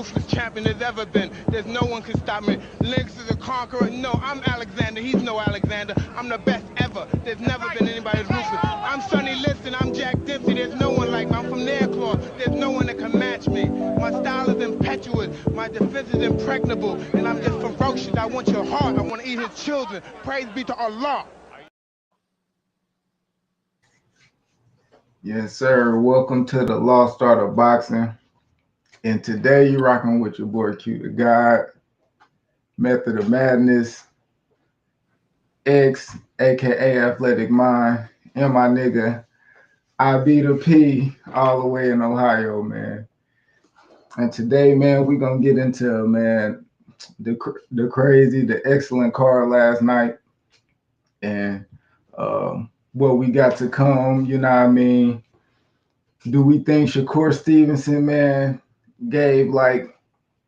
ruthless champion there's ever been. There's no one can stop me. Lynx is a conqueror. No, I'm Alexander. He's no Alexander. I'm the best ever. There's never been anybody as ruthless. I'm Sonny Liston. I'm Jack Dempsey. There's no one like me. I'm from Nairclaw. There's no one that can match me. My style is impetuous. My defense is impregnable. And I'm just ferocious. I want your heart. I want to eat his children. Praise be to Allah. Yes, sir. Welcome to the Lost Art of Boxing. And today you're rocking with your boy Q the God, Method of Madness, X, aka Athletic Mind, and my nigga I.B the P, all the way in Ohio, man. And today, man, we're gonna get into the crazy, the excellent card last night, and what we got to come, you know what I mean? Do we think Shakur Stevenson, man, gave like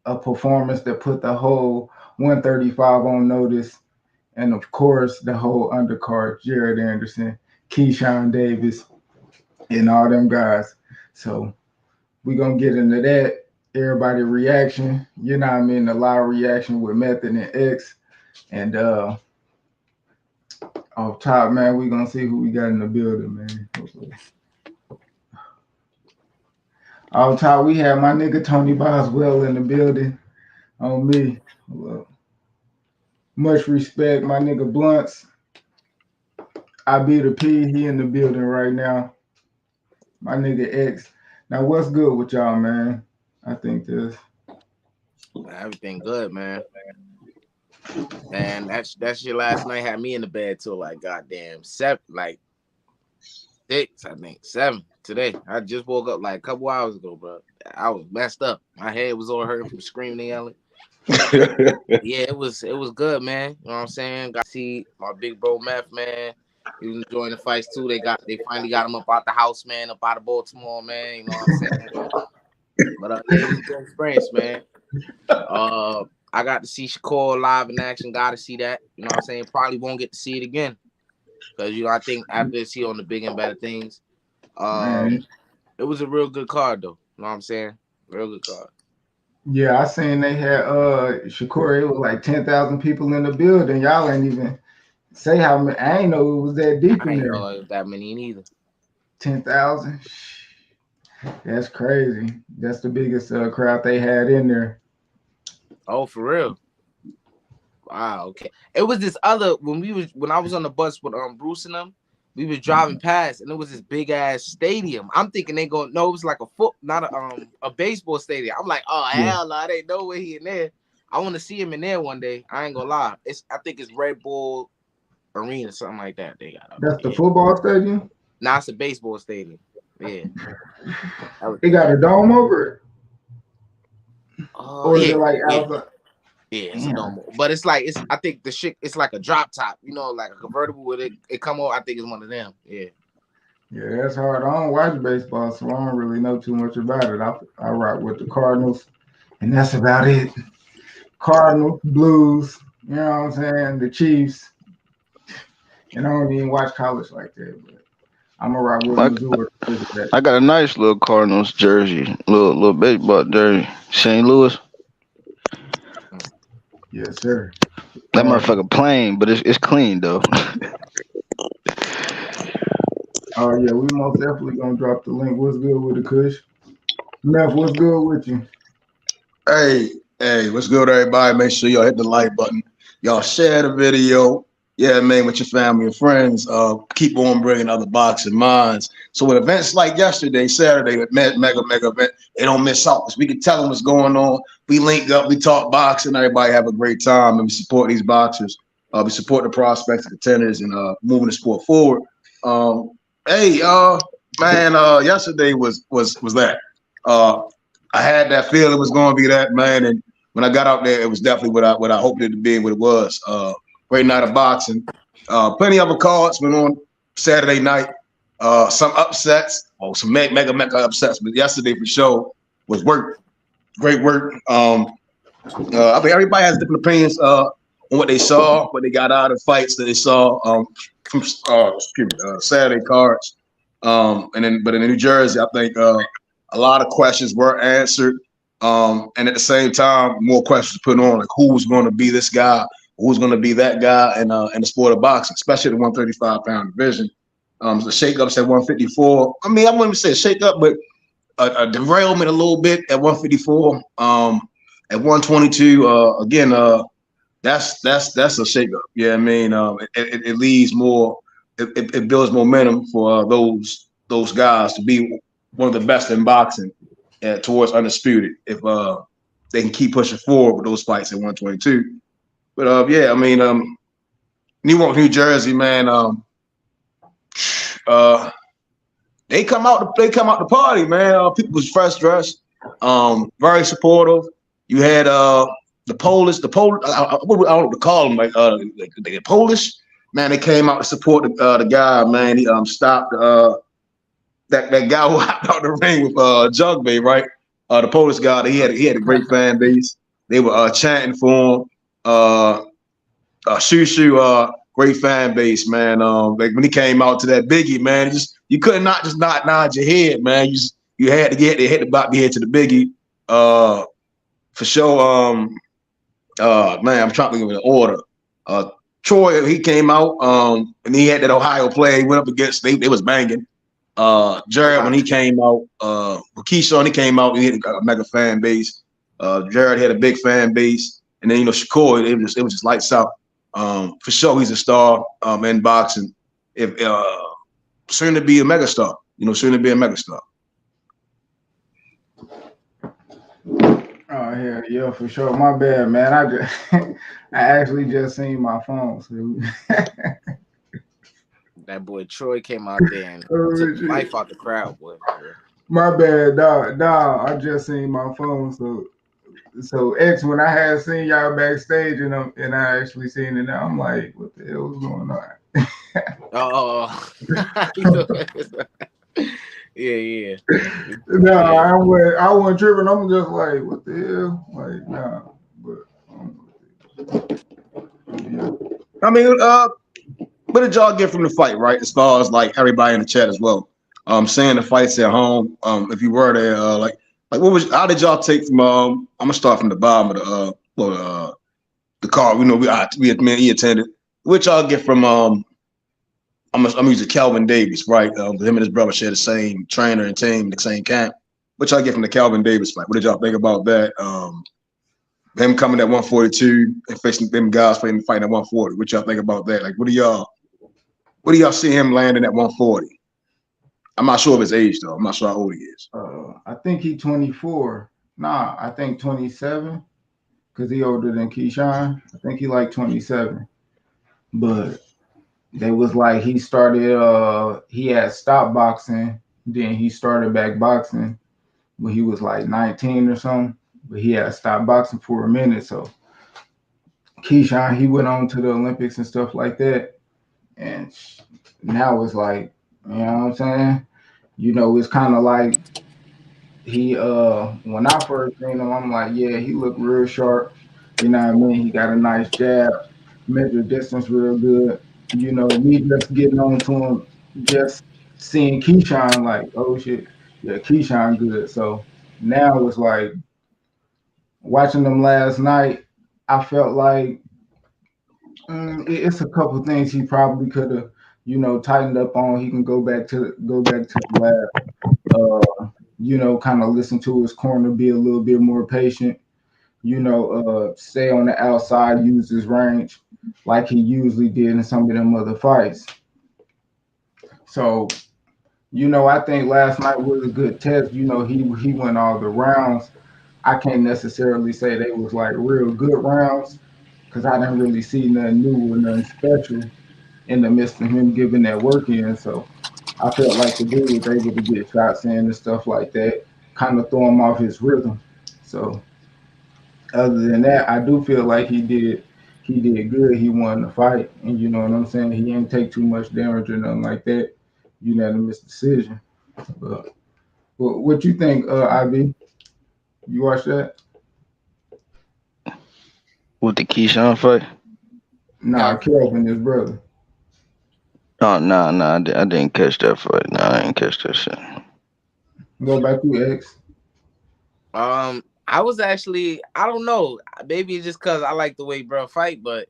a performance that put the whole 135 on notice? And of course, the whole undercard, Jared Anderson, Keyshawn Davis, and all them guys. So we're going to get into that. Everybody reaction, you know what I mean? The live reaction with Method and X. And off top, man, we're going to see who we got in the building, man. Off top, we have my nigga Tony Boswell in the building on me. Well, much respect, my nigga Blunts. I.B the P, he in the building right now. My nigga X. Now, what's good with y'all, man? I think this. Everything good, man. Man, that shit last night had me in the bed till like goddamn 7, like 6, I think 7 today. I just woke up like a couple hours ago, bro. I was messed up. My head was all hurting from screaming and yelling. Yeah, it was good, man. You know what I'm saying? Got to see my big bro Meth, man. He was enjoying the fights too. They finally got him up out the house, man, up out of Baltimore, man. You know what I'm saying? But yeah, it was a good experience, man. I got to see Shakur live in action. Got to see that. You know what I'm saying? Probably won't get to see it again because I think after this, he on the big and better things. It was a real good card though. You know what I'm saying? Real good card. Yeah, I seen they had Shakur. It was like 10,000 people in the building. Y'all ain't even say how many. I ain't know it was that deep in there. I ain't know that many neither. 10,000. That's crazy. That's the biggest crowd they had in there. Oh, for real? Wow. Okay. It was this other when I was on the bus with Bruce and them. We was driving past, and it was this big ass stadium. I'm thinking they gonna no, it was like not a baseball stadium. I'm like, oh hell no, they know where he in there. I want to see him in there one day. I ain't gonna lie. I think it's Red Bull Arena, something like that. They got. That's the football stadium. Nah, it's a baseball stadium. Yeah. It got a dome over it. Or is it like outside? Yeah, it's a dome. But I think the shit, it's like a drop top, like a convertible with it come over. I think it's one of them. Yeah. Yeah, that's hard. I don't watch baseball, so I don't really know too much about it. I rock with the Cardinals, and that's about it. Cardinals, Blues, you know what I'm saying? The Chiefs. And I don't even watch college like that, but I'm a rock with Missouri. I got a nice little Cardinals jersey, little baseball jersey. St. Louis. Yes, sir. That motherfucker plain, but it's clean though. Oh yeah, we most definitely gonna drop the link. What's good with the Kush? Meth, what's good with you? Hey, what's good, everybody? Make sure y'all hit the like button. Y'all share the video. Yeah, man, with your family and friends. Keep on bringing other boxing minds. So with events like yesterday, Saturday, the mega event, they don't miss out. Because we can tell them what's going on. We link up, we talk boxing, everybody have a great time, and we support these boxers. We support the prospects, the contenders, and moving the sport forward. Yesterday was that. I had that feel it was going to be that, man, and when I got out there, it was definitely what I hoped it to be and what it was. Great night of boxing. Plenty of cards went on Saturday night. Some upsets, some mega upsets, but yesterday for sure was work. Great work. I mean, everybody has different opinions on what they saw, what they got out of fights that they saw from Saturday cards. But in New Jersey, I think a lot of questions were answered. And at the same time, more questions put on, like who's going to be this guy, who's going to be that guy in the sport of boxing, especially the 135-pound division. The shakeups at 154. I mean, I wouldn't say a shakeup, but a derailment a little bit at 154. At 122, again, that's a shakeup. Yeah, I mean, it leaves more. It builds momentum for those guys to be one of the best in boxing towards undisputed if they can keep pushing forward with those fights at 122. But yeah, I mean, Newark, New Jersey, man. They come out to party, man. People was fresh dressed, very supportive. You had the Polish, I don't know what to call them, like the Polish man. They came out to support the guy, man. He stopped that guy who hopped out the ring with Jugbay, right? The Polish guy. He had a great fan base. They were chanting for him. Shushu, great fan base, man. Like when he came out to that Biggie, man, you couldn't not just not nod your head, man. You had to get the bop your head to the Biggie. For sure. Man, I'm trying to think of an order. Troy, he came out, and he had that Ohio play. He went up against they was banging. Jared, when he came out, Keyshawn, he came out, he had a mega fan base. Jared had a big fan base, and then Shakur, it was just lights out. For sure, he's a star in boxing. If soon to be a megastar, soon to be a megastar. Oh yeah, for sure. My bad, man. I actually just seen my phone. So. That boy Troy came out there and took the life out the crowd, boy. My bad, dog. I just seen my phone. So X, when I had seen y'all backstage and I actually seen it now, I'm like, what the hell was going on? Yeah. No, I wasn't tripping. I'm just like, what the hell? Like, nah. But yeah. I mean, what did y'all get from the fight, right? As far as like everybody in the chat as well. Saying the fights at home. If you were there, how did y'all take from I'm gonna start from the bottom of the card. We attended. What y'all get from I'm using Calvin Davis, right? Him and his brother share the same trainer and team, the same camp. What y'all get from the Calvin Davis fight? What did y'all think about that? Him coming at 142 and facing them guys fighting at 140. What y'all think about that? Like, what do y'all see him landing at 140? I'm not sure of his age though. I'm not sure how old he is. I think he's 24. Nah, I think 27 because he older than Keyshawn. I think he like 27. But they was like he started. He had stopped boxing, then he started back boxing when he was like 19 or something. But he had stopped boxing for a minute. So Keyshawn, he went on to the Olympics and stuff like that. And now it's like, you know what I'm saying? It's kind of like he when I first seen him, I'm like, yeah, he looked real sharp. You know what I mean? He got a nice jab, measure distance real good. Me just getting on to him, just seeing Keyshawn like, oh shit, yeah, Keyshawn good. So now it's like watching them last night, I felt like it's a couple things he probably could have, tightened up on. He can go back to the lab. Kind of listen to his corner, be a little bit more patient. Stay on the outside, use his range like he usually did in some of them other fights. So, I think last night was a good test. He went all the rounds. I can't necessarily say they was like real good rounds because I didn't really see nothing new or nothing special in the midst of him giving that work in. So I felt like the dude was able to get shots in and stuff like that, kind of throw him off his rhythm. So other than that, I do feel like he did good. He won the fight, and you know what I'm saying. He didn't take too much damage or nothing like that. Unanimous decision. But what you think, IB? You watched that? With the Keyshawn fight? Nah, Kelvin, his brother. Oh, no, I didn't catch that fight. No, I didn't catch that shit. Go back to X. I was actually, I don't know, maybe it's just because I like the way bro fight, but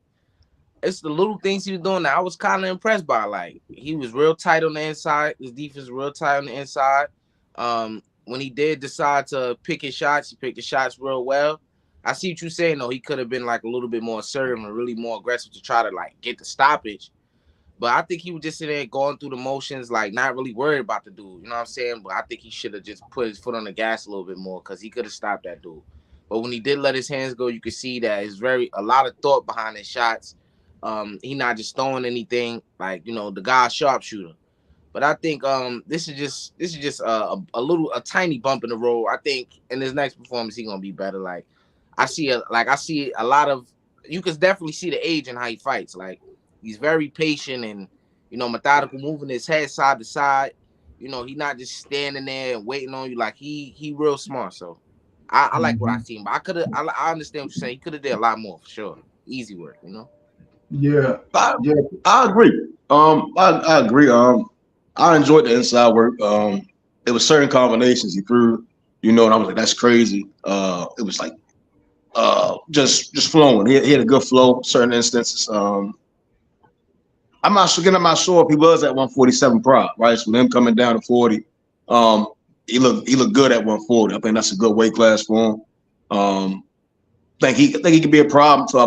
it's the little things he was doing that I was kind of impressed by. Like he was real tight on the inside. His defense was real tight on the inside. When he did decide to pick his shots, he picked the shots real well. I see what you're saying though. He could have been like a little bit more assertive and really more aggressive to try to like get the stoppage. But I think he was just sitting there going through the motions, like not really worried about the dude. You know what I'm saying? But I think he should have just put his foot on the gas a little bit more because he could have stopped that dude. But when he did let his hands go, you could see that it's a lot of thought behind his shots. He not just throwing anything like the guy's sharpshooter. But I think this is just a tiny bump in the road. I think in his next performance he gonna be better. Like I see a lot of, you can definitely see the age in how he fights. Like he's very patient and methodical, moving his head side to side. He not just standing there and waiting on you. Like he real smart. So I like what I seen. But I understand what you're saying. He could have did a lot more for sure. Easy work. Yeah, I, yeah, I agree. I agree. I enjoyed the inside work. It was certain combinations he threw, and I was like, that's crazy. It was like just flowing. He had a good flow. Certain instances. I'm not sure if he was at 147 prop, right? So with him coming down to 40, um, he looked good at 140. I think that's a good weight class for him. I think he could be a problem to the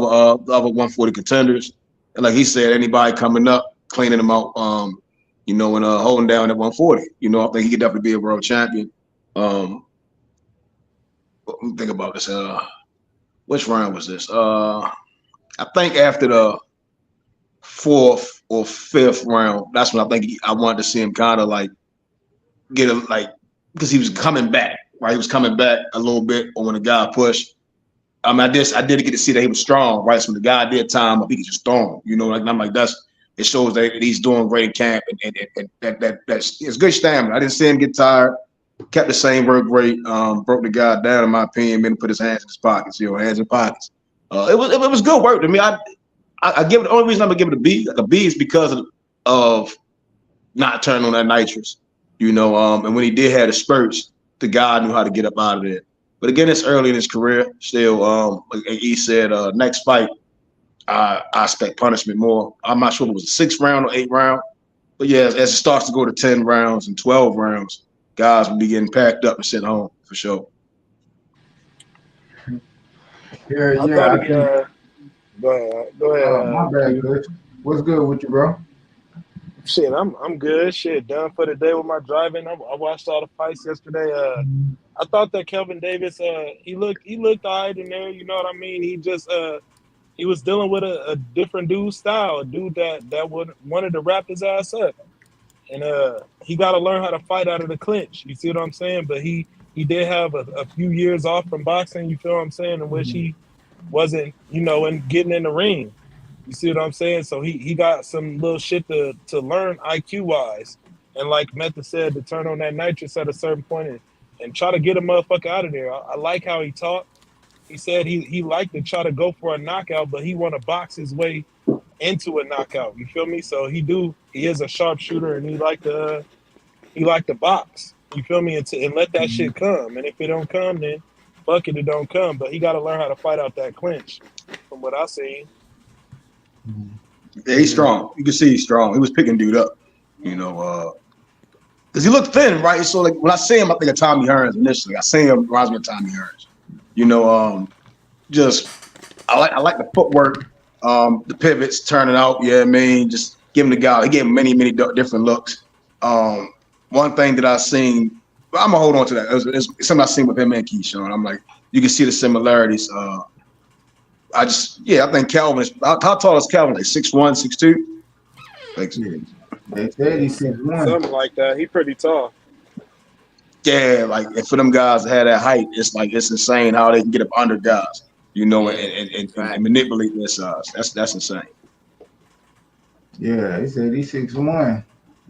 other 140 contenders. And like he said, anybody coming up, cleaning them out, and holding down at 140. I think he could definitely be a world champion. What do you think about this? Which round was this? I think after the fourth or fifth round, that's when I think I wanted to see him kind of like get him like, because he was coming back, right? He was coming back a little bit, or when the guy pushed. I did get to see that he was strong, right? So when the guy did time, I think he's just strong, like, and I'm like, it shows that he's doing great in camp, and that's it's good stamina. I didn't see him get tired, kept the same work rate, broke the guy down, in my opinion, made him put his hands in his pockets, hands in pockets. It was good work to me. I give it, the only reason I'm gonna give it a B. A B is because of not turning on that nitrous, and when he did have the spurts, the guy knew how to get up out of there. But again, it's early in his career. Still, like he said, next fight, I expect punishment more. I'm not sure if it was a 6th round or 8th round, but yeah, as it starts to go to 10 rounds and 12 rounds, guys will be getting packed up and sent home for sure. yeah, I yeah. thought I he. think. Go ahead. Go My ahead. bad, Q. coach. What's good with you, bro? Shit, I'm good. Shit, done for the day with my driving. I watched all the fights yesterday. I thought that Kelvin Davis. He looked alright in there. You know what I mean? He was dealing with a different dude style, a dude that wanted to wrap his ass up. And he got to learn how to fight out of the clinch. You see what I'm saying? But he did have a few years off from boxing. You feel what I'm saying? In which he wasn't, and getting in the ring. You see what I'm saying? So he got some little shit to learn IQ wise. And like Meta said, to turn on that nitrous at a certain point and try to get a motherfucker out of there. I like how he talked. He said he liked to try to go for a knockout, but he want to box his way into a knockout. You feel me? So he is a sharpshooter, and he like to box. You feel me? And let that shit come. And if it don't come, then fuck it, it don't come. But he got to learn how to fight out that clinch. From what I seen. Yeah, he's strong. You can see he's strong. He was picking dude up, because he looked thin, right? So like when I see him, I think of Tommy Hearns initially. I see him, reminds me of Tommy Hearns. Just I like the footwork, the pivots, turning out. Yeah, I mean, just giving the guy. He gave him many different looks. One thing that I seen, I'm gonna hold on to that. It's something I seen with him and Keyshawn. I'm like, you can see the similarities. I think Calvin is, how tall is Calvin? Like 6'1", 6'2"? Like, Yeah. They said he's 6'1". Something like that. He pretty tall. yeah, like, and for them guys to have that height, it's insane how they can get up under guys, and manipulate their size. That's insane. Yeah, he said he's 6'1".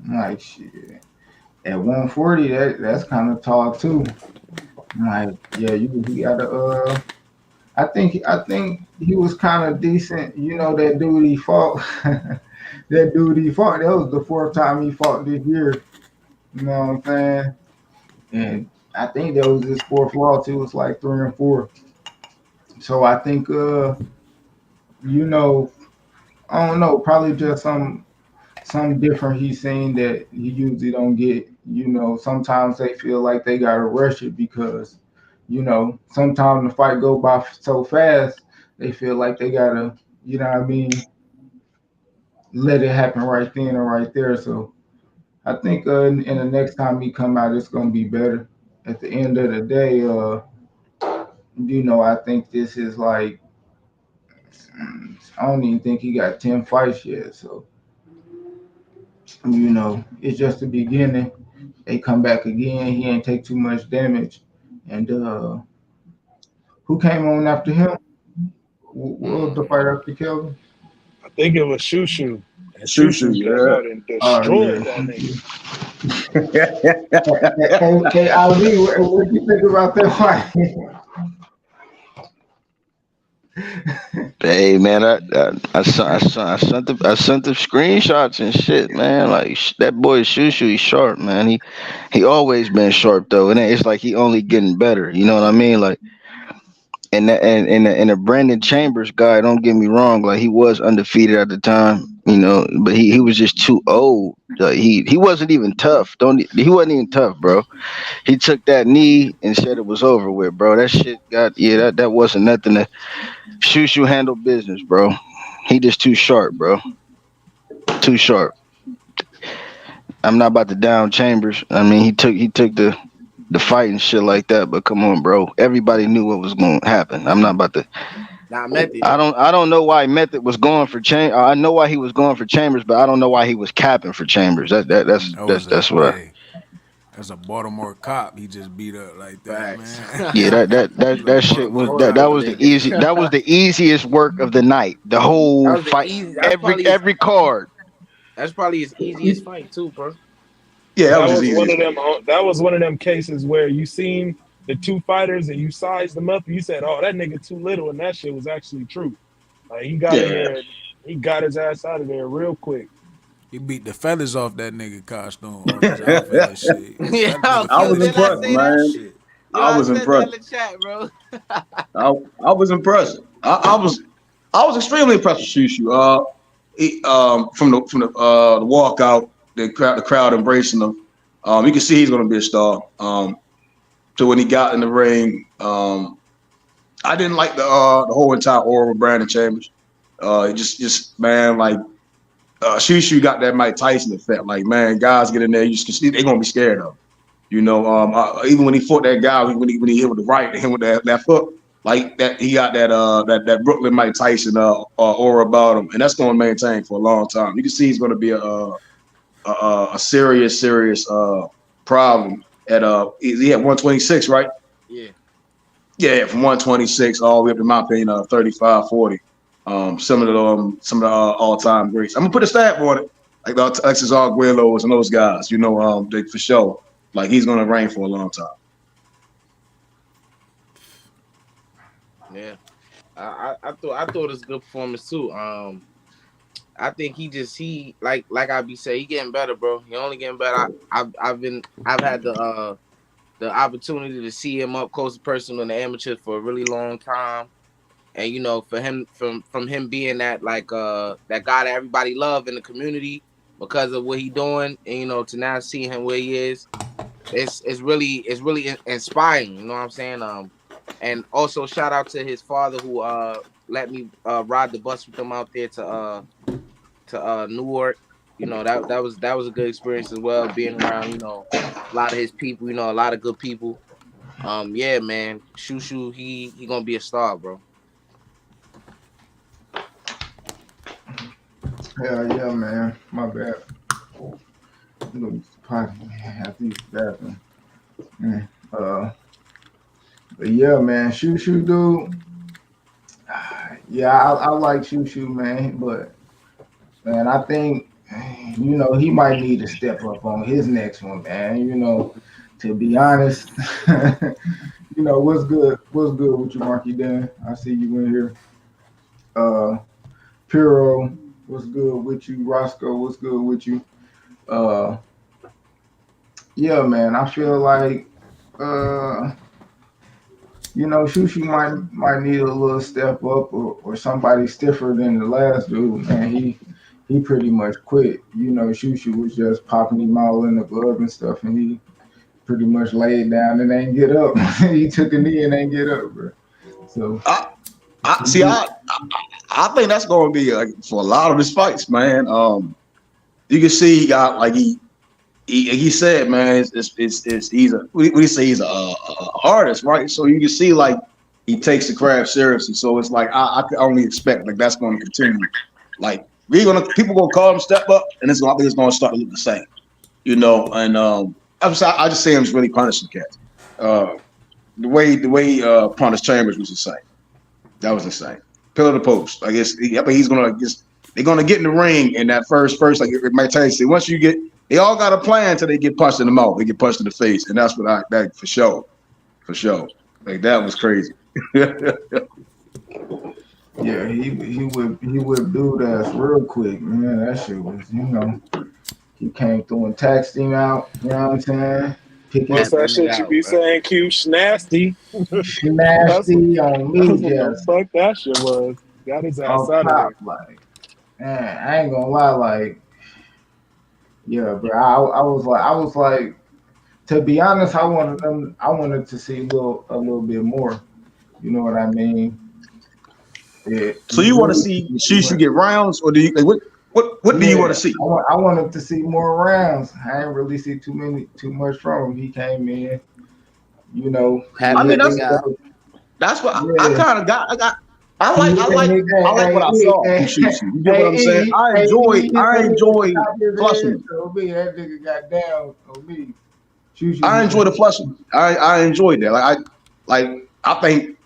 I'm like, shit. At 140, that's kind of tall too. I'm like, yeah, he got to. I think he was kind of decent. That dude he fought. That dude he fought. That was the 4th time he fought this year. You know what I'm saying? And I think that was his fourth loss. It was like 3 and 4. So I think you know, I don't know, probably just some different he's seen that he usually don't get. Sometimes they feel like they gotta rush it because, sometimes the fight go by so fast, they feel like they gotta, you know what I mean, let it happen right then and right there. So I think in the next time he come out, it's gonna be better. At the end of the day, I think this is like I don't even think he got 10 fights yet. So it's just the beginning. They come back again. He ain't take too much damage. And who came on after him? What was the fight after Kelvin? I think it was Shushu, and Shoo shoo, Shushu came yeah. out and Oh destroyed that nigga. yeah. Hey, Ali, what do you think about that fight? Hey man, I sent the screenshots and shit, man. Like that boy Shushu, he's sharp, man. He always been sharp though, and it's like he only getting better. You know what I mean? Like and the Brandon Chambers guy, don't get me wrong, like he was undefeated at the time, but he was just too old. Like he wasn't even tough. Don't he wasn't even tough, bro. He took that knee and said it was over with, bro. That shit got that wasn't nothing to Shushu handle business, bro. He just too sharp, bro. Too sharp. I'm not about to down Chambers. I mean, he took the fight and shit like that, but come on, bro. Everybody knew what was going to happen. I'm not about to. Nah, Method. I don't know why Method was going for Chambers. I know why he was going for Chambers, but I don't know why he was capping for Chambers. That was a That's what. as a Baltimore cop, he just beat up like that, Facts. man. Yeah, He was a that shit was Baltimore Hold that on, cop. my was the nigga. easy that was the easiest work of the night. The That whole was the fight, easy. every card. That's probably his easiest fight too, bro. Yeah, that That was his was one easiest of one. them. That was one of them cases where you seen the two fighters and you sized them up. And you said, "Oh, that nigga too little," and that shit was actually true. Like he got in Yeah. there, he got his ass out of there real quick. He beat the feathers off that nigga costume, off his outfit and shit. Yo, Nigga I Q, was feathers did I came impressed, say off that? and man. shit. Yo, I I was said that in impressed. the chat, bro. I was impressed. I was extremely impressed with Shushu. From the walkout, the crowd embracing him. You can see he's going to be a star. So when he got in the ring, I didn't like the whole entire aura of Brandon Chambers. Just man, like Shushu got that Mike Tyson effect. Like man, guys get in there, you just can see they're gonna be scared of him. Even when he fought that guy, when he hit with the right, hit with that foot, like that, he got that Brooklyn Mike Tyson aura about him, and that's going to maintain for a long time. You can see he's going to be a serious problem at he had 126, right? Yeah. Yeah, from 126 all the way up to my opinion 35, 40. Some of the all time greats. I'm gonna put a stat on it, like the Alexis Arguellos and those guys. They, for sure. Like he's gonna reign for a long time. Yeah. I thought it was a good performance too. I think he like I be saying, he getting better, bro. He only getting better. I've had the opportunity to see him up close and personal in the amateurs for a really long time. And for him from him being that that guy that everybody love in the community because of what he doing, and to now see him where he is, it's really inspiring. You know what I'm saying? And also shout out to his father who let me ride the bus with him out there to Newark. That was a good experience as well, being around a lot of his people. A lot of good people. Yeah, man, Shushu, he gonna be a star, bro. Hell yeah, man. My bad. I'm gonna use the potty, man. I have to use the bathroom. Man. But yeah, man. Shoo, dude. Yeah, I like Shoo, man. But man, I think he might need to step up on his next one, man. To be honest, what's good? What's good with you, Marky Dan? I see you in here. Uh, Piro, what's good with you? Roscoe, what's good with you? Uh, yeah, man. I feel like uh, Shushu might need a little step up or somebody stiffer than the last dude, man. He pretty much quit. Shushu was just popping him all in the glove and stuff, and he pretty much laid down and ain't get up. He took a knee and ain't get up, bro. So I, I see. I think that's going to be for a lot of his fights, man. You can see he got like he said, man, he's a what do you say, he's a artist, right? So you can see like he takes the craft seriously. So it's like I can only expect like that's going to continue. Like people gonna call him step up, and I think it's going to start to look the same, And I just say him really punishing cats. The way Pontus Chambers was insane. That was insane. Pillar to post. I guess he's gonna just they're gonna get in the ring in that first like it might tell you. Once you get, they all got a plan until they get punched in the mouth. They get punched in the face, and that's what that for sure. Like that was crazy. yeah, he would do that real quick, man. That shit was, he came through and taxed him out. You know what I'm saying? What's that shit you be saying, Q? Nasty. Nasty on me, What the just fuck that shit was. Got his ass off out of top, there. like, man. I ain't gonna lie, like, yeah, bro. I was like, to be honest, I wanted to see a little bit more. You know what I mean? So He you want to really see Shishu get rounds, or do you like what do you want to see? I wanted to see more rounds. I didn't really see too much from him. He came in, Had I to mean let nigga out. that's what I yeah. kind of got. I He like hit I that like nigga. I like what I saw from Shishu. You get what I'm saying? He hit I that nigga on enjoy top of his flushing head. him. So me, that nigga got down on me. Shushu I hit enjoy him. the flushing. I enjoyed that. I think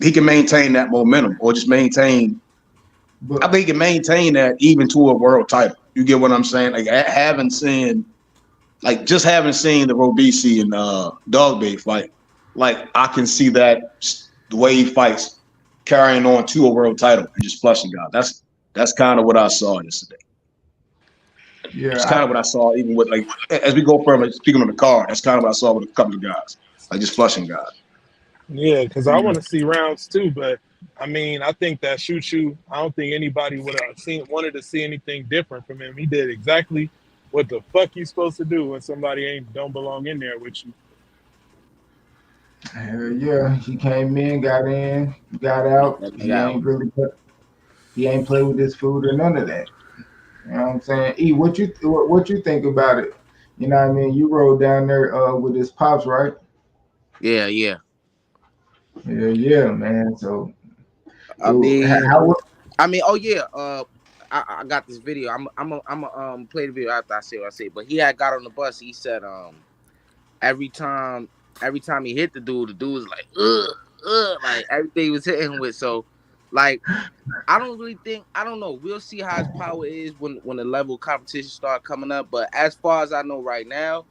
he can maintain that momentum, or just maintain. I But think he can maintain that even to a world title. You get what I'm saying? Like having seen the Robisi and Dog Bay fight, like I can see that the way he fights carrying on to a world title and just flushing guys. That's kind of what I saw yesterday. It's kind yeah, of what I saw even with like as we go further speaking on the card. That's kind of what I saw with a couple of guys, like just flushing guys. Yeah, because I want to see rounds too, but I mean, I think that Choo, I don't think anybody would have wanted to see anything different from him. He did exactly what the fuck you supposed to do when somebody don't belong in there with you. hell yeah. He came in, got out. Let nigga out. He ain't play with his food or none of that. You know what I'm saying? E, what you think about it? You know what I mean? You rode down there with his pops, right? Yeah, yeah. Yeah, man. So I mean, how oh yeah. I got this video. I'm play the video after I say what I say. But he had got on the bus. He said every time he hit the dude was like like everything he was hitting him with. So like I don't really think, I don't know. We'll see how his power is when the level of competition start coming up. But as far as I know right now,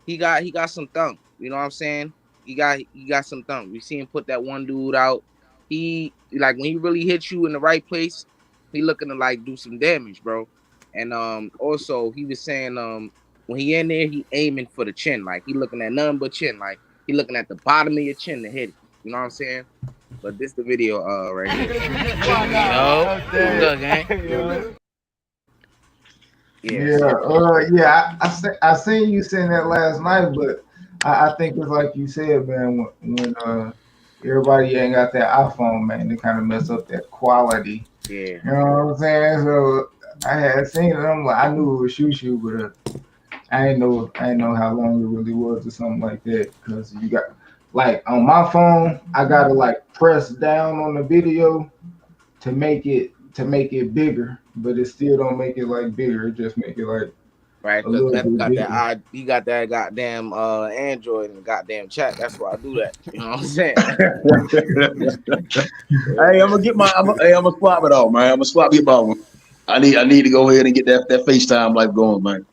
he got some thump. You know what I'm saying? He got some thump. We see him put that one dude out. He like when he really hits you in the right place, he looking to like do some damage, bro. And also he was saying when he in there, he aiming for the chin. Like he looking at nothing but chin. Like he looking at the bottom of your chin to hit it. You know what I'm saying? But this the video right here. Yo, good gang. Yeah, Yeah, so I seen you saying that last night, but I think it's like you said, man. When everybody ain't got that iPhone, man, they kind of mess up that quality. yeah. You know what I'm saying? So I had seen it. I'm like, I knew it was Shushu, but I didn't know how long it really was or something like that. Because you got like on my phone, I gotta like press down on the video to make it bigger, but it still don't make it like bigger. It just make it like Right, a because little Meta bit got bigger. that he got that goddamn Android and the goddamn chat. That's why I do that. You know what I'm saying? Hey, I'm gonna swap it out, man. I'm gonna swap you about one. I need to go ahead and get that FaceTime life going, man.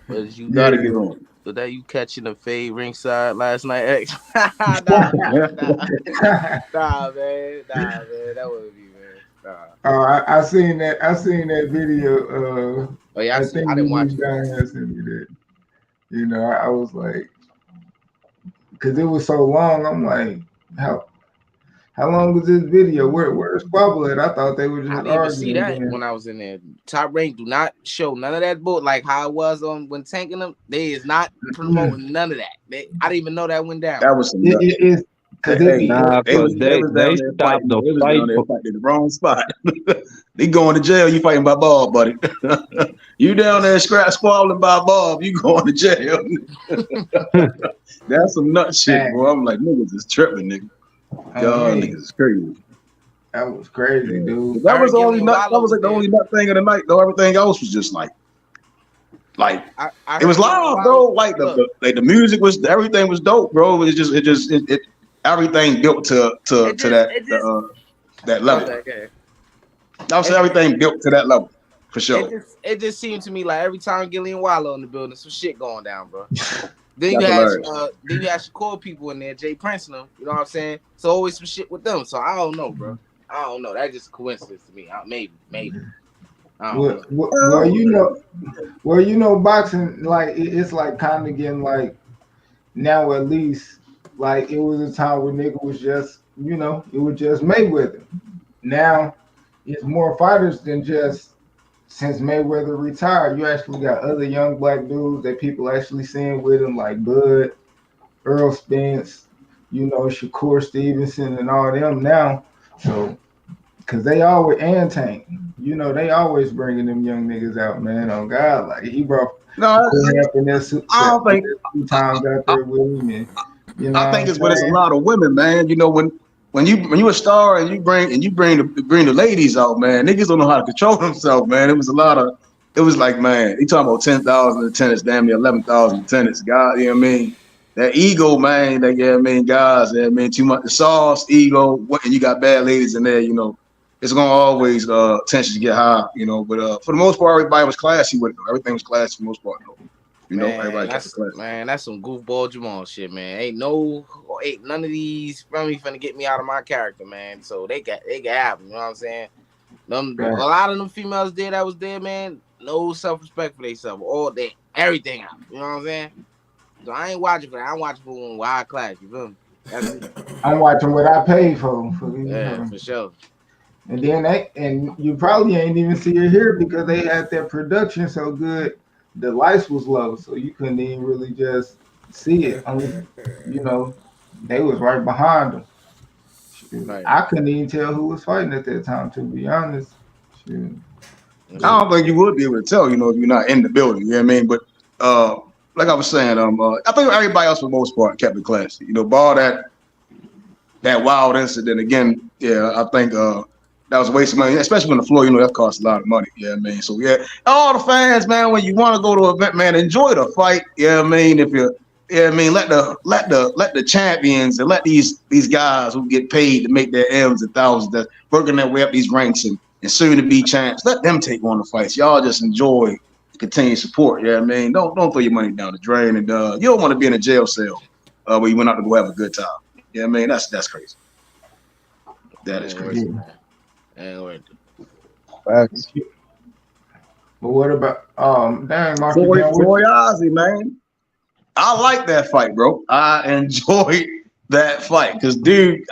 Was you Yeah, Gotta get on. so that you catching the fade ringside last night, X? Nah, man. That wasn't me, man. Nah. I seen that. I seen that video. Oh yeah, I think I you didn't watch was it. down there sent me that. I was like, because it was so long. I'm like, how long was this video? Where's Squabble at? I thought they were I just didn't even see arguing. that Then when I was in there. Top Rank do not show none of that book like how it was on when tanking them. They is not promoting none of that. I didn't even know that went down. That was some nut shit. it's because it be Hey, Nah, they cause was they down they there stopped fighting. the They was fight down there for fighting in the wrong spot. They going to jail. You fighting by Bob, buddy. You down there squabbling by Bob. You going to jail. That's some nut shit, bad. bro. I'm like, niggas is tripping, nigga. On Y'all me, niggas is crazy. that was crazy, Yeah. dude. That I was heard the only Gillian nut. That Wallow was was like the there. only nut thing of the night, though. Everything else was just like I it was heard Gillian live, Wallow. though. Like Look, the music was everything was dope, bro. It everything built it to just it just that go level. ahead, okay. I would say everything built to that level for sure. It just seemed to me like every time Gillian Wallow in the building, some shit going down, bro. Then That's hilarious. you had Shakur people in there, Jay Prince and them. You know what I'm saying? So always some shit with them. So I don't know, bro. I don't know. That's just a coincidence to me. Maybe. I don't know. Well, boxing like it's like kind of getting like now at least like it was a time where nigga was just it was just Mayweather. Now it's more fighters than just since Mayweather retired. You actually got other young black dudes that people actually seeing with him like Bud, Earl Spence, Shakur Stevenson and all them now. So because they always and Tank. They always bringing them young niggas out, man. On God, like he brought No, happiness I don't think. 2 times out there with him, and you know I what think I'm it's but it's a saying. lot of women, man. You know when you a star and you bring the ladies out, man. Niggas don't know how to control themselves, man. It was like, man, you talking about 10,000 in tennis, damn near 11,000 in tennis. God, you know what I mean? That ego, man. That guys, too much the sauce, ego. And you got bad ladies in there, It's gonna always tensions get high, But for the most part, everybody was classy with it. Everything was classy for the most part, though. Man, Everybody kept it classy. that's some goofball Jamal shit, man. Ain't none of these from me finna get me out of my character, man. So they can have them, you know what I'm saying? A lot of them females there that was there, man. No self respect for themselves. All day, everything out. You know what I'm saying? So I ain't watching for that. I'm watching for wild class. You feel me? That's me. I'm watching what I paid for. Yeah, for sure. And then and you probably ain't even see it here because they had their production so good. The lights was low, so you couldn't even really just see it. They was right behind them. Shoot. Right. I couldn't even tell who was fighting at that time, to be honest. Shoot. I don't think you would be able to tell, if you're not in the building. You know what I mean? But like I was saying, I think everybody else for the most part kept it classy. Bar that wild incident again. Yeah, I think that was a waste of money, especially on the floor. That costs a lot of money. Yeah, So yeah, all the fans, man, when you want to go to an event, man, enjoy the fight. Yeah, If you let the champions and let these guys who get paid to make their M's and thousands that's working their way up these ranks and soon to be champs, let them take on the fights. Y'all just enjoy continued support. Yeah, don't throw your money down the drain, and you don't want to be in a jail cell where you went out to go have a good time. Yeah, that's crazy. That is crazy. Ain't worth it. Facts. But what about dang Mark? Troy Ozzy, man. I like that fight, bro. I enjoyed that fight because, dude,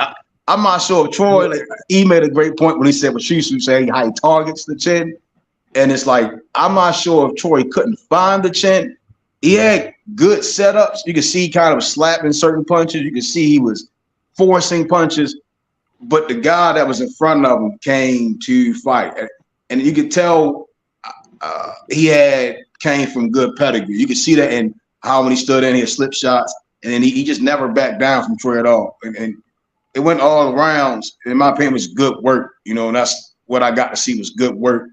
I'm not sure if Troy. He made a great point when he said what Shusu saying how he targets the chin, and it's like I'm not sure if Troy couldn't find the chin. He had good setups. You could see kind of slapping certain punches. You could see he was forcing punches, but the guy that was in front of him came to fight, and you could tell he came from good pedigree. You could see that in how when he stood in, he had slip shots, and then he just never backed down from Troy at all. And it went all rounds. In my opinion, it was good work. And that's what I got to see was good work.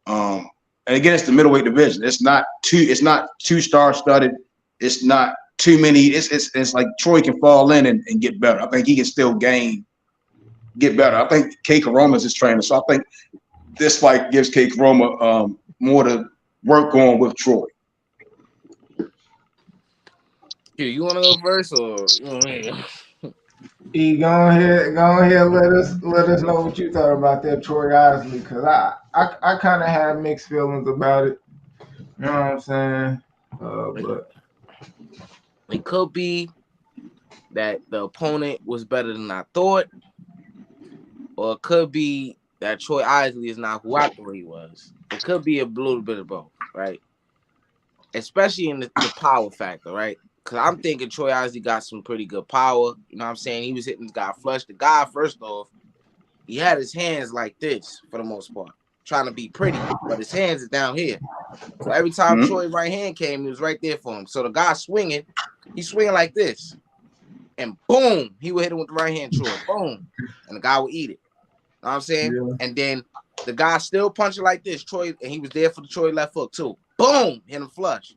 And again, it's the middleweight division. It's not too star studded. It's not too many. It's like Troy can fall in and get better. I think he can still get better. I think K. Karoma is his trainer, so I think this fight gives K. Karoma more to work on with Troy. You want to go first, or you want me? E, go ahead. Let us know what you thought about that Troy Osley, because I kind of had mixed feelings about it. You know what I'm saying? But It could be that the opponent was better than I thought, or it could be that Troy Isley is not who I thought he was. It could be a little bit of both, right? Especially in the power factor, right? Because I'm thinking Troy Isley got some pretty good power. You know what I'm saying? He was hitting this guy flush. The guy, first off, he had his hands like this for the most part, trying to be pretty, but his hands is down here. So every time Troy's right hand came, he was right there for him. So the guy swinging, he's swinging like this. And boom, he would hit him with the right hand, Troy. Boom. And the guy would eat it. You know what I'm saying? Yeah. And then the guy still punching like this, Troy, and he was there for the Troy left hook too. Boom, hit him flush.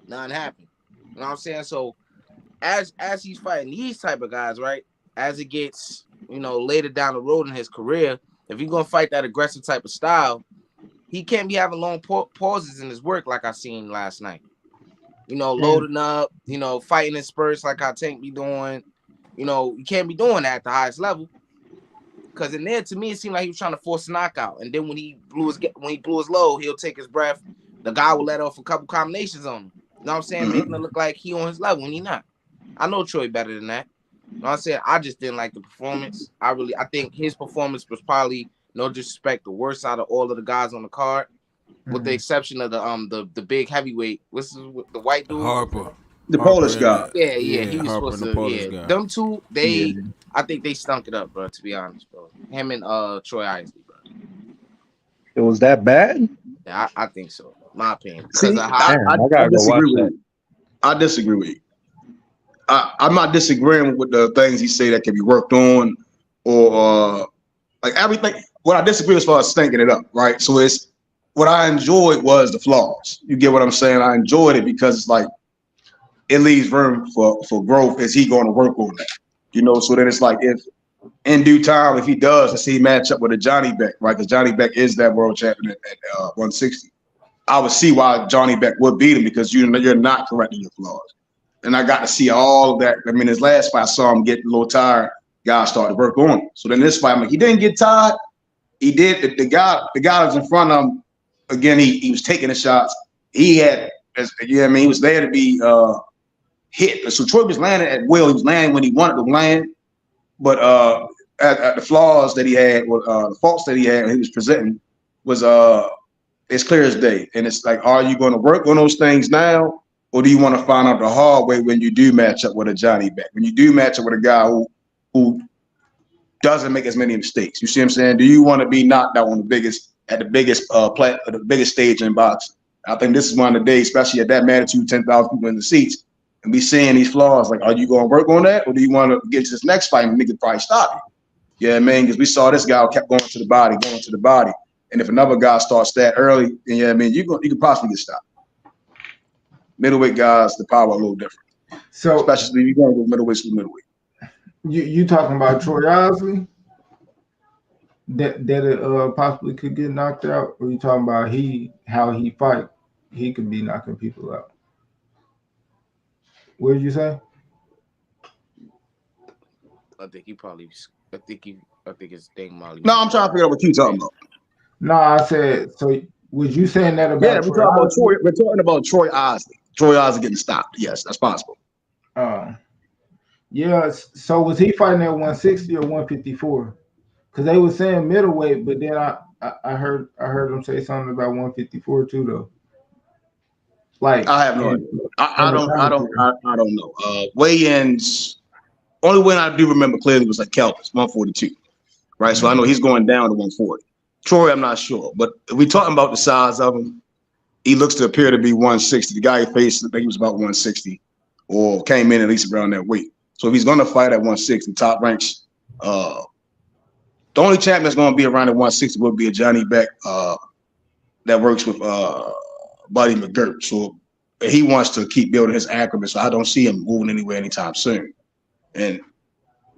Nothing happened. You know what I'm saying? So as he's fighting these type of guys, right? As it gets, later down the road in his career, if you're gonna fight that aggressive type of style, he can't be having long pauses in his work like I seen last night. Loading up, fighting in spurts like how Tank be doing. You can't be doing that at the highest level. Because in there, to me, it seemed like he was trying to force a knockout. And then when he blew his load, he'll take his breath. The guy will let off a couple combinations on him. You know what I'm saying? Making it look like he on his level when he not. I know Troy better than that. You know what I'm saying? I just didn't like the performance. I think his performance was probably, no disrespect, the worst out of all of the guys on the card, with the exception of the big heavyweight. What's the white dude? Harper. The Polish guy. Yeah, he was Harper supposed to. Yeah, them two, I think they stunk it up, bro. To be honest, bro. Him and Troy Isley, bro. It was that bad? Yeah, I think so. My opinion. See, I disagree with you. I disagree with you. I'm not disagreeing with the things he say that can be worked on, or like everything. What I disagree as far as stinking it up, right? So it's what I enjoyed was the flaws. You get what I'm saying? I enjoyed it because it's like it leaves room for growth. Is he going to work on that? So then it's like, if in due time, if he does, let's see, match up with a Johnny Beck, right? Because Johnny Beck is that world champion at 160. I would see why Johnny Beck would beat him, because you're not correcting your flaws. And I got to see all of that. I mean, his last fight, I saw him get a little tired. Guys started to work on him. So then this fight, I'm like, he didn't get tired. He did. The guy was in front of him. Again, he was taking the shots. He had, he was there to be hit. So Troy was landing at will. He was landing when he wanted to land. But at the flaws that he had, the faults that he had when he was presenting was it's clear as day. And it's like, are you going to work on those things now? Or do you want to find out the hard way when you do match up with a Johnny Beck? When you do match up with a guy who doesn't make as many mistakes? You see what I'm saying? Do you want to be knocked out on the biggest stage in boxing? I think this is one of the days, especially at that magnitude, 10,000 people in the seats, and be seeing these flaws. Like, are you going to work on that, or do you want to get to this next fight and nigga probably stop you? Yeah, man, because we saw this guy kept going to the body, and if another guy starts that early, then you could possibly get stopped. Middleweight guys, the power a little different. So, especially if you're going to go middleweight to middleweight. You talking about Troy Isley? That it possibly could get knocked out, or you talking about how he fight? He could be knocking people out. What did you say? I think his thing Molly. No, I'm trying to figure out what you talking about. No, I said, so was you saying that about? Yeah, we're talking about Troy Isley. Troy Isley getting stopped. Yes, that's possible. Yeah. So was he fighting at 160 or 154? Because they were saying middleweight, but then I heard him say something about 154 too, though. Like, I have no idea. I don't know. Weigh-ins. Only one I do remember clearly was like Kelvis, 142. Right. So I know he's going down to 140. Troy, I'm not sure, but if we talking about the size of him, he looks to appear to be 160. The guy he faced, I think he was about 160, or came in at least around that weight. So if he's going to fight at 160, top ranks, the only champion that's going to be around at 160 will be a Johnny Beck that works with Buddy McGirt. So he wants to keep building his acumen. So I don't see him moving anywhere anytime soon. And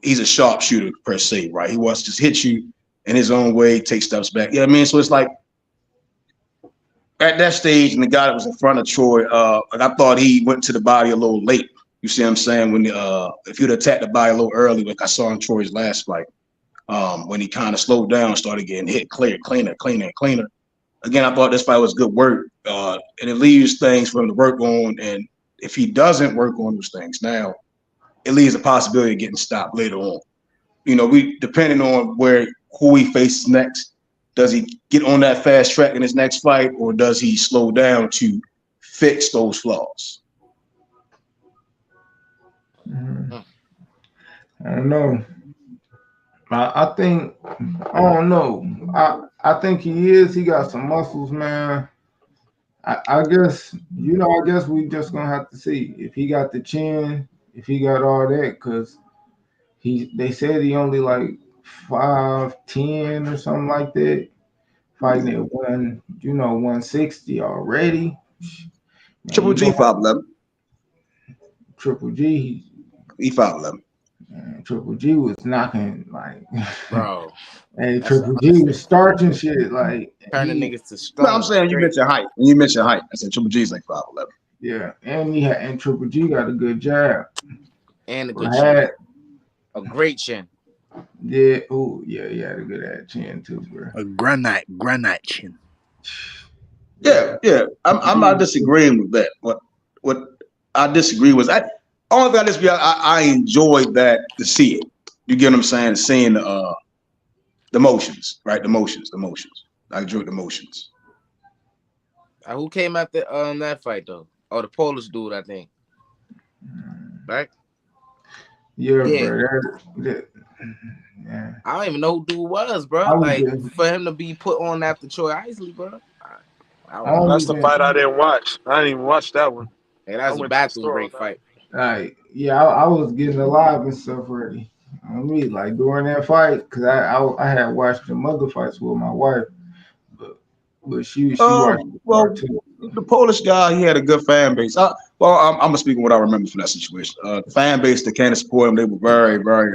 he's a sharpshooter per se, right? He wants to just hit you in his own way, take steps back. You know what I mean? So it's like at that stage, and the guy that was in front of Troy, I thought he went to the body a little late. You see what I'm saying? When if you'd attacked the body a little early, like I saw in Troy's last fight, when he kind of slowed down, started getting hit cleaner. Again, I thought this fight was good work, and it leaves things for him to work on. And if he doesn't work on those things now, it leaves a possibility of getting stopped later on. You know, we depending on who he faces next. Does he get on that fast track in his next fight, or does he slow down to fix those flaws? I don't know. I think I don't know. I think he is. He got some muscles, man. I guess I guess we just gonna have to see if he got the chin, if he got all that, cause they said he only like 5'10" or something like that, fighting at 160 already. Man, Triple G 5'11". Triple G, He 5'11". Triple G was knocking like, bro. hey, That's an Triple G was understatement. starting shit like Turning he, niggas to No, I'm stone saying you straight. mentioned height. When you mentioned height, I said Triple G's like 5'11". yeah, and Triple G got a good jab. And a Or good chin. had, A great chin. yeah, oh yeah, he had a good ass chin too, bro. A granite chin. Yeah. I'm not disagreeing with that. What I disagree was only thing I disagree. I enjoyed that to see it. You get what I'm saying? Seeing the motions, right? The motions. I enjoyed the motions. Who came after that fight though? Oh, the Polish dude, I think. Right? Yeah, Yeah. bro. Yeah. I don't even know who dude was, I bro. was Like just, for him to be put on after Troy Isley, bro. I I don't know. don't That's the even fight I didn't watch. I didn't even watch that one. Hey, I that's a went to the bathroom store on break that. fight. like, yeah, I was getting alive and stuff ready. On me, like during that fight, cause I had watched the mother fights with my wife, but she watched the part Well, too. the Polish guy, he had a good fan base. I'm gonna speak on what I remember from that situation. The fan base that came to support him, they were very, very.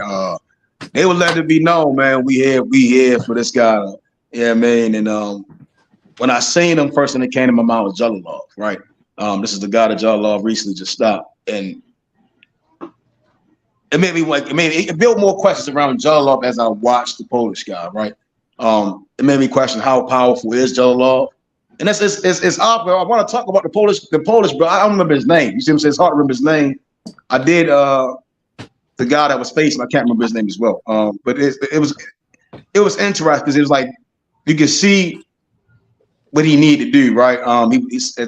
They would let it be known, man. We here for this guy. Yeah, man. And when I seen him first, and it came to my mind was Jalalov, right? This is the guy that Jalalov recently just stopped, and it made me like, it built more questions around Jalalov as I watched the Polish guy, right? It made me question how powerful is Jalalov. And it's odd, bro. I want to talk about the Polish, bro. I don't remember his name. You see what I'm saying? It's hard to remember his name. I did the guy that was facing, I can't remember his name as well. But it was interesting because it was like you could see what he needed to do, right?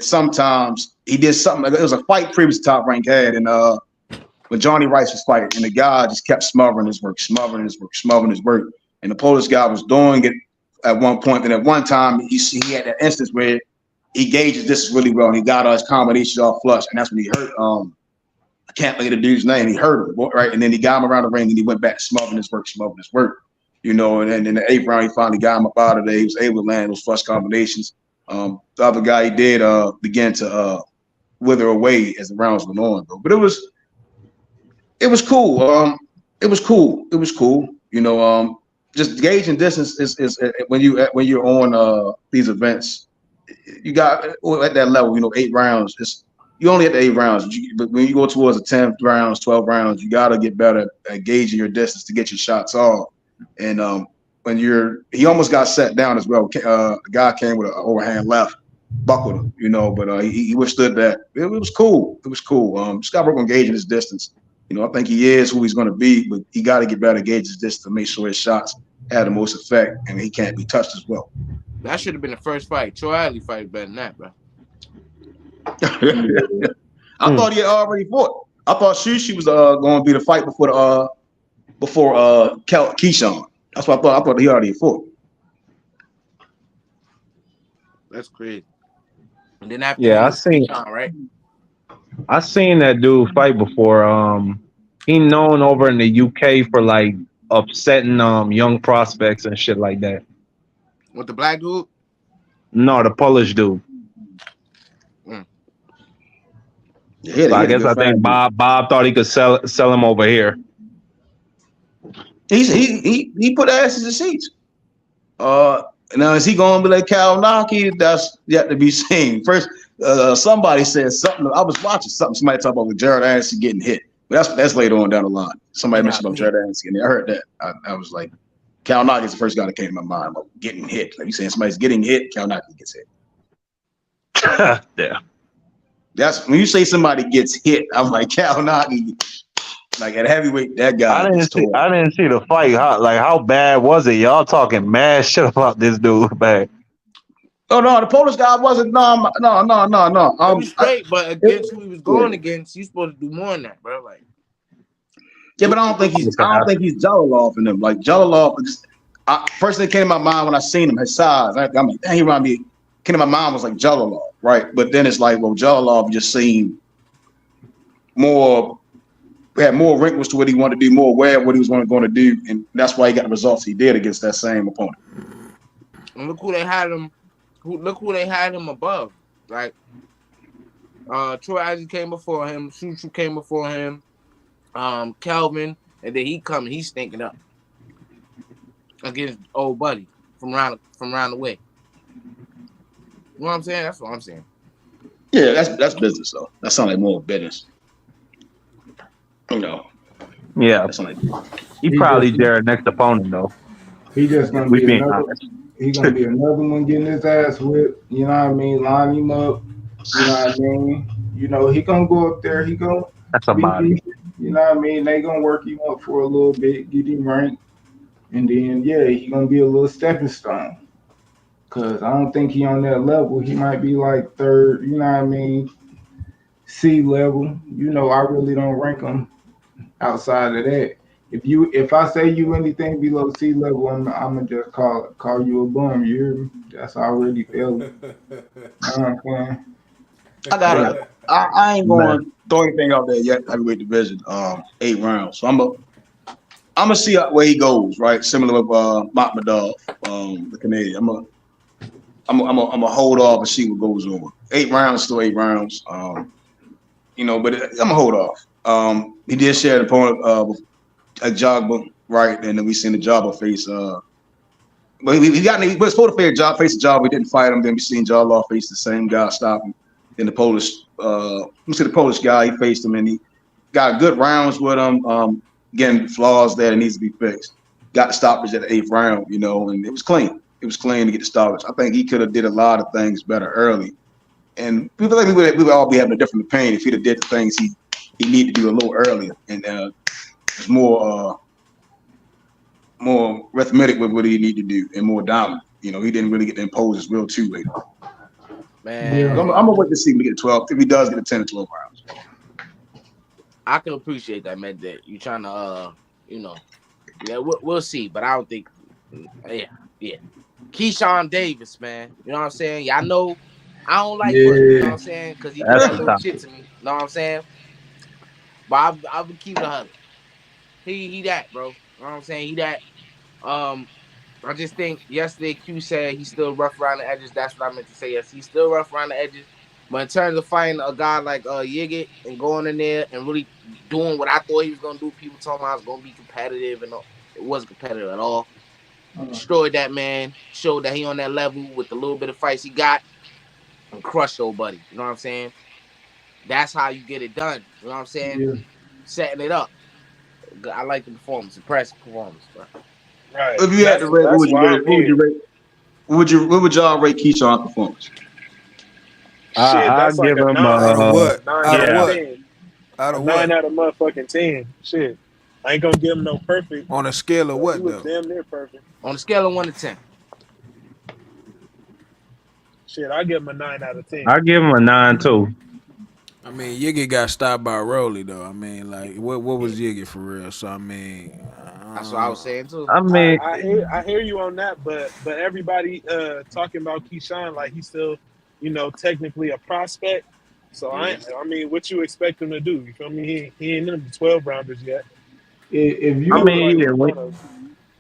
Sometimes he did something. It was a fight previous Top Rank had, and when Johnny Rice was fighting, and the guy just kept smothering his work. And the Polish guy was doing it at one point. And at one time, he had that instance where he gauges this really well, and he got his combinations all flush, and that's when he hurt. I can't think of the dude's name. He hurt him, right? And then he got him around the ring, and he went back to smothering his work. You know, and then in the 8th round, he finally got him up out of there. He was able to land those flush combinations. The other guy, he did begin to wither away as the rounds went on, though. But it was cool. It was cool. You know, just gauging distance is when you're on these events, you got at that level. You know, 8 rounds. You only at the 8 rounds, but when you go towards the 10 rounds, 12 rounds, you got to get better at gauging your distance to get your shots off. And when he almost got set down as well. The guy came with an overhand left, buckled him, you know, but he withstood that. It was cool. Just got to work on gauging his distance. You know, I think he is who he's going to be, but he got to get better at gauging his distance to make sure his shots had the most effect, and he can't be touched as well. That should have been the first fight. Troy Isley fight better than that, bro. I thought he had already fought. I thought she was going to be the fight before Keyshawn. That's what I thought. I thought he already fought. That's crazy. And then after Yeah, I seen that dude fight before. He known over in the UK for like upsetting young prospects and shit like that. with the black dude. No, the Polish dude. Yeah, So I think Bob thought he could sell him over here. He put asses in seats. Now is he going to be like Kalinowski? That's yet to be seen. First, somebody said something. I was watching something. Somebody talk about Jared Anderson getting hit, but that's later on down the line. Somebody mentioned about Jared Anderson. I heard that. I was like, Kalinowski is the first guy that came to my mind about getting hit. Like you saying, somebody's getting hit, Kalinowski gets hit. Yeah. That's when you say somebody gets hit. I'm like Kalinowski. Like at heavyweight, that guy is tall. I didn't see the fight. How bad was it? Y'all talking mad shit about this dude, man. Oh no, the Polish guy wasn't. No. It was straight, but against who he was Yeah. going against, you supposed to do more than that, bro. Like, Yeah, but I don't think he's Jalalov in them. Like Jalalov, first thing that came to my mind when I seen him, his size. I'm like, dang, he around me. Came to my mind was like Jalalov, right? But then it's like, well, Jalalov just seemed more, had more wrinkles to what he wanted to do, more aware of what he was going to do, and that's why he got the results he did against that same opponent. and look who they had him. Look who they had him above. Like, Troy Isaac came before him. Shushu came before him. Kelvin, and then he's stinking up against old buddy from round the way. You know what I'm saying? That's what I'm saying. Yeah, that's business though. That sounds like more business. You know. Yeah. He probably just, their next opponent though. He just gonna be another. He gonna be another one getting his ass whipped. You know what I mean? Line him up. You know what I mean? You know he gonna go up there. He gonna That's a body. You know what I mean? They gonna work him up for a little bit, get him ranked, and then he gonna be a little stepping stone. Cause I don't think he on that level. He might be like third. You know what I mean? C level. You know I really don't rank him outside of that. If I say you anything below sea level, I'm gonna just call you a bum. You hear me? That's already failing. I got it. I ain't going to throw anything out there yet. Heavyweight division, 8 rounds. So I'm gonna see where he goes. Right, similar with Makhmadov, the Canadian. I'm gonna hold off and see what goes on. 8 rounds, still 8 rounds. You know, but I'm gonna hold off. He did share an opponent with a Jogba, right? And then we seen the Jogba face. But he was supposed to face a Jogba. We didn't fight him. Then we seen Jogba face the same guy, stop him. Then the Polish, the Polish guy, he faced him and he got good rounds with him. Again, flaws that needs to be fixed. Got the stoppage at the 8th round, you know, and it was clean. It was clean to get the stoppage. I think he could have did a lot of things better early. And we would all be having a different opinion if he'd have did the things he needed to do a little earlier and more arithmetic with what he needed to do and more dominant. You know, he didn't really get to impose his will too late. Man, I'm gonna wait to see him get to 12. If he does get a 10 or 12 rounds, I can appreciate that, man. That you trying to, you know, yeah, we'll see. But I don't think, yeah. Keyshawn Davis, man. You know what I'm saying? Y'all know I don't like Buddy, you know what I'm saying? Because he did that little shit to me. You know what I'm saying? But I would keep it 100. He that, bro. You know what I'm saying? He that. I just think yesterday Q said he's still rough around the edges. That's what I meant to say. Yes, he's still rough around the edges. But in terms of fighting a guy like Yigit and going in there and really doing what I thought he was gonna do, people told me I was gonna be competitive, and it wasn't competitive at all. Destroyed that man. Showed that he on that level with the little bit of fights he got, and crushed old buddy. You know what I'm saying? That's how you get it done. You know what I'm saying? Yeah. Setting it up. I like the performance. Impressive performance, bro. Right. if you had to rate, what would y'all rate Keyshawn's performance? That's like give a him 9. Out of what? 9 Out of what? 10. Out A of 9 what? out of motherfucking 10. Shit. I ain't gonna give him no perfect. On a scale of He what was though? damn near perfect. On a scale of 1 to 10. Shit, I give him a 9 out of 10. I give him a 9 too. I mean, Yiggy got stopped by Rolly though. I mean, like, what was Yiggy for real? So I mean, That's what I was saying too. I mean, I hear you on that, but everybody talking about Keyshawn like he's still, technically a prospect. So I mean, what you expect him to do? You feel me? He ain't in the 12 rounders yet.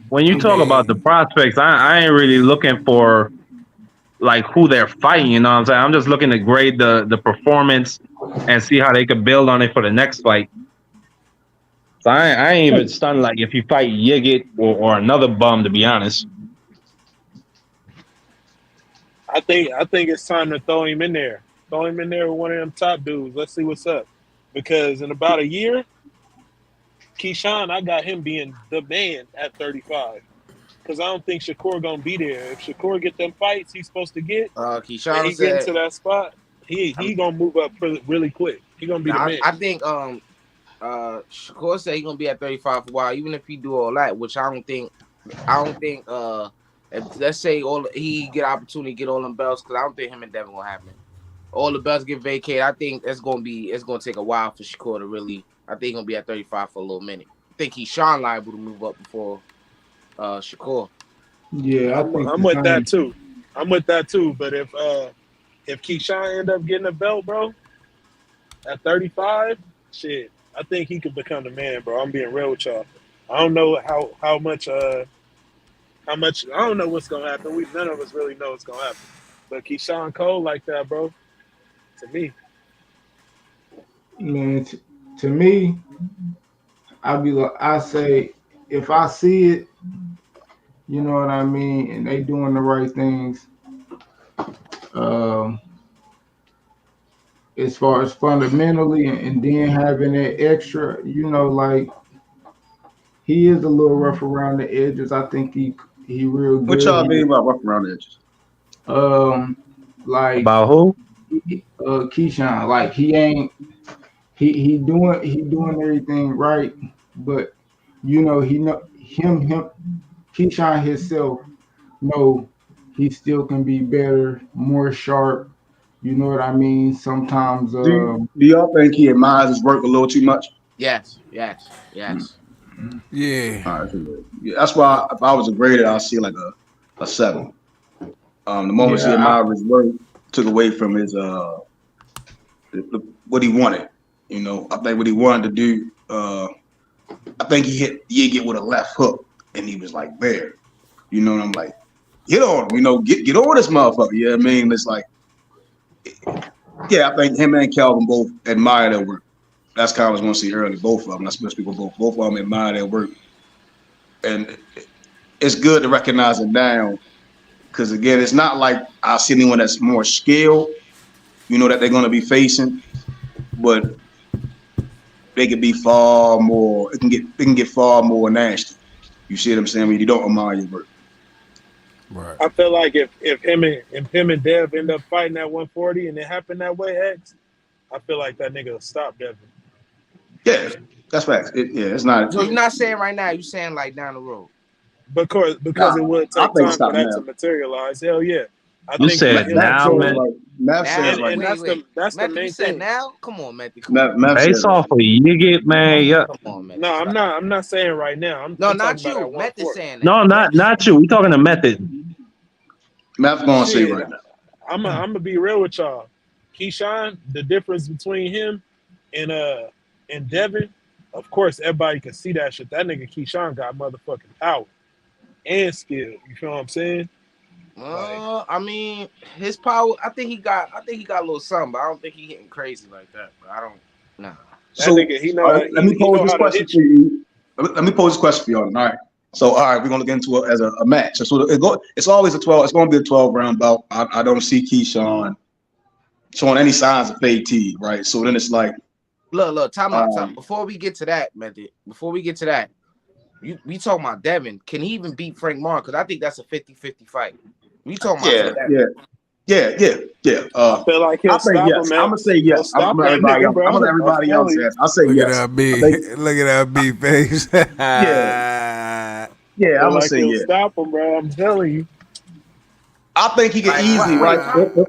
When you talk about the prospects, I ain't really looking for like who they're fighting. You know what I'm saying? I'm just looking to grade the performance and see how they could build on it for the next fight. So I ain't even stunned like if you fight Yigit or another bum, to be honest. I think it's time to throw him in there. Throw him in there with one of them top dudes. Let's see what's up. Because in about a year, Keyshawn, I got him being the man at 35. Because I don't think Shakur gonna be there. If Shakur get them fights he's supposed to get, Keyshawn and he get into that spot, he gonna move up really quick. He gonna be the man. I think Shakur said he's gonna be at 35 for a while, even if he do all that, which I don't think. I don't think. If, let's say he get opportunity to get all them belts, because I don't think him and Devin gonna happen. All the belts get vacated. I think it's gonna take a while for Shakur to really. I think he's gonna be at 35 for a little minute. I think he's Sean liable to move up before Shakur. Yeah, I think I'm the with that same. too. I'm with that too. But if Keyshawn end up getting a belt, bro, at 35, shit, I think he could become the man, bro. I'm being real with y'all. I don't know how much I don't know what's gonna happen. None of us really know what's gonna happen. But Keyshawn Cole like that, bro. To me, Man, to me, I say if I see it, you know what I mean, and they doing the right things. Um, as far as fundamentally, and then having that extra, like he is a little rough around the edges. I think he real What good. y'all mean about rough around the edges? Um, like About who? Keyshawn, like he doing everything right, but he know him Keyshawn himself know he still can be better, more sharp. You know what I mean? Sometimes, Do y'all think he admires his work a little too much? Yes. Mm. Yeah. All right, yeah, that's why if I was a grader, I'll see like a 7. The moments he yeah, admired his work took away from his what he wanted. I think what he wanted to do. I think he hit Yigit with a left hook, and he was like there. And I'm like, get on him. Get over this motherfucker. You know what I mean? It's like, yeah, I think him and Calvin both admire their work. That's kind of what I was going to say earlier. Both of them. That's supposed to be both. Both of them admire their work, and it's good to recognize it now. Because again, it's not like I see anyone that's more skilled, that they're going to be facing, but they could be far more. It can get far more nasty. You see what I'm saying? When you don't admire your work. Right. I feel like if him and Dev end up fighting at 140 and it happened that way, I feel like that nigga will stop Devin. Yeah, that's facts. It's not. So you're not saying right now. You're saying like down the road. Because Nah, it would I take think time for stop that to now. materialize. Hell yeah, I You think said he'll now, Says enjoy it, man. like Math says Now, like and wait. that's the Method, you main said thing. now? Come on, Method. Come on. Math Based says off of Yigit, man. Yeah. Come on, Method. No, I'm Stop. not. I'm not saying right now. No, I'm talking not about at you. Method 140. saying that. No, not you. We talking to method. Math gonna say Shit, right now. I'm gonna be real with y'all. Keyshawn, the difference between him and Devin, of course, everybody can see that shit. That nigga Keyshawn got motherfucking power and skill. You feel what I'm saying? Like I mean, his power. I think he got. I think he got a little something, but I don't think he hitting crazy like that. But I don't. Nah. that So nigga, he all know right, how let me he pose know this how to question hit for you. you. Let me pose this question for y'all. All right. So all right, we're gonna get into it as a match. So it's always a 12. It's gonna be a 12 round bout. I don't see Keyshawn showing any signs of fatigue, right? So then it's like, Look. Time out. um, Before we get to that, Method. Before we get to that, we talking about Devin. Can he even beat Frank Martin? Because I think that's a 50-50 fight. We talking about yeah, for Devin. yeah, yeah. I feel like I he'll think stop yes. him, I'm man. gonna say He'll yes. I'm stop gonna let that everybody nigga, else. I'm gonna let bro. I'm everybody else telling you. answer. I'll say Look at yes. that I B. think Look at that B face. yeah, I yeah. I'm feel gonna like say he'll yeah. stop him, bro. I'm telling you. I think he can Like what? easily right. Wait, time.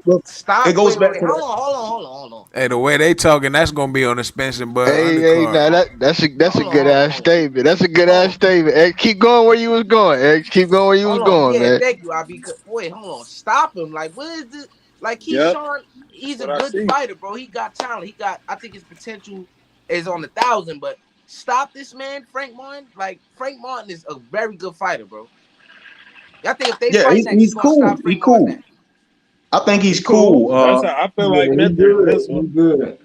It Stop. goes Wait. back to the Hold on. Hey, the way they talking, that's gonna be on the Spencer Bud Hey, undercard. now that's a good ass Hold statement. That's a good ass on. statement. Hey, keep going where you was going. Hey, keep going where you was Hold on. going, Yeah, man. thank you. I be wait. Hold on. Stop him. Like what is this? Like Yep, Keyshawn, that's he's a what I good see. fighter, bro. He got talent. He got. I think his potential is on 1,000. But stop this man, Frank Martin. Like Frank Martin is a very good fighter, bro. I think if they yeah. fight next, He's he's gonna cool. stop He Frank Martin cool. next. I think He he's cool. cool. That's how I feel like yeah, he Method in good. this He one. good.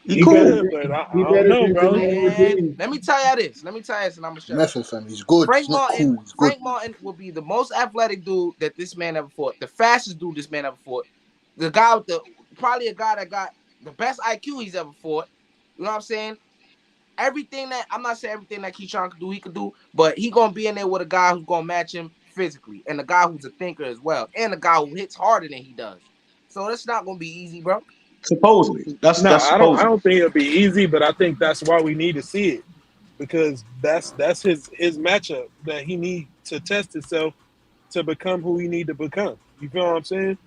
He He He better cool. good, than but he I don't better know, than bro. Jermaine Man, Lee. let me tell you this. And I'm gonna shut up. Method fam, he's good. Frank He's not Martin, cool. He's good. Frank Martin will be the most athletic dude that this man ever fought, the fastest dude this man ever fought, the guy with probably a guy that got the best IQ he's ever fought. You know what I'm saying? Everything that I'm not saying everything that Keyshawn could do, he could do, but he gonna be in there with a guy who's gonna match him physically, and a guy who's a thinker as well, and a guy who hits harder than he does. So that's not gonna be easy, bro. Supposedly, No, that's I supposedly. don't think it'll be easy, but I think that's why we need to see it because that's his matchup that he need to test himself to become who he need to become. You feel what I'm saying?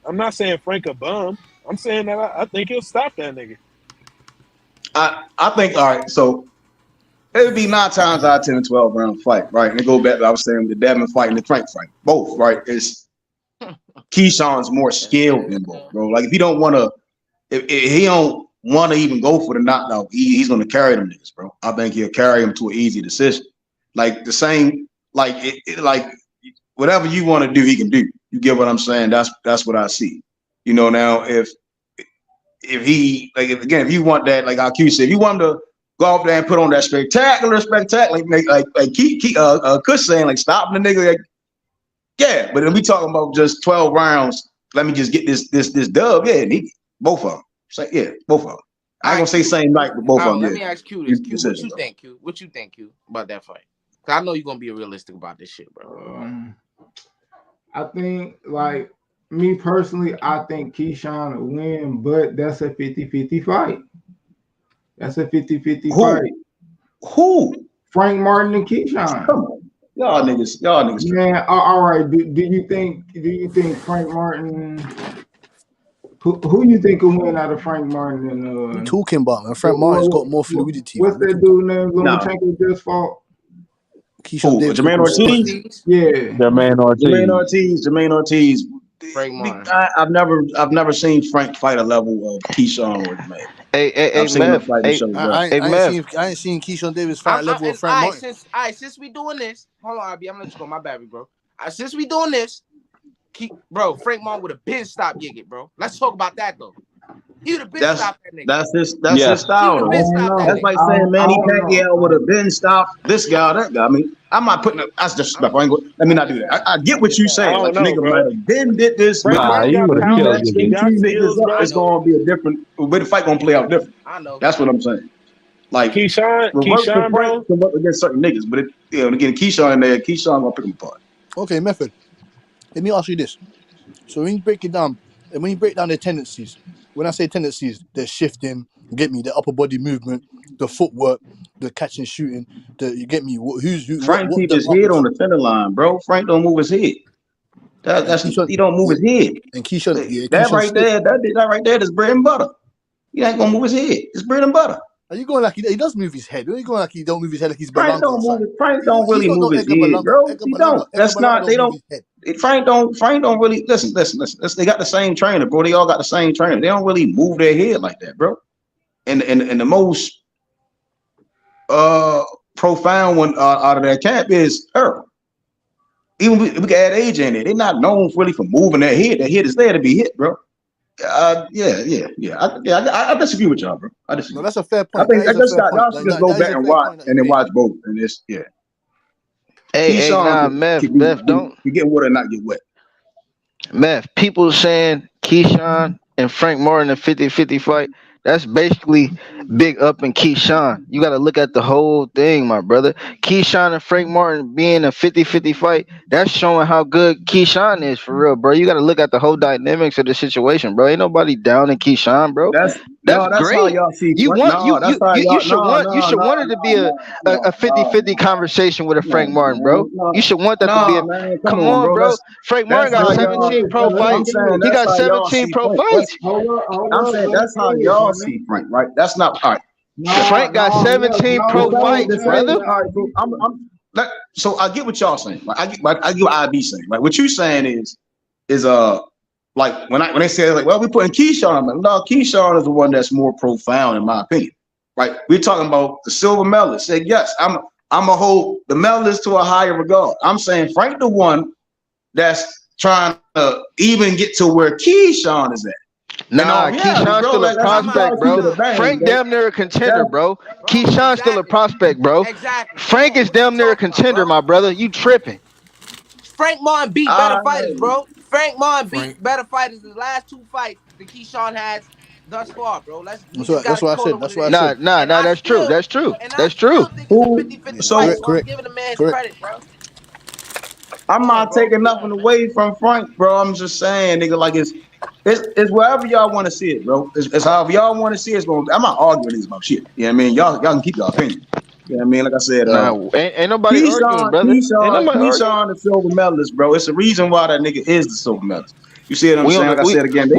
I'm not saying Frank a bum. I'm saying that I think he'll stop that nigga. I think all right. So it would be 9 times out of 10 a 12 round fight, right? And it go back to I was saying the Devin fight and the Frank fight, both, right? It's Keyshawn's more skilled than both, bro. Like if he don't want to, if he don't want to even go for the knockout, he's going to carry them niggas, bro. I think he'll carry him to an easy decision. Like the same, like like whatever you want to do, he can do. You get what I'm saying? That's what I see. You know, now if he like if you want that, like Q said, if you want him to go out there and put on that spectacular, like Kush saying, like stopping the nigga, like, yeah. But if we talking about just 12 rounds, let me just get this dub, yeah, both of them. So, yeah, both of them. I ain't gonna say same night, but both of them. Let me ask Q this. Q, what you think, Q? What you think, Q, about that fight? Cause I know you're gonna be realistic about this shit, bro. I think, like, me personally, I think Keyshawn will win, but that's a 50-50 fight. That's a 50-50 fight. Who? Frank Martin and Keyshawn. Come on. Y'all niggas. Man, all right. Do you think Frank Martin? Who you think will win out of Frank Martin and? What you talking about, man? Frank Martin's got more fluidity. What's that dude named Lomachenko just fought? Jermaine Ortiz? Yeah. Jermaine Ortiz. Frank Martin. I've never seen Frank fight a level of Keyshawn or Jermaine. Hey, Mev. I ain't seen Keyshawn Davis fight a level of Frank Martin. Since we doing this, hold on, RB, I'm gonna let you go. My bad, bro. Since we doing this, bro, Frank Martin would have been stopped Giggit, bro. Let's talk about that though. He would have been stopped that nigga. That's his style. That's like saying Manny Pacquiao would have been stopped this guy, that guy. I mean, I'm not putting that's disrespectful. Let me not do that. I get what you saying. Like nigga might have been did this. You would have killed niggas. It's gonna be a different way. The fight gonna play out different. I know. That's what I'm saying. Like Keyshawn, bro, can work against certain niggas, but again, Keyshawn in there, Keyshawn gonna pick him apart. Okay, Method. Let me ask you this. So when you break it down, and when you break down their tendencies, when I say tendencies, they're shifting, you get me, the upper body movement, the footwork, the catch and shooting, you get me, Frank keeps his head on the center line, bro. Frank don't move his head. He don't move his head. And Keyshawn, that right there is bread and butter. He ain't gonna move his head. It's bread and butter. Are you going like he does move his head? Are you going like he don't move his head like he's Frank don't really move his head, bro. He don't. That's not. They don't. Frank don't really listen. They got the same trainer, bro. They all got the same trainer. They don't really move their head like that, bro. And the most profound one out of that camp is Earl. Even we can add AJ in there. They're not known really for moving their head. Their head is there to be hit, bro. I disagree with y'all, bro. I disagree. No, that's a fair point. I think y'all should just go back and watch and then watch both. And it's Mev, don't you get wet or not get wet. Mev, people saying Keyshawn and Frank Martin a 50-50 fight. That's basically big up in Keyshawn. You got to look at the whole thing, my brother. Keyshawn and Frank Martin being a 50-50 fight, that's showing how good Keyshawn is for real, bro. You got to look at the whole dynamics of the situation, bro. Ain't nobody down in Keyshawn, bro. That's great. How y'all see you should want it to be a 50-50 conversation with a Frank Martin, bro. You should want that to be a man, come on, bro. Frank Martin got 17 pro fights. He got 17 pro fights. I'm saying that's how y'all see Frank, right? That's not all right. Frank got 17 pro fights, brother. All right, so I get what y'all saying. Like, I get what IB saying. Like what you saying is like when they say like, well, we're putting Keyshawn. I'm like, no, Keyshawn is the one that's more profound in my opinion. Right? We're talking about the silver medalist. Say yes, I'm gonna hold the medalist to a higher regard. I'm saying Frank the one that's trying to even get to where Keyshawn is at. Nah, Keyshawn's still a prospect, bro. Frank damn near a contender, bro. Keyshawn's still a prospect, bro. Exactly. Frank is damn near a contender, my brother. You tripping. Frank Martin beat better fighters, bro. Frank Martin beat better fighters in the last 2 fights that Keyshawn has thus far, bro. That's what I said. Nah, that's true. That's true. And I still think it's a 50-50 fight, so I'm giving the man credit, bro. I'm not taking nothing away from Frank, bro. I'm just saying, nigga, like It's wherever y'all want to see it, bro. It's however y'all want to see it. It's going. I'm not arguing these about shit. You know what I mean? Y'all can keep your opinion. You know what I mean? Like I said, Nah, ain't nobody arguing, brother. Ain't nobody arguing. Keyshawn, the silver medalist, bro. It's the reason why that nigga is the silver medalist. You see what I'm We on saying? the Like I said again,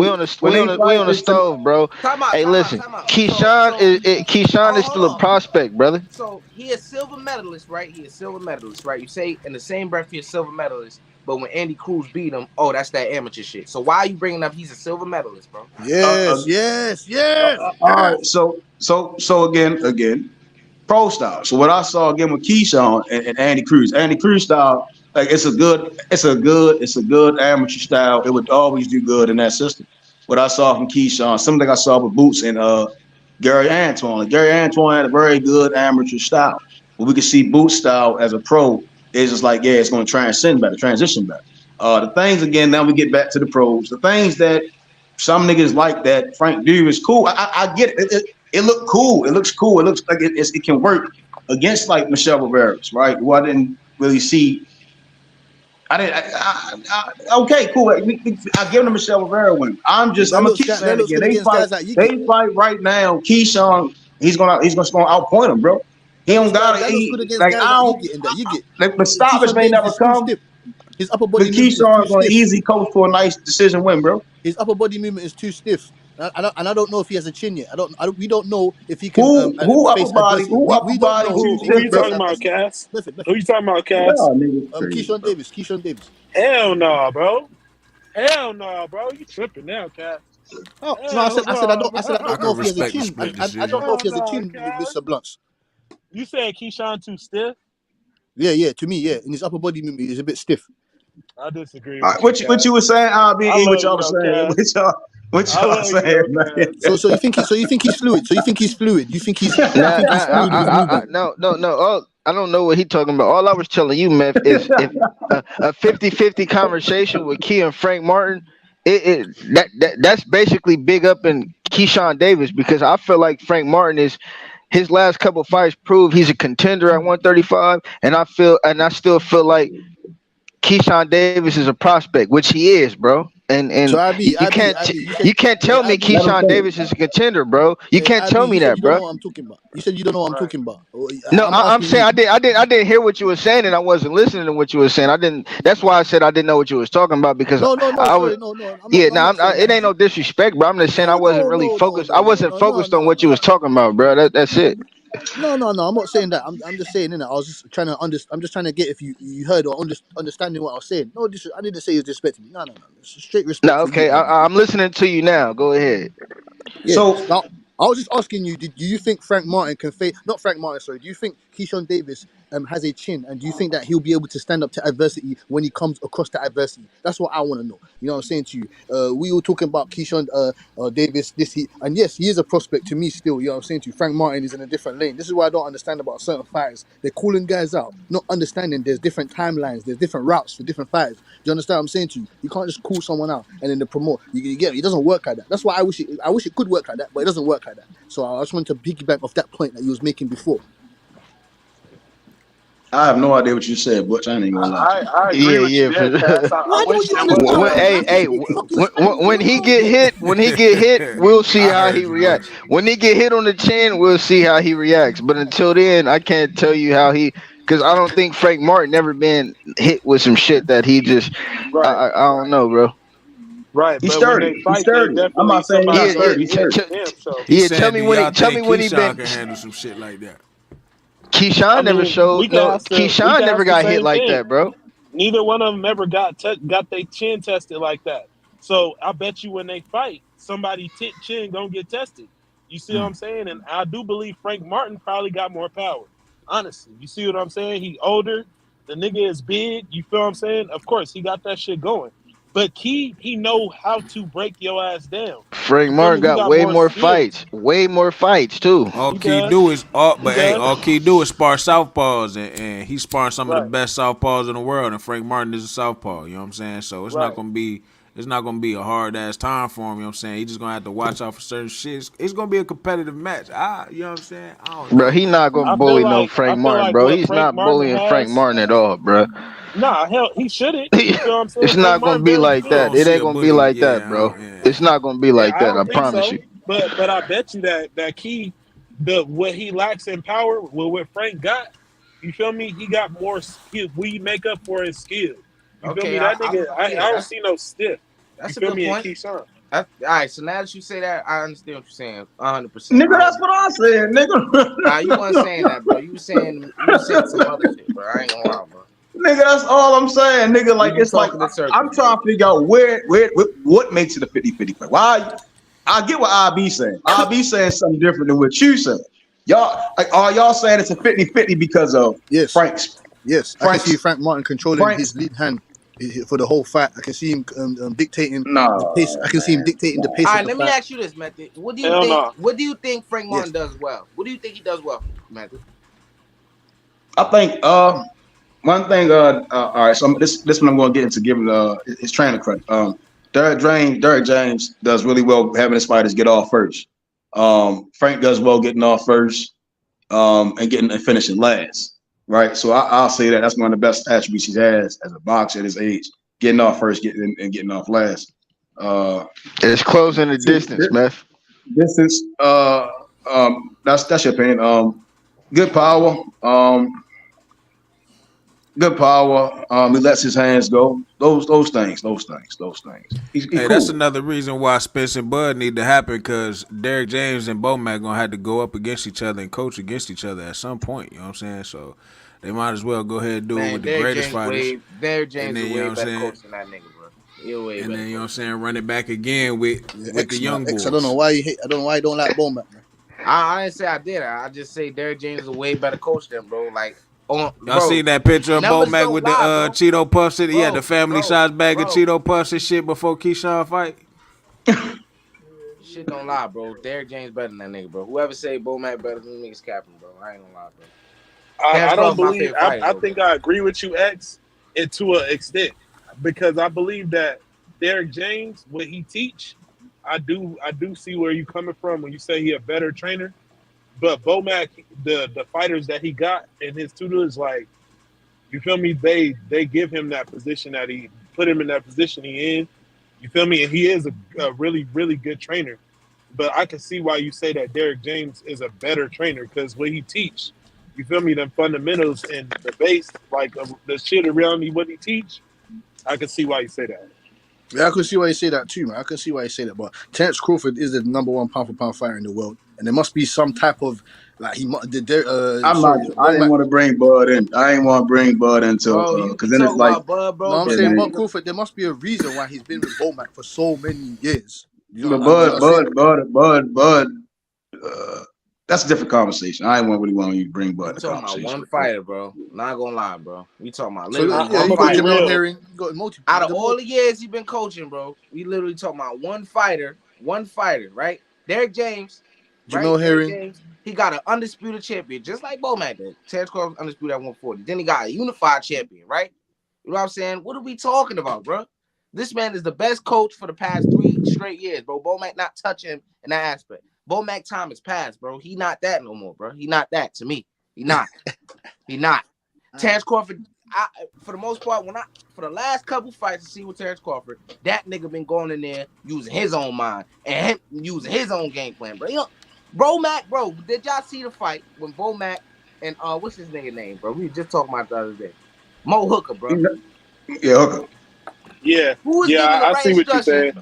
when they we fight, on the stove, bro. Time out, Hey, time out, listen, time out. Keyshawn is Hold still a on. prospect, brother. So he is silver medalist, right? He is silver medalist, right? You say in the same breath he is silver medalist, but when Andy Cruz beat him, oh, that's that amateur shit. So why are you bringing up he's a silver medalist, bro? uh, uh, Yes, yes, yes, all right. yes. So again, pro style. So what I saw again with Keyshawn and Andy Cruz. Andy Cruz style, like it's a good amateur style. It would always do good in that system. What I saw from Keyshawn, something I saw with Boots and Gary Antoine. Like, Gary Antoine had a very good amateur style. But we could see Boots style as a pro is just like, yeah, it's going to transcend better, transition better. The things again, now we get back to the pros. The things that some niggas like that Frank Do is cool. I get it. It looked cool. It looks cool. It looks like it can work against like Michelle Rivera's, right? Who I didn't really see. I didn't. Okay, cool. I give them Michelle Rivera win. Yeah, I'm that gonna looks keep that saying it looks again. good against guys like They Yigit. fight right now. Keyshawn, he's gonna outpoint him, bro. He don't gotta. That looks good against Like guys I like don't. Yigit and that Yigit. Like, the stoppage Keyshawn may Davis never is too come, stiff. His upper but body movement is too Keyshawn is an stiff. easy coach for a nice decision win, bro. His upper body movement is too stiff. And I don't know if he has a chin yet. We don't know if he can face adversity. We Upper don't body know too if he Who can you stiff? face talking about, adversity. Cass? Who Method. you talking about, Cass? Y'all niggas crazy, bro. Keyshawn Davis. Hell no, bro. Hell no, bro. You tripping now, Cass? Oh no, Hell no, I said I I don't know can if he has a respect the chin. split I don't decision. know if hell he has a no, chin, Cass. Mr. Blunts. You said Keyshawn too stiff? Yeah. To me, yeah. And his upper body movement is a bit stiff. I disagree with you, What Cass. you were saying, I what love y'all you was though, saying, Cass. what I y'all love you saying, though, man. Cass. So you think he's fluid? So you think he's fluid? You Nah, think nah, he's fluid with his movement? no. I don't know what he talking about. All I was telling you, Meth, is if a 50-50 conversation with Key and Frank Martin, that's basically big up in Keyshawn Davis because I feel like Frank Martin is his last couple fights prove he's a contender at 135, and I still feel like Keyshawn Davis is a prospect, which he is, bro. And So you can't tell me IB, Let him Keyshawn finish. Davis is a contender, bro. You can't IB, tell you me said that, you don't bro. know what I'm talking about. You said you don't know what I'm Right. talking about. No, I'm I'm asking saying you. I didn't hear what you were saying, and I wasn't listening to what you were saying. I didn't. That's why I said I didn't know what you was talking about because No. I was. Sorry, no. Yeah, I'm not saying it that. ain't no disrespect, bro. I'm just saying I wasn't really focused. I wasn't focused on what you was talking about, bro. That's it. No. I'm not saying that. I'm just saying, innit? I was just trying to I'm just trying to get if you heard or understanding what I was saying. No, I didn't say you disrespecting me. No. It's straight respect No, for you, okay. IB. I'm listening to you now. Go ahead. Yeah. So Now, I was just asking you, do you think Frank Martin can face, not Frank Martin, sorry, do you think Keyshawn Davis has a chin and do you think that he'll be able to stand up to adversity when he comes across that adversity? That's what I want to know. You know what I'm saying to you? We were talking about Keyshawn Davis, and yes, he is a prospect to me still. You know what I'm saying to you? Frank Martin is in a different lane. This is what I don't understand about certain fighters. They're calling guys out, not understanding there's different timelines, there's different routes for different fighters. Do you understand what I'm saying to you? You can't just call someone out and then the promote. You get it. It doesn't work like that. That's why I wish it could work like that, but it doesn't work like that. So I just wanted to piggyback off that point that you was making before. I have no idea what you said, Butch. I ain't even gonna lie to you. I agree Yeah, with you yeah. there, Cass. I Why wish don't you there was understand When, what I'm a. hey, trying to hey, say? Fucking Spanish, when what's he wrong get with you? hit, we'll see I how heard he you, react. Butch. When he get hit on the chin, we'll see how he reacts. But until then, I can't tell you how he, because I don't think Frank Martin ever been hit with some shit that he just, Right. I don't know, bro. Right, He's but when sturdy. they He's fight, they sturdy. I'm definitely not saying he's not somebody Yeah, gonna sturdy. yeah, be He's sturdy. hitting him. So He tell saying, me do when y'all tell me think when he Keyshawn been. can handle some shit like that? I Keyshawn never mean, showed no. we Keyshawn can never ask the got hit same like thing. that, bro. Neither one of them ever got their chin tested like that. So I bet you when they fight, somebody chin gonna get tested. You see what I'm saying? And I do believe Frank Martin probably got more power. Honestly, you see what I'm saying? He older, the nigga is big. You feel what I'm saying? Of course, he got that shit going. But he know how to break your ass down. Frank You feel Martin me? He got got more skills. way more fights too. All He Key do does. is all, He but hey, does. all Key do is spar southpaws, and he's sparring some of the Right. best southpaws in the world. And Frank Martin is a southpaw. You know what I'm saying? So it's not Right. gonna be it's not gonna be a hard ass time for him. You know what I'm saying? He just gonna have to watch out for certain shit. It's gonna be a competitive match. You know what I'm saying? I don't Bro, know. he not gonna I feel bully no like Frank Martin, bro. what He's Frank not Martin bullying Frank has. Martin at all, bro. Nah, hell, he shouldn't. You feel what I'm saying? It's Frank not gonna Martin be very like I good. that. don't It see ain't a gonna be bully. like that, Yeah, I bro. don't, yeah. It's not gonna be Yeah, like I that. I don't think promise so. you. But I bet you that Key, what he lacks in power, what Frank got, you feel me? He got more skill. We make up for his skill. You feel Okay, me? That nigga, I yeah, don't see no stiff. You that's a feel good me? In point. Keyshawn. All right, so now that you say that, I understand what you're saying 100%. Nigga, that's what I said, Nah, you weren't nigga. saying that, bro. You were saying some other shit, bro. I ain't gonna lie, bro. Nigga, that's all I'm saying, nigga. You Like be it's like talking in I'm circles, trying bro. to figure out what makes it a 50-50 play. Why? I get what IB saying. IB saying something different than what you said. Y'all, like, are y'all saying it's a 50-50 because of Yes, Frank's yes. I can see Frank's Frank Martin controlling his Frank's? lead hand for the whole fight. I can see him dictating the pace. No, I can see him man. dictating the All pace of right, the let me fight. ask you this, Method. Hell no. What do you think Frank Yes. Martin does well? What do you think he does well, Method? I think one thing all right. So this one I'm going to get into giving his trainer credit. Derek James does really well having his fighters get off first. Frank does well getting off first. And getting and finishing last, right? So I'll say that's one of the best attributes he has as a boxer at his age, getting off first, getting off last. It's closing the So distance, Meth. this is that's your opinion. Good power, good power. He lets his hands go. Those things. He Hey, that's cool. another reason why Spence and Bud need to happen because Derek James and Bomac gonna have to go up against each other and coach against each other at some point. You know what I'm saying? So they might as well go ahead and do it Man, with the greatest fighters, Derek and James is then a you know way what I'm better saying, coach than that nigga, bro. He a way and better then you know what I'm coach. saying, run it back again Yeah, with the X man, young X. I don't know boys. why you hate. I don't know why you don't like Bomac, man. I didn't say I did. I just say Derek James is a way better coach than bro. Like, Y'all bro, seen that picture of numbers Bomac don't with the lie, bro. Cheeto Puffs? He had the Bro, family bro, size bag of bro. Cheeto Puffs and shit before Keyshawn fight. Shit don't lie, bro. Derek James better than that nigga, bro. Whoever say Bomac better than niggas capping, bro. I ain't gonna lie, bro. Terrence I don't Crawford my believe. favorite fighter I though, think bro. I agree with you, X, and to an extent, because I believe that Derek James, what he teach, I do see where you coming from when you say he a better trainer. But Bomac, the fighters that he got in his tutelage, like you feel me, they give him that position that he put him in that position he in. You feel me, and he is a really really good trainer. But I can see why you say that Derek James is a better trainer because what he teach, you feel me, them fundamentals and the base, like the shit around me, what he teach. I can see why you say that. Yeah, I can see why you say that too, man. I can see why you say that. But Terence Crawford is the number one pound for pound fighter in the world, and there must be some type of like I'm not. I didn't Bomac. want to bring Bud in. I didn't want to bring Bud into Bro, you because can then it's talk like, about Bud, No, bro, I'm but yeah, saying that Bob man. nigga, Crawford. There must be a reason why he's been with Bomac for so many years. But You know what I'm saying? Bud. Uh, that's a different conversation. I ain't want really want you to bring Bud we in the talking about conversation one with bro. fighter, bro. Not gonna lie, bro. We talking about So literally I, yeah, one I'm you gonna got be fighter, Jamel bro. real. Herring. You got multiple. Out of all the years he been coaching, bro, we literally talking about one fighter, right? Derek James, right? Jamel Derek Herring. James, he got an undisputed champion, just like Bomac did. Terrence Crawford undisputed at 140. Then he got a unified champion, right? You know what I'm saying? What are we talking about, bro? This man is the best coach for the past 3 straight years, bro. Bomac not touching him in that aspect. Bomac time is past, bro. He not that no more, bro. He not that to me. He not. He not. Terrence Crawford, for the most part, for the last couple fights to see with Terrence Crawford, that nigga been going in there using his own mind and him using his own game plan, bro. You know, bro, did y'all see the fight when Mac and what's his nigga name, bro? We were just talking about the other day. Mo Hooker, bro. Yeah, Hooker. Yeah, Who was yeah, giving the I right see what you instructions said.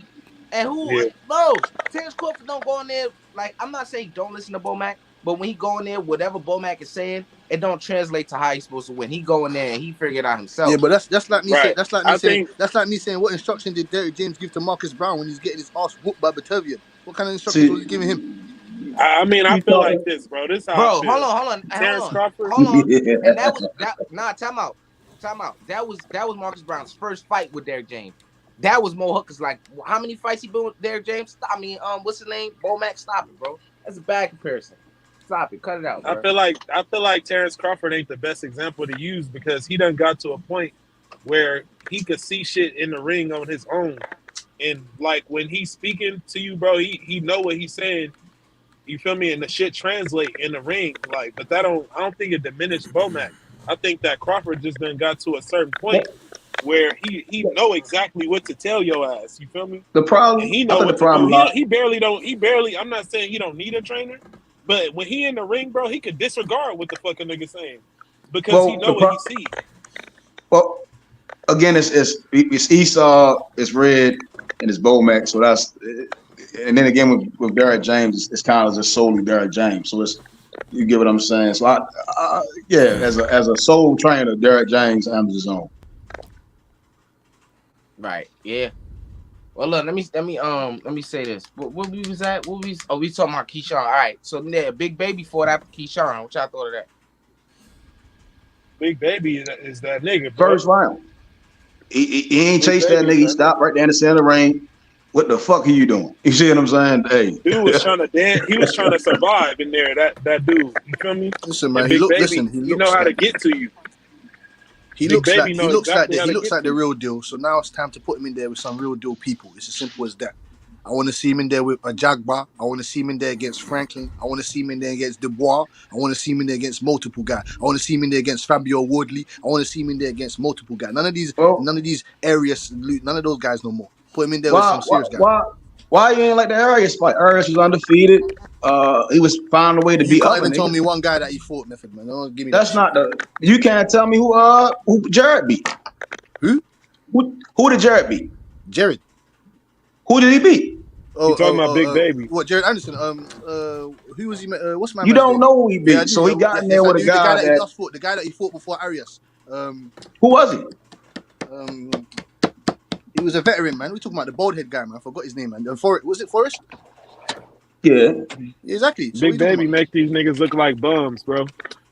and who, Yeah, bro? Terrence Crawford don't go in there like I'm not saying don't listen to Bomac, but when he go in there, whatever Bomac is saying, it don't translate to how he's supposed to win. He go in there and he figured it out Yeah, himself. but that's like me saying right. I think that's like me saying what instruction did Derek James give to Marcus Brown when he's getting his ass whooped by Batavian? What kind of instructions was he See, giving him? I mean I you feel like talking? this, bro. This is how I Bro, feel. Terrence Crawford. hold on. Yeah. And that was that. Nah, time out. That was Marcus Brown's first fight with Derek James. That was Mo Hooker's. Like, how many fights he been with Derek James? I mean, what's his name? Bomac. Stop it, bro. That's a bad comparison. Stop it. Cut it out, bro. I feel like Terrence Crawford ain't the best example to use because he done got to a point where he could see shit in the ring on his own. And like when he's speaking to you, bro, he know what he's saying. You feel me? And the shit translate in the ring. Like, but I don't think it diminished Bomac. I think that Crawford just done got to a certain point where he know exactly what to tell your ass. You feel me? The And problem, he I know think the what to do. problem lies. He barely. I'm not saying he don't need a trainer, but when he in the ring, bro, he could disregard what the fucking nigga saying because he Well, know what he see. well, again, it's Esau, it's Red, and it's Bomac. So that's, and then again with Derek James, it's kind of just solely Derek James. So it's, you get what I'm saying. So yeah, as a sole trainer, Derek James handles his own. Right. Yeah. Well, look. Let me say this. What we was at? We talking about Keyshawn. All right. So yeah, Big Baby fought after Keyshawn. What y'all thought of that? Big Baby is that nigga, bro. First round, he ain't Big chased that Baby nigga. is He that stopped nigga. right there in the center ring. What the fuck are you doing? You see what I'm saying? Hey, Dude was trying to dance. He was trying to survive in there. That dude. You feel me? Listen, And man. Big Baby, He he know looks how to like get to you. he Big looks Baby like know exactly how he to looks get like to the you. real deal. So now it's time to put him in there with some real deal people. It's as simple as that. I want to see him in there with a Jagba. I want to see him in there against Franklin. I want to see him in there against Dubois. I want to see him in there against multiple guys. I want to see him in there against Fabio Woodley. I want to see him in there against multiple guys. well, None of these areas, none of those guys no more. Put him in there with why, some why, serious guys. why, why you ain't like the Arias fight? Arias was undefeated. He was found a way to You beat can't other even tell niggas. me one guy that he fought, Method, man. Don't give me that That's shit. not the. You can't tell me who Jared beat. Who? Who did Jared beat? Jared. Who did he beat? You talking about Big Baby? What? Jared Anderson. Who was he? What's my You man's don't name? know who he Yeah, I beat. do. So he got in there Yes, I with a do. The guy guy that he that. just fought. The guy that he fought before Arias. Who was he? Um, he was a veteran, man. We're talking about the bald head guy, man. I forgot his name, man. Was it Forrest? Yeah. Yeah, exactly. So what are Big you talking Baby about? make these niggas look like bums, bro.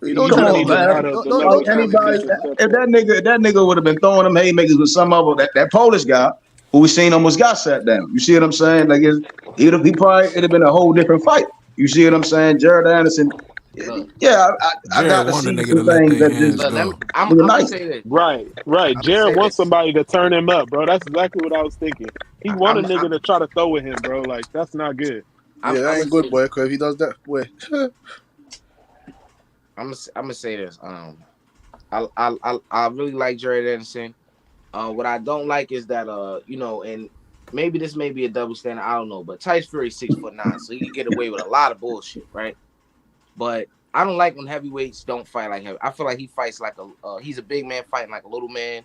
You You don't Come do don't that, on, even man. know how man. the Don't Like level of try and talent make is anybody, it. if disrespectful. that nigga would have been throwing them haymakers with some of that Polish guy who we seen almost got sat down. You see what I'm saying? Like he probably it'd have been a whole different fight. You see what I'm saying? Jared Anderson. Look, Yeah, I Jared got to want a see nigga some to let things their that hands just look. go. I'm was gonna nice. say this. Right. I'm gonna Jared say wants this. somebody to turn him up, bro. That's exactly what I was thinking. He want a I'm nigga to try to throw with him, bro. Like that's not good. Yeah, that gonna ain't say good, this. boy. Cause if he does that, boy. I'm gonna say this. I really like Jared Anderson. What I don't like is that and maybe this may be a double standard. I don't know, but Tyson Fury 6'9", so he can get away with a lot of bullshit, right? But I don't like when heavyweights don't fight like heavy. I feel like he fights like he's a big man fighting like a little man,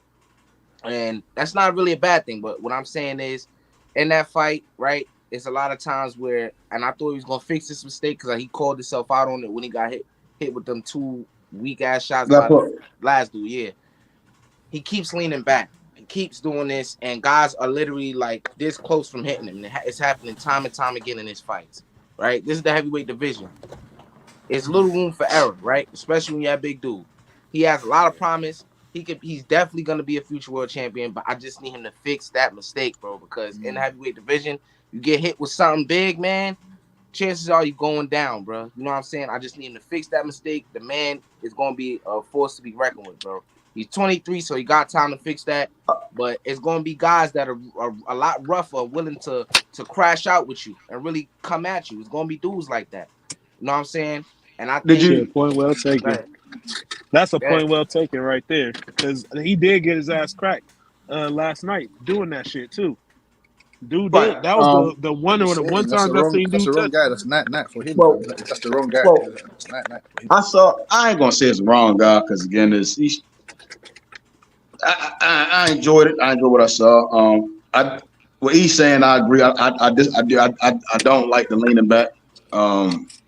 and that's not really a bad thing. But what I'm saying is, in that fight, right, it's a lot of times where, and I thought he was gonna fix this mistake because he called himself out on it when he got hit with them two weak ass shots Left by the hook. last dude. Yeah, he keeps leaning back. He keeps doing this, and guys are literally like this close from hitting him. It's happening time and time again in his fights. Right, this is the heavyweight division. It's little room for error, right? Especially when you're a big dude. He has a lot of promise. He's definitely gonna be a future world champion, but I just need him to fix that mistake, bro. Because in the heavyweight division, you get hit with something big, man. Chances are you going down, bro. You know what I'm saying? I just need him to fix that mistake. The man is gonna be a force to be reckoned with, bro. He's 23, so he got time to fix that. But it's gonna be guys that are a lot rougher, willing to crash out with you and really come at you. It's gonna be dudes like that. You know what I'm saying? And I Did think, you? Shit, point well go taken. ahead. That's a Go ahead. point well taken right there. Because he did get his ass cracked last night doing that shit too. Dude Right. did. That was the one I'm or the one saying that's the time I wrong. seen That's the dude wrong touch guy. him. That's night for him, Well, fam. That's the wrong guy. well, That's night for him. I ain't gonna say it's the wrong guy because again, I enjoyed it. I enjoyed what I saw. What he's saying, I agree. I don't like the leaning back.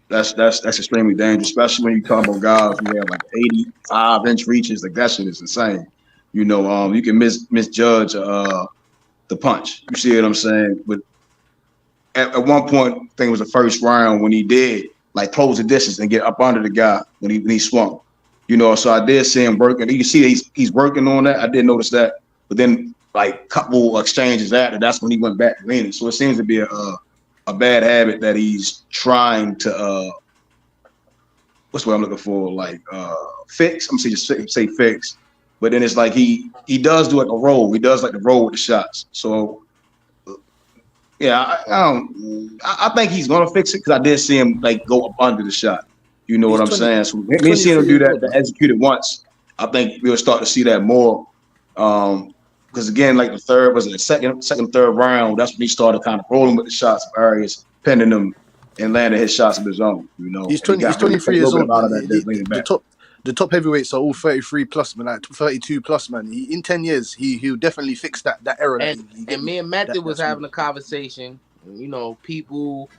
That's extremely dangerous, especially when you talk about guys who have like 85-inch reaches. Like that shit is insane. You can misjudge the punch. You see what I'm saying? But at one point, I think it was the first round when he did like close the distance and get up under the guy when he swung. So I did see him working. You can see he's working on that. I did notice that, but then like couple exchanges after, that's when he went back leaning. So it seems to be a bad habit that he's trying to what's what I'm looking for, like fix. I'm gonna just say fix, but then it's like he does do like a roll. He does like the roll with the shots. So Yeah, I think he's gonna fix it because I did see him like go up under the shot. You know He's what I'm 20. saying? So He's me seeing 23 him do years that, old, to man. execute it once, I think we'll start to see that more. Because again, like the third was the second, third round. That's when he started kind of rolling with the shots of Arias, pending them and landing his shots of his own. You know, He's and he 20. He's got really 23 take a years little bit old, out man. of that leaning back. The top heavyweights are all 33 plus, man. Like 32 plus, man. In 10 years, he'll definitely fix that error that And he get and me. me and Method was That's me. having a conversation. You know, people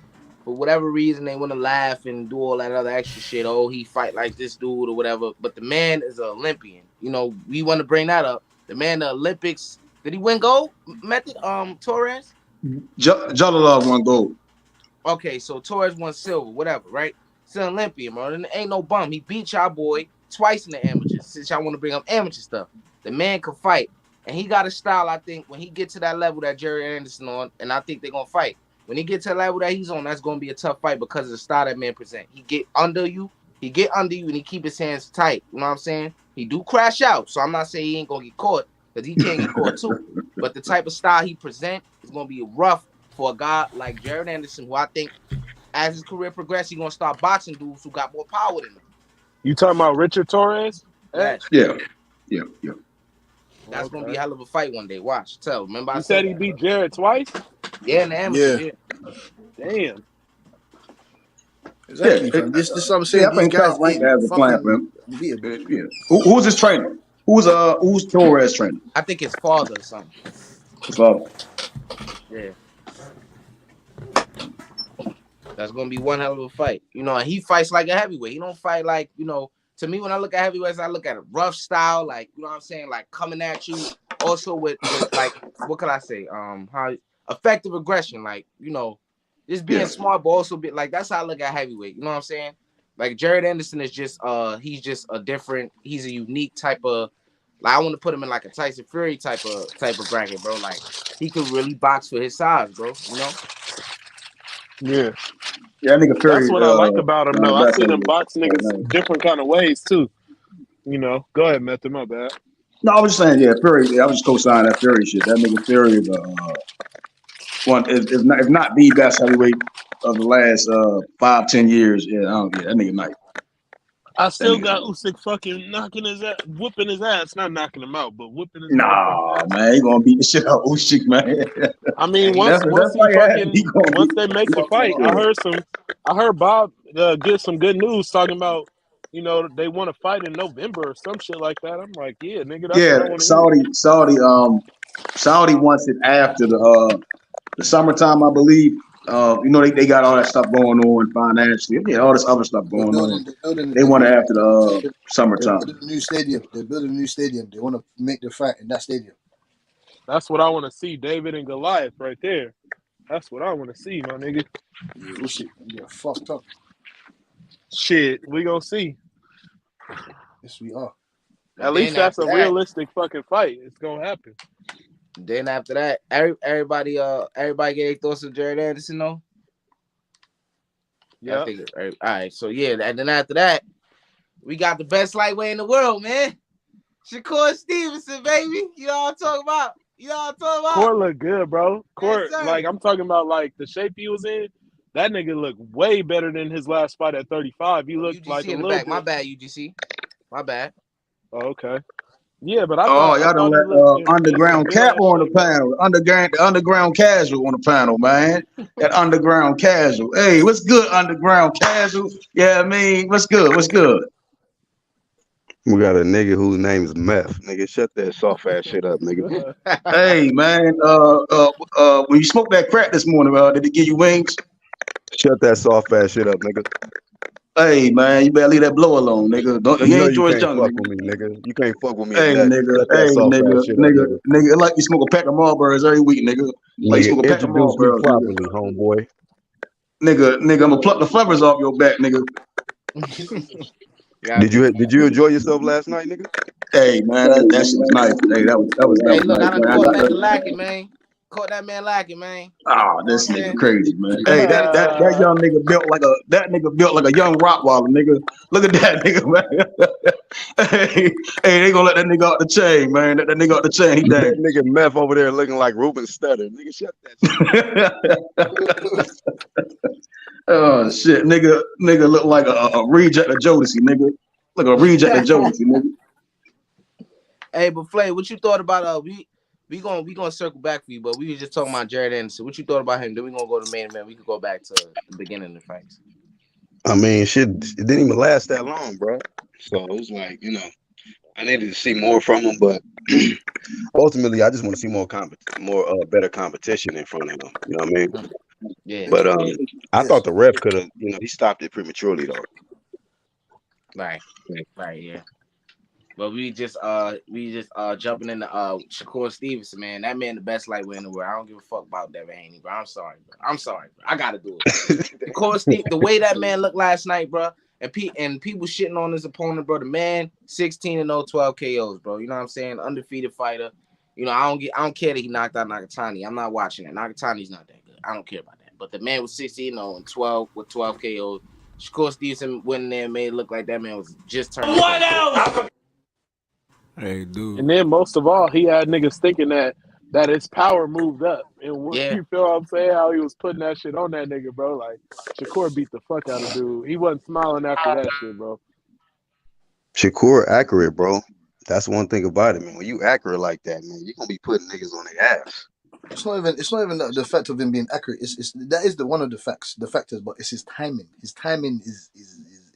for whatever reason they want to laugh and do all that other extra shit. Oh, he fight like this dude or whatever. But the man is an Olympian. You know, we want to bring that up. The man, the Olympics. Did he win gold? Method. Torres. Jalalov won gold. Okay, so Torres won silver, whatever, right? It's an Olympian, bro. And ain't no bum. He beat y'all boy twice in the amateurs. Since y'all want to bring up amateur stuff, the man can fight, and he got a style. I think when he get to that level that Jerry Anderson on, and I think they're gonna fight. When he get to the level that he's on, that's gonna be a tough fight because of the style that man present. He get under you, and he keep his hands tight. You know what I'm saying? He do crash out, so I'm not saying he ain't gonna get caught because he can't get caught too. But the type of style he present is gonna be rough for a guy like Jared Anderson, who I think as his career progresses, he's gonna start boxing dudes who got more power than him. You talking about Richard Torres? Yes. Yeah. That's gonna be a Okay. hell of a fight one day. Watch, tell. Remember I You said said he that, beat bro. Jared twice? Yeah, in the amateurs, Yeah, Damn. exactly, fam. This is what I'm Yeah, saying. I These think Top guys Rank ain't has a plan for fucking him. unbeatable. Yeah. Who's his trainer? Who's Torres trainer? I think his father or something. So, Yeah, that's gonna be one hell of a fight. You know, and he fights like a heavyweight. He don't fight like, you know. To me, when I look at heavyweights, I look at a rough style, like, you know what I'm saying, like coming at you. Also with like, what could I say? How effective aggression, like, you know, just being yeah. smart, but also be like, that's how I look at heavyweight. You know what I'm saying? Like Jared Anderson is just he's just a different, he's a unique type of, like, I want to put him in like a Tyson Fury type of bracket, bro. Like he could really box for his size, bro. You know? Yeah. Yeah, that nigga That's Fury, what I like about him, one of though. the I best seen him heavyweights box right niggas now. different kind of ways, too. You know, go ahead, Method, my bad. No, I was just saying, yeah, Fury. Yeah, I was just co-signing that Fury shit. That nigga Fury is one if not the best heavyweight of the last 5-10 years. Yeah, that nigga nice. I That still nigga got nice. Usyk fucking knocking his ass, whooping his ass, not knocking him out, but whooping his motherfucking Nah, ass. man, he gonna beat the shit out of Usyk, man. I mean, And he That's not. once that's he fight happen. He fucking gonna once beat. they make He the gonna fight, beat him. I heard Bob get some good news talking about, you know, they want to fight in November or some shit like that. I'm like, yeah, nigga, that's Yeah, what I want to hear. Saudi wants it after the summertime, I believe. You know, they got all that stuff going on financially. Yeah, all this other stuff going on. They want it after the They're summertime. building a new stadium. They're building a new stadium. They want to make the fight in that stadium. That's what I want to see, David and Goliath right there. That's what I want to see, my nigga. Yeah, we'll see. Yeah, fucked up. Shit, we gonna see. Yes, we are. At But least then that's after a that, realistic fucking fight. It's gonna happen. everybody get their thoughts on Jared Anderson though. I Yeah. think all right. So yeah, and then after that, we got the best lightweight in the world, man. Shakur Stevenson, baby. You know what I'm talking about? You know what I'm talking about? Court look good, bro. Yes, Court, sir. like I'm talking about, like the shape he was in. That nigga looked way better than his last fight at 35. He Oh, looked like UGC a in the little back. My bit. bad, UGC. My bad. Oh, okay. Yeah, but I Oh, thought y'all don't he let looked in some underground good cap ass on the shape, bro. panel. The underground casual on the panel, man. That underground casual. Hey, what's good, underground casual? Yeah, I mean, what's good? What's good? We got a nigga whose name is Meth. Nigga, shut that soft ass shit up, nigga. Hey, man. When you smoked that crack this morning, did it give you wings? Shut that soft ass shit up, nigga. Hey, man, you better leave that blow alone, nigga. You You know ain't you George can't Jones, fuck nigga. with me, nigga. You can't fuck with me or Hey, nothing. nigga. Shut that Hey, soft ass nigga. shit up, Nigga. nigga. Nigga. It's like you smoke a pack of Marlboros every week, nigga. Like you Nigga, smoke a pack of introduce me Marlboros, nigga. properly, homeboy. Nigga, I'm gonna pluck the feathers off your back, nigga. Got me. Did you enjoy yourself last night, nigga? Hey, man, that shit was nice. Hey, that Hey, was look, I nice, done man. I caught got Method the. lacking, man. Caught that man lacking, man. You Oh, know what I'm this nigga saying? crazy, man. He Hey, better stop. that young nigga built like a young Rottweiler, nigga. Look at that nigga, man. hey, they gonna let that nigga out the chain, man. Let that nigga out the chain. He That dangerous. nigga Meth over there looking like Ruben Studdard. Nigga, shut that shit. Oh shit, nigga look like a reject of Jodeci, nigga. Like a reject of Jodeci, nigga. Hey, but Flay, what you thought about we gonna circle back for you, but we were just talking about Jared Anderson. What you thought about him? Then we gonna go to the main event. We could go back to the beginning of the fights. I mean, shit, it didn't even last that long, bro. So it was like, I needed to see more from him, but ultimately, I just want to see more better competition in front of him. You know what I mean? Yeah. But I thought the ref could have, he stopped it prematurely though. Right, yeah. But we just jumping into Shakur Stevenson, man. That man the best lightweight in the world. I don't give a fuck about Devin Haney, bro. I'm sorry, bro. I gotta do it. Shakur Stevenson, the way that man looked last night, bro, and people shitting on his opponent, bro. The man 16-0, 12 KOs, bro. You know what I'm saying? Undefeated fighter. I don't care that he knocked out Nakatani. I'm not watching that. Nakatani's not that good. I don't care about that. But the man was 16-0 and 12 KOs. Shakur Stevenson went in there and made it look like that man was just turning. What else? Hey, dude. And then most of all, he had niggas thinking that his power moved up. And you feel what I'm saying? How he was putting that shit on that nigga, bro. Like, Shakur beat the fuck out of dude. He wasn't smiling after that shit, bro. Shakur accurate, bro. That's one thing about it, man. When you accurate like that, man, you're gonna be putting niggas on their ass. It's not even the fact of him being accurate. It's that is one of the factors, but it's his timing. His timing is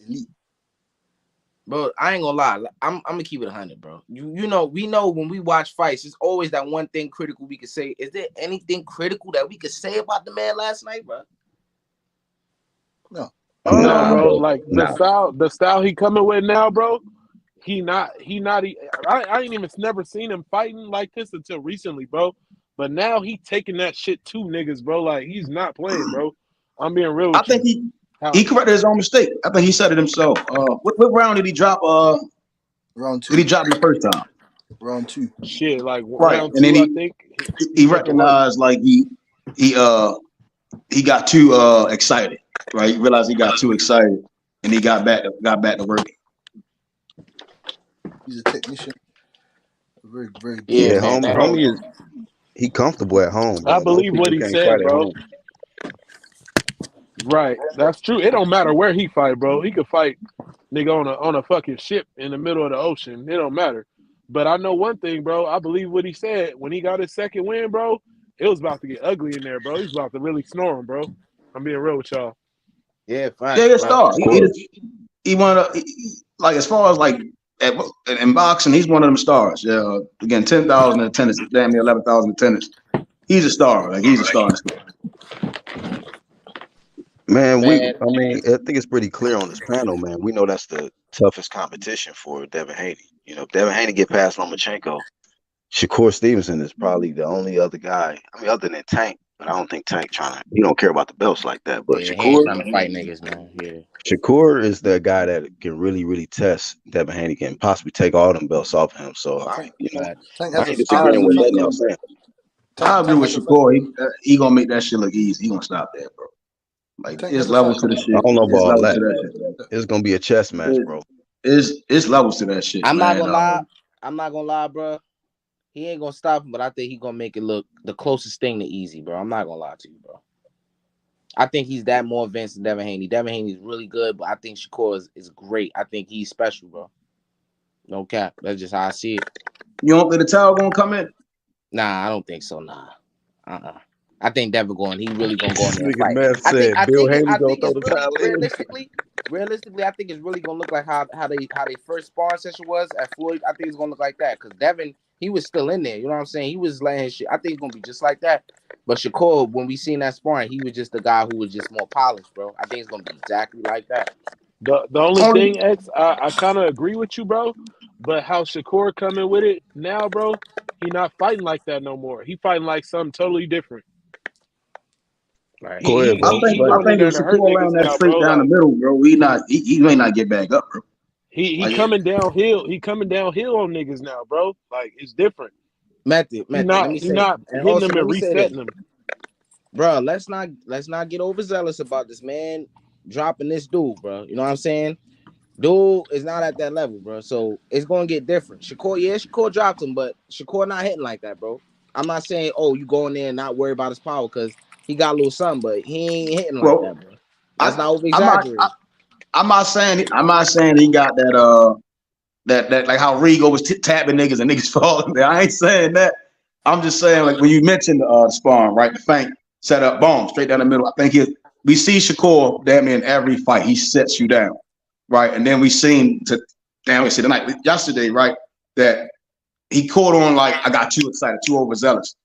elite. Bro, I ain't gonna lie. I'm gonna keep it 100, bro. We know when we watch fights, it's always that one thing critical we could say. Is there anything critical that we could say about the man last night, bro? No. No, bro. Like the style he coming with now, bro. I ain't even never seen him fighting like this until recently, bro. But now he taking that shit to niggas, bro. Like, he's not playing, bro. I'm being real with I think he corrected his own mistake. I think he said it himself. What round did he drop? Round 2. Did he drop the first time? Round 2. Shit, like Right. round And 2, then I think. He recognized like he got too excited. Right. He realized he got too excited, and he got back to work. He's a technician. Very, very good. Yeah, man. Homie he comfortable at home, bro. I believe what he said, bro. Right, that's true. It don't matter where he fight, bro. He could fight nigga on a fucking ship in the middle of the ocean. It don't matter. But I know one thing, bro. I believe what he said when he got his second win, bro. It was about to get ugly in there, bro. He was about to really snore him, bro. I'm being real with y'all. Yeah, fine. Yeah, star. He wanted like as far as like in boxing, he's one of them stars. Yeah, again, 10,000 in attendance, damn near 11,000 in attendance. He's a star. Like he's a star. Man, I think it's pretty clear on this panel, man. We know that's the toughest competition for Devin Haney. If Devin Haney get past Lomachenko, Shakur Stevenson is probably the only other guy. I mean, other than Tank, but I don't think Tank he don't care about the belts like that. But yeah, Shakur trying to fight niggas, man. Yeah. Shakur is the guy that can really, really test Devin Haney, can possibly take all them belts off him. So I ain't disagreeing with nothing y'all saying. I agree with Shakur. He gonna make that shit look easy. He gonna stop that, bro. Like there's levels to the shit. I don't know about all that. It's gonna be a chess match, bro. It's levels to that shit. I'm not gonna lie, bro. He ain't gonna stop him, but I think he gonna make it look the closest thing to easy, bro. I'm not gonna lie to you, bro. I think he's that more advanced than Devin Haney. Devin Haney is really good, but I think Shakur is great. I think he's special, bro. No cap. That's just how I see it. You don't think the towel gonna come in? Nah, I don't think so. Nah. I think Devin he really gonna go in there and fight. I think it's realistically, I think it's really gonna look like how they first sparring session was at Floyd. I think it's gonna look like that because Devin, he was still in there. You know what I'm saying? He was laying his shit. I think it's gonna be just like that. But Shakur, when we seen that sparring, he was just the guy who was just more polished, bro. I think it's gonna be exactly like that. The only thing, X, I kind of agree with you, bro. But how Shakur coming with it now, bro? He not fighting like that no more. He fighting like something totally different. Right. I think if Shakur around that straight down the middle, bro, he may not get back up, bro. He coming downhill. He coming downhill on niggas now, bro. Like it's different. Method. He's not hitting them and resetting them. Bro, let's not get overzealous about this man dropping this dude, bro. You know what I'm saying? Dude is not at that level, bro. So it's gonna get different. Shakur dropped him, but Shakur not hitting like that, bro. I'm not saying, oh, you go in there and not worry about his power because he got a little something, but he ain't hitting like Well, that, bro. That's I not over I'm not exaggerating. I'm not saying he got that like how Rigo was tapping niggas and niggas falling there. I ain't saying that. I'm just saying like when you mentioned the spawn, right? The feint set up, boom, straight down the middle. I think we see Shakur damn near in every fight. He sets you down, right? And then we seen we see the night yesterday, right? That he caught on like I got too excited, too overzealous,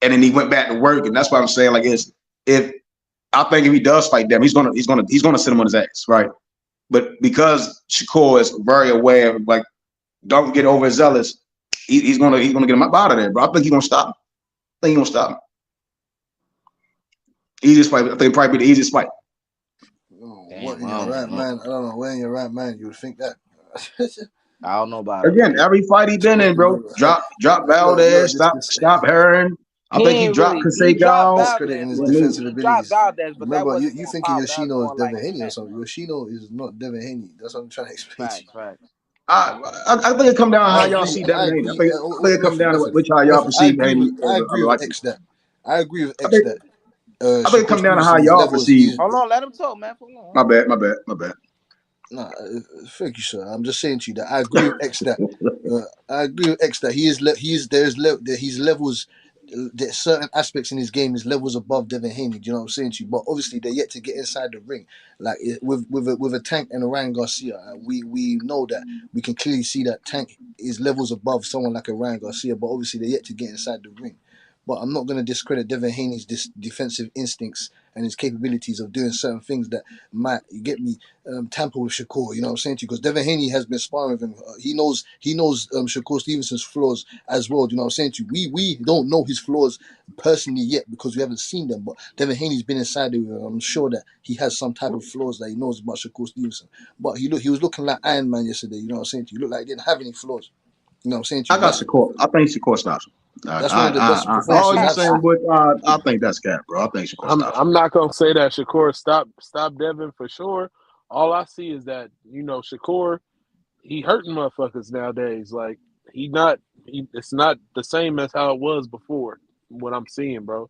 and then he went back to work. And that's why I'm saying like if I think if he does fight them, he's gonna sit him on his ass, right? But because Shakur is very aware of like don't get overzealous, he's gonna get him up out of there, bro. I think he's gonna stop him. I think he's gonna stop him. Easiest fight. I think probably be the easiest fight. What in your right mind? I don't know. Where in your right mind you would think that? I don't know about Again, it. every fight he been in, bro. Drop Look, Valdez, stop Hearn. I think he dropped He dropped Kasegal. discrediting Valdez, his but defensive he dropped abilities. Valdez, but that Remember, wasn't you more thinking power. That was Yoshino is more like Devin Haney or finesse, something. bro. Yoshino is not Devin Haney. That's what I'm trying to explain to you. Facts. I think it come down to how y'all see Devin Haney. I think it come down to which how y'all perceive Haney I over agree other with white X that. I agree with I X think that. I think it Shakur come down to how Stevenson is y'all levels. perceive. Hold on, let him talk, man. Hold on. My bad. No, thank you, sir. I'm just saying to you that I agree with X that. I agree with X that he's levels. There's certain aspects in his game is levels above Devin Haney. Do you know what I'm saying to you? But obviously they're yet to get inside the ring. Like with a Tank and a Ryan Garcia, we know that we can clearly see that Tank is levels above someone like a Ryan Garcia. But obviously they're yet to get inside the ring. But I'm not going to discredit Devin Haney's defensive instincts and his capabilities of doing certain things that might get me tamper with Shakur. You know what I'm saying to you? Because Devin Haney has been sparring with him. He knows Shakur Stevenson's flaws as well. Do you know what I'm saying to you? We don't know his flaws personally yet because we haven't seen them. But Devin Haney's been inside of him. I'm sure that he has some type of flaws that he knows about Shakur Stevenson. But he was looking like Iron Man yesterday. You know what I'm saying to you? He looked like he didn't have any flaws. You know what I'm saying to I you? got Shakur. I think Shakur stops him. That's one of the best All performances you I've saying, seen. but I think that's cap, bro. I think Shakur stops him. I'm not gonna say that Shakur stop Devin for sure. All I see is that Shakur, he hurting motherfuckers nowadays. Like it's not the same as how it was before. What I'm seeing, bro.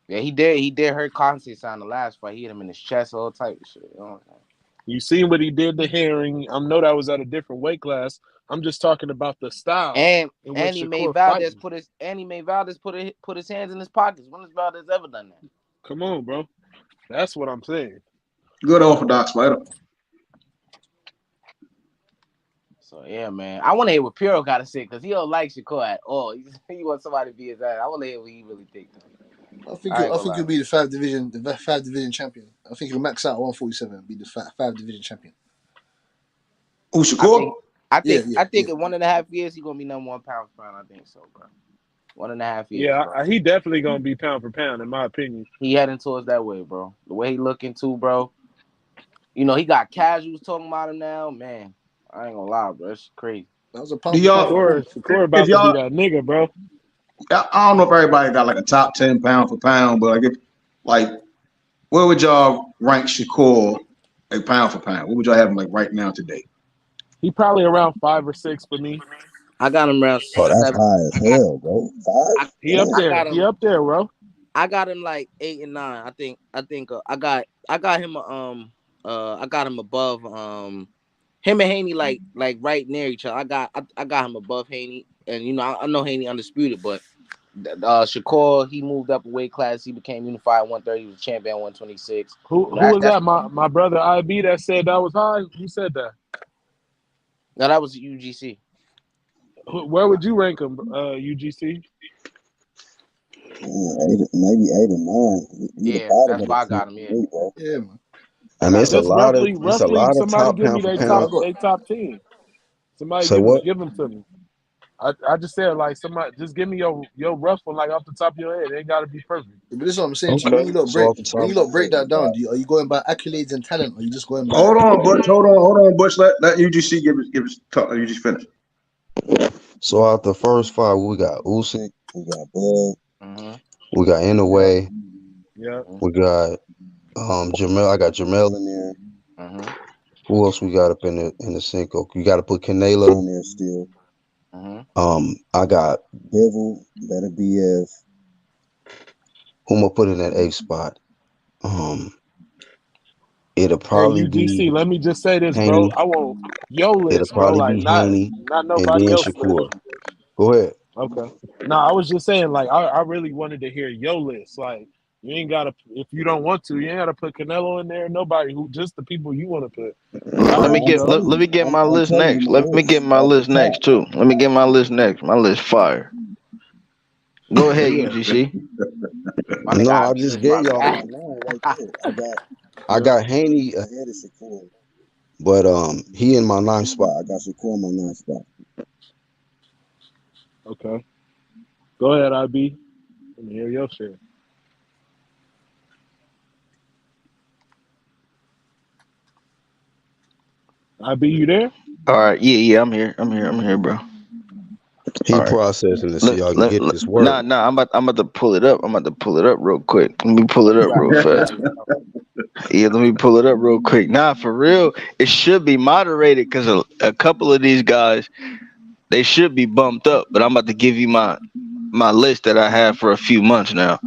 Yeah, he did hurt Constance on the last fight. He hit him in his chest, all type of shit. You know what I'm saying? You seen what he did to Herring. I know that was at a different weight class. I'm just talking about the style And in which he made Shakur Valdez fighting. put his hands in his pockets. When has Valdez ever done that? Come on, bro. That's what I'm saying. Good orthodox fighter. So yeah, man. I want to hear what Puro got to say because he don't like Shakur at all. He wants somebody to be his ass. I want to hear what he really thinks. I think he'll be the five division champion. I think he'll max out at 147 and be the five division champion. Who, Shakur? I think in 1.5 years he's gonna be number one pound for pound. I think so, bro. 1.5 years. Yeah, bro. he definitely gonna be pound for pound, in my opinion. He heading towards that way, bro. The way he looking too, bro. He got casuals talking about him now, man. I ain't gonna lie, bro. It's crazy. That was a pound for pound. Shakur about to be that nigga, bro. I don't know if everybody got like a top 10 pound for pound, but where would y'all rank Shakur like pound for pound? What would y'all have him like right now today? He probably around 5 or 6 for me. I got him around Oh, that's 7. high as hell, bro. 5? He up there. He up there, bro. I got him like 8 and 9. I think I got him I got him above him and Haney like right near each other. I got him above Haney, and I know Haney undisputed, but Shakur, he moved up a weight class. He became unified 130. He was champion 126. Who was that? My brother L.A.B that said that was high? Who said that? No, that was UGC. Where would you rank him, UGC? Maybe 8 or 9. Yeah, that's why I got him. Yeah, man. I mean, it's a lot of somebody top give me pound for their pound. top 10. Somebody Say what? give them to me. I just said like somebody just give me your rough one like off the top of your head. It ain't gotta be perfect. But this is what I'm saying to you. When you look break that down, are you going by accolades and talent, or are you just going by? Hold on, Butch. Let UGC give us talk. You just finish. So out the first 5, we got Usyk, we got Bud, we got Inoue, yeah, we got Jamel. I got Jamel in there. Who else we got up in the Cinco? You got to put Canelo in there still. Mm-hmm. I got Devil. That'll be as who am I put in that eighth spot? Um, it'll Hey probably UGC, be let me just say this, bro. Haney. I want your It'll list, bro. probably Like be Haney, not and nobody then else list. Shakur. Go ahead. Okay. No, I was just saying, like, I really wanted to hear your list. Like, you ain't gotta if you don't want to, you ain't gotta put Canelo in there. Nobody who just the people you want to put. All Let me right, I'm get so telling let you. me get my I'm list telling you next. my Let me list get my off the list next top. too. Let me get my list next. My list fire. Go ahead, yeah, UGC. My nigga, No, I I be just just my gave y'all man. my nine right there. I yeah. got Haney ahead of Shakur, but he in my ninth spot. I got Shakur in my ninth spot. Okay. Go ahead, IB. Let me hear your shit. IB, you there? All right, yeah, I'm here, bro. He All right. processing to see how he can get this work. Nah, I'm about to pull it up. I'm about to pull it up real quick. Let me pull it up Right, real fast. right. Yeah, let me pull it up real quick. Nah, for real, it should be moderated because a couple of these guys they should be bumped up. But I'm about to give you my list that I have for a few months now.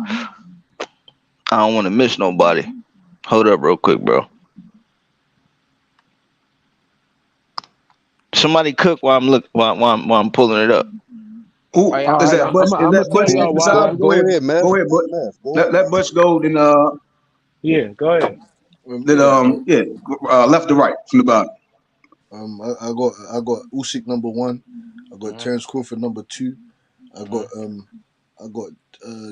I don't want to miss nobody. Hold up real quick, bro. Somebody cook while I'm pulling it up. Who Oh, All y'all, is right, y'all that? I'm Butch? Is gonna that tell Butch Go, y'all next? why. go Go ahead, Meth. ahead, Butch. Meth, go ahead. Let Butch go. Yeah, go ahead. Then Yeah, yeah, left to right from the bottom. I got Usyk number one. I got Mhm. Terence Crawford number two. I got Mhm.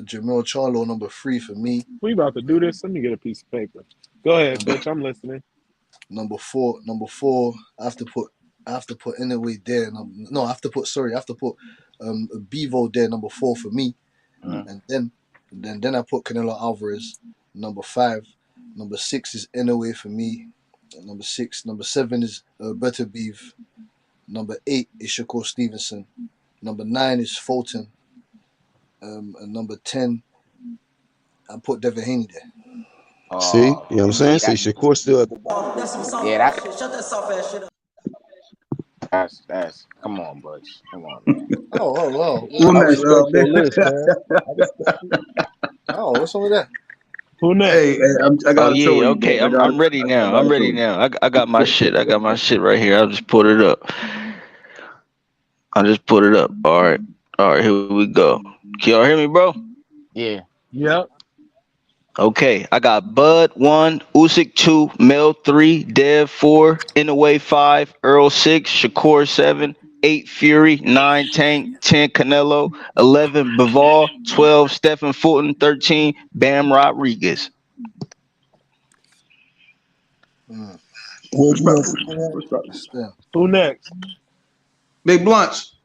Jamel Charlo number three for me. We about to do this. Let me get a piece of paper. Go ahead, Number Butch. I'm listening. number four. I have to put anyway there. No, I have to put Bevo there number four for me, Mhm. and then I put Canelo Alvarez number five. Number six is Inoue for me. Number six. Number seven is Better Beef. Number eight is Shakur Stevenson. Number nine is Fulton. And number 10, I put Devin Haney there. See, you know what I'm See saying? See, that? Shakur still at the bottom. That's some soft Yeah, ass shit. Shut that soft ass shit up. that's. Come on, Butch. Come on, man. Who I next? respect your list, man. I respect it. What's wrong with that? Who next? Hey, I Oh gotta show yeah, you, okay. Butch. I'm ready I now. I'm gotta show ready you. now. I got my shit. I got my shit right here. I'll just put it up. I just put it up. All right. All right. Here we go. Can y'all hear me, bro? Yeah. Yep. Okay. I got Bud 1, Usyk 2, Mel 3, Dev 4, Inaway 5, Earl 6, Shakur 7, 8 Fury, 9 Tank, 10 Canelo, 11 Bivol, 12 Stephen Fulton, 13 Bam Rodriguez. Mm, Where'd you have Respectful. Shakur at? Respectful. still. Who next? Big blunts.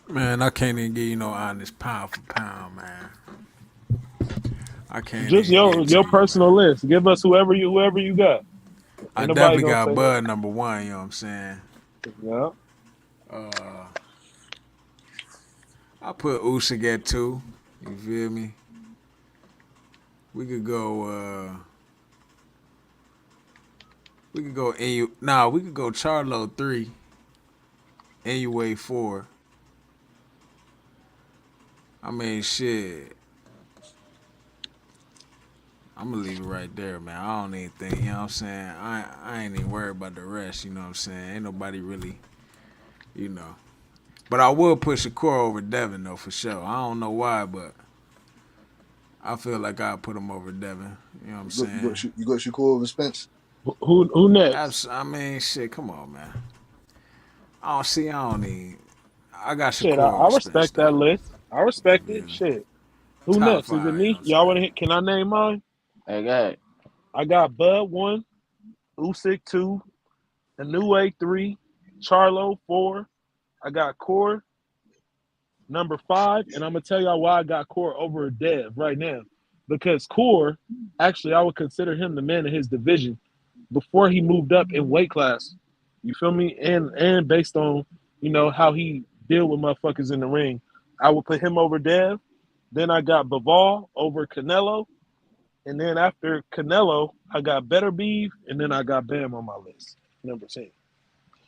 Man, I can't even give you no honest pound for pound, man. I can't Just even give it to your you, personal man. list. Give us whoever you got. I Ain't nobody definitely gonna got say no. Bud number one, you know what I'm saying? Yeah. I put Usyk at two. You feel me? We could go we could go Charlo 3, Anyway 4. I mean shit. I'm gonna leave it right there, man. I don't even think, you know what I'm saying? I ain't even worried about the rest, you know what I'm saying? Ain't nobody really, you know. But I will put Shakur over Devin though for sure. I don't know why, but I feel like I'll put him over Devin. You know what I'm saying? You got Shakur over Spence. Who next? I mean, shit, come on, man. I don't need. I got Shit, Shakur I over Spence respect though. that list. I You respect it. feel me? Shit. Who Top next? Is it five, you know what me? I'm Y'all saying? wanna hit can I name mine? Hey, go ahead. I got Bud 1, Usyk 2, Inoue 3, Charlo 4. I got Core number 5, and I'm gonna tell y'all why I got Core over Dev right now. Because Core, actually, I would consider him the man of his division before he moved up in weight class. You feel me? And based on how he deal with motherfuckers in the ring, I would put him over Dev. Then I got Bivol over Canelo, And then after Canelo, I got Better Beef, and then I got Bam on my list, number 10.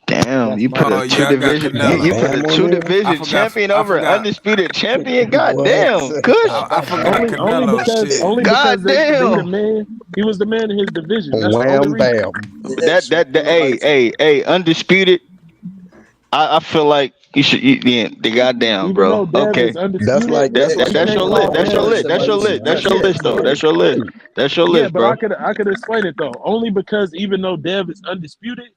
Damn, That's you my put a Oh list. two yeah, I got division. You Canelo. put a Bam on two there? I division forgot. champion I over an forgot. undisputed champion. God What? damn, Kush. I forgot Only Canelo because shit. God he the damn. man. He was the man in his division. That's the only Wham reason. bam. The X, man. You're not Hey, lighting. undisputed. I feel like you should. Yeah, the goddamn, Even bro. though Dev is Okay, That's undisputed, like The X, we that's man. can't your You're not call list. lighting. That's your You're not Dev. list. That's your semi-decent. list. You're not That's your Yeah, list, though. semi-decent. That's your list. That's your yeah, list, but bro. I could explain it though. Only because even though Dev is undisputed,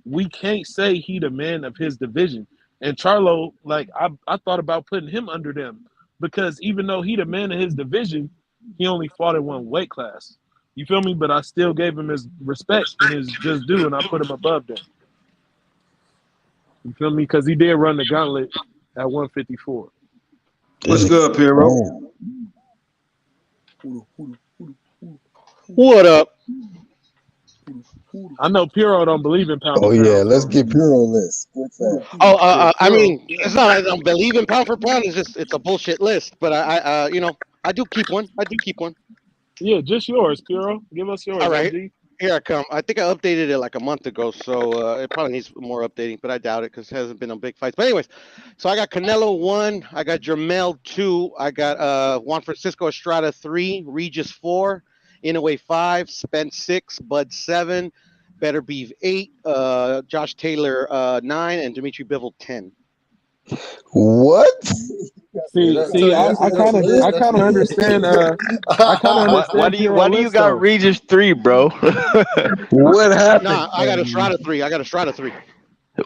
we can't say he the man of his division. And Charlo, like I thought about putting him under them because even though he the man of his division, he only fought in one weight class. You feel me? But I still gave him his respect and his just due, and I put him above them. You feel me? Because he did run the gauntlet at 154. What's good, Piero? Damn. What up? I know Piro don't believe in pound for Oh yeah, pound, let's so get Pure on list. Quick fast. Oh, yeah, I Piro. mean, it's not like I don't believe in pound for pound. It's just it's a bullshit list. But I do keep one. I do keep one. Yeah, just yours, Piro. Give us All yours, right, OG. here I come. I think I updated it like a month ago, so it probably needs more updating. But I doubt it because it hasn't been a big fight. But anyways, so I got Canelo 1, I got Jermel 2, I got Juan Francisco Estrada 3, Regis 4, Inoue 5, Spence 6, Bud 7, Better Beef 8, Josh Taylor 9, and Dimitri Bivol 10. What? Yeah, See, that tell see, you I, that's I that's kind the of, list. I That's kind the of list. understand. I kind of Why understand do you Piro why do you list got though. Regis 3, bro? What happened? Nah, I got Estrada 3. I got Estrada 3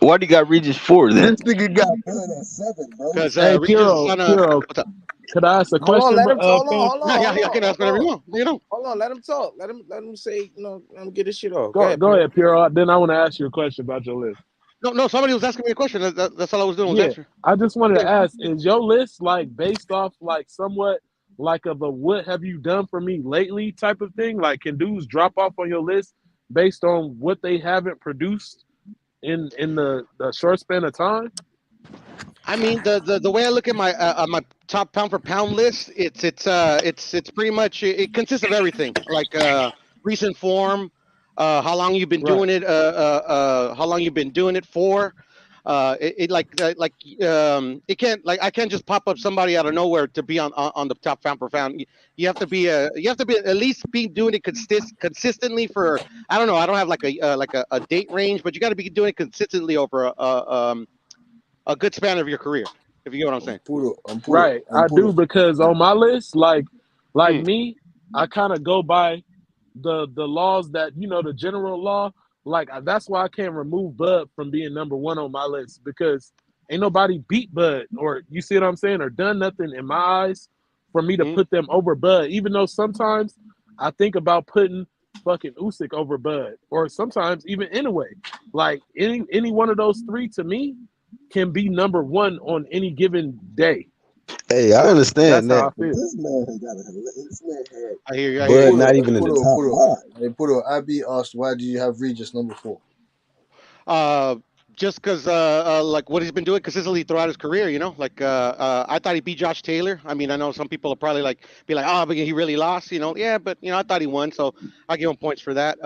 Why do you got Regis 4 then? This nigga got done at 7, bro. because Hey, Regis is on a. Piro, What's up? could I ask a Hold on, question, let him talk. fam? No, yeah, y'all can ask whatever you want. You know. Hold on, let him talk. Let him say, let him get his shit off. Go Go, ahead, go Piro. ahead, Piro. Then I want to ask you a question about your list. No, somebody was asking me a question. That's all I was doing was Yeah, answering. I just wanted Yeah. to ask: is your list like based off like somewhat like of a what have you done for me lately type of thing? Like, can dudes drop off on your list based on what they haven't produced in the short span of time? I mean, the way I look at my top pound for pound list, it's pretty much it consists of everything like recent form, how long you've been Right. doing it, how long you've been doing it for. It it can't like I can't just pop up somebody out of nowhere to be on the top pound per pound. You have to be you have to be at least be doing it consistently for I don't know I don't have like a date range, but you got to be doing it consistently over a good span of your career, if you get what I'm saying. Right, I'm I puro. do because on my list, like Mm. me, I kind of go by the laws that the general law. Like that's why I can't remove Bud from being number one on my list because ain't nobody beat Bud or you see what I'm saying or done nothing in my eyes for me to Mm. put them over Bud. Even though sometimes I think about putting fucking Usyk over Bud or sometimes even anyway. Like any one of those three to me can be number one on any given day. Hey, I That's understand how that, I but feel. this man has got this man had I hear you. I hear Bud you. not even in the top Puro. 5. Hey, Puro. Abby asked, why do you have Regis number 4? Uh, just because like what he's been doing consistently throughout his career, I thought he beat Josh Taylor. I mean, I know some people will probably be like, oh, but he really lost, Yeah, but I thought he won, so I give him points for that.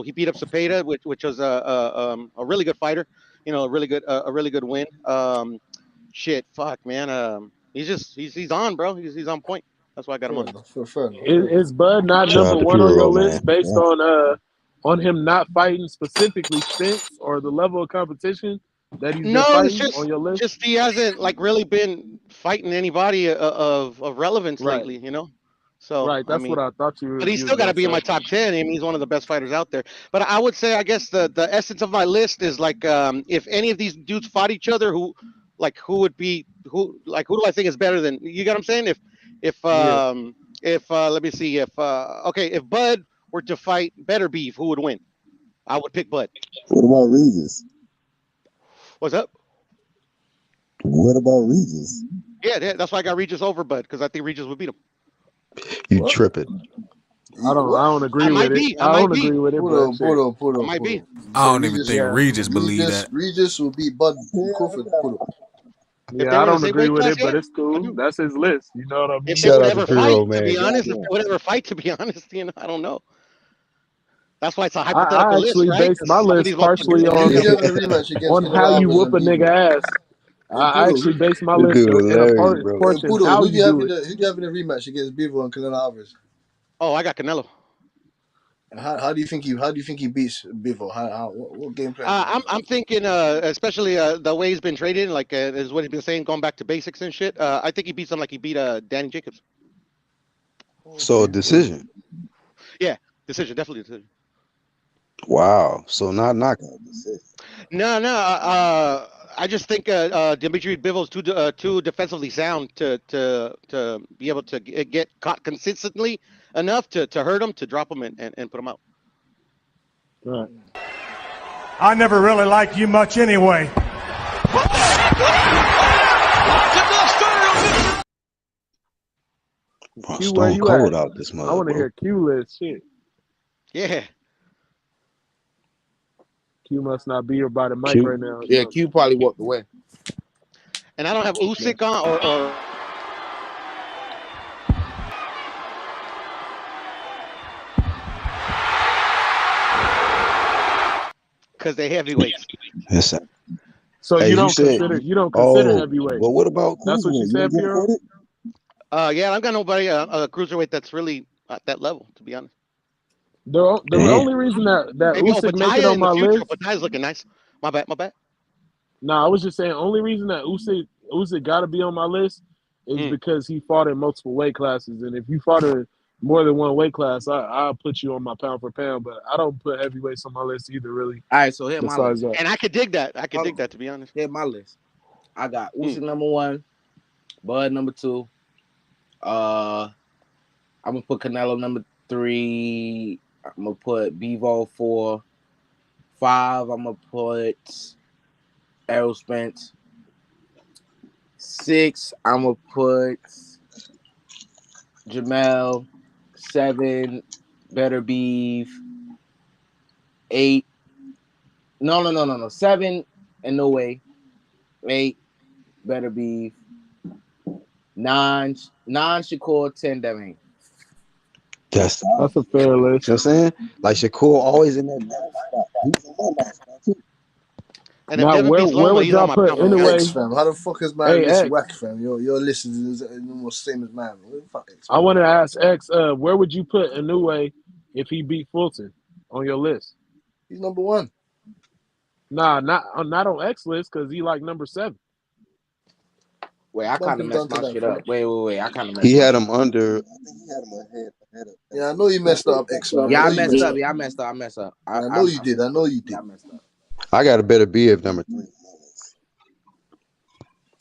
He beat up Cepeda, which was a really good fighter. A really good win. Shit, fuck, man. He's on, bro. He's on point. That's why I got him Fair on there. enough. Fair enough. Fair enough. Is Bud not Shout number out to one on your Puro, man. list based Yeah. on him not fighting specifically Spence or the level of competition that he's been No, it's fighting on just your list? just he hasn't like really been fighting anybody of relevance Right, lately. So right. I That's what mean, I thought but he's you still was got to gonna be in my say. top 10. I mean, he's one of the best fighters out there. But I would say, I guess the essence of my list is like if any of these dudes fought each other, who would be who do I think is better than you? Get what I'm saying? Yeah. If let me see if Bud were to fight Better Beef, who would win? I would pick Bud. What about Regis? What's up? What about Regis? Yeah, that's why I got Regis over Bud because I think Regis would beat him. You What? tripping. What? I don't I agree with might it. be. I I might don't be. agree with it, but shit. I might be. I So don't even Regis, think Yeah. Regis believe that. Regis will beat Bud Crawford. Puro. Yeah, they I were in the don't same agree weight with class, it, yeah. but it's cool. That's his list. You know what I If mean? they Shout would out to ever Three fight, Roll, to man. be honest, if Goddamn. they would ever fight, to be honest, I don't know. That's why it's a I hypothetical list, actually right? based my Because some of these list motherfuckers partially could Who's bang he them. having a rematch against on how Canelo you Alvarez whoop and a Bivol? nigga ass. Hey I Budo, actually base my This list dude in a hilarious, bro. portion Budo, how who do you you do having it. who do you having a rematch against Bivol and Canelo Alvarez? Oh, I got Canelo. And how do you think he beats Bivol? What game plan do you I'm have? thinking, especially the way he's been traded, like is what he's been saying, going back to basics and shit. I think he beats him like he beat Danny Jacobs. So a Okay. decision. Yeah, decision, definitely decision. Wow. So not knockout. Decision. No, no. I just think Dimitri Bivol's too defensively sound to be able to get caught consistently enough to hurt him, to drop him and put him out. Right. I never really liked you much anyway. Bro, Q, where Stone you at? Cold out this I mother, want to bro. hear Q list shit. Yeah. Q must not be here by the mic Q. right now. Yeah, Q probably walked away. And I don't have Usyk on or because they heavyweights. Yes, sir. So Hey, you you don't said, consider oh, heavyweight. but what about That's what you cruiserweight? You said, ain't getting Piero? credit? Yeah, I've got nobody a cruiserweight that's really at that level, to be honest. The Damn. only reason that Maybe Usyk make it Bataya on in the my future. list. Bataya's looking nice. My bad, my bad. No, I was just saying only reason that Usyk got to be on my list is Mm. because he fought in multiple weight classes, and if you fought in more than one weight class, I'll put you on my pound for pound. But I don't put heavyweights on my list either, really. All right, so here my Besides list. that, And I could dig that. I could Hold dig on. that, to be honest. Here my list. I got Mm. Usyk number 1, Bud number 2. I'm gonna put Canelo number 3. I'm gonna put Bivol 4. 5. I'm gonna put Errol Spence. 6. I'm gonna put Jamel. 7. Better Beef. 8. No. 7 and no way. 8. Better Beef. 9 Shakur. 10 Devin. That's tough. that's a fair You know list. what I'm saying? Like Shakur always in that match. He's in that match too. And if Now, Devin beats where Loma, would he's on y'all my put pound for pound. X anyway? fam, how the fuck is my Hey list X, whack fam? Your list is almost same as mine. What the fuck X I fam? want to ask X, where would you put Inoue if he beat Fulton on your list? He's number 1. Nah, not on X list because he like number 7. Wait, I Bump kind of him down messed to my that, shit fam. up. Wait. I kind of He messed my had shit him up. under. I think he had him ahead of Yeah, I know you messed up, X fam. I Yeah, know I you messed messed up. up. Yeah, I messed up. I messed up. I know you did. I know you Yeah, did. I messed up. I got a better B of number 3.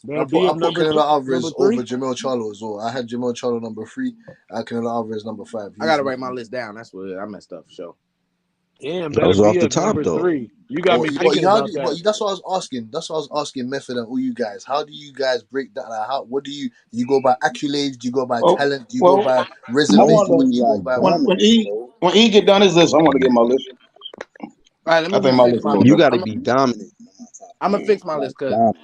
That'll be I if put Canelo number Alvarez over 3. Jamel Charlo as well. I had Jamel Charlo number 3. I had Canelo Alvarez number 5. I gotta write my list down. That's what I messed up for sure. Damn, That better was off be the at top number though. 3. You got me thinking about that. That's what I was asking. That's what I was asking Method and all you guys. How do you guys break that? Like, what do you go by accolades? Do you go by Well, talent? Do you go well, by I resume? wonder What do you go by? when E get done his list, I want to get my list. All right, let I me think my refix list is a my little list. You got different. to be dominant. I'm gonna fix my list because Dominant.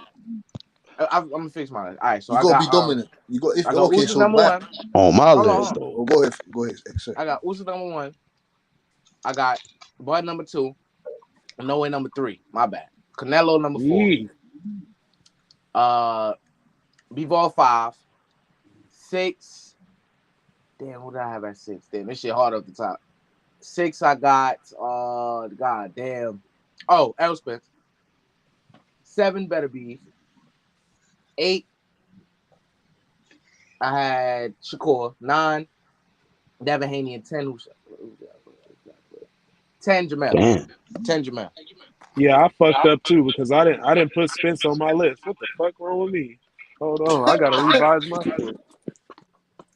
I'm gonna fix my list. All right, so You gotta be dominant. You got if I got okay. Usyk So number back. 1. On my Hold list on. though. Oh, go ahead. Go ahead. Sorry. I got Usyk number 1. I got Bud number 2. No way number 3. My bad. Canelo number 4. Yee. Bivol 5. 6. Damn, who did I have at 6? Damn, this shit hard off the top. 6, I got god damn. Oh, Errol Spence. 7, Better Beef. 8, I had Shakur. 9, Devin Haney. And 10, 10, Jamel. Damn. 10, Jamel. Yeah, I fucked up too because I didn't put Spence on my list. What the fuck wrong with me? Hold on, I gotta revise my shit.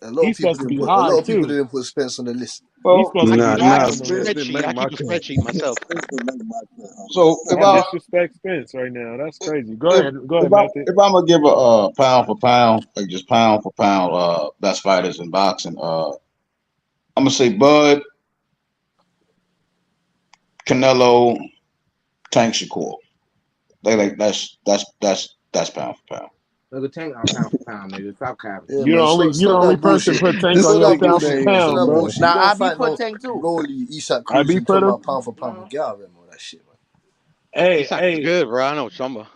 A lot of He's people supposed to didn't be put. A high lot of people too. didn't put Spence on the list. He's Well, supposed to be I high Nah, on keep the a Spence list. didn't make spreadsheet. I my keep a cut. spreadsheet myself. Spence didn't make my cut. so Don't disrespect Spence right now. That's crazy. Go ahead, Matthew. if I'm gonna give a pound for pound, like just pound for pound, best fighters in boxing, I'm gonna say Bud, Canelo, Tank Shakur. They like that's pound for pound. Nigga, Tank on pound for pound, nigga. Stop capping. Yeah, You the man. only Stop, you the stop only that person bullshit. put Tank Stop on your that pound for bullshit. Stop pound, that bro. bullshit. You Nah, don't I be fight put no Tank too. goalie, Isak I Cruz, be and talking put him. about pound for pound. Get out of here, man. That shit, man. Hey, Isak is hey, good, bro. I know Chumba.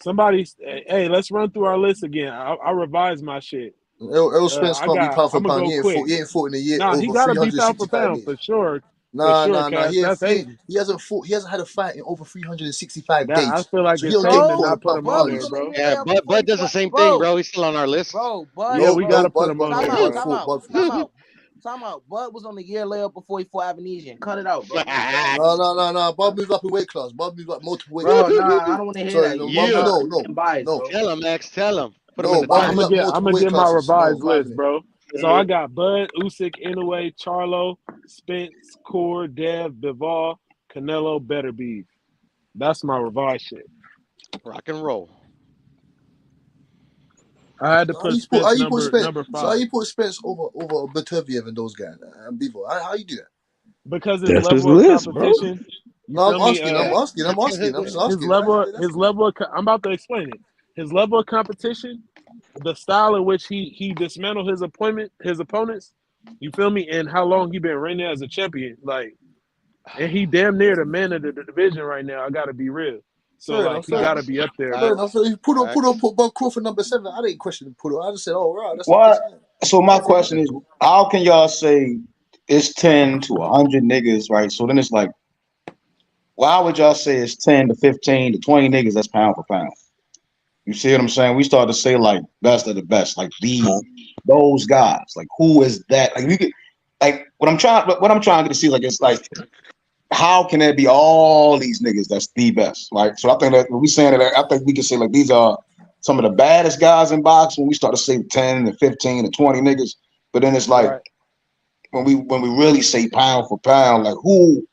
somebody. Hey, let's run through our list again. I revised my shit. Errol Spence I can't be got. pound for I'm gonna pound. go quick. He ain't fought in a year Nah, he over gotta be pound for 365 pound days. for sure, Nah. Cass. That's hating. He hasn't fought. He hasn't had a fight in over 365 That I days. feel like So he it's don't get hating to put Bro, on not put pound him for Bud on pound was there, list. on the bro. Yeah, year before Bud he does the fought. same thing, Bro, bro. He's still on our list. Bud. Yeah, No, we Bud. no, gotta put Bud, him on Bud, Time there, Bud out, bro. time fought. out, Bud fought. time out, time out. Bud was on the year layup before he fought Avanesian. Cut it out, bro. No. Bud moved up in weight class. Bud moved up multiple weight Bro, classes. nah, I don't want to hear Sorry, that. no, You Bud, Yeah. nah, you no, getting biased, no, bro. Tell him, Max. Tell him. Put him in no. the Bud I'm moved gonna chat. up get I'm multiple gonna weight get my classes. No revised list, driving it. bro. So I got Bud, Usyk, Inoue, Charlo, Spence, Core, Dev, Bivol, Canelo, Beterbiev. That's my revised shit. Rock and roll. I had to So put Spence number How 5 you put Spence over Batuviev and those guys and Bevo? How you do that? because his That's his level of list, bro. competition. You No, feel I'm me? asking. I'm asking. I'm asking. I'm just His asking. level, I'm about to explain it. His level of competition, the style in which he dismantled his opponents. You feel me? And how long he been reigning as a champion, like, and he damn near the man of the division right now. I gotta be real. So Fair like, enough. he gotta be up there, Fair bro. enough. So you Facts. put Bob Crawford number 7. I didn't question put it. I just said, oh right, that's Why? nice. So my Nothing question there. is, how can y'all say it's 10 to 100 niggas, right? So then it's like, why would y'all say it's 10 to 15 to 20 niggas that's pound for pound? You see what I'm saying? We start to say like best of the best, like those guys. Like who is that? Like we could, like what I'm trying to see, like it's like how can there be all these niggas that's the best? Like so I think that when we saying that, I think we can say like these are some of the baddest guys in boxing. When we start to say 10 to 15 to 20 niggas, but then it's like Right. when we really say pound for pound, like who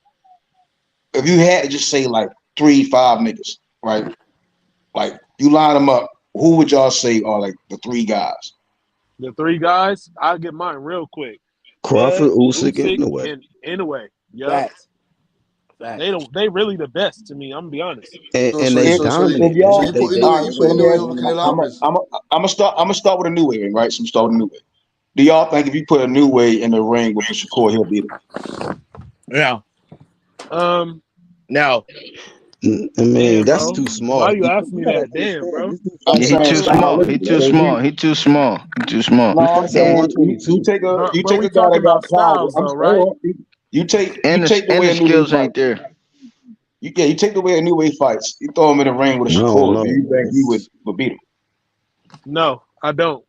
if you had to just say like 3, 5 niggas, right? Like you line them up, who would y'all say are like the 3 guys? The 3 guys, I'll get mine real quick. Crawford, Bud, Usyk, Usyk, and Inoue. and Inoue. Yup. Facts. Facts. They really the best to me. I'm gonna be honest. And they If dominate, So man. y'all, you put They all Inoue, right, you so put let me Inoue ask over you. Canelo Alvarez. I'm gonna start with a new way, right? So I'm starting a new way. Do y'all think if you put a new way in the ring with Shakur, he'll beat him? Yeah. Um, No. I mean, damn, that's bro. too Why small. you ask me that? Damn, bro. I'm Yeah, he saying too small. He stylistically. too So small. He too small. He too small. no, I'm And saying you take a But we guy that talking got about power. styles though, right? You take the way the a new way skills ain't fights. there. You take the way a new way fights. You throw him in the ring with a I don't Shakur. Do know. you think he would beat him? No, I don't.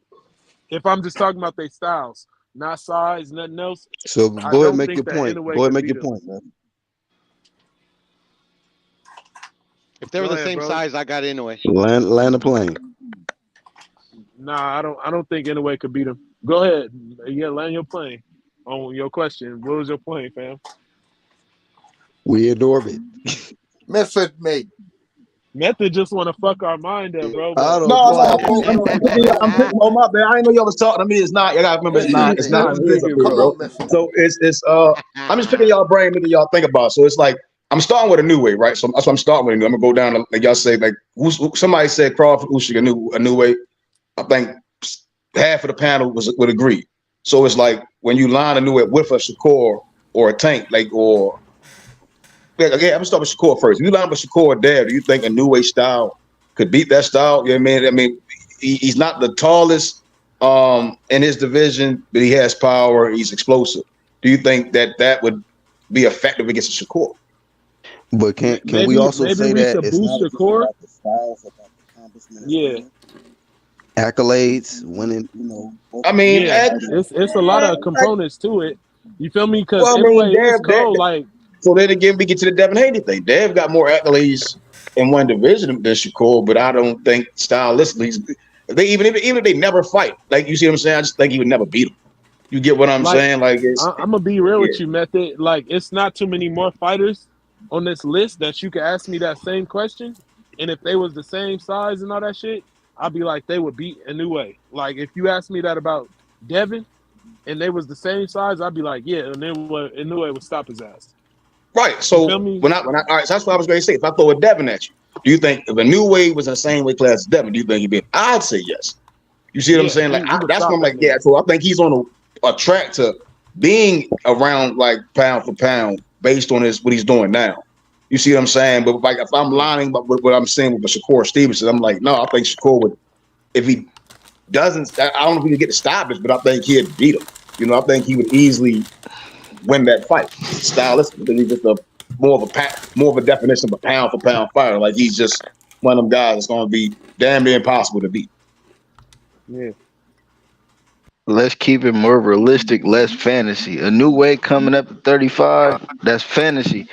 If I'm just talking about their styles, not size, nothing else, So I go ahead and don't make your think that point. Inoue Go ahead and could make beat your him. point, man. If they were Go the ahead, same bro. size, I got Inoue. Land a plane. Nah, I don't think Inoue could beat him. Go ahead. Yeah, land your plane on your question. What was your point, fam? We in orbit. Method, mate. Method just want to fuck our mind up, bro. I But don't No, That's know. our no, bro. I'm picking y'all. Oh my bad. I didn't know y'all was talking to me. It's not. You gotta remember, it's not. Method. It's not. nah, It's this up nigga, here, Come bro. on, Method. So it's. I'm just picking y'all brain, making y'all think about. So it's like I'm starting with a new way, right? So that's what I'm starting with. I'm gonna go down like y'all say, like somebody said Crawford Usyk a new way. I think half of the panel would agree. So it's like when you line a new way with a Shakur or a Tank, like or yeah, I'm gonna start with Shakur first. If you line up with Shakur or Dad, do you think a new way style could beat that style? You know what I mean? I mean, he's not the tallest in his division, but he has power. He's explosive. Do you think that would be effective against Shakur? But can we also maybe say we that should it's boost not the just core. about the style, it's about the accomplishment as Yeah, well? Accolades, winning, I mean, yeah. It's a lot of components to it. You feel me? Because well, I in a mean, way, is cold. Like, so then again, we get to the Devin Haney thing. Dev got more accolades in one division than Shakur, but I don't think stylistically, even if they never fight, like you see what I'm saying, I just think he would never beat him. You get what I'm like saying? Like it's I'm gonna be real yeah. with you, Method. Like, it's not too many more fighters on this list that you could ask me that same question, and if they was the same size and all that shit, I'd be like they would beat Inoue. Like, if you asked me that about Devin and they was the same size, I'd be like, yeah, Inoue would stop his ass. Right. You feel So me? when I all right, so that's what I was going to say. If I throw a Devin at you, do you think if a New Wave was in the same weight class as Devin, do you think he'd be? I'd say yes. You see what I'm Yeah, saying? Like he would that's what stop I'm that like. Yeah. nigga. So I think he's on a track to being around like pound for pound based on what he's doing now. You see what I'm saying? But like if I'm Yeah. lining up with what I'm saying with Shakur Stevenson, I'm like, no, I think Shakur would if he doesn't. I don't know if he could get the stoppage, but I think he'd beat him. You know, I think he would easily win that fight. Stylistic, because he's just more of a definition of a pound for pound fighter. Like he's just one of them guys that's going to be damn near impossible to beat. Yeah. Let's keep it more realistic, less fantasy. A new way coming up at 35. That's fantasy.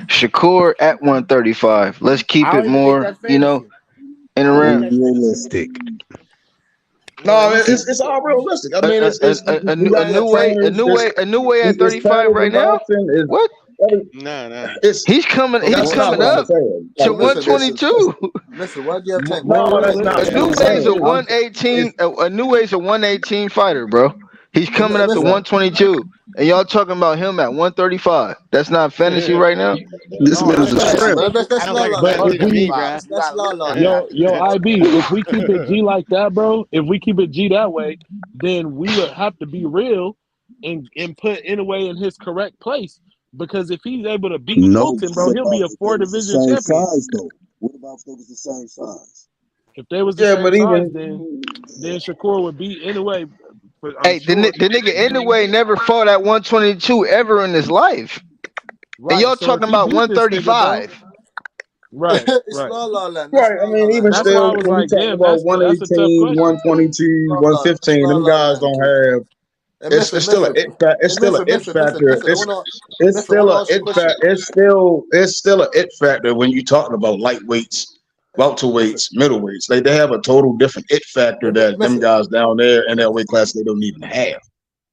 Shakur at 135. Let's I keep don't it even think more, that's fantasy. in I don't think around. that's fantasy. Realistic. No, No, he should. it's all realistic. I A, mean, a, it's a, a, you new, a gotta new have way, a trainers. new way, a new way at It's 35 fighters right in now. boxing. What? Nah. It's He's coming. So He's that's listen, not coming what I'm listen, up saying. to Like listen, listen, listen, 122. listen. Why do you have time? Why, no, wait, that's wait, not A wait, what new I'm listen, way is listen. a saying. 118. A new way is a 118 fighter, bro. He's coming up to Listen, 122, and y'all talking about him at 135. That's not fantasy right now. This No, man is that's a that's shrimp. fantasy. I let's don't la think la it's But la. if fantasy at we 35. You Let's gotta la look at la the la. yo impact. IB, if we keep it G like that, bro, if we keep it G that way, then we would have to be real and put Inoue in his correct place. Because if he's able to beat No, Fulton, bro, what he'll about be a if they four was the division same champion. size though? What about if they was the same size? If they was the Yeah, same but size, even then Shakur would beat Inoue. But I'm Hey, sure. the nigga anyway never fought at 122 ever in his life, and Right. y'all So if talking he about beat this nigga, bro, 135. right, It's right. la la land. That's right. I la la mean, even land. That's why I still, was when we like, talking damn, about that's a tough 118, question. 122, La la. It's 115, la them la guys land. don't have. Hey, It's Method, still a Method. it factor. It's Hey, still a Method, it Method, Method, factor. Method. It's Method. I still wanna a ask you a it question. factor. It's still a it factor when you talking about lightweights, Method, welterweights, middleweights. Like they have a total different it factor that them Method. guys down there in that weight class they don't even have.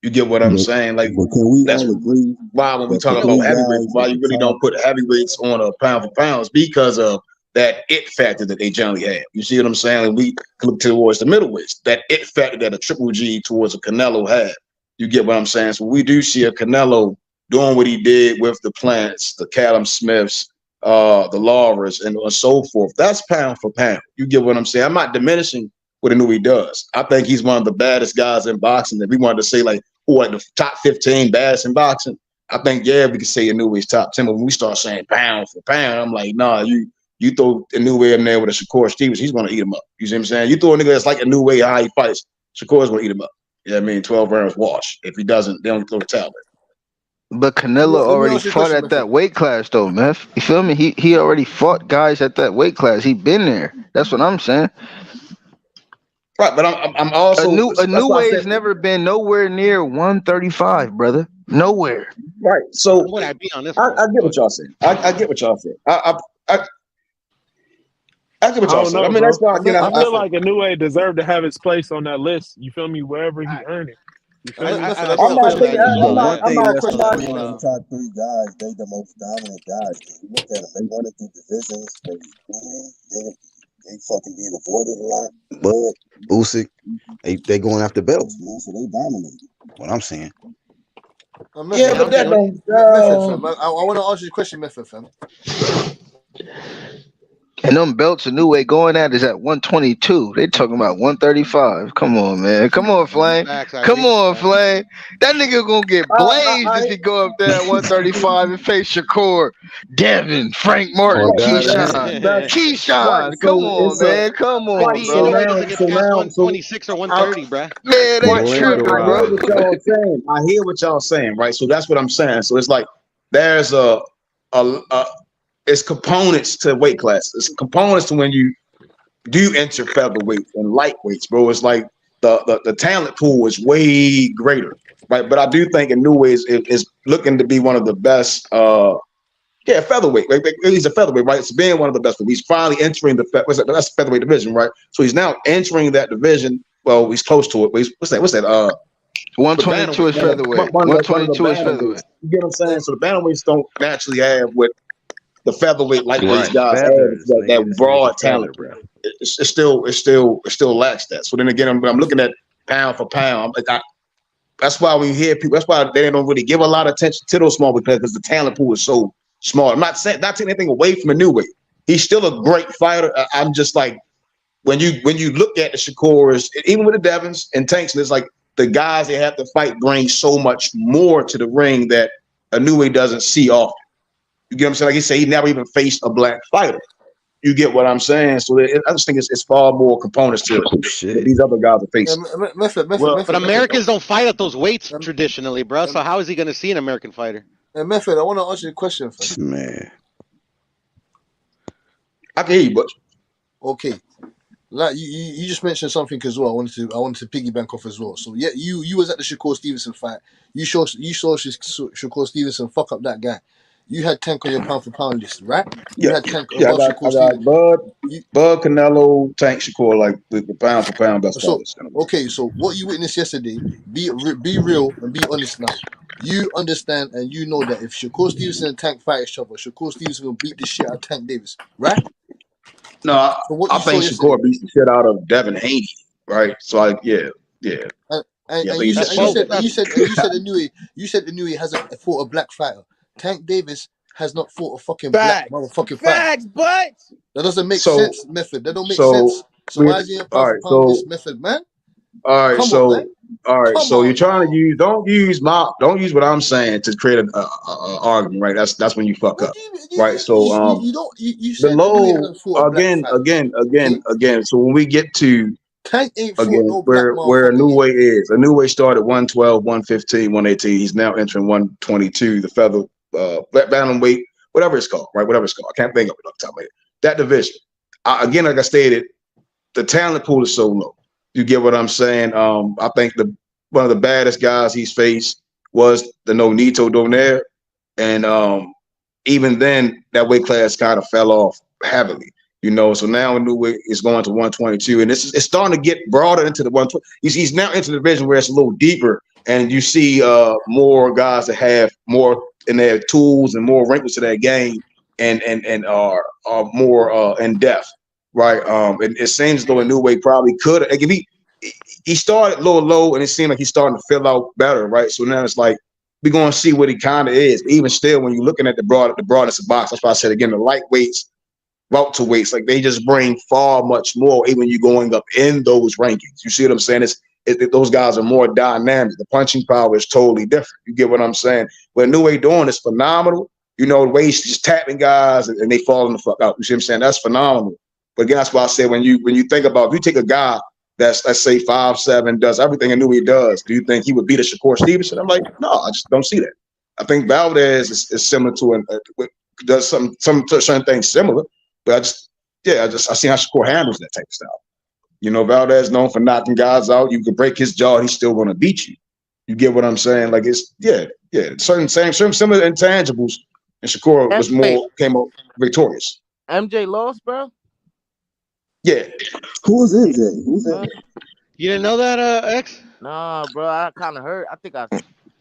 You get what I'm But saying? Like but can we that's all agree why when we that the talk Yo, three about heavyweights, guys why at you the really top? don't put heavyweights on a pound for pounds because of that it factor that they generally have. You see what I'm saying? And we look towards the middleweights, that it factor that a Triple G towards a Canelo had. You get what I'm saying? So we do see a Canelo doing what he did with the Plants, the Callum Smiths, the Lauras, and so forth. That's pound for pound. You get what I'm saying? I'm not diminishing what I know he does. I think he's one of the baddest guys in boxing. If we wanted to say like who are the top 15 baddest in boxing, I think we could say Inouye's top 10. But when we start saying pound for pound, I'm like, nah, you throw Inoue in there with a Shakur Stevens, he's gonna eat him up. You see what I'm saying? You throw a nigga that's like Inoue how he fights, Shakur's gonna eat him up. You know what I mean? 12 rounds wash. If he doesn't, they don't throw the towel. But Let me Canelo let me already ask you a fought question, at Method. that weight class though, man. You feel me? He already fought guys at that weight class. He been there. That's what I'm saying. Right, but I'm also A that's new why I way said has never been nowhere near 135, brother. Nowhere. right. Where So would I be on this I one? get what But y'all saying. I get what y'all saying. I get what I y'all don't saying. I know, mean, that's bro. why again I feel Method. like Inoue deserved to have his place on that list. You feel me? Wherever he I, earned it. You feel me? Method. Let I me ask I'm you still a not feel question. thinking. that as But well. one Yeah. I'm thing not. let's I'm agree not. on them top three guys, they the most dominant guys. You look at them, they running through divisions, they fucking being avoided a lot. Bud, Usyk, they going after belts, man. So they dominate. What I'm saying. Yeah, Yeah, Method. I'm but that saying don't. Method, fam. I want to ask you a question, Method, fam. And them belts a new way going at is at 122. They talking about 135. Come on, man. Come on, Flame. facts, Come IB. on, Facts. Flame. That nigga gonna get blazed if he go up there at 135 and face Shakur, Devin, Frank Oh Martin, Right, but God in that's heaven. Keyshawn. that's right. Keyshawn, come So on, it's a man. Come I right. on, be So bro. Inoue now, doesn't get past 126 or I, 130, bruh. Man, they right. Blame Right. the I tripping, bro. hear rider. what y'all saying. I hear what y'all saying. Right. So that's what I'm saying. So it's like there's a it's components to weight classes. It's components to when you do enter featherweight and lightweights, bro. It's like the talent pool is way greater, right? But I do think Inoue is looking to be one of the best. Featherweight. Right? He's a featherweight, right? It's being one of the best. He's finally entering that's the featherweight division, right? So he's now entering that division. Well, he's close to it. But what's that? What's that? The 122 bantamweight, is featherweight. one of the 122 is bantamweights. featherweight. You get what I'm saying? So the bantamweights don't naturally have what the featherweight lightweights Right. guys have Feathers. They ain't that the same as a broad feather, talent. bro. It still lacks that. So then again, I'm looking at pound for pound. That's why we hear people. That's why they don't really give a lot of attention to those small weight classes because the talent pool is smart. I'm not taking anything away from Inoue. He's still a great fighter. I'm just like when you look at the Shakurs, even with the Devons and Tanks, it's like the guys they have to fight bring so much more to the ring that Inoue doesn't see often. You get what I'm saying? Like he said, he never even faced a black fighter. You get what I'm saying? So I just think it's far more components to it Oh that shit. these other guys are facing. But Americans don't fight at those weights traditionally, bro. So how is he going to see an American fighter? Method, I want to ask you a question, fam. Man. I can hear you, Butch. Okay, like you just mentioned something as well. I wanted to piggyback off as well. So yeah, you was at the Shakur Stevenson fight. You saw Shakur Stevenson fuck up that guy. You had Tank on your pound for pound list, right? You Yeah, had Tank yeah. above Shakur I got Stevenson. Bud, Canelo, Tank Shakur, like the pound for pound best So fighters. okay, so what you witnessed yesterday, be real and be honest now. You understand and you know that if Shakur Stevenson and Tank fight each other, Shakur Stevenson will beat the shit out of Tank Davis, right? No, So what I you saw think yesterday, Shakur beats the shit out of Devin Haney, right? So yeah. and, and, Yeah, I and think you he said That's just and you both. smoked said him. and you said and you said Inouye hasn't fought a black fighter. Tank Davis has not fought a fucking black Facts. motherfucking fighter. Facts, but That doesn't make So sense, Method. That don't make so sense. So why is he a pound for pound list, Method, man? all right, Come on, man. all right, Come so you're on, trying to dog. use don't use what I'm saying to create an argument, right? That's when you fuck What up, do right? So you don't you said Inouye below hasn't fought a black fighter. Okay? again. So when we get to Tank ain't fought again no black where a motherfucker new yet. way is, a new way started 112, 115, 118. He's now entering 122, the feather bantamweight, whatever it's called, right? Whatever it's called, I can't think of it off the top of my head. That division, again, like I stated, the talent pool is so low. You get what I'm saying? I think one of the baddest guys he's faced was the Nonito Donaire, and even then that weight class kind of fell off heavily. So now a new weight is going to 122, and it's starting to get broader into the 120. He's now into the division where it's a little deeper, and you see more guys that have more in their tools and more wrinkles to their game, and are more in depth, right? And it seems as though a new weight probably could. Like if he started low, and it seemed like he's starting to fill out better, right? So now it's like we're going to see what he kind of is. Even still, when you're looking at the broadness of box, that's why I said again, the lightweights, welterweights, like they just bring far much more. Even when you're going up in those rankings, you see what I'm saying? Those guys are more dynamic. The punching power is totally different. You get what I'm saying? What New Way doing is phenomenal. The way he's just tapping guys and they falling the fuck out. You see what I'm saying? That's phenomenal. But again, that's why I said when you think about, if you take a guy that's, let's say, 5'7", does everything I knew he does, do you think he would beat a Shakur Stevenson? I'm like, no, I just don't see that. I think Valdez is similar to does some certain things similar, but I see how Shakur handles that type of style. Valdez known for knocking guys out. You can break his jaw, he's still going to beat you. You get what I'm saying? Like certain similar intangibles, and Shakur came out victorious. MJ lost, bro. Yeah. Who was MJ? Who's that? You didn't know that, X? Nah, bro. I kind of heard.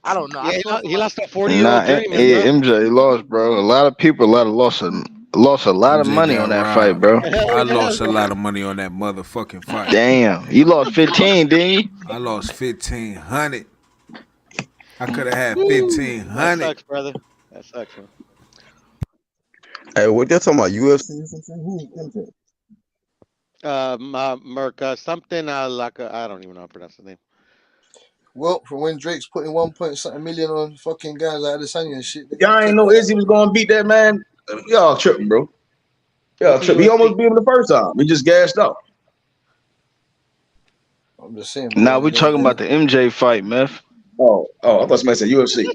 I don't know. I Yeah, saw he lost a Nah, 40-year-old journeyman, bro. MJ lost, bro. A lot of people, lost a lot of MJ money got on that fight, robbed. bro. I Hell yeah, lost a bro. lot of money on that motherfucking fight. Damn, you lost 15, didn't you? I lost 1,500. I could have had Woo. That 1,500. sucks, brother. That sucks, man. Hey, what y'all talking about? UFC or something? Who's MJ? Merc, something like I don't even know how to pronounce the name. Well, from when Drake's putting 1 million on fucking guys like Adesanya and shit, they gotta Y'all ain't take know that. Izzy was going to beat that man. Y'all tripping, bro. Y'all What's the tripping. He almost UFC? beat him the first time. He just gassed out. I'm just saying, Nah, we talking about the MJ fight, Meth. I thought somebody said UFC.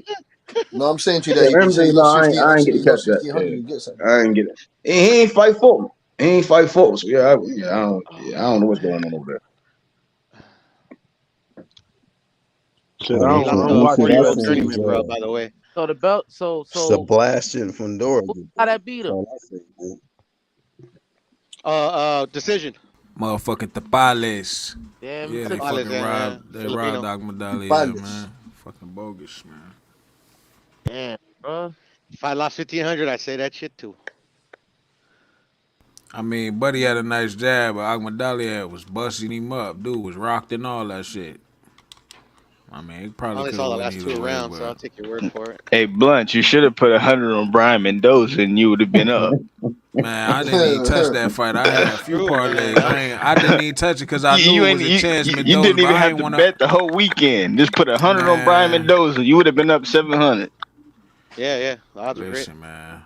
No, I'm saying to you Yeah, that he said MJ, he no, lost 15. I I'm ain't get saying to he catch lost that. 1,500. Yeah, He gets that. I ain't get it. He ain't fight for him. He ain't fight for him. So I don't know what's going on over there. Shit, Oh, He I lost that's to don't a watch that's 40-year-old UFC. seems journeyman, bro. By the way. So the belt. So Sebastian Fundora. who got that beat That's him? all I say, man. Decision. Motherfucking Tapales. Damn, he Yeah, they took. Gonzalez, fucking yeah. robbed Filipino. Agmadali, yeah, Palace. man. Fucking bogus, man. Damn, bro. If I lost 1,500, I'd say that shit too. I mean, Buddy had a nice jab, but Agmadali was busting him up. Dude was rocked and all that shit. I mean, he I probably only could saw have the went last either 2 way, rounds, so I'll but take your word for it. Hey, Blunt, you should have put 100 on Brian Mendoza and you would have been up. man, I didn't even touch that fight. I had a few True, parlays. man. I didn't even touch it because I You, knew you it ain't was a chance you Mendoza, didn't but even I have ain't to want to. bet the whole weekend. Just put 100 on Brian Man, Mendoza. You would have been up 700. Yeah. The odds are great. listen, man.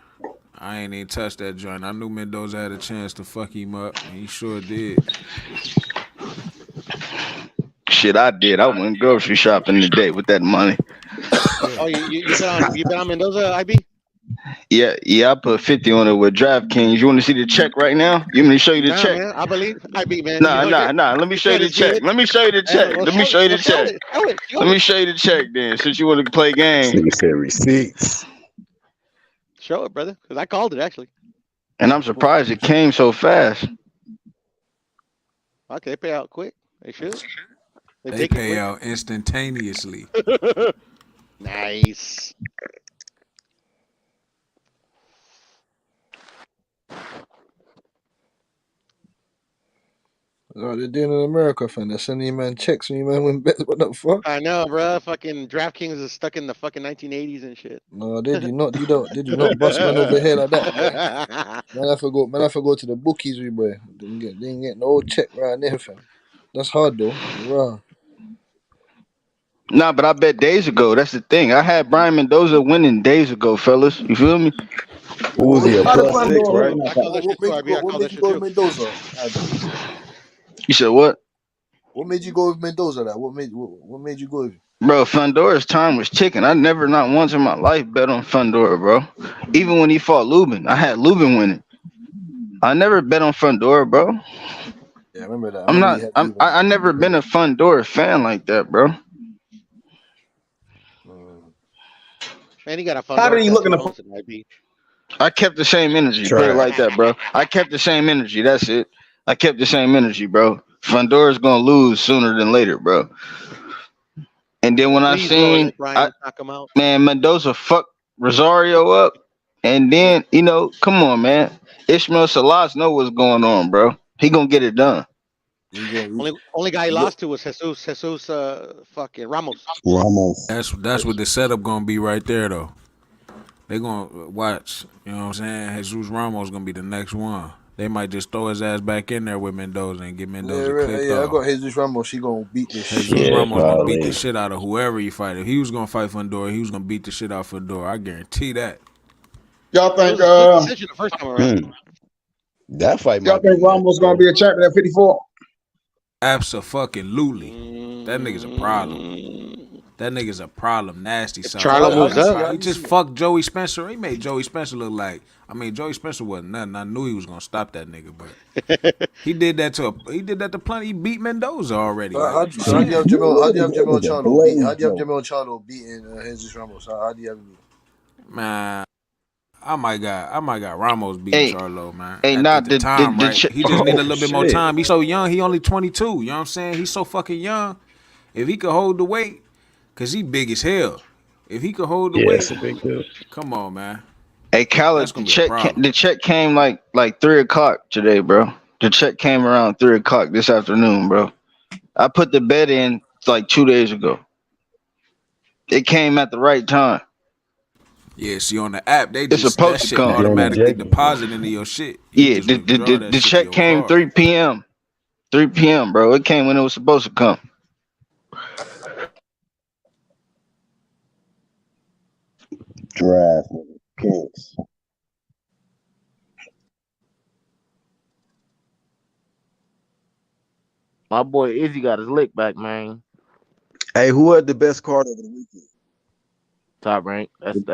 I ain't even touched that joint. I knew Mendoza had a chance to fuck him up, and he sure did. Shit, I did. I went grocery shopping today with that money. Oh, you been on Mendoza, IB? Yeah, I put 50 on it with DraftKings. You want to see the check right now? You want me to show you the Nah, check? man. I believe IB, man. You Nah, know nah, nah. Let me your show you the credit's check. good. Let me show you the check. Well, Let me show show you the show check. it. Show it. Show Let me it. show you the check then, since you want to play This game. nigga said receipts. Show it, brother. Because I called it actually. And I'm surprised it came so fast. Okay, they pay out quick. They should. They They take it pay quick. out instantaneously. Nice. Oh, they're doing in America, fam. They're sending you man checks when you man win bets. What the fuck? I know, bro. Fucking DraftKings is stuck in the fucking 1980s and shit. No, they do not. They do not bust man over here like that, boy. Man, I forgot. Man, I forgot to the bookies, we boy. Didn't get no check right there, fam. That's hard though. Wow. Nah, but I bet days ago. That's the thing. I had Brian Mendoza winning days ago, fellas. You feel me? What Uzi made a you How the go? plus front six door right open? now. I call that What shit too, made you IB. go? I What call made that you shit go too. with Mendoza, Abby? You said what? What made you go with Mendoza? That what made you go with him? Bro, Fundora's time was ticking. I never, not once in my life, bet on Fundora, bro. Even when he fought Lubin, I had Lubin winning. I never bet on Fundora, bro. Yeah, I remember that. I I'm remember you not. had I Lubin. never been a Fundora fan like that, bro. Mm. Man, he got a How did Fundora he look in tattoo. the Don't listen, IB. I kept the same energy. Put it Trash. like that, bro. I kept the same energy. That's it. I kept the same energy, bro. Fundora's gonna lose sooner than later, bro. And then when I Please lower seen, that, Brian. Knock him out. man, Mendoza fucked Rosario up, and then come on, man. Ishmael Salas know what's going on, bro. He gonna get it done. You go. Only guy he You go. lost to was Jesus, fucking Ramos. Ramos. That's what the setup gonna be right there, though. They gonna watch. You know what I'm saying? Jesus Ramos gonna be the next one. They might just throw his ass back in there with Mendoza and get Yeah, Mendoza clipped yeah. I off. got Jesus Ramos. She gonna beat the Jesus shit Yeah, out of Ramos gonna beat Fundora. the probably. shit out of whoever he fight. If he was gonna fight Fundora, he was gonna beat the shit out of Fundora. I guarantee that. y'all It think was a split decision the first time around. That fight y'all might be think next, Ramos gonna bro. be a champion at 54? Absolutely. That nigga's a problem. Mm, That nigga's a problem. Nasty if sauce. Charlo But How moves do you up, see? How he do you just see? fucked Joey Spencer. He made Joey Spencer look like. I mean, Joey Spencer wasn't nothing. I knew he was gonna stop that nigga, but he did that to plenty. He beat Mendoza already. Like, what you So how do you have saying? Jamel? How do you have It Jamel was a Charlo beat? How blatant do you have joke. Jamel Charlo beating Jesus Ramos? How do you have him? Man, I might got Ramos beating Hey, Charlo, man. hey, At not the the time, the right? ch- He just need Oh a little bit more shit. time. He's so young. He only 22. You know what I'm saying? He's so fucking young. If he could hold the weight, cause he big as hell. If he could hold the Yeah, it's weight, a big deal. come on, man. Hey, That's Khaled, gonna be a problem. the check came like 3 o'clock today, bro. The check came around 3 o'clock this afternoon, bro. I put the bet in like 2 days ago. It came at the right time. Yeah, see on the app, It's that supposed to shit You come. don't automatically eject it, bro. deposit into your shit. You Yeah, just withdraw that the shit to check your came card. 3 p.m. 3 p.m., bro. It came when it was supposed to come. Draft kings. My boy Izzy got his lick back, man. Hey, who had the best card over the weekend? Top rank. That's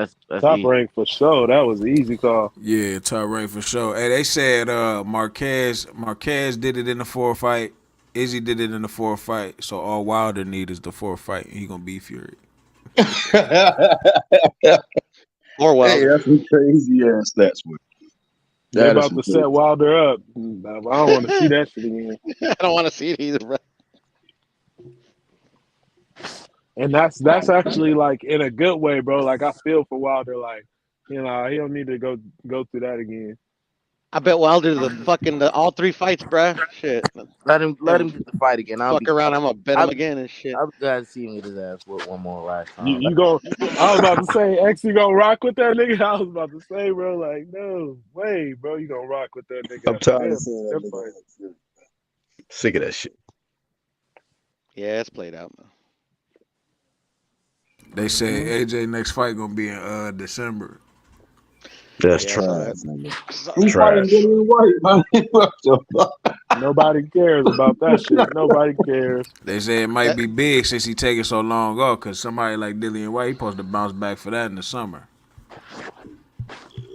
Top easy. rank for sure. That was an easy call. Yeah, top rank for sure. Hey, they said Marquez did it in the fourth fight. Izzy did it in the fourth fight. So all Wilder need is the fourth fight. He gonna beat Fury. or Hey, Wilder. that's some crazy ass stats, boy. They That is about some to crazy. set Wilder up. I don't want to see that shit again. I don't want to see it either, bro. And that's actually like in a good way, bro. Like I feel for Wilder. Like he don't need to go through that again. I bet Wilder the all 3 fights, bruh. Shit. Let Then him get the fight again. fuck around, I'm gonna bet him again and shit. I'll be glad to see him get his ass whooped one more last time. You go. I was about to say, X, you gonna rock with that nigga? I was about to say, bro, like, no way, bro, you gonna rock with that nigga I'm after tired of saying them that fight. nigga. Sick of that shit. Yeah, it's played out, man. They say AJ next fight gonna be in December. That's Yeah, I saw that. trash, nigga. Who fighting Trash. Dillian White, man? What the fuck? Nobody cares about that shit. Nobody cares. They say it might That be big since he taking so long off, cause somebody like Dillian White, he supposed to bounce back for that in the summer.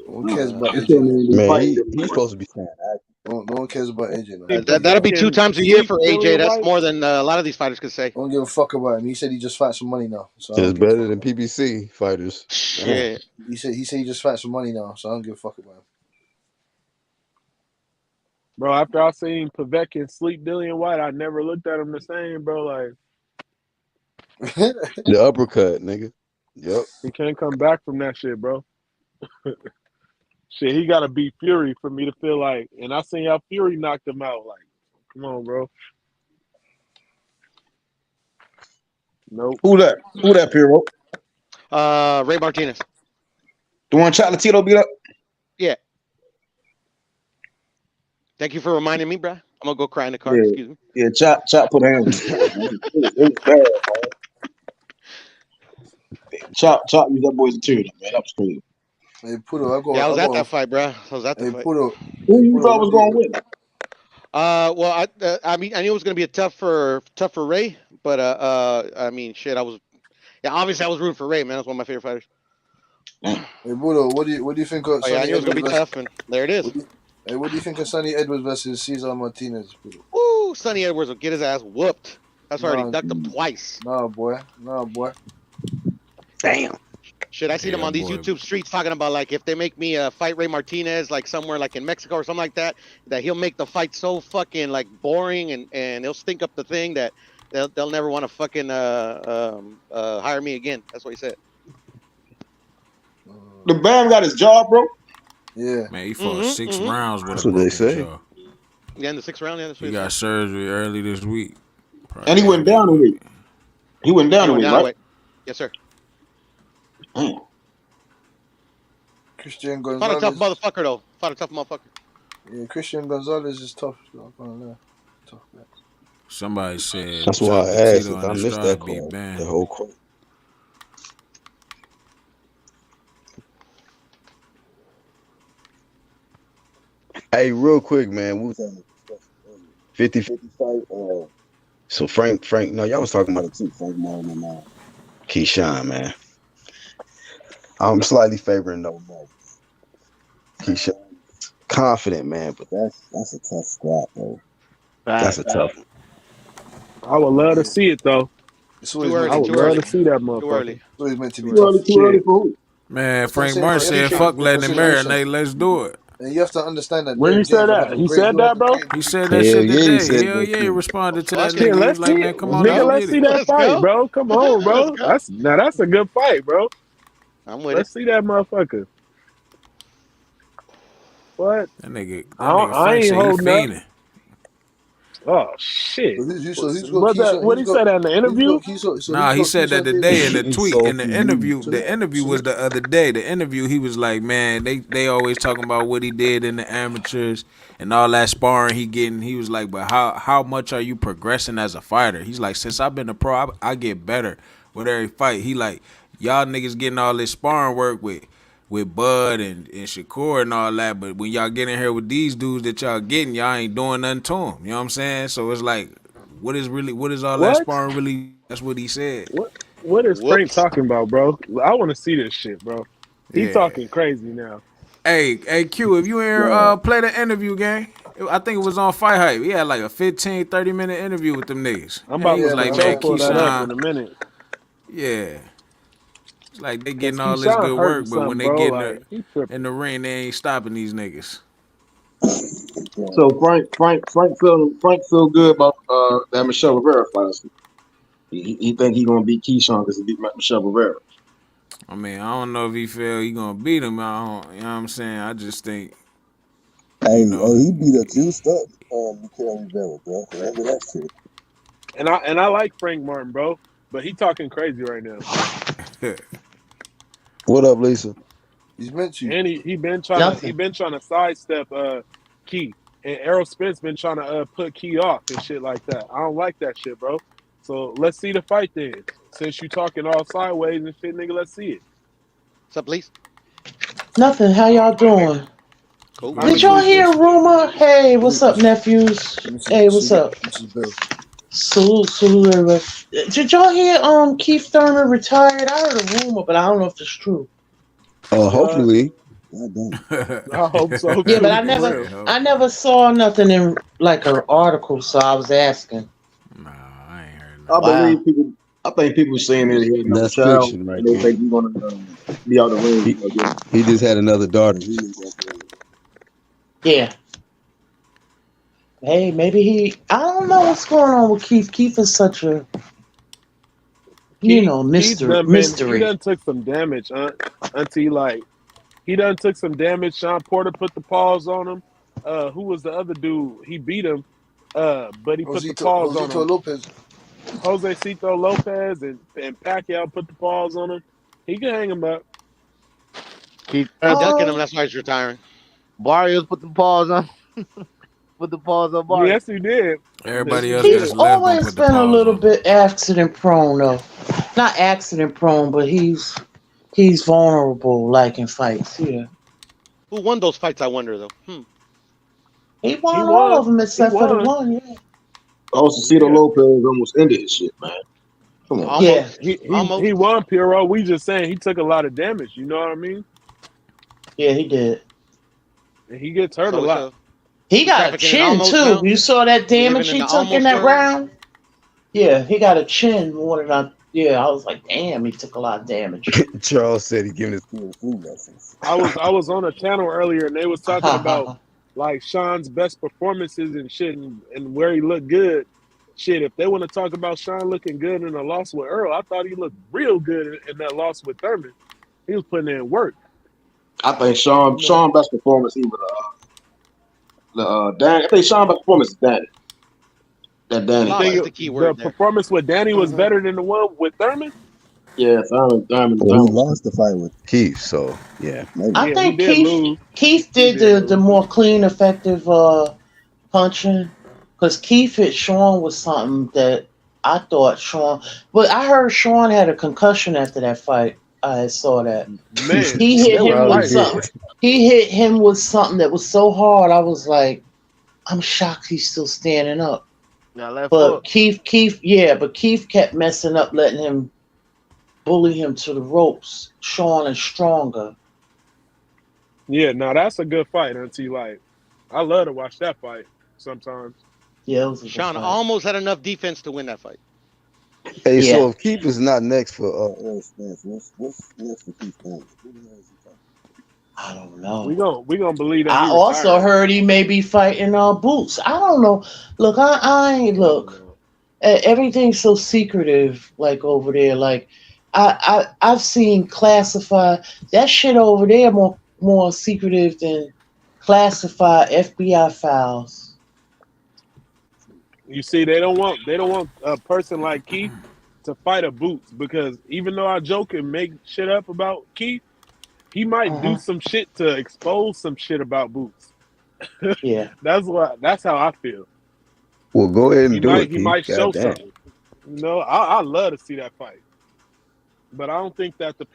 No one cares about They still AJ. ain't be Man, fighting he's Dillian White. supposed to be staying active. No one cares about AJ no He more. that'll be two fucking times a year sleep for AJ. Dillian That's White. more than a lot of these fighters could say. I don't give a fuck about him. He said he just fights for money now, so I It's don't give a better fuck than about him. PBC fighters. Damn. Shit. He said he just fights for money now, so I don't give a fuck about Bro, after I seen Povetkin sleep Dillian White, I never looked at him the same, bro. Like, him. The uppercut, nigga. Yep. he can't come back from that shit, bro. Shit, he gotta beat Fury for me to feel like, and I seen how Fury knocked him out. Like, come on, bro. Nope. Who that? Who that, Piro? Ray Martinez. The one Chocolatito beat up? Yeah. Thank you for reminding me, bruh. I'm gonna go cry in the car. Yeah. Excuse me. Yeah, Chop put hands on his ass, man. It was bad, man. Chop used that boy's material, man. That was crazy. Hey Pudo, Yeah, I was I at got. that fight, bruh. I was at the Hey fight. Pudo, Who hey you Pudo, thought was going to win? Well, I mean, I knew it was gonna be a tough for Ray, but I mean, shit, obviously I was rooting for Ray, man. That's one of my favorite fighters. Hey Pudo, what do you think of Oh yeah, I Sonny knew it was gonna Edwards be versus? tough, and there it is. What do you think of Sonny Edwards versus Cesar Martinez, Pudo? Woo, Sonny Edwards will get his ass whooped. That's already Nah, ducked him twice. nah, boy, Damn. Shit, I seen him Yeah, on these boy. YouTube streets talking about like if they make me fight Ray Martinez like somewhere like in Mexico or something like that, that he'll make the fight so fucking like boring and he'll stink up the thing that they'll never want to fucking hire me again. That's what he said. The Bam got his jaw, bro. Yeah. Man, he fought 6 Mm-hmm. rounds with That's a what they broken say. jaw. Yeah, in the 6th round, yeah, that's what He he got said. surgery early this week. Probably And he went down a weight. He went down He a went weight, down a right? weight. Yes, sir. Damn. Christian Fought a tough Gonzalez. motherfucker though. Fought a tough motherfucker. Yeah, Christian Gonzalez is tough. So I'm gonna lie. Tough guy. Somebody said That's why I asked Chocolatito if and I the missed that Stride beat call. Bam. The whole call. Hey, real quick, man. We was having a discussion earlier. 50-50 fight. So Frank, no, y'all was talking about it too. Frank Martin and Keyshawn, man. I'm slightly favoring no more. Keyshawn, confident, man, but that's a tough scrap, bro. That's a tough one. I would love to Yeah, see it though. it's Too always meant I to early. be would Too love tough. to early. see that Too early. motherfucker. It's always meant to be Too early. Too early, tough. too early Shit. for who? Man, That's what I'm Frank saying Martin for said, Keyshawn. fuck The letting him air. consideration, Let's do it. and you have to understand that When he Derrick said James will that, have a he great said door, that, a bro. great. He said that Hell shit yeah, he today. said Hell that yeah, he shit. responded to that Fuck nigga. it. Shit, He let's was like, see man, it. come on, Nigga, let's let's get see it. that Let's fight, go. bro. Come on, Let's bro. go. That's a good fight, bro. I'm with it. Let's see that motherfucker. What? That nigga I Frank ain't said he holding up. fiending. Oh shit. So who's got Was that Keyshawn? what he said in the Who's interview? got Keyshawn? So Nah, who's he got said that Keyshawn today Davis? in the He's tweet, in the salty. interview. So The interview so was the other day. The interview, he was like, man, they always talking about what he did in the amateurs and all that sparring he getting. He was like, but how much are you progressing as a fighter? He's like, since I've been a pro, I get better with every fight. He like, y'all niggas getting all this sparring work with Bud and Shakur and all that, but when y'all get in here with these dudes that y'all getting, y'all ain't doing nothing to them. You know what I'm saying? So it's like, what is all that What? sparring really? That's what he said. What is Frank Whoops. talking about, bro? I want to see this shit, bro. He Yeah. talking crazy now. Hey, Q, if you in here Man. play the interview game, I think it was on Fight Hype. He had like a 15, 30-minute interview with them niggas. I'm And about he to was yeah, for like, man, sure man, pull that up in Keyshawn, a minute. yeah. It's like they Cause getting all this Keyshawn good hurting work, but when something, they bro. get Like he in tripping. the ring, they ain't stopping these niggas. So Frank feel good about that Michelle Rivera fight. He think he gonna beat Keyshawn because he beat Michelle Rivera. I mean, I don't know if he feel he gonna beat him. You know what I'm saying? I just think Hey, You know. hey, he beat up juiced up Mikael Rivera, bro. Remember that shit. And I like Frank Martin, bro, but he talking crazy right now. What up, Lisa? He's meant to. And he Nothing. been trying to sidestep Key. And Errol Spence been trying to put Key off and shit like that. I don't like that shit, bro. So let's see the fight then. Since you talking all sideways and shit, nigga, let's see it. What's up, Lise? Nothing. How y'all doing? Cool. How Did is Good, y'all it? good, hear bro. a rumor? Hey, what's Salute, up, nephews? Hey, what's salute, up? bro. Salute, salute, everybody. Did y'all hear Keith Thurman retired? I heard a rumor, but I don't know if it's true. Uh, Hopefully. God damn. I hope so Yeah, but too, I for never real. Say I hopefully. never saw nothing in like an article, so I was asking. Nah, I ain't heard I nothing. Wow. believe people. I think people saying that he had another That's child, fiction right and they there. think he's gonna be out the ring He again. he just had another daughter. He knew that. Yeah. Hey, maybe I don't know what's going on with Keith. Keith is such a He mystery. done took some damage, Auntie. Like he done took some damage. Sean Porter put the paws on him. Who was the other dude? He beat him. But he put the paws on Josito him. Lopez. Jose Cito Lopez and Pacquiao put the paws on him. He can hang him up. Keith He Thurman. ducking him. Um, That's why he's retiring. Barrios put the paws on. Put the paws on Barrios. Yes, he did. Yes, Everybody he else Keith's did. that's left gonna always put the been a paws little on him. bit accident prone, though. Not accident prone, but he's vulnerable, like in fights. Yeah, Who won those fights? I wonder though. he He won all of won. them He except for the won. one. Yeah, Also, Cito Yeah. Lopez almost ended his shit, man. Come on, man. yeah, Almost. He Almost. won, Pierrot. We just saying he took a lot of damage. You know what I mean? yeah. He did. And he gets hurt a So it's lot. a He we got a trafficking in chin almost too. now. You saw that We living damage in he the took in almost that era. round. Yeah, he got a chin more than I. Yeah, I was like, damn, he took a lot of damage. Charles said he giving his kid flu lessons. I was on a channel earlier and they was talking about like Sean's best performances and shit and where he looked good. Shit, if they want to talk about Sean looking good in a loss with Earl, I thought he looked real good in that loss with Thurman. He was putting in work, I think you know. Sean best performance he was Danny. I think Sean best performance is Danny. That You Danny Loss think fight. is the key the word there. performance with Danny was Hmm. better than the one with Thurman? Yeah, Well, he Thurman. lost the fight with Keith, so yeah, maybe. I Yeah, he think did lose. Keith He did did the lose. more clean, effective punching, because Keith hit Sean with something that I thought Sean. But I heard Sean had a concussion after that fight. I saw that Man, he hit they was him with Probably fighting. did. something. He hit him with something that was so hard. I was like, I'm shocked he's still standing up. Got left But foot. Keith kept messing up, letting him bully him to the ropes. Sean is stronger. Yeah, now that's a good fight, Auntie. Like, I love to watch that fight sometimes. Yeah, it was a good Sean fight. almost had enough defense to win that fight. Hey, so Yeah, if Keith is not next for Errol Spence, what's next for Keith Thurman? Who the hell is he fighting? I don't We know. gon' we gonna believe that I he also retiring. heard he may be fighting Boots. I don't know. Look, I ain't I don't look. know. Everything's so secretive, like over there. Like I've seen classified that shit over there more secretive than classified FBI files. You see, they don't want a person like Keith to fight a Boots because even though I joke and make shit up about Keith, he might do Uh-huh. some shit to expose some shit about Boots. Yeah. That's how I feel. Well, go ahead He and do might it, he Keith. might show God damn. something. You know, I love to see that fight. But I don't think that the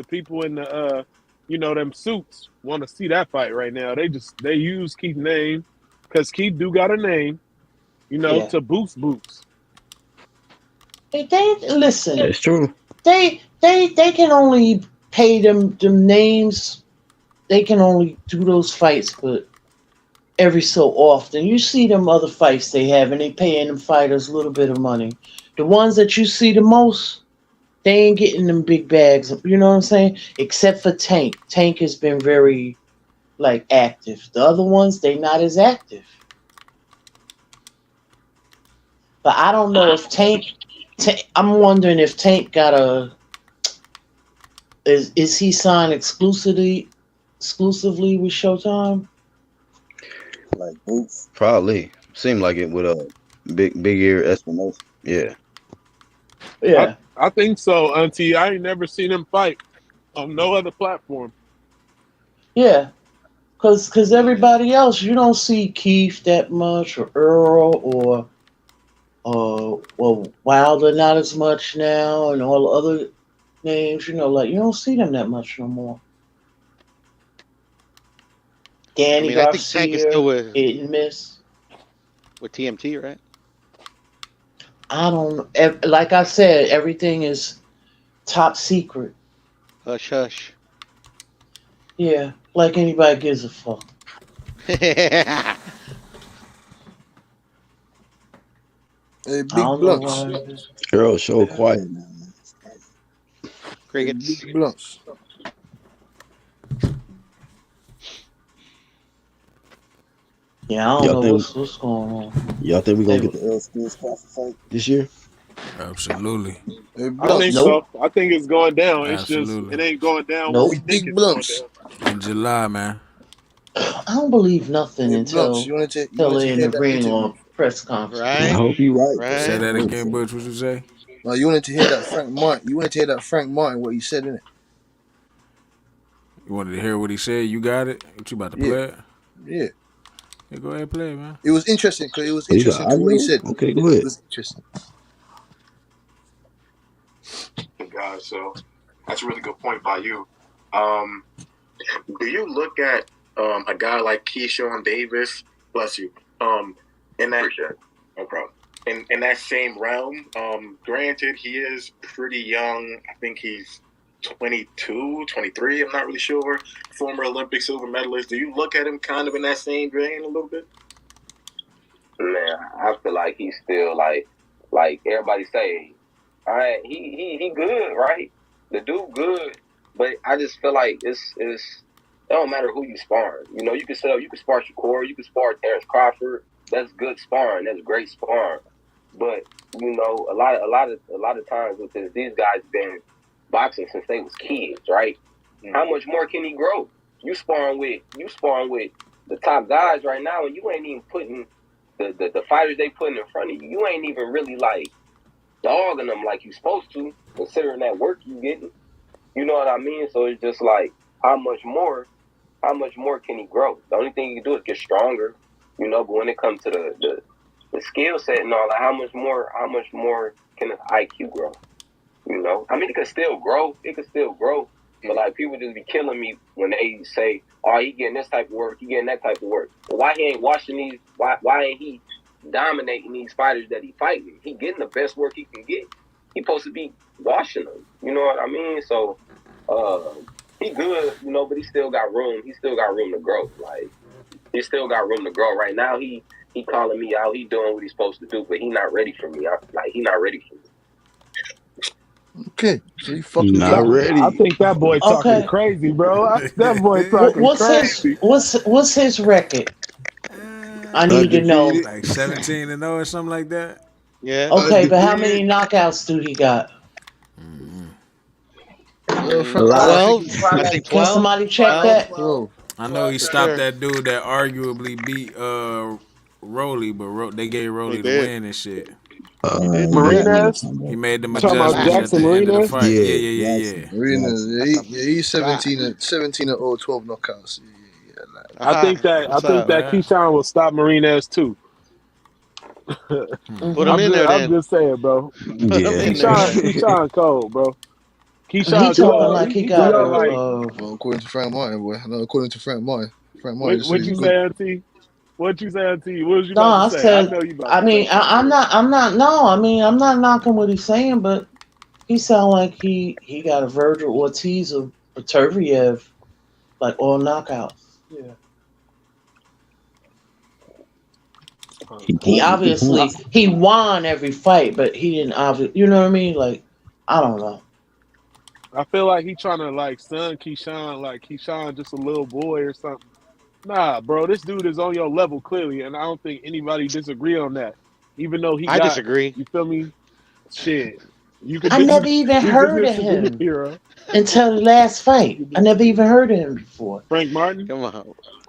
people in the them suits want to see that fight right now. They use Keith's name because Keith do got a name, Yeah. to boost Boots. They listen. That's true. They can only pay them names. They can only do those fights, but every so often. You see them other fights they have, and they paying them fighters a little bit of money. The ones that you see the most, they ain't getting them big bags. You know what I'm saying? Except for Tank. Tank has been very like active. The other ones, they not as active. But I don't know if I'm wondering if Tank got a. Is he signed exclusively with Showtime? Like boots? Probably. Seemed like it with a big ear explanation. Yeah. Yeah, I think so, Auntie. I ain't never seen him fight on no other platform. yeah. Cause everybody else, you don't see Keith that much, or Earl, or well, Wilder not as much now, and all the other names. Like you don't see them that much no more. I Danny mean, I think Tank is still Garcia, hit and miss. with TMT, right? I don't. Like I said, everything is top secret. Hush, hush. Yeah, like anybody gives a fuck. Hey, I big don't know blunts. why. Girl, so quiet now, man. Hey, Crickets. big blunts. Yeah, I don't Y'all know think what's going on. y'all think we're gonna They, get the L Skills Classic fight this year? Absolutely. Hey, I think blunts. nope, so. I think it's going down. It's just Absolutely. it ain't going down when nope. we Hey, think big it's going blunts. down. In July, man. I don't believe nothing Hey, blunts. until You wanted to they're in hear the that ring interview. or press conference. I Right? hope you're right, Say Right? though. that I hope again, so. Butch. What you say? Like you wanted to hear that Frank Martin. You wanted to hear that Frank Martin what he said in it. You wanted to hear what he said? You got it? What you about to Yeah, play it? yeah. Yeah, go ahead and play it, man. It was interesting because Oh, you got what he audio? said. Okay, go It ahead. was interesting. Guys, so that's a really good point by you. Um, do you look at a guy like Keyshawn Davis, bless you, in that no problem. In that same realm, granted he is pretty young. I think he's 22, 23, I'm not really sure. Former Olympic silver medalist. Do you look at him kind of in that same vein a little bit? Man, I feel like he's still like everybody say, all right, he good, right? The dude good, but I just feel like it don't matter who you sparring. You can spar Shakur, you can spar Terrence Crawford. That's good sparring. That's great sparring. But a lot of times with this, these guys been boxing since they was kids, right? Mm-hmm. How much more can he grow? You sparring with the top guys right now, and you ain't even putting the fighters they putting in front of you. You ain't even really like dogging them like you supposed to, considering that work you getting. You know what I mean? So it's just like how much more can he grow? The only thing you can do is get stronger, but when it comes to the skill set and all that, how much more can his IQ grow? I mean, it could still grow. But like people just be killing me when they say, "Oh, he getting this type of work, he getting that type of work." Well, why he ain't watching these? Why ain't he dominating these fighters that he fighting? He getting the best work he can get. He supposed to be washing them. You know what I mean? So, he good, but he still got room. He still got room to grow. Like he still got room to grow. Right now, he calling me out. He doing what he's supposed to do, but he not ready for me. He not ready for me. Okay, so he fucking Not came. I ready. think that boy talking Okay, crazy, bro. That boy talking what's his crazy. what's his record? I need to know. Undefeated. Like 17-0 or something like that. Yeah. Okay, but how Undefeated. many knockouts do he got? A Frank Martin, I lot. think he 12? probably I got think Can 12. somebody check 12 that? 12. I know he for stopped sure. that dude that arguably beat Rolly, but they gave They Rolly the did. win and shit. They did. Yeah, I know what Martinez? you're talking He about. made them You talking about adjustments at Jackson the end of the Martinez? fight. Yeah, Yeah, yeah, yeah, yeah. Jackson. Arenas, Jackson. yeah, That's a he's fact. 17 or 12 knockouts. Yeah, like, I think Aha. that I What's think up? that Right. Keyshawn will stop Martinez too. Put him hmm in there I'm then. just saying, bro. Put him Yeah. in there. Keyshawn cold, bro. He Keyshawn talking cold. like he He got talking like well, according to Frank Martin, boy. No, according to Frank Martin just said what he's you good. say, Auntie? What you say, Auntie? What was you no. about to I say? I said. know you about I to say mean, something, I'm bro. not. I'm not. No, I mean, I'm not knocking what he's saying, but he sound like he got a Virgil Ortiz or Turviev, like all knockouts. Yeah. He He obviously points. he won every fight, but he didn't obviously. You know what I mean? Like I don't know. I feel like he trying to like son Keyshawn, like Keyshawn just a little boy or something. Nah, bro, this dude is on your level clearly, and I don't think anybody disagree on that. Even though he I got, disagree. you feel me? Shit, you could I never disagree. even You could heard of disagree, him hero. until the last You fight. could I never disagree. even heard of him before. Frank Martin. Come on.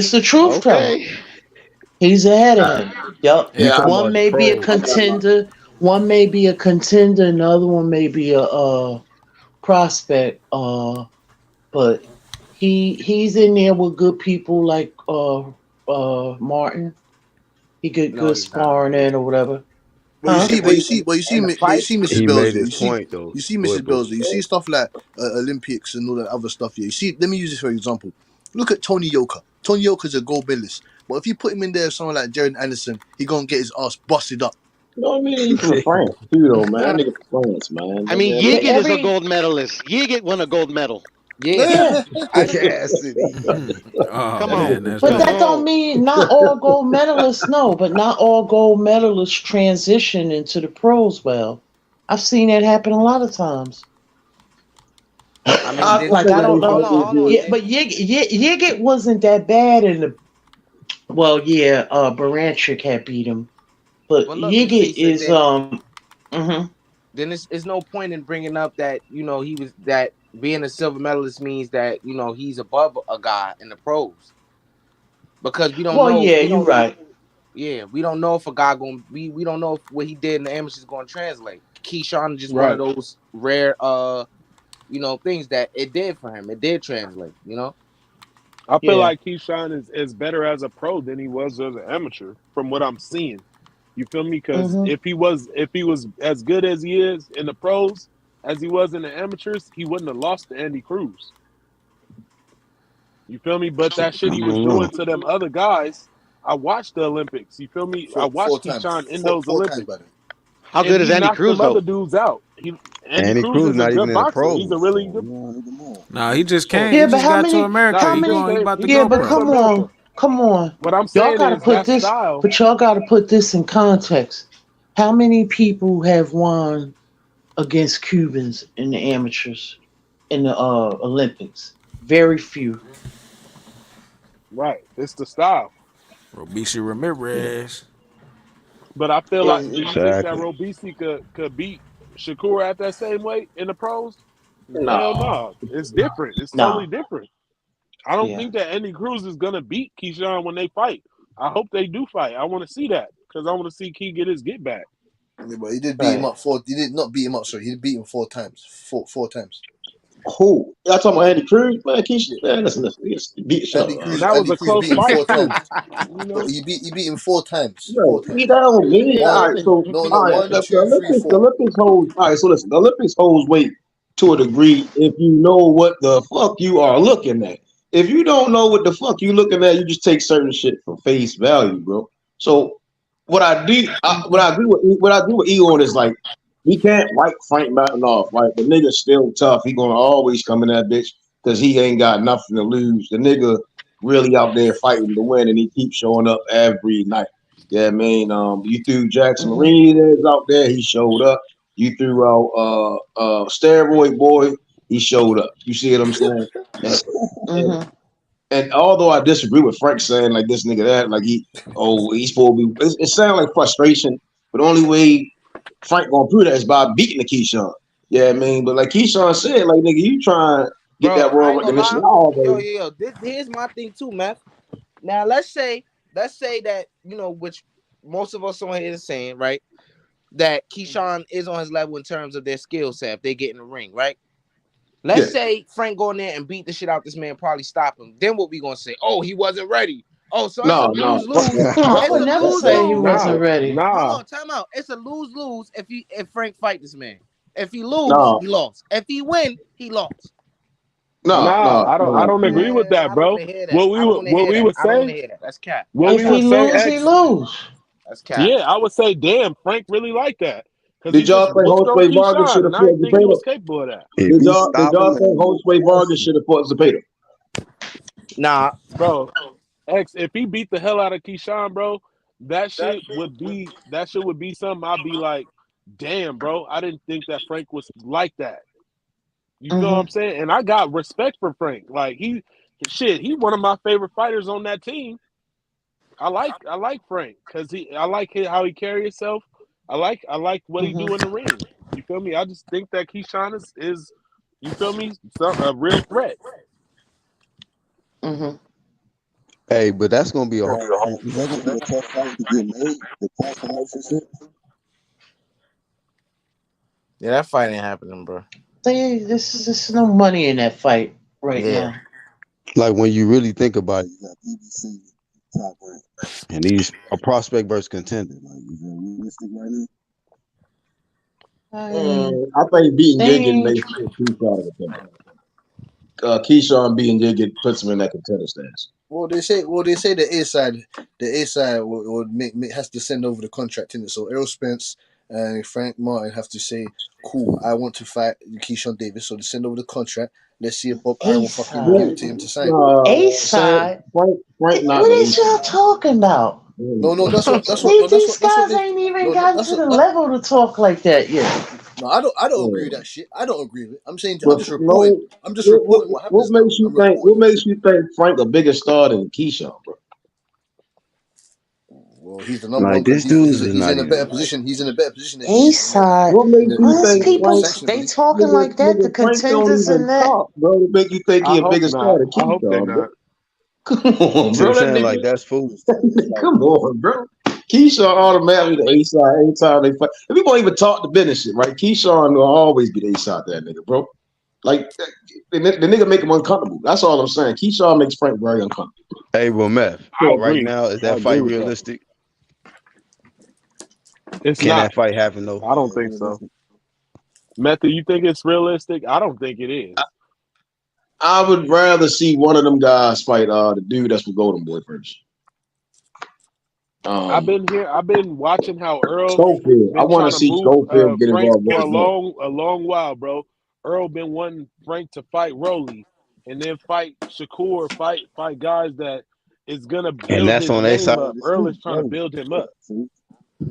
It's the truth, though. Okay. He's ahead of him. Yup. You Yeah, talking One about the may be a pros? contender. One may be a contender. Another one may be a prospect. But he's in there with good people like Martin. He get No, good he's not. sparring in or whatever. But you Huh? see, In but the you see, in, but you see, in the but you fight, see, Mrs. He Bells. made Yeah, his point though. you see, Go ahead, Mrs. bro. Bells. You see stuff like Olympics and all that other stuff. Yeah, you see. Let me use this for example. Look at Tony Yoka. Tony Yoka's a gold medalist, but if you put him in there, with someone like Jared Anderson, he gonna get his ass busted up. You know what I mean? He from France too, though, man. That nigga from France, man. I mean, Yeah, Yigit is a gold medalist. Yigit won a gold medal. yeah, yeah. I agree. Cassidy. Oh Come That on, nigga man, from that's But come France. that funny. don't on. mean not all gold medalists. No, but not all gold medalists transition into the pros. Well, I've seen that happen a lot of times. I mean, I this Like think I don't hold know. on, hold on. Yeah, but Yigit wasn't that bad in the. Well, yeah, Baranchik had beat him, but Well, look, Yigit Masisa, is then mhm. then it's no point in bringing up that he was that being a silver medalist means that he's above a guy in the pros because we don't Well, know yeah, you're right. we don't know if a guy going we don't know if what he did in the amateurs is going to translate. Keyshawn is just one of Right. those rare things that it did for him. It did translate. I feel Yeah. like Keyshawn is better as a pro than he was as an amateur, from what I'm seeing. You feel me? Because Mhm. if he was as good as he is in the pros as he was in the amateurs, he wouldn't have lost to Andy Cruz. You feel me? But that I shit he was don't know. doing to them other guys, I watched the Olympics. You feel me? I Four watched times, Keyshawn in those four times, Olympics, by the way. How and good is he Andy knocked Cruz them other though? dudes out. Andy Andy Cruz Cruz is a not good even in the boxer. He's a pros, really so good. you don't even know. No, he just So came. He Yeah, but just got to nah, America. how he He just going. He many? came. about He to just Yeah, go but came to pro. come America. on, come on. What I'm Y'all saying got to is put that this, style. but y'all got to put this in context. How many people have won against Cubans in the amateurs in the Olympics? Very few. Right, it's the style. Robishi Yeah. Ramirez. But I feel like, do you think that Exactly. Robisi could beat Shakur at that same weight in the pros? Hell No. no. It's different. It's totally No. different. I don't Yeah. think that Andy Cruz is gonna beat Keyshawn when they fight. I hope they do fight. I want to see that because I want to see Key get his get back. Yeah, but he did beat him Right. up four. He did not beat him up. Sorry, he did beat him four times. Four times. Who? Y'all talking about Andy Cruz? Man, Yeah. Man, listen. He just beat the shit out Andy of And Cruz. that was Andy a Cruz close beat him fight four too. times. You But know? he beat him four times. Four Right. times. He that don't Yeah, mean yeah, all One, right. So no, all no, right, one, the two, three, Olympics, the four. Olympics holds. All right, so listen, the Olympics holds weight to a degree if you know what the fuck you are looking at. If you don't know what the fuck you looking at, you just take certain shit for face value, bro. So what I agree with Egon is like we can't write Frank Mountain off. Right, the nigga's still tough. He gonna always come in that bitch because he ain't got nothing to lose. The nigga really out there fighting to win, and he keeps showing up every night. Yeah, I mean, you threw Jackson Mhm. Martinez out there, he showed up. You threw out Steroid Boy, he showed up. You see what I'm saying? And and, Mhm. and although I disagree with Frank saying like this nigga that, like he's supposed to be, it sounds like frustration, but the only way Frank gonna prove that is by beating the Keyshawn. Yeah, I mean, but like Keyshawn said, like nigga, you try and get bro. that I world ain't gonna recognition. lie. No, Yo, baby. yo, yo. Here's my thing too, man. Now let's say that which most of us on here is saying, right? That Keyshawn is on his level in terms of their skill set if they get in the ring, right? Let's Yeah. say Frank go in there and beat the shit out this man, probably stop him. Then what we gonna say? Oh, he wasn't ready. Oh, so it's a No, no. lose lose. I It's would a never lose say he lose. Nah, wasn't ready. Hold nah, on, time out. It's a lose lose if Frank fight this man. If he lose, No, he lost. If he win, he lost. no, nah. no, I no. don't agree with Man, that, I don't bro. want to hear that. What we I don't would want to what hear we that. would I don't want say, to hear that. That's cap. what we If he would say, lose, he X. lose. That's cap. Yeah, I would say, damn, Frank really like that because he Did y'all just think whooped on Jose Vargas should Keyshawn, have and I fought didn't think he Zepeda? was capable of that, If Did he y'all stop him, think Jose Vargas should have fought Zepeda? Nah, bro. X, if he beat the hell out of Keyshawn, bro, that shit would be something I'd be like, damn, bro, I didn't think that Frank was like that. You feel what I'm Mhm. saying? And I got respect for Frank. Like he one of my favorite fighters on that team. I like Frank because I like how he carry himself. I like what he do in Mhm. the ring. You feel me? I just think that Keyshawn is you feel me a real threat. Mhm. Hey, but that's gonna be a hard. Is that gonna be a tough fight to get made? The cross promotion shit. Yeah, that fight ain't happening, bro. There's no money in that fight right Yeah. now. Like when you really think about it, you got PBC top rank, and these a prospect versus contender. Like, is that realistic right now? I mean, I think beating Gigit they makes Keyshawn a contender. Keyshawn beating Gigit puts him in that contender stance. Well, they say the A side would make has to send over the contract in it. So Errol Spence and Frank Martin have to say, "Cool, I want to fight Keyshawn Davis." So they send over the contract. Let's see if Bob Arum A will fucking give it to him side. to sign. A Sam, side. Frank not What is releasing y'all talking about? No, that's what These guys ain't even gotten to the level to talk like that yet. No, I don't agree with him. that shit. I don't agree with it. I'm saying But I'm just reporting. no, I'm just reporting what what happens now. makes you I'm think? reporting. What makes you think Frank a bigger star than Keyshawn, bro? Well, he's the number one. Like this dude is He's not in a better even. position. He's in a better position than he A is side. What makes you Unless think people Frank? sanctioning they body. talking like that, the Frank don't contenders and even that. talk, bro. To make you think I he a hope bigger star not. than I hope they're Keyshawn, bro. not. Come on, See bro. what I'm That saying? Like nigga. that's foolish to me. It's like, Come on, bro. Keyshawn automatically the A side anytime they fight. If we won't even talk the business shit, right? Keyshawn will always be the A side that nigga, bro. Like the nigga make him uncomfortable. That's all I'm saying. Keyshawn makes Frank very uncomfortable. hey, well, Meth, I right agree. now is I that agree fight with that. realistic? It's Can not. that fight happen though? I don't Is it think so. realistic? Method, you think it's realistic? I don't think it is. I would rather see one of them guys fight the dude that's with Golden Boy first. I've been watching how Earl Schofield. I been want to trying to see move Schofield get Frank involved with for this one. a long while, bro. Earl been wanting Frank to fight Rolly and then fight Shakur, fight guys that is gonna And build that's his on their name side of up. the Earl street. is trying to build him up. See?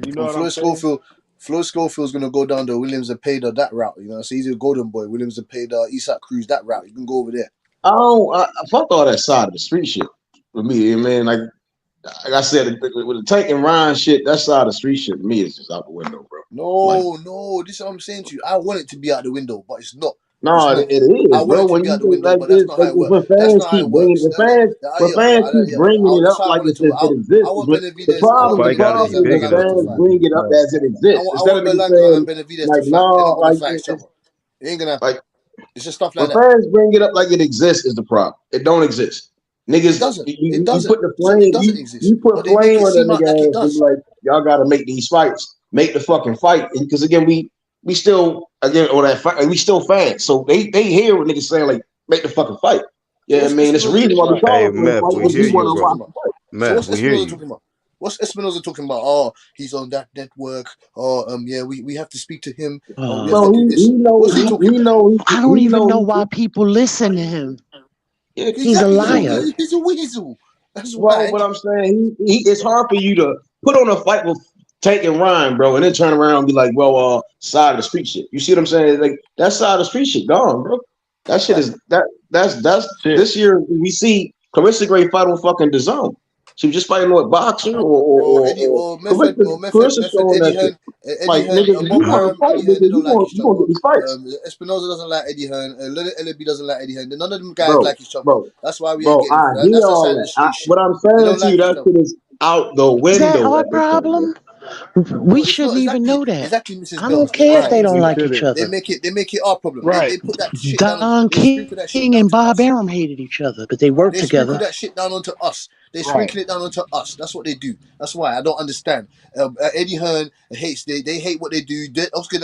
You know And what I'm saying? Floyd Schofield's gonna go down the Williams and Pader that route. You know, so he's a Golden Boy. Williams and Pader, Isak Cruz that route. You can go over there. I fuck all that side of the street shit with me, man. Like I said, with the Tank and Ryan shit, that side of the street shit to me is just out the window, bro. Like, No, this is what I'm saying to you. I want it to be out the window, but it's not. no, It's it not. I is, want bro. it to When be you out the think window, like but this, that's not how like it works. when That's fans not how keep it bringing, works. keep bringing it up like it's it exists. I want But the Benavides. I The want problem, fight got to be Benavides and is big the enough Berlanga to to fans fight. even bring it up discuss. as it exists I instead want of niggas Berlanga and saying Benavides to like, fight. They're not no, gonna like fight each other. It ain't gonna happen. like It's just stuff like when that. fans bring it up like it exists is the problem. It don't exist. It Niggas, doesn't. It you doesn't. put the Son, it flame, doesn't exist. you put But they make flame it on the seem like it nigga ass and be does. like, y'all gotta make these fights, make the fucking fight. Because again, we still again on that fight, like, we still fans. So they hear what niggas saying, like, make the fucking fight. So Yeah, I what's mean, it's a Espinoza? reason why we Right. Hey, call for the Meth, fight we because hear we you, want to bro. watch Talking the about? fight. So Meth, what's we hear Espinoza you. talking about? What's Espinoza talking about? Oh, he's on that network. Oh, yeah, we have to speak to him. Oh, we have to Bro, do he this. know What's he talking he about? know I don't he even know know why people listen to him. yeah, He's a Exactly. liar. He's a weasel. That's bro. why. But I'm saying it's hard for you to put on a fight with Tank and Ryan, bro, and then turn around and be like, well, side of the street shit. You see what I'm saying? Like that side of the street shit gone, bro. That shit is that's Shit. this year we see Carissa Gray fight on fucking DAZN. She was just fighting with boxer or Carissa Method, showing Eddie that shit. Hearn, Like Eddie Hearn, nigga, if you Bob want to Arum, fight, Eddie Hearn, they nigga, don't like each you other. gonna get these fights, Espinoza doesn't like Eddie Hearn. L.A.B doesn't like Eddie Hearn. None of them guys bro, like each other. bro. That's why we ain't Bro, getting. I hear That's the all side of the that. street shit. What I'm They saying don't to you, like each that other. shit is out the Is that window our at this point, bro. problem? No, We it's not shouldn't even exactly know that. Mrs. I don't Bells. care if Right. they don't We like each shouldn't. They other. make it our problem. Right. They put that shit down. Don They sprinkle that shit King down and to Bob us. Arum hated each other, but they worked They sprinkle together. that shit down onto us. They Right. sprinkle it down onto us. That's what they do. That's why I don't understand. Eddie Hearn hates. They hate what they do. Oscar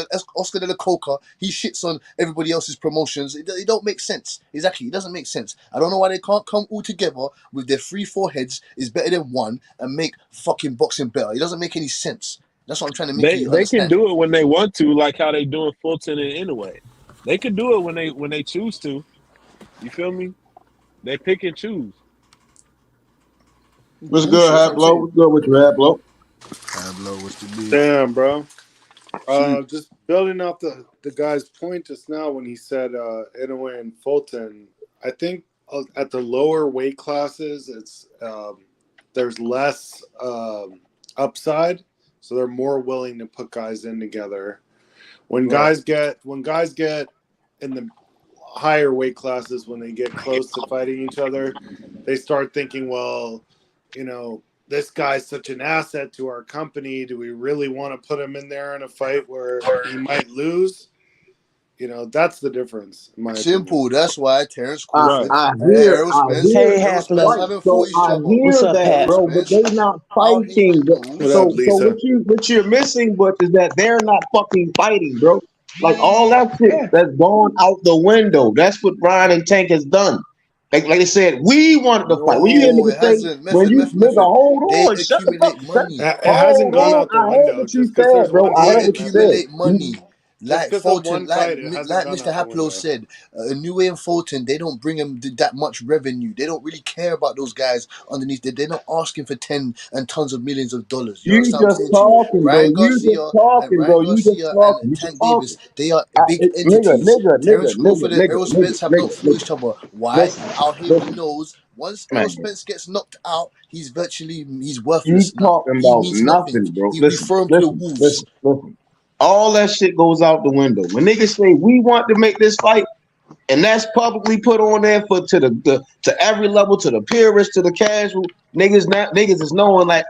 de la Coca. He shits on everybody else's promotions. It don't make sense. Exactly. It doesn't make sense. I don't know why they can't come all together with their 3-4 heads is better than one and make fucking boxing better. It doesn't make any sense. That's what I'm trying to make you They can understand. do it when they want to, like how they doing Fulton and Inouye. They can do it when they choose to. You feel me? They pick and choose. What's good, Bullshit. That's what Hat I'm Blow? saying. What's good with you, Hat Blow? I blow what's the deal. Damn, bro. Shoot. Just building off the guy's point just now when he said Inoue and Fulton. I think at the lower weight classes, it's there's less upside, so they're more willing to put guys in together. When guys get in the higher weight classes, when they get close to fighting each other, they start thinking, well, this guy's such an asset to our company. Do we really want to put him in there in a fight where he might lose? That's the difference, in my opinion. Simple. That's why Terrence Right. Crawford I and hear, I hear, Hey, Errol Spence right. Haplo. haven't So fought each I other. What's hear up, that, Errol Hap? bro. But Spence, they not how he fighting. went What nose. up, So Lisa? what you're missing, but is that they're not fucking fighting, bro. Like all that shit Yeah. that's gone out the window. That's what Brian and Tank has done. Like they said, we wanted to fight. When you hear No, it niggas say, hasn't. when you nigga, Method. hold They on, shut the fuck, accumulate shut, money. It hasn't hold gone on. out the I heard window. what you Just because said, there's bro. one I They heard fight, what it you hasn't. said. accumulate money. Just Like because of Fulton, one fight, it hasn't gone Mr. out the Haplo window. said, Niue and Fulton, they don't bring them that much revenue. They don't really care about those guys underneath. They're not asking for 10 and tons of millions of dollars. You You understand what I'm just saying to you? talking, bro. You just talking, bro. Ryan You just Garcia talking. and You just Tank talking. Davis, they are big Nigga, entities. nigga, nigga, Terrence nigga, Crawford and nigga, Errol nigga, Spence have nigga, not fought nigga. each other. Why? Listen, Out here, we listen, knows once Errol man. Spence gets knocked out, he's You worthless now. talking He about means nothing. nothing, bro. We Listen, throw him to the listen, wolves. listen, listen. All that shit goes out the window. When niggas say we want to make this fight, and that's publicly put on there for to every level, to the purist, to the casual niggas is knowing like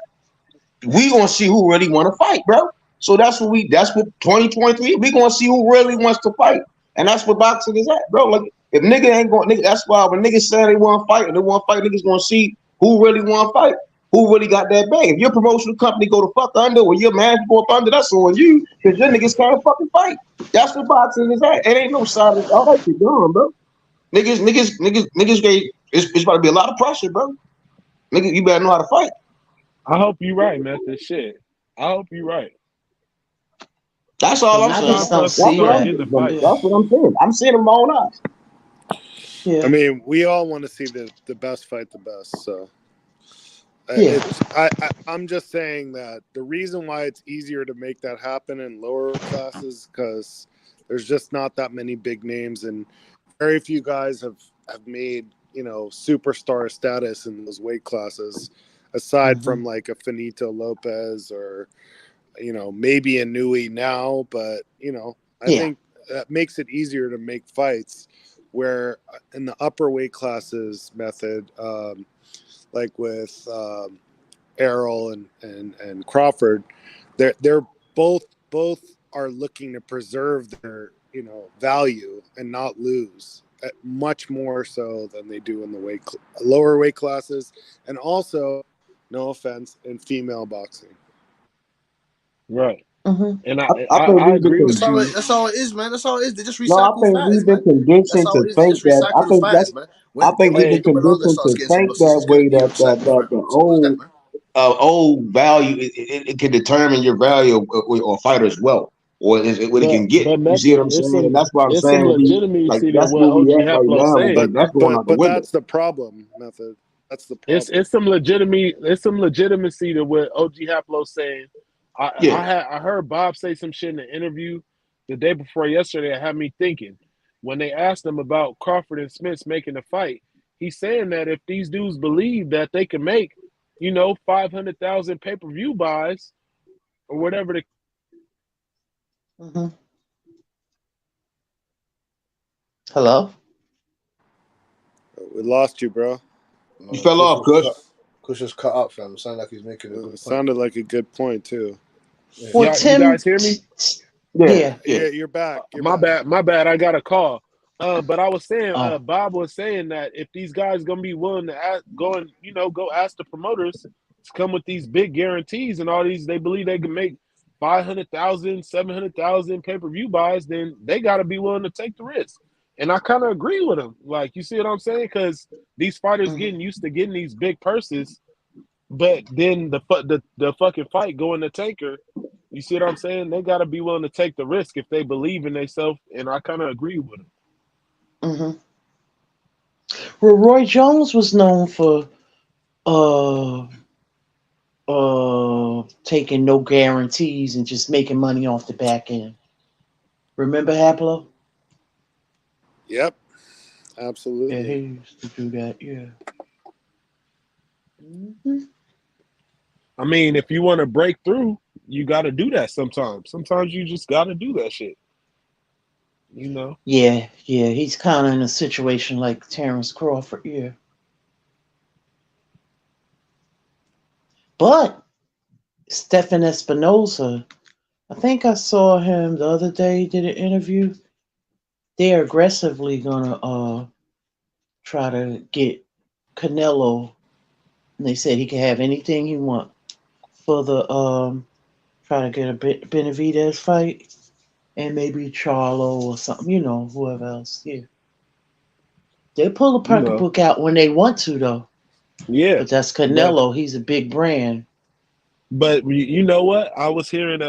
we gonna see who really want to fight, bro. So that's what 2023. We gonna see who really wants to fight, and that's what boxing is at, bro. Like if nigga ain't going, nigga, that's why when niggas say they want to fight and they want to fight, niggas gonna see who really want to fight, who really got that bag. If your promotional company go to fuck under, or your man go up under, that's on you because your niggas can't fucking fight. That's what boxing is at. It ain't no side. All that shit done, bro. Niggas, it's about to be a lot of pressure, bro. Nigga, you better know how to fight. I hope you're right, Method. Shit. I hope you're right. That's all Because I'm it's I saying. time just for don't us to That's see what start I'm that. getting the saying. Yeah. That's fights. what I'm saying. I'm seeing them all eyes. I Yeah. mean, we all want to see the best fight the best. So Yeah. I'm just saying that the reason why it's easier to make that happen in lower classes because there's just not that many big names, and very few guys have made superstar status in those weight classes, aside Mm-hmm. from like a Finito Lopez or maybe a Nui now. But I Yeah. think that makes it easier to make fights where in the upper weight classes method. Like with Errol and Crawford, they're both are looking to preserve their value and not lose much more so than they do in the lower weight classes, and also, no offense, in female boxing. Right. Mm-hmm. And I think I we've been agree with you. That's all it is, man. That's all it is. They just no, I recycle think fighters, we've been man. That's conditioned all to it is. They think just that. recycle the fighters, man. I When think we've been Hey, Victor Berlanga conditioned starts to getting some think losses, that he's going way to be a that recycled fighter. the Simple as that, man. old value it can determine your value or fighter's wealth or what he can get. but You see what Method, I'm saying? And that's what I'm it's some saying. legitimacy to That's what where we OG at right Haplo now. saying. Like that's going out the But window. that's the problem, method. That's the It's problem. some legitimacy to what OG Haplo saying. Yeah. I heard Bob say some shit in an interview the day before yesterday. It had me thinking when they asked him about Crawford and Spence making the fight. He's saying that if these dudes believe that they can make, 500,000 pay-per-view buys or whatever the Mm-hmm. Hello. We lost you, bro. You fell off, Kush. Kush just cut up, fam. It sounded like he's making a good It point. sounded like a good point too. Yeah. Well, you Tim. guys hear me? Yeah, Yeah. yeah. Yeah, you're back. You're My back. bad. My bad. I got a call. But I was saying, Oh. Bob was saying that if these guys gonna be willing to go ask the promoters to come with these big guarantees and all these, they believe they can make 500,000, 700,000 pay-per-view buys, then they got to be willing to take the risk. And I kind of agree with him. Like, you see what I'm saying? Because these fighters Mm-hmm. getting used to getting these big purses, but then the fucking fight going to tanker. You see what I'm saying? They got to be willing to take the risk if they believe in themselves, and I kind of agree with him. Mm-hmm. Well, Roy Jones was known for uh taking no guarantees and just making money off the back end. Remember Haplo? Yep, Yeah, absolutely. he used to do that. Yeah. Mm-hmm. I mean, if you want to break through, you got to do that sometimes. Sometimes you just got to do that shit. You know. Yeah, yeah, he's kind of in a situation like Terrence Crawford. Yeah, but Stefan Espinosa, I think I saw him the other day. Did an interview. They're aggressively gonna try to get Canelo. And they said he can have anything he want for the try to get a Benavidez fight and maybe Charlo or something. You know, whoever else. Yeah, they pull the You know. pocketbook out when they want to though. Yeah. But that's But Canelo. He's a big brand. you know what? I was hearing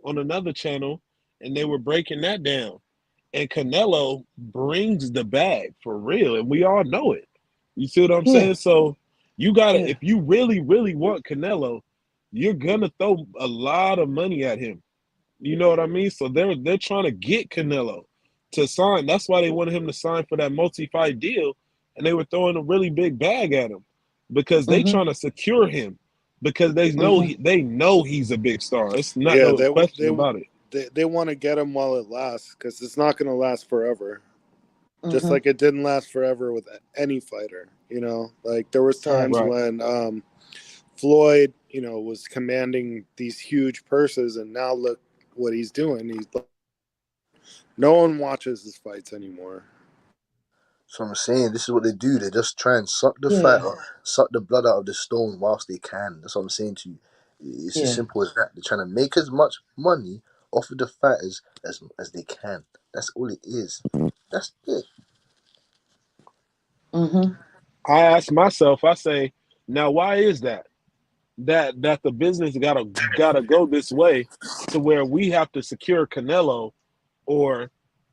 on another channel, and they were breaking that down. And Canelo brings the bag for real, and we all know it. You see what I'm Yeah, saying? So you gotta, yeah. if you really, really want Canelo, you're gonna throw a lot of money at him. You know what I mean? So they're trying to get Canelo to sign. That's why they wanted him to sign for that multi-fight deal, and they were throwing a really big bag at him because they Mhm. trying to secure him because Mhm. they know he's a big star. It's not Yeah, no question about it. they want to get him while it lasts because it's not going to last forever. Just Mhm. like it didn't last forever with any fighter. You know, like there was times Exactly. Right. when Floyd, was commanding these huge purses, and now look what he's doing. He's no one watches his fights anymore. So I'm saying this is what they do. They just try and suck the Yeah. fighter, suck the blood out of the stone whilst they can. That's what I'm saying to you. It's as Yeah. simple as that. They're trying to make as much money off of the fighters as they can. That's all it is. That's it. Mhm. I ask myself, I say, now why is that? That the business gotta go this way to where we have to secure Canelo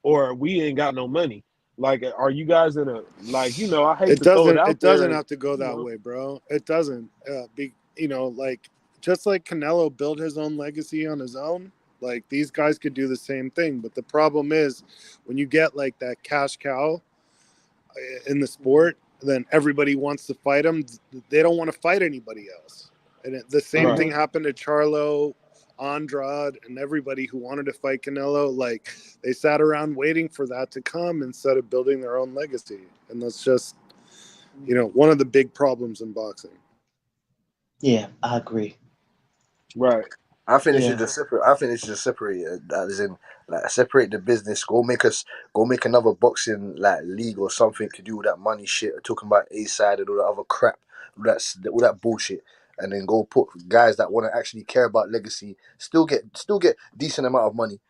or we ain't got no money. Like, are you guys in a like? I hate It to throw it doesn't. out It there, doesn't and have to go that way, bro. It doesn't. Like just like Canelo built his own legacy on his own. Like these guys could do the same thing, but the problem is when you get like that cash cow in the sport, then everybody wants to fight them. They don't want to fight anybody else. And the same right? thing Mhm. happened to Charlo, Andrade, and everybody who wanted to fight Canelo. Like they sat around waiting for that to come instead of building their own legacy. And that's just, one of the big problems in boxing. Yeah, I agree. Right. I think they should Yeah. just separate. I think they should just separate it. As in, like, separate the business. Go make another boxing like league or something to do with that money shit. Talking about A side and all that other crap, all that bullshit, and then go put guys that want to actually care about legacy. Still get decent amount of money.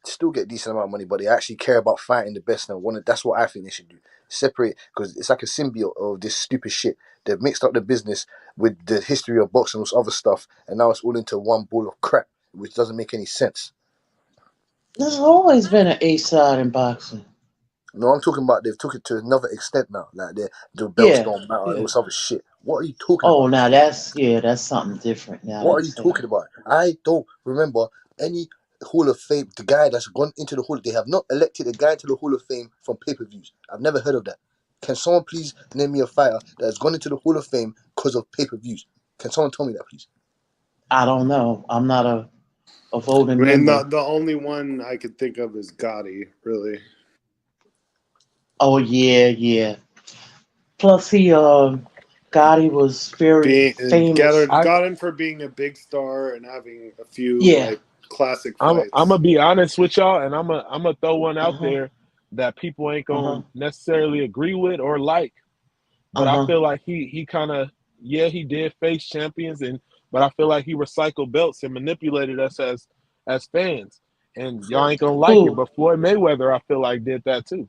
Still get decent amount of money, but they actually care about fighting the best and want it. That's what I think they should do. Separate because it's like a symbiote of this stupid shit. They've mixed up the business with the history of boxing and this other stuff, and now it's all into one ball of crap, which doesn't make any sense. There's always been an A side in boxing. No, I'm talking about they've took it to another extent now. Like the belts Yeah. don't matter and all Yeah. this other shit. What are you talking Oh, about? now that's something different. Now What that are you you say talking that. about? I don't remember any Hall of Fame. The guy that's gone into the Hall. They have not elected a guy to the Hall of Fame from pay-per-views. I've never heard of that. Can someone please name me a fighter that has gone into the Hall of Fame because of pay-per-views? Can someone tell me that, please? I don't know. I'm not a voting I mean, the, member. the only one I could think of is Gotti, really. Oh yeah, yeah. Plus Gotti was very Being famous. got him for being a big star and having a few Yeah. like classic I'm fights. gonna be honest with y'all, and I'm gonna throw one Uh out huh. there that people ain't Uh huh. gonna necessarily agree with or like. Uh But I huh. feel like he kind of, yeah, he did face champions, and but I feel like he recycled belts and manipulated us as fans. And y'all ain't gonna like it, Who? but Floyd Mayweather, I feel like did that too.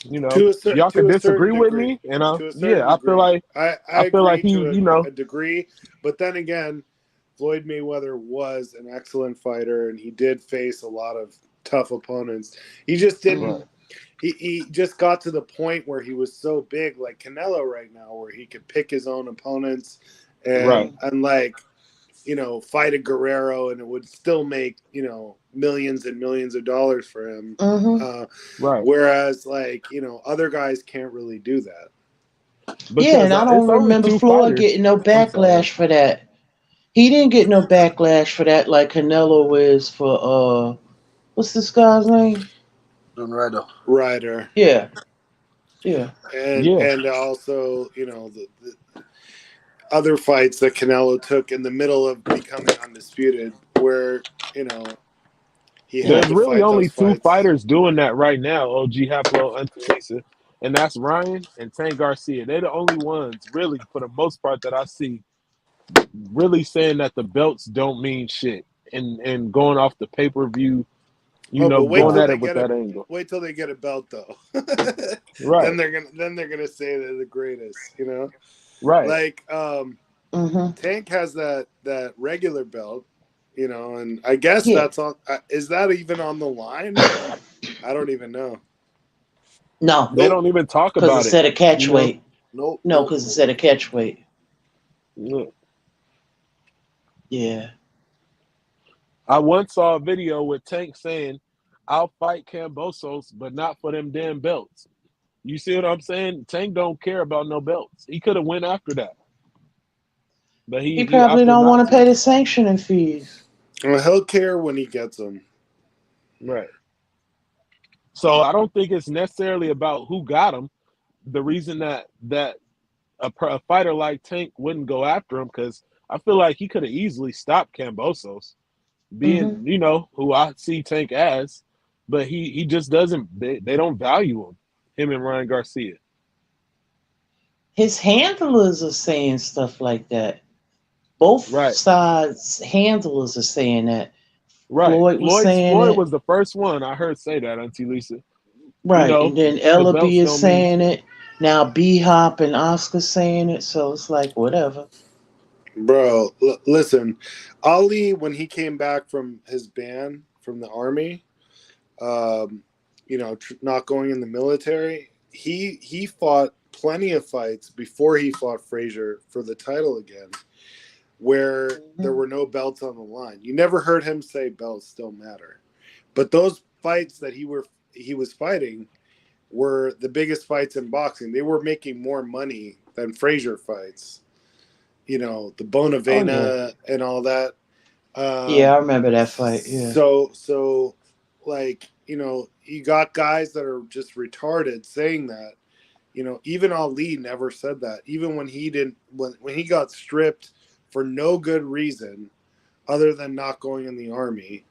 Y'all To could a disagree certain with degree. me, and To a certain degree, I I feel like agree he, to a degree, but then again, Floyd Mayweather was an excellent fighter, and he did face a lot of tough opponents. He just didn't. right, Mhm. He just got to the point where he was so big, like Canelo right now, where he could pick his own opponents, right, and like fight a Guerrero, and it would still make millions and millions of dollars for him. Mhm. Uh, right. Whereas like other guys can't really do that. Yeah, Because and I it's don't only remember two Floyd fighters. getting no I'm sorry. backlash for that. He didn't get no backlash for that like Canelo is for What's this guy's name? Ryder. Yeah, yeah. And also, you know, the other fights that Canelo took in the middle of becoming undisputed, where, you know, he had There's to really fight only those two fights. fighters doing that right now, OG Haplo and Lisa, and that's Ryan and Tank Garcia. They're the only ones, really, for the most part, that I see really saying that the belts don't mean shit and going off the pay-per-view, Oh, but going at it with that angle. wait till they get a belt though. Right, then they're gonna say they're the greatest, you know? right. Like Tank has that regular belt, you know, and I guess Yeah. that's on is that even on the line? I don't even know. No, They don't even talk because about it's it, at a catch you know? weight. No, because it's at a catch weight. Yeah. Yeah. I once saw a video with Tank saying, I'll fight Cambosos, but not for them damn belts. You see what I'm saying? Tank don't care about no belts. He could have went after that, but He he probably opted don't not want to pay to. the sanctioning fees. Well, he'll care when he gets them. Right. So I don't think it's necessarily about who got him. The reason that a fighter like Tank wouldn't go after him, because I feel like he could have easily stopped Cambosos, being who I see Tank as, but he just doesn't. They don't value him and Ryan Garcia. His handlers are saying stuff like that. Both Right. sides handlers are saying that. Right. Floyd was saying Floyd it. was the first one I heard say that, Auntie Lisa. Right. And then The L.A.B belts is don't mean saying it. Now B Hop and Oscar saying it. So it's like whatever. Bro, listen, Ali, when he came back from his ban from the army, not going in the military, he fought plenty of fights before he fought Frazier for the title again, where there were no belts on the line. You never heard him say belts don't matter. But those fights that he was fighting were the biggest fights in boxing. They were making more money than Frazier fights. You know, the Oh yeah. Bonavena and all that. Yeah, I remember that fight. Yeah. So, like, you know, you got guys that are just retarded saying that. You know, even Ali never said that. Even when he didn't, when he got stripped for no good reason other than not going in the army,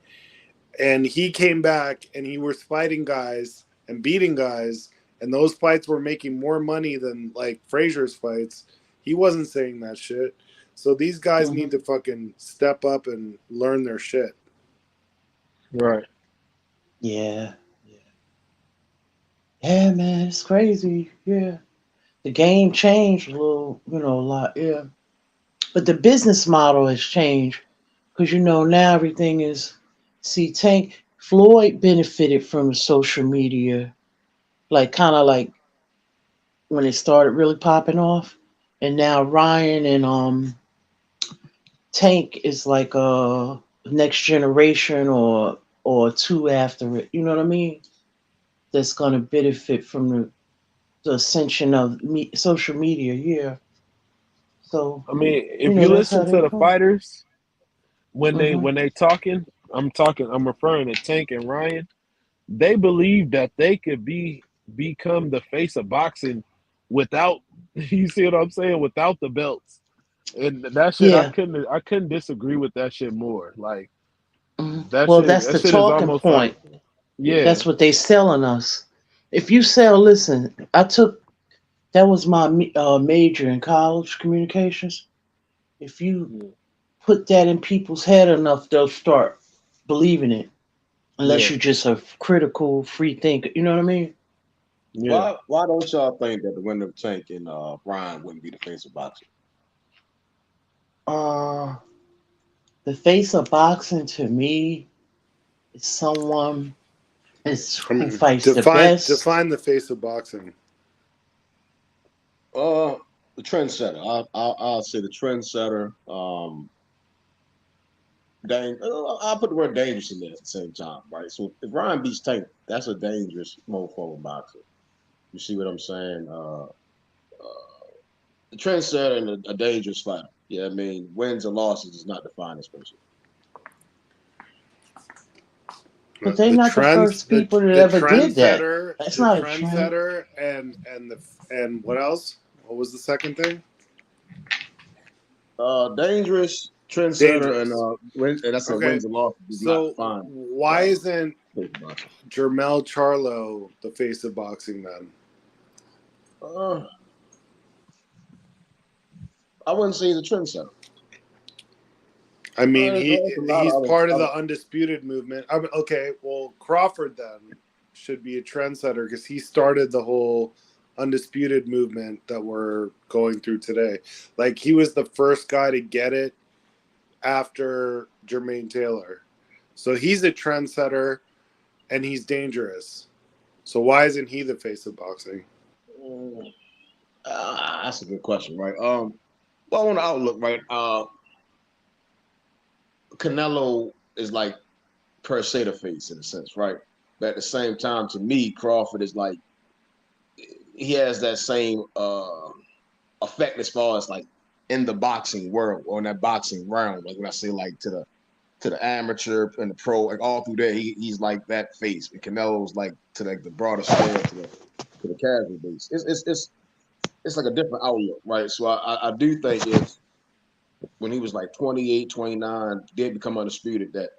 and he came back and he was fighting guys and beating guys, and those fights were making more money than like Frazier's fights. He wasn't saying that shit. So these guys need to fucking step up and learn their shit. right. Yeah. Yeah, man, it's crazy. Yeah. The game changed a little, a lot. Yeah. But the business model has changed because, now everything is. See, Tank Floyd benefited from social media, like kind of like when it started really popping off. And now Ryan and Tank is like a next generation or two after it. You know what I mean? That's gonna benefit from the ascension of social media. Yeah. So I mean, if you that's how listen they to the go. fighters when they Hmm. when they talking, I'm referring to Tank and Ryan. They believe that they could become the face of boxing without you see what I'm saying, without the belts. And that shit Yeah. I couldn't disagree with that shit more. Like Well, that's that the shit is talking almost like point. yeah, That's what they selling us. If you sell, listen, that was my major in college, communications. If you put that in people's head enough, they'll start believing it. Unless yeah, you're just a critical free thinker. You know what I mean? yeah. Why don't y'all think that the winner of Tank and Brian wouldn't be the face of boxing? Uh, the face of boxing to me is someone I who mean, fights the best. define the face of boxing. The trendsetter. I'll say the trendsetter. I'll put the word dangerous in there at the same time, right? So if Ryan beats Tank, that's a dangerous mofo of boxer. You see what I'm saying? The trendsetter and a dangerous fighter. Yeah, I mean, wins or losses does not define this person. But they're not the first people that ever did that. That's not a trend. Trendsetter, and what else? What was the second thing? Dangerous, trendsetter, and I said wins and losses is not fine. Why isn't Jermell Charlo the face of boxing then? I wouldn't say he's a trendsetter. I mean, he's part of the undisputed movement. Okay, well, Crawford then should be a trendsetter because he started the whole undisputed movement that we're going through today. Like, he was the first guy to get it after Jermaine Taylor. So he's a trendsetter, and he's dangerous. So why isn't he the face of boxing? That's a good question, right? Well, on the outlook, right? Canelo is like per se the face in a sense, right? But at the same time, to me, Crawford is like he has that same effect as far as like in the boxing world or in that boxing realm. Like when I say like to the amateur and the pro, like all through there, he's like that face. And Canelo's like to like the broader scale to the casual base. It's like a different outlook, right? So I do think it's when he was like 28, 29, did become undisputed, that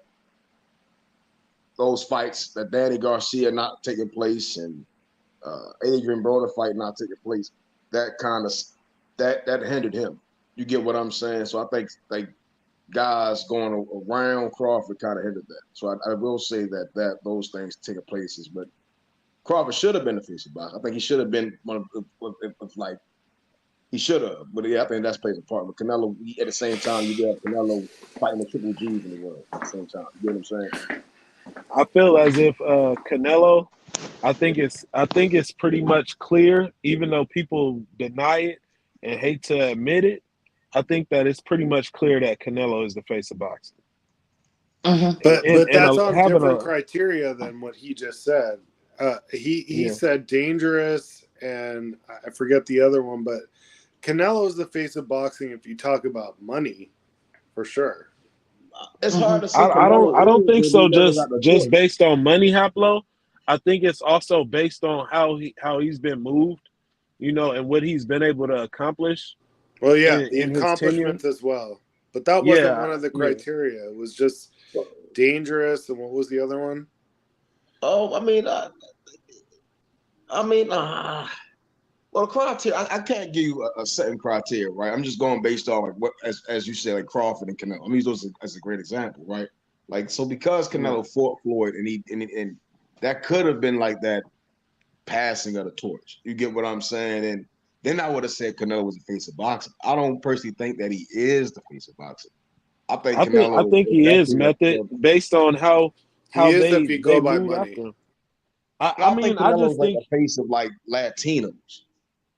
those fights, that Danny Garcia not taking place and Adrian Broner fight not taking place, that kind of that hindered him. You get what I'm saying? So I think like guys going around Crawford kind of hindered that. So I will say that those things taking places, but Crawford should have been the face of boxing. I think he should have been one of like. He should have, but yeah, I think that's plays a part. But Canelo, at the same time, you have Canelo fighting the triple G's in the world at the same time. You know what I'm saying? I feel as if Canelo, I think it's pretty much clear, even though people deny it and hate to admit it. I think that it's pretty much clear that Canelo is the face of boxing. But that's on different criteria than what he just said. He said dangerous, and I forget the other one, but Canelo is the face of boxing if you talk about money, for sure. It's hard to say. I don't think so. Just based on money, Haplo. I think it's also based on how he's been moved, and what he's been able to accomplish. Well, yeah, the accomplishments as well. But that wasn't one of the criteria. It was just dangerous, and what was the other one? Oh, well, criteria, I can't give you a certain criteria, right? I'm just going based on like what, as you said, like Crawford and Canelo. I mean, those as a great example, right? Like, so because Canelo fought Floyd, and that could have been like that passing of the torch. You get what I'm saying? And then I would have said Canelo was the face of boxing. I don't personally think that he is the face of boxing. I think he is method based on how they go by money. I think Canelo's like a face of like Latinos.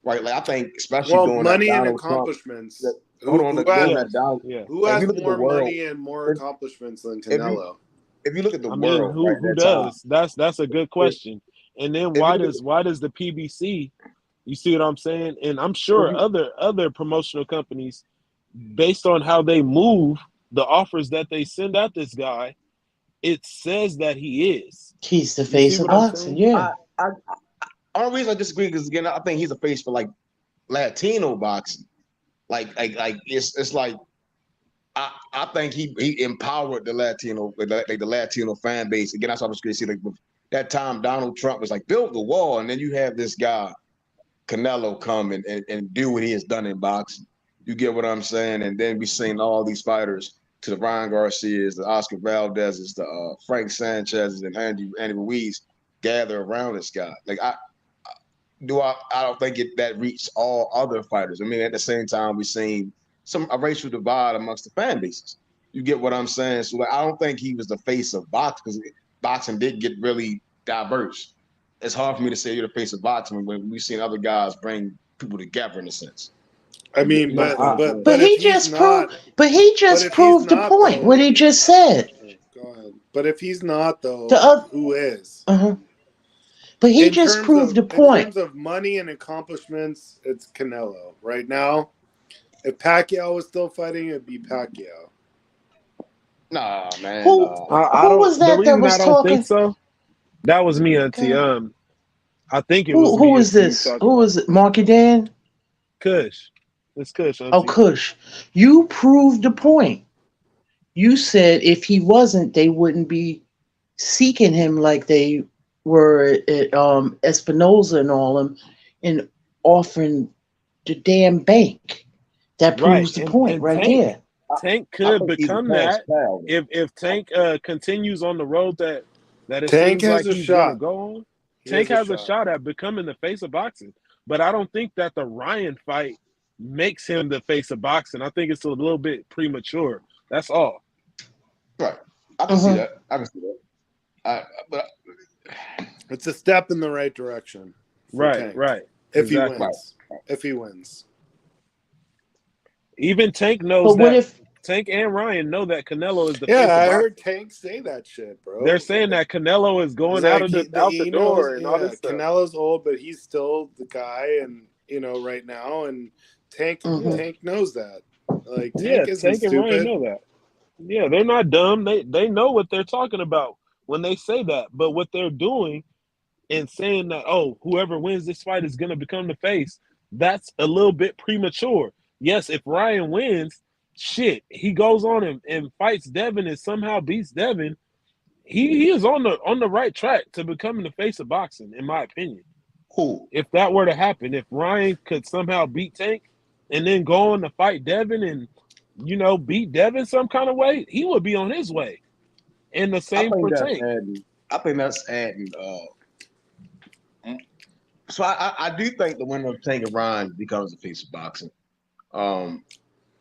Right, like I think, especially during money that and Donald accomplishments. Trump, who has more money and more accomplishments than Canelo? If you look at the world, who does? That's a good question. And then why does the PBC? You see what I'm saying? And I'm sure other promotional companies, based on how they move the offers that they send out this guy, it says that he's the face of boxing. Yeah. Only reason I disagree because again, I think he's a face for like Latino boxing. Like it's like I think he empowered the Latino fan base. Again, that's what I was going to say. Like that time, Donald Trump was like build the wall, and then you have this guy Canelo come and do what he has done in boxing. You get what I'm saying? And then we seen all these fighters, to the Ryan Garcias, the Oscar Valdez's, the Frank Sanchez's, and Andy Ruiz gather around this guy. Like I don't think that reached all other fighters. I mean, at the same time, we've seen a racial divide amongst the fan bases. You get what I'm saying? So like, I don't think he was the face of boxing because boxing did get really diverse. It's hard for me to say you're the face of boxing when we've seen other guys bring people together in a sense. I mean, but he just proved the point. What he just said. Go ahead. But if he's not, though, who is? But he just proved the point. In terms of money and accomplishments, it's Canelo. Right now, if Pacquiao was still fighting, it'd be Pacquiao. Nah, man. Who Nah. I who don't. was The that reason I was don't think talking? so, that was me, Auntie. God. I think it was Who me. is If you this? talking Who about is it? Marky Dan? Kush, it's Kush, Oh, Auntie. Kush. You proved the point. You said if he wasn't, they wouldn't be seeking him like they were at Espinoza and all them and offering the damn bank. That Right, proves the point and right there. Tank I could think he's a become cash that cow. if Tank continues on the road that it Tank seems has like a he's gonna shot. go on. He Tank has a has a shot. shot at becoming the face of boxing, but I don't think that the Ryan fight makes him the face of boxing. I think it's a little bit premature. That's all. Right. I can see Uh-huh. that. I can see that. But It's a step in the right direction for Right, Tank right, if he exactly. right. wins. If he wins. Even Tank knows But what that. if Tank and Ryan know that Canelo is the Yeah, face of I heard boxing. Tank say that shit, They're bro. saying that Canelo is He's going out like of the he knows. door and all Yeah, this stuff. Canelo's old, but he's still the guy, and right now, and Tank Yeah, mhm. Tank knows that. Like yeah. Tank isn't Tank and Ryan stupid. know that. Yeah, they're not dumb. They know what they're talking about when they say that. But what they're doing and saying that, oh, whoever wins this fight is gonna become the face, that's a little bit premature. Yes, if Ryan wins, shit, he goes on and fights Devin and somehow beats Devin. He is on the right track to becoming the face of boxing, in my opinion. Cool. If that were to happen, if Ryan could somehow beat Tank and then go on to fight Devin and beat Devin some kind of way, he would be on his way. And the I same think for that's Tank. adding. I think that's adding. So I do think the winner of Tank and Ryan becomes the face of boxing.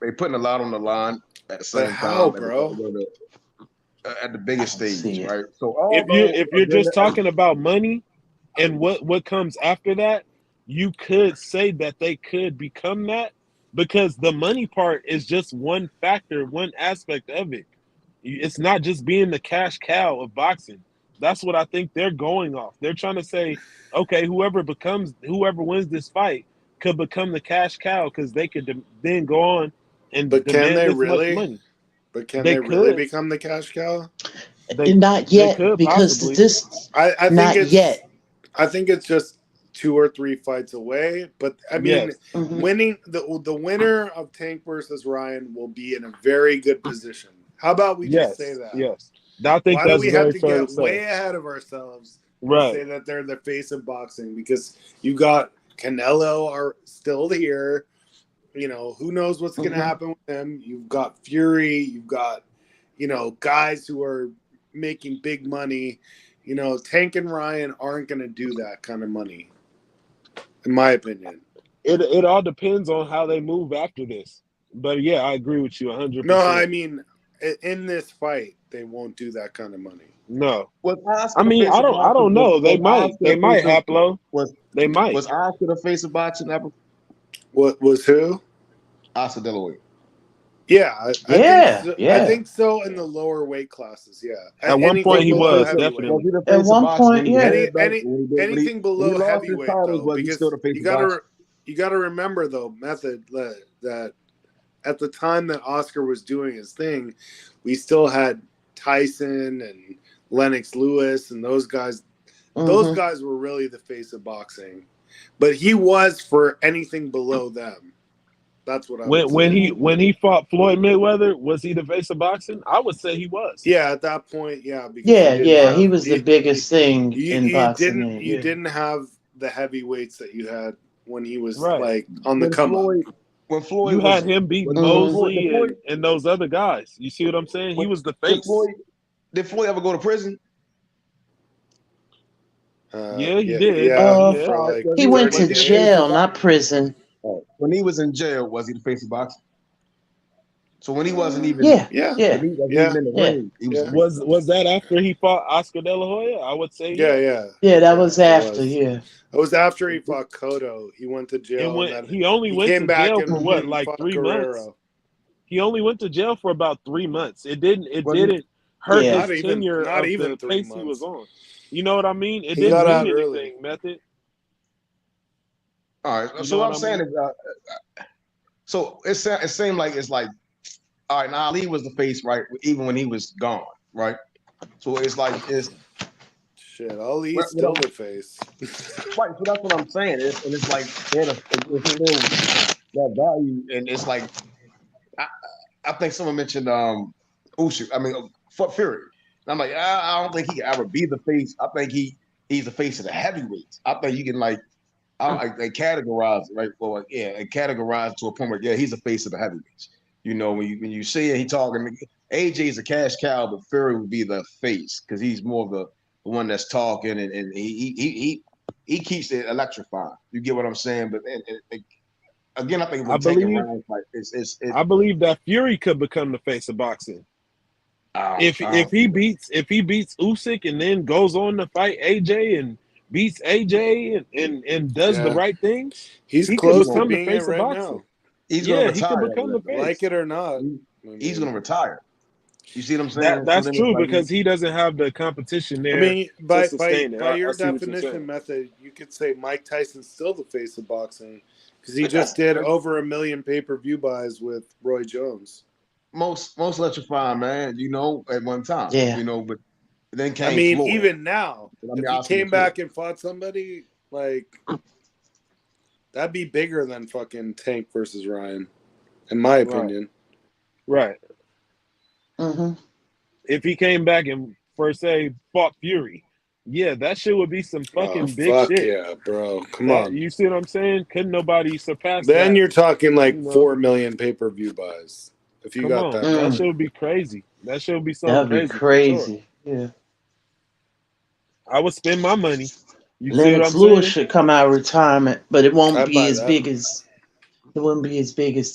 They putting a lot on the line at the But same how, time bro? at the I biggest don't see stage, it. right? So If although you're just talking about money and what comes after that, you could say that they could become that because the money part is just one factor, one aspect of it. It's not just being the cash cow of boxing. That's what I think they're going off. They're trying to say, okay, whoever wins this fight could become the cash cow because they could then go on and But can demand they this much really? money. But can They they really could, become the cash cow? they Not they yet could because possibly. this I think not it's yet. I think it's just 2 or 3 fights away. But I mean, Yes, Hmm. winning the winner of Tank versus Ryan will be in a very good position. How about we just say yes, that? yes. I think Why do that's we have very to fair to get say. way ahead of ourselves and Right. say that they're the face of boxing? Because you got Canelo are still here. Who knows what's going to Hmm. happen with them? You've got Fury. You've got, guys who are making big money. Tank and Ryan aren't going to do that kind of money, in my opinion. It all depends on how they move after this. But yeah, I agree with you No, I 100%. mean, in this fight, they won't do that kind of money. No. was I Oscar the mean, face of I boxing? don't know. They Was might. Oscar They the face might, of Haplo. was They might. was Oscar the face of boxing ever? What was who? Oscar De La Hoya. Yeah, I think Yeah, so. I yeah. think so in the lower weight classes. Yeah, At one point Was, anything he below was, was heavyweight. definitely. he the At face of one boxing when point, he was yeah. headbutt? Anything When he below lost his heavyweight titles, though, was he still because the face you of boxing? gotta remember though, method that at the time that Oscar was doing his thing, we still had Tyson and Lennox Lewis and those guys. Those Hmm. guys were really the face of boxing, but he was for anything below them. That's what I would When say. he fought Floyd Mayweather, was he the face of boxing? I would say he was. Yeah, at that point, yeah, because you Yeah, didn't yeah. He have was the biggest thing in boxing then. you Yeah. didn't have the heavyweights that you had when he was Right. like on the When come up. Floyd when Floyd You had was him beat when Hmm. Floyd Mosley and those other guys. You see what I'm saying? He when, was the when face. Floyd did Floyd ever go to prison? Yeah, he Yeah, did. yeah, Uh, Yeah. for like Was he went 30 Was to he the face days. of jail, not boxing? prison. When he was in jail, was he the face of boxing? So when he wasn't Uh, even Yeah, yeah, yeah, when he wasn't yeah, even in the yeah, ring, he was the yeah, face of boxing. Was that after he fought Oscar De La Hoya? I would say yeah, yes. yeah, yeah. That yeah. was It after. was. Yeah. It was after he fought Cotto. He went to And jail, and when then he only he went came to back jail for what, Hmm. and like fought 3 months? Guerrero. He only went to jail for about 3 months. It Was he didn't hurt Yeah. his Not even, tenure not of even the three pace he was months. on. You know what I mean? It He didn't got mean out early. anything, Method. all right? You So know what what I'm I saying mean? is, so it seemed like it's like all right, now Ali was the face, right? Even when he was gone, right? So it's like it's shit. Ali's still the face. right. So that's what I'm saying. It's like it's still that value, and it's like I, I think someone mentioned Usyk. I mean, Fury. And I'm like, I don't think he can ever be the face. I think he's the face of the heavyweights. I think you can like they categorize right. Well, yeah, and categorize to a point where he's the face of the heavyweights. You know, when you see it, he talking. AJ is a cash cow, but Fury would be the face because he's more of the one that's talking, and he keeps it electrifying. You get what I'm saying? But again, I think we're taking rounds like I believe that Fury could become the face of boxing. If he beats Usyk and then goes on to fight AJ and beats AJ and does the right things, he's he close could to become the being face it of right boxing. now. He's gonna retire. He could become the face. Like it or not. He's gonna retire. You see what I'm saying? That's so true like, because he doesn't have the competition there. I mean, to sustain by it. your I see what you're definition saying. method, you could say Mike Tyson's still the face of boxing because he just did over 1 million pay-per-view buys with Roy Jones. Most electrifying, man. You know, at one time. Yeah. You know, but then came I mean, Floyd. even now, I mean, if he came back and fought somebody like that'd be bigger than fucking Tank versus Ryan, in my opinion. Right. Mm-hmm. If he came back and per se fought Fury, yeah, that shit would be some fucking big fuck shit. Yeah, bro. Come on. You see what I'm saying? Couldn't nobody surpass that. Then you're talking like 4 million pay-per-view buys. If you got that, that shit would be crazy. That shit would be something That'd be crazy. Yeah. I would spend my money. You Lennox see what I'm Lewis saying? should come out of retirement, but it won't I'd be buy as that. big as it wouldn't be as big as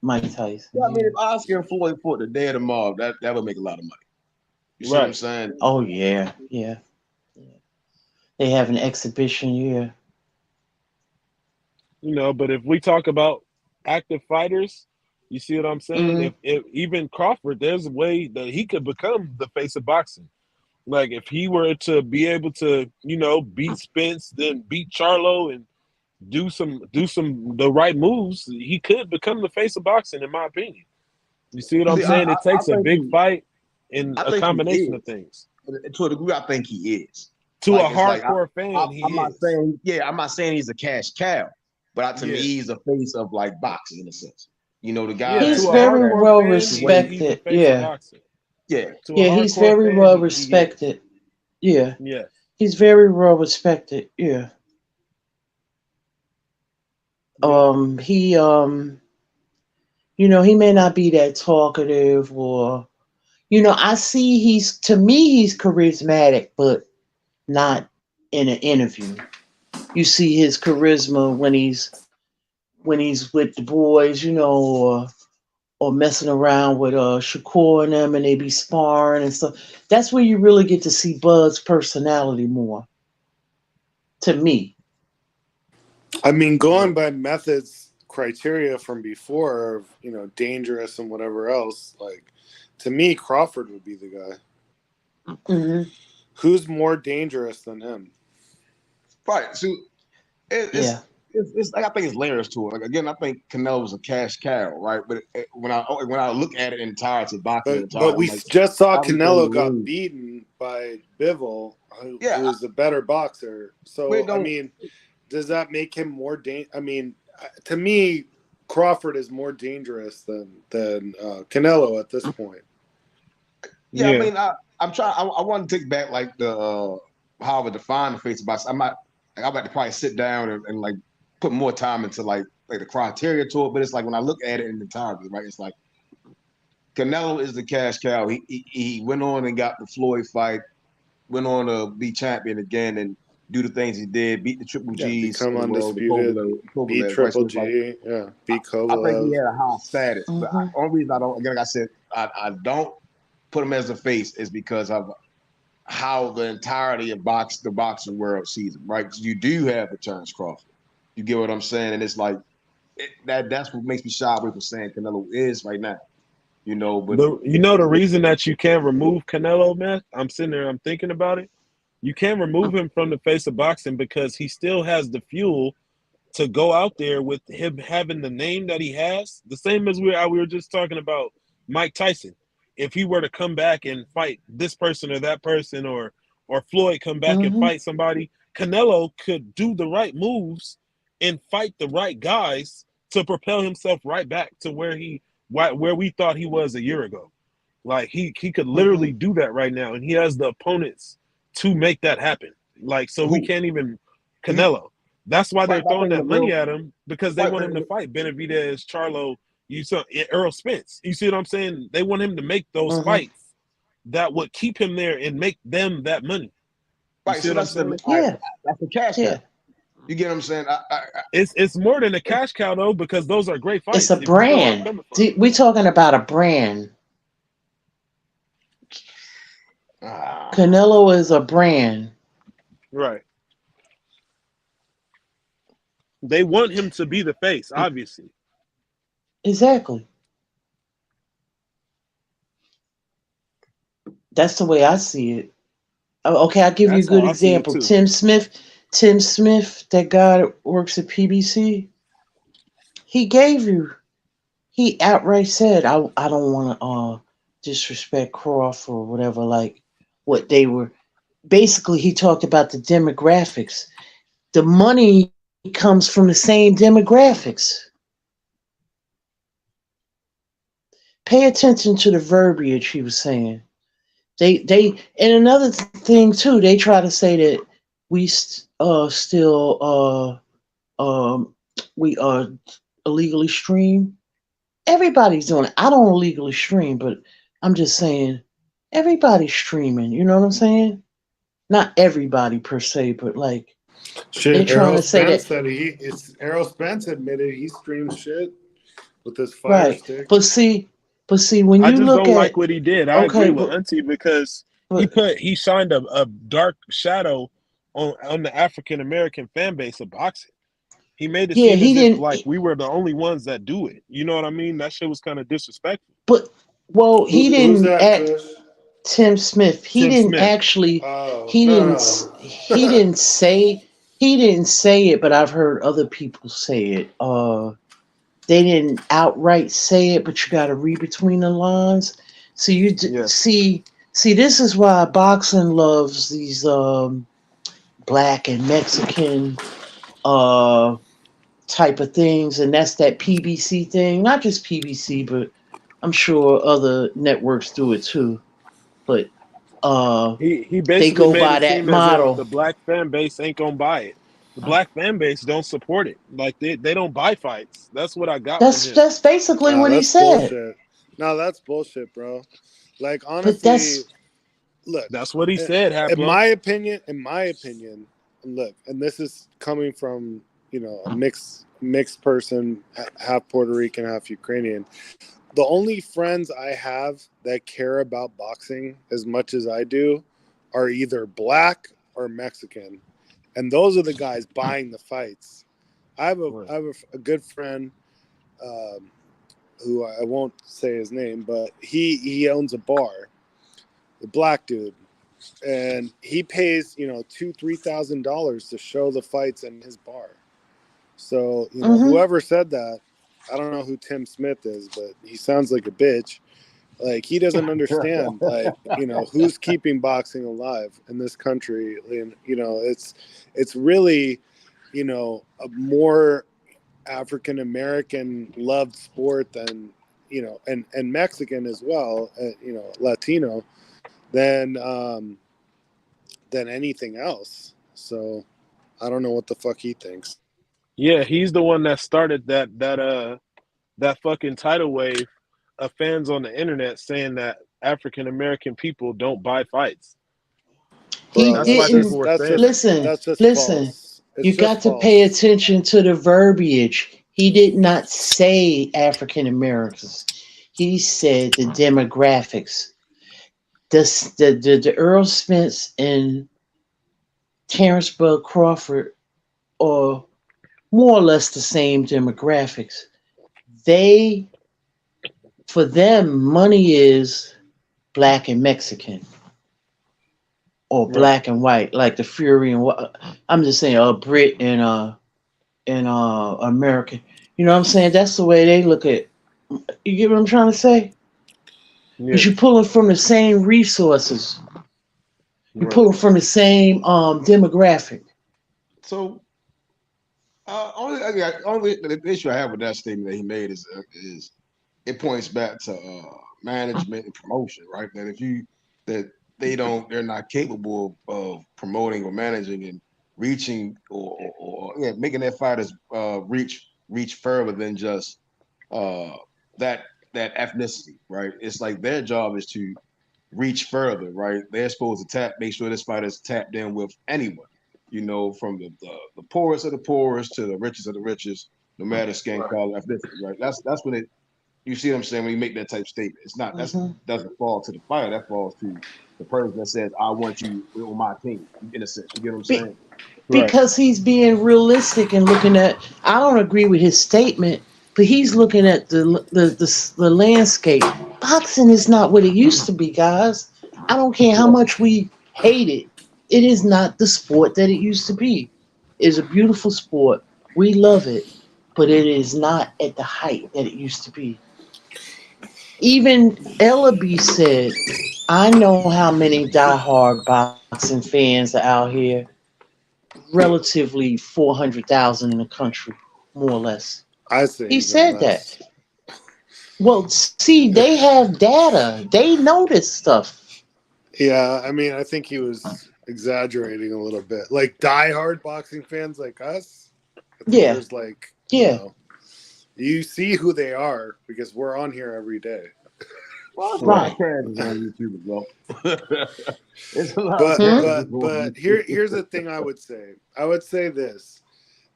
Mike Tyson. Yeah, I mean, if Oscar and Floyd fought the day of tomorrow, that would make a lot of money. You see what I'm saying? Oh yeah. They have an exhibition year. You know, but if we talk about active fighters, you see what I'm saying? Mm-hmm. If even Crawford, there's a way that he could become the face of boxing. Like if he were to be able to, beat Spence, then beat Charlo and do some the right moves, he could become the face of boxing, in my opinion. You see what I'm saying? It takes a big fight and a combination of things. To a degree, I think he is. To a hardcore fan, I'm not saying, I'm not saying he's a cash cow, but to me, he's a face of like boxing in a sense. You know, the guy. He's very well respected. Yeah. He's very well respected. Yeah. Yeah. He's very well respected. Yeah. He he may not be that talkative or I see he's charismatic, but not in an interview. You see his charisma when he's with the boys, or messing around with Shakur and them, and they be sparring and stuff. That's where you really get to see Bud's personality more. To me. I mean, going by Method's criteria from before of, dangerous and whatever else, like, to me, Crawford would be the guy. Mm-hmm. Who's more dangerous than him? Right. So it's like I think it's layers to it. Like again, I think Canelo was a cash cow, right? But when I look at it in entirety, boxing, but we just saw Canelo got beaten by Bivol, who was a better boxer. So I mean, does that make him more I mean, to me, Crawford is more dangerous than Canelo at this point. Yeah. I mean, I'm trying. I want to take back like the how I would define the face of boxing. I'm about to probably sit down and like put more time into like the criteria to it. But it's like when I look at it in entirety, right? It's like Canelo is the cash cow. He went on and got the Floyd fight, went on to be champion again and do the things he did, beat the Triple G's, become undisputed, beat Triple G, beat Kovalev. I think he had a high status. But the only reason I don't, again, like I said, I don't put him as a face is because of how the entirety of the boxing world sees him, right? Because you do have the Terrence Crawford. You get what I'm saying? And it's like that's what makes me shy away from saying Canelo is right now. But the reason that you can't remove Canelo, man, I'm sitting there, I'm thinking about it. You can't remove him from the face of boxing because he still has the fuel to go out there with him having the name that he has. The same as we were just talking about Mike Tyson. If he were to come back and fight this person or that person, or Floyd come back and Mm-hmm. fight somebody, Canelo could do the right moves and fight the right guys to propel himself right back to where we thought he was a year ago. Like he could Mm-hmm. literally do that right now, and he has the opponents to make that happen. Like, so we Who can't even he Canelo. That's why they're fight back throwing in the that money real at him, because they fight want back him in to the fight Benavidez, Charlo, you saw Earl Spence. You see what I'm saying? They want him to make those Mm-hmm. fights that would keep him there and make them that money. You right. see So what I'm that's the saying? all right, Yeah. that's the cash Yeah. cow. You get what I'm saying? It's more than a cash cow though, because those are great It's a fights if you know where I'm brand. coming from. We're talking about a brand. Canelo is a brand. Right. They want him to be the face, obviously. Exactly. That's the way I see it. Okay, I'll give you a That's how good I see it example. too. Tim Smith, that guy that works at PBC, he gave you, he outright said, I don't want to disrespect Crawford or whatever, like what they were. Basically, he talked about the demographics. The money comes from the same demographics. Pay attention to the verbiage he was saying. And another thing too, they try to say that we still we illegally stream. Everybody's doing it. I don't illegally stream, but I'm just saying everybody's streaming. You know what I'm saying? Not everybody per se, but like they're Shit, trying Errol to say Spence that said Errol Spence admitted he streams shit with his Fire right. Stick. But see, when I you just look don't like at what he did. I okay, agree with Auntie, because but he shined a dark shadow on the African American fan base of boxing. He made it yeah, seem he as if didn't. like we were the only ones that do it. You know what I mean? That shit was kind of disrespectful. But well, he Who's didn't that, act. Kush? Tim Smith. He Tim didn't Smith. actually. Oh He didn't. He no. didn't say. He didn't say it, but I've heard other people say it. They didn't outright say it, but you got to read between the lines. So Yes. see. This is why boxing loves these black and Mexican uh type of things, and that's that PBC thing. Not just PBC, but I'm sure other networks do it too. But He they basically go made by it that seem as if model. the black fan base ain't gonna buy it. The black fan base don't support it. Like they don't buy fights. That's what I got from him. That's basically Nah, what he that's said. bullshit. No, that's bullshit, bro. Like But honestly, that's look, That's what he said, in Haplo. my opinion, look, and this is coming from a mixed person, half Puerto Rican, half Ukrainian. The only friends I have that care about boxing as much as I do are either black or Mexican, and those are the guys buying the fights. Right. I have a good friend, um, who I won't say his name, but he owns a bar, a black dude, and he pays $2,000-3,000 to show the fights in his bar. So mm-hmm. whoever said that, I don't know who Tim Smith is, but he sounds like a bitch. Like he doesn't understand, like who's keeping boxing alive in this country, and it's really a more African American loved sport than and Mexican as well, Latino than anything else. So I don't know what the fuck he thinks. Yeah, he's the one that started that fucking tidal wave of fans on the internet saying that African American people don't buy fights. He Bro, That's why people didn't were saying that. that's just listen. false. It's You just got to pay false. attention to the verbiage. He did not say African Americans. He said the demographics. The Earl Spence and Terrence Bud Crawford are more or less the same demographics. They, for them, money is black and Mexican, or Right. black and white, like the Fury and what. I'm just saying, Brit and American. You know what I'm saying? That's the way they look at. You get what I'm trying to say? But you're pulling from the same resources. You're pulling from the same demographic. So, only the issue I have with that statement that he made is it points back to management and promotion, right? That they're not capable of promoting or managing and reaching or making their fighters reach further than just that ethnicity, right? It's like their job is to reach further, right? They're supposed to make sure this fighter's tapped in with anyone, from the poorest of the poorest to the richest of the richest, no matter skin color, ethnicity, right? That's what it. You see what I'm saying when you make that type of statement. It's not doesn't fall to the fighter. That falls to the person that says, "I want you on my team." In a sense, you get what I'm saying? Because he's being realistic and looking at. I don't agree with his statement, but he's looking at the landscape. Boxing is not what it used to be, guys. I don't care how much we hate it. It is not the sport that it used to be. It's a beautiful sport. We love it, but it is not at the height that it used to be. Even L.A.B said, "I know how many diehard boxing fans are out here, relatively 400,000 in the country, more or less." I say He even said less. that. Well, see, they have data. They know this stuff. Yeah, I mean, I think he was exaggerating a little bit. Like diehard boxing fans like us, I think Yeah. there's like, Yeah. you see who they are because we're on here every day. Well, it's a lot Right. of parents on YouTube as well. It's a lot of parents But here's the thing I would say. I would say this,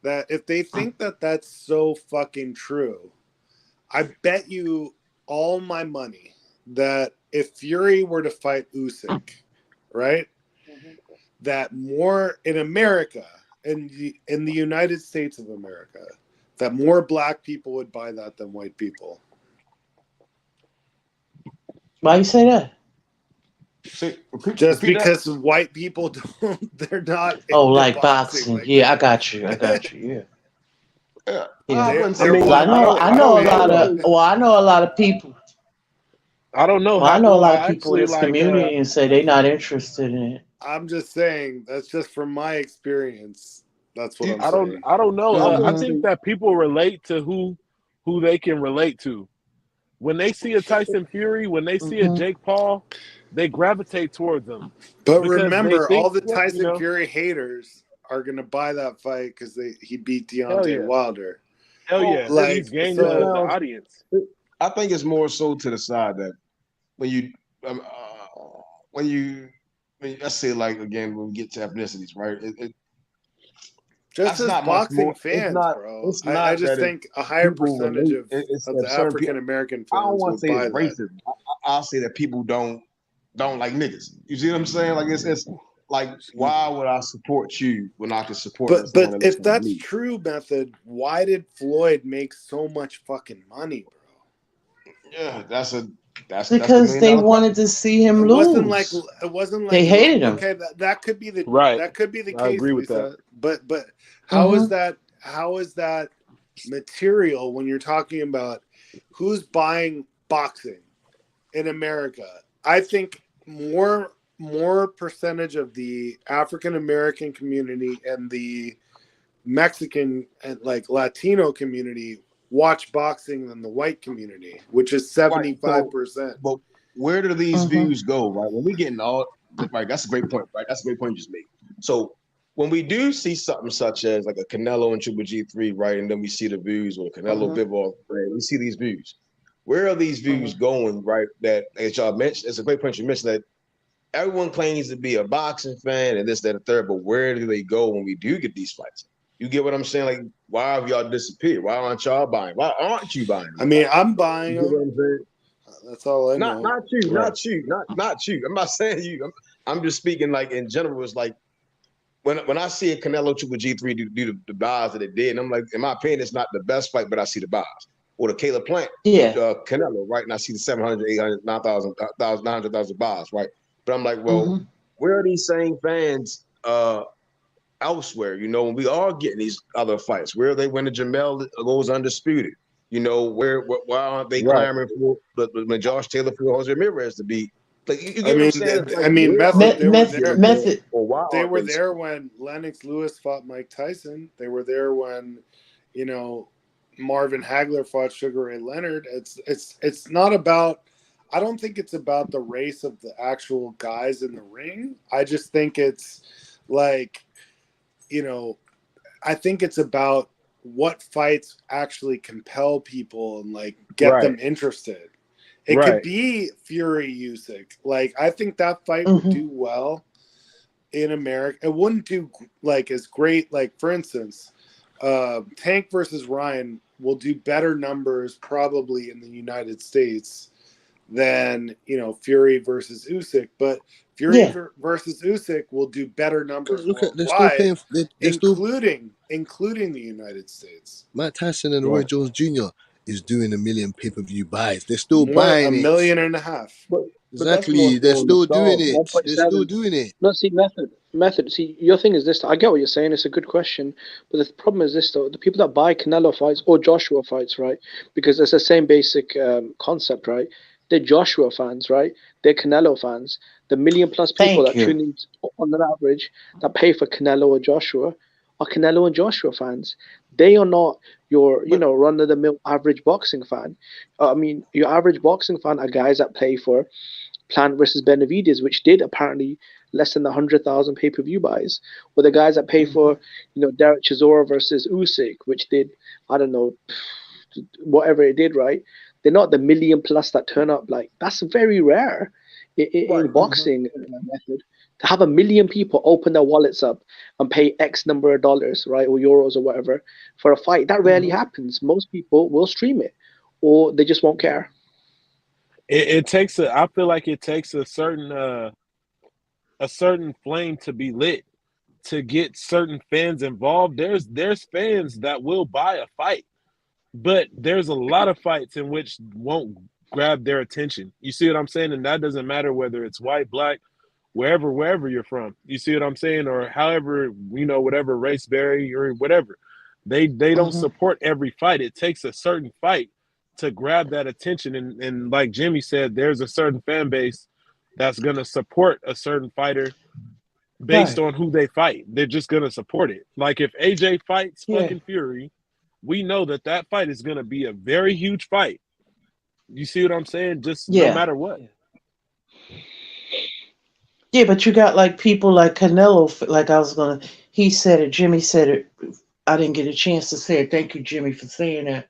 that if they think that that's so fucking true, I bet you all my money that if Fury were to fight Usyk, right? That more in America, in the United States of America, that more black people would buy that than white people. Why you say that? See, Just repeat that. because white people don't, they're not Oh, into like boxing. boxing. Like Yeah, I got you. I got you. Yeah. Yeah, I Yeah. wouldn't I say mean, 'Cause white. I know I a don't lot know. of I know a lot of people. I don't know Well, I how. know a Well, lot of I people in actually this community and say they're not interested in it. I'm just saying, that's just from my experience. That's what I'm I don't. saying. I don't know. I I wouldn't Mm-hmm. think say. that people relate to who they can relate to. When they see a Tyson Fury, when they see a Mm-hmm. Jake Paul, they gravitate towards them But because they remember, all think, the you Tyson know, Fury haters are gonna buy that fight because he beat hell Deontay yeah, Wilder. hell Well, yeah, he's Like, gained it so the sounds. audience. I think it's more so to the side that when you um, uh, when you let's say like again when we get to ethnicities, right? just That's as not much boxing more. It's fans, not. bro, It's I not just that it, think a higher people percentage relate. It's of that the certain people. African American I don't fans want would to say it's buy that. racism. I'll say that people don't like niggas. You see what I'm saying? Like it's like why would I support you when I can support someone But that looks if like that's me? true, Method, why did Floyd make so much fucking money, bro? Yeah, that's the Because million they dollar question. wanted to see him It wasn't like lose. They look, hated him. okay, that could be Right, that could be the I case, agree with that. Lisa. But Mm-hmm. how is that material when you're talking about who's buying boxing in America? I think more percentage of the African American community and the Mexican and like Latino community watch boxing than the white community, which is Right. So, 75%. but where do these Mm-hmm. views go? Right. When we getting all right, that's a great point. Right. That's a great point you just made. So when we do see something such as like a Canelo and Triple G3, right, and then we see the views or Canelo Mm-hmm. Bivol, right, we see these views. Where are these views Mm-hmm. going? Right. That as y'all mentioned, it's a great point you mentioned that everyone claims to be a boxing fan and this, that, and third, but where do they go when we do get these fights? You get what I'm saying? Like, why have y'all disappeared? Why aren't y'all buying? Why aren't you buying I these mean, fights? I'm buying You get what them. I'm saying? That's all I Not know. not you, Right. not you. I'm not saying you. I'm just speaking like in general. It's like when I see a Canelo Triple G3 do the buys that it did, and I'm like, in my opinion, it's not the best fight, but I see the buys. Or the Caleb Plant, Yeah. Canelo, right? And I see the 700, 800, 900,000 buys, right? But I'm like, well, Mm-hmm. where are these same fans elsewhere? You know, when we are getting these other fights, where are they when the Jamel goes undisputed? You know, why aren't they Right. clamoring for when Josh Taylor for Jose Ramirez to be like you I get what I'm mean, saying? It's like Method. They were there. Method. or why They aren't were they? there when Lennox Lewis fought Mike Tyson. They were there when, you know, Marvin Hagler fought Sugar Ray Leonard. It's not about. I don't think it's about the race of the actual guys in the ring. I just think it's like, you know, I think it's about what fights actually compel people and like get them Right. interested. It could Right. be Fury Usyk. Like I think that fight would Mm-hmm. do well in America. It wouldn't do like as great. Like for instance, Tank versus Ryan will do better numbers probably in the United States than, you know, Fury versus Usyk. But Fury Yeah. versus Usyk will do better numbers Look at they're still worldwide, paying. They're still including the United States. Mike Tyson and Roy Right. Jones Jr. is doing 1 million pay-per-view buys. They're still More a buying it. million and a half. But that's more Exactly. They're so still doing nostalgia. it. They're still 1.7. doing it. No, see, method. See, your thing is this. I get what you're saying. It's a good question, but the problem is this though: the people that buy Canelo fights or Joshua fights, right? Because it's the same basic concept, right? They're Joshua fans, right? They're Canelo fans. The million plus people Thank that you. tune in on an average that pay for Canelo or Joshua are Canelo and Joshua fans. They are not your, But run of the mill average boxing fan. I mean, your average boxing fan are guys that pay for Plant versus Benavides, which did apparently less than 100,000 pay per view buys, or the guys that pay for, Derek Chisora versus Usyk, which did, I don't know, whatever it did, right? They're not the million plus that turn up. Like, that's very rare right, in boxing method. To have 1 million people open their wallets up and pay X number of dollars, right, or euros or whatever for a fight, that rarely happens. Most people will stream it, or they just won't care. It takes a. I feel like it takes a certain flame to be lit to get certain fans involved. There's fans that will buy a fight, but there's a lot of fights in which won't grab their attention. You see what I'm saying? And that doesn't matter whether it's white, black, wherever you're from. You see what I'm saying? Or however, whatever race, berry, or whatever. They don't Mm-hmm. support every fight. It takes a certain fight to grab that attention. And like Jimmy said, there's a certain fan base that's gonna support a certain fighter based Right. on who they fight. They're just gonna support it. Like if AJ fights Yeah. fucking Fury, we know that fight is gonna be a very huge fight. You see what I'm saying? Just no Yeah. matter what. Yeah, but you got like people like Canelo. Like he said it. Jimmy said it. I didn't get a chance to say it. Thank you, Jimmy, for saying that.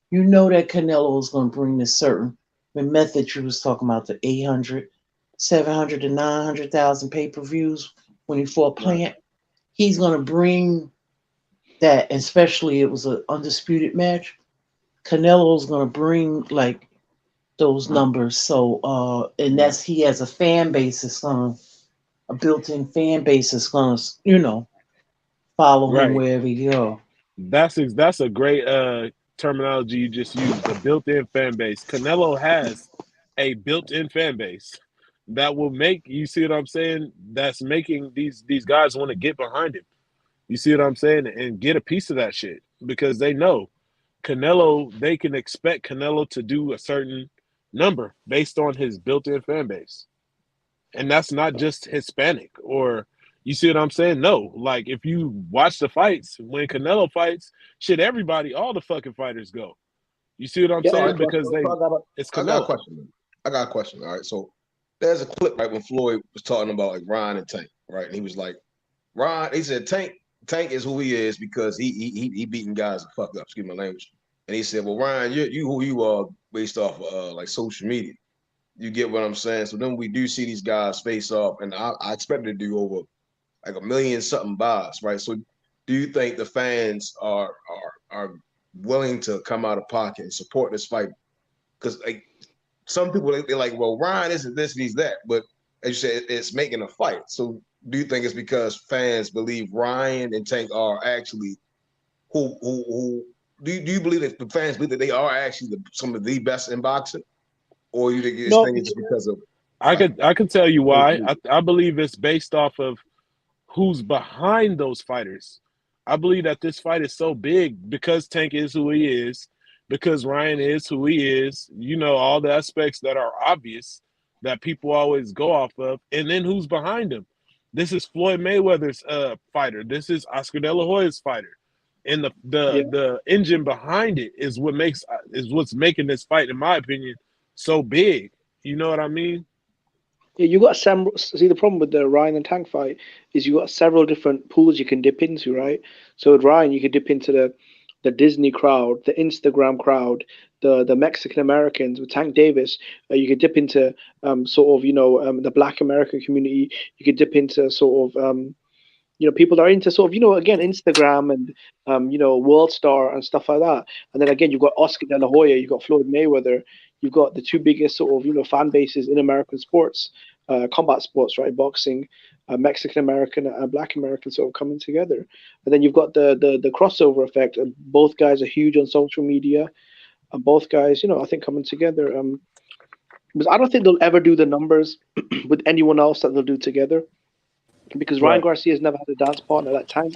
You know that Canelo was going to bring this certain. When Method, you was talking about the 800, 700 to 900,000 pay-per-views when he fought Right. Plant. He's going to bring that, especially it was an undisputed match. Canelo's going to bring like those numbers. So, and Right. that's he has a fan base that's going to, a built-in fan base that's going to, follow him Right. wherever he go. That's a great terminology you just used. A built-in fan base. Canelo has a built-in fan base that will make you see what I'm saying. That's making these guys want to get behind him. You see what I'm saying, and get a piece of that shit because they know Canelo. They can expect Canelo to do a certain number based on his built-in fan base, and that's not just Hispanic or you see what I'm saying? No, like if you watch the fights when Canelo fights, shit, everybody, all the fucking fighters go. You see what I'm Yep. all right. saying? Because So it's I got a Canelo. question. I got a question. All right. So there's a clip right when Floyd was talking about like Ryan and Tank, right? And he was like, Ryan, he said Tank is who he is because he beating guys the fuck up. Excuse my language. And he said, well, Ryan, you who you are based off like social media. You get what I'm saying? So then we do see these guys face off, and I expect to do over like 1 million something buys, right? So do you think the fans are willing to come out of pocket and support this fight? Because like some people they're like, well, Ryan isn't this and he's that, but as you said, it's making a fight. So do you think it's because fans believe Ryan and Tank are actually who do you believe that the fans believe that they are actually some of the best in boxing, or you think this No, thing is just because of like I could tell you why. I believe it's based off of who's behind those fighters. I believe that this fight is so big because Tank is who he is, because Ryan is who he is. You know, all the aspects that are obvious that people always go off of, and then who's behind him. This is Floyd Mayweather's fighter. This is Oscar De La Hoya's fighter, and Yeah. the engine behind it is what's making this fight, in my opinion, so big. You know what I mean? Yeah, you got some. See, the problem with the Ryan and Tank fight is you got several different pools you can dip into, right? So with Ryan, you could dip into the Disney crowd, the Instagram crowd, the Mexican Americans. With Tank Davis, you could dip into sort of the Black American community. You could dip into sort of people that are into sort of again Instagram and World Star and stuff like that. And then again, you've got Oscar De La Hoya, you've got Floyd Mayweather, you've got the two biggest sort of fan bases in American sports, combat sports, right? Boxing, Mexican American and Black American sort of coming together. And then you've got the crossover effect. And both guys are huge on social media, and both guys, I think coming together. Because I don't think they'll ever do the numbers with anyone else that they'll do together, because Ryan Right. Garcia's never had a dance partner like Tank,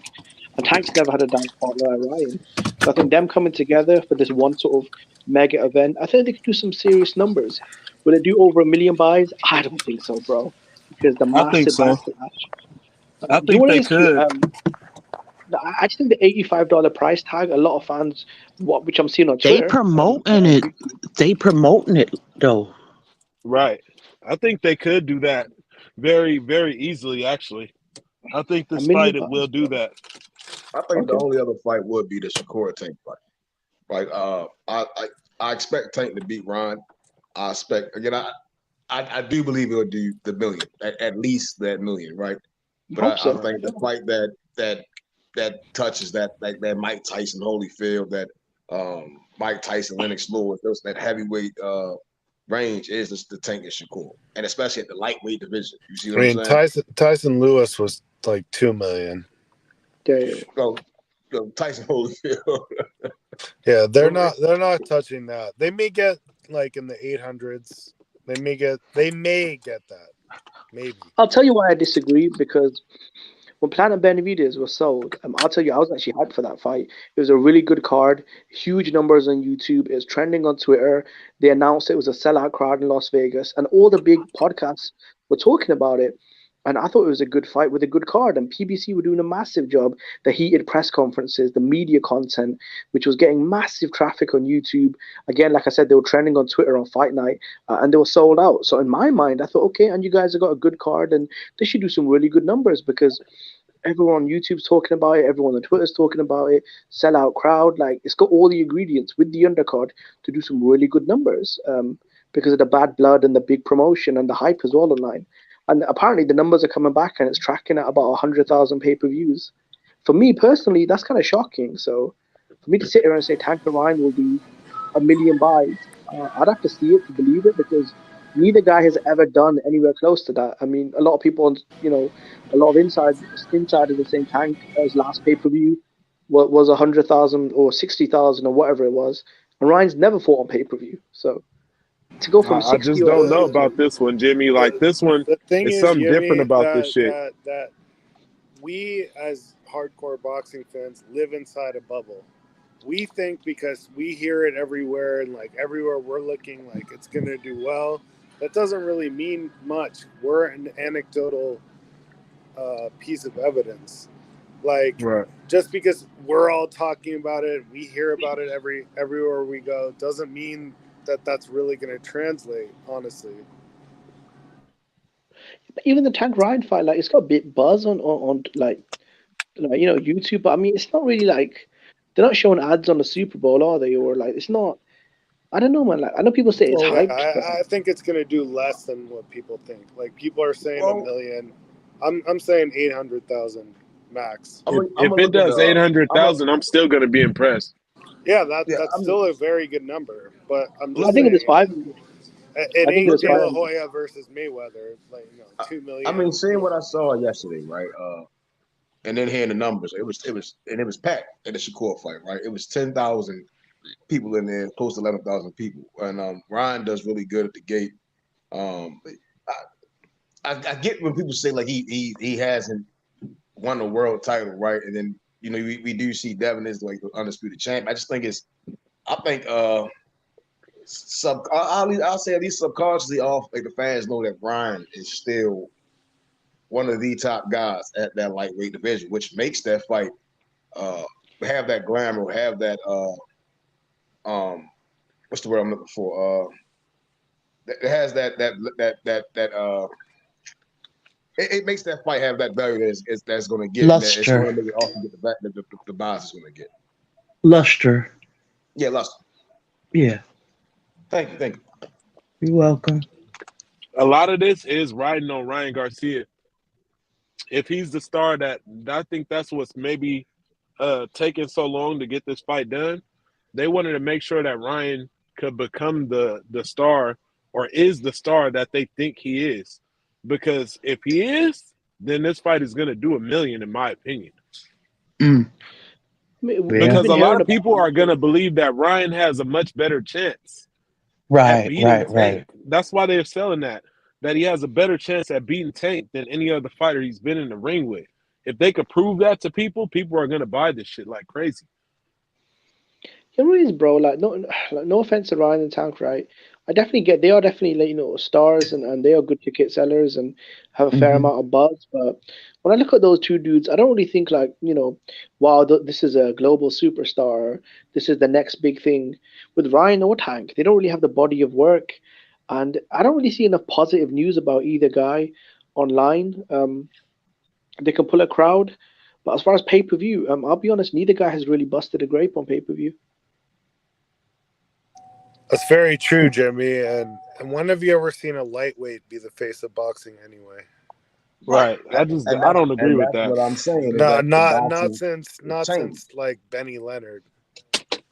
and Tank's never had a dance partner like Ryan. So I think them coming together for this one sort of mega event, I think they could do some serious numbers. Will it do over 1 million buys? I don't think so, bro, because the I think massive so. backlash. I Do you think want to they ask you? could. I just think the $85 price tag. A lot of fans, which I'm seeing on They Twitter promoting and it. YouTube. They promoting it though. Right. I think they could do that very, very easily, actually. I think A this million fight it will buys, do bro. that. I think the Okay. only other fight would be the Shakur Tank fight. Like I expect Tank to beat Ron. I expect again. I do believe it'll do the million at least that million, right? But Hope I so. think the fight that touches that like that Mike Tyson Holyfield, that Mike Tyson Lennox Lewis, those that heavyweight range is just the Tank and Shakur, and especially at the lightweight division. You see I what I'm mean, saying? Tyson Lewis was like 2 million. Yeah. Tyson Holyfield. Yeah, they're not touching that. They may get like in the 800s. They may get that. Maybe. I'll tell you why I disagree, because when Planet Benavides was sold, I'll tell you, I was actually hyped for that fight. It was a really good card, huge numbers on YouTube. It was trending on Twitter. They announced it was a sellout crowd in Las Vegas, and all the big podcasts were talking about it. And I thought it was a good fight with a good card. And PBC were doing a massive job. The heated press conferences, the media content, which was getting massive traffic on YouTube. Again, like I said, they were trending on Twitter on Fight Night, and they were sold out. So in my mind, I thought, okay, and you guys have got a good card, and they should do some really good numbers, because everyone on YouTube's talking about it, everyone on Twitter's talking about it, sellout crowd. Like, it's got all the ingredients with the undercard to do some really good numbers, because of the bad blood and the big promotion and the hype as well online. And apparently the numbers are coming back, and it's tracking at about 100,000 pay-per-views. For me personally, that's kind of shocking. So for me to sit here and say Tank Ryan will do 1 million buys, I'd have to see it to believe it, because neither guy has ever done anywhere close to that. I mean, a lot of people, a lot of insiders are saying Tank as last pay per view was 100,000 or 60,000 or whatever it was, and Ryan's never fought on pay per view. So to go from I 60 just or don't know The about this one, Jimmy. Like the this one, the thing is is, something different Jimmy, about this that shit. that that we as hardcore boxing fans live inside a bubble. We think because we hear it everywhere, and like everywhere we're looking, like it's gonna do well. That doesn't really mean much. We're an anecdotal piece of evidence. Like, Right. just because we're all talking about it, we hear about it everywhere we go, doesn't mean that that's really going to translate. Honestly, even the Tank Ryan fight, like it's got a bit buzz on YouTube, but I mean it's not really like they're not showing ads on the Super Bowl, are they? Or like it's not. I don't know, man. Like I know people say it's Well, yeah, hyped, but I think it's going to do less than what people think. Like people are saying a well, million. I'm saying 800,000 max. I'm If gonna it look at does eight the. hundred I'm a, thousand, I'm still gonna be impressed. Yeah, yeah. that's I'm. still a very good number. But I'm I just think it is saying 500. it I think it ain't is De La 500. Hoya versus Mayweather. Like I, 2 million. seeing what I saw yesterday, right? And then hearing the numbers, it was packed at the Shakur fight, right? It was 10,000 people in there, close to 11,000 people, and Ryan does really good at the gate. Um, I get when people say like he hasn't won a world title, right? And then we do see Devin is like the undisputed champ. I just think I think I'll say at least subconsciously, all like the fans know that Ryan is still one of the top guys at that lightweight division, which makes that fight have that glamour, have that what's the word I'm looking for? It has that it makes that fight have that value that's going to get, and that it's going to Luster. make it also get the back the boss is going to get. Luster. Yeah, Luster. Yeah. Thank you, thank you. You're welcome. A lot of this is riding on Ryan Garcia. If he's the star that I think that's what's maybe taking so long to get this fight done. They wanted to make sure that Ryan could become the star or is the star that they think he is. Because if he is, then this fight is going to do $1 million, in my opinion. Mm. We've Because been a lot hearing of about people are going to believe that Ryan has a much better chance at Right, beating right, Tank. right. That's why they're selling that he has a better chance at beating Tank than any other fighter he's been in the ring with. If they could prove that to people, people are going to buy this shit like crazy. You know what it is, bro? Like, no offense to Ryan and Tank, right? I definitely get they are definitely like stars and they are good ticket sellers and have a fair Hmm. amount of buzz. But when I look at those two dudes, I don't really think like wow, this is a global superstar. This is the next big thing. With Ryan or Tank, they don't really have the body of work, and I don't really see enough positive news about either guy online. They can pull a crowd, but as far as pay per view, I'll be honest, neither guy has really busted a grape on pay per view. That's very true, Jimmy. And when have you ever seen a lightweight be the face of boxing anyway? Right. Right. I That's don't agree with that. what I'm saying is No, that the not boxing since is not changing. since like Benny Leonard.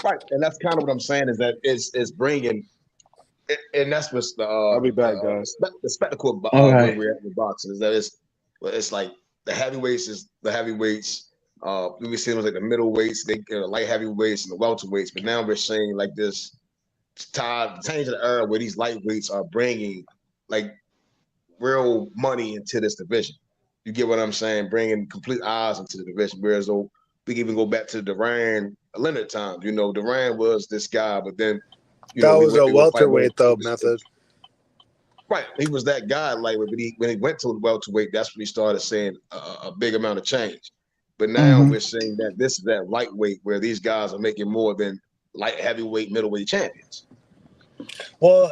Right, and that's kind of what I'm saying is that it's bringing, and that's what's I'll be back, guys. the spectacle All where right. we're at with boxing is that it's like the heavyweights is the heavyweights. We were seeing it was like the middleweights, they light heavyweights and the welterweights, but now we're seeing like this change of the era where these lightweights are bringing like real money into this division. You get what I'm saying? Bringing complete eyes into the division. Whereas though we can even go back to Duran Leonard times. Duran was this guy, but then That we was went a through a fight where welterweight though method. right, he was that guy. Like when he went to the welterweight, that's when he started saying a big amount of change. But now Hmm. we're saying that this is that lightweight where these guys are making more than light heavyweight, middleweight champions. Well,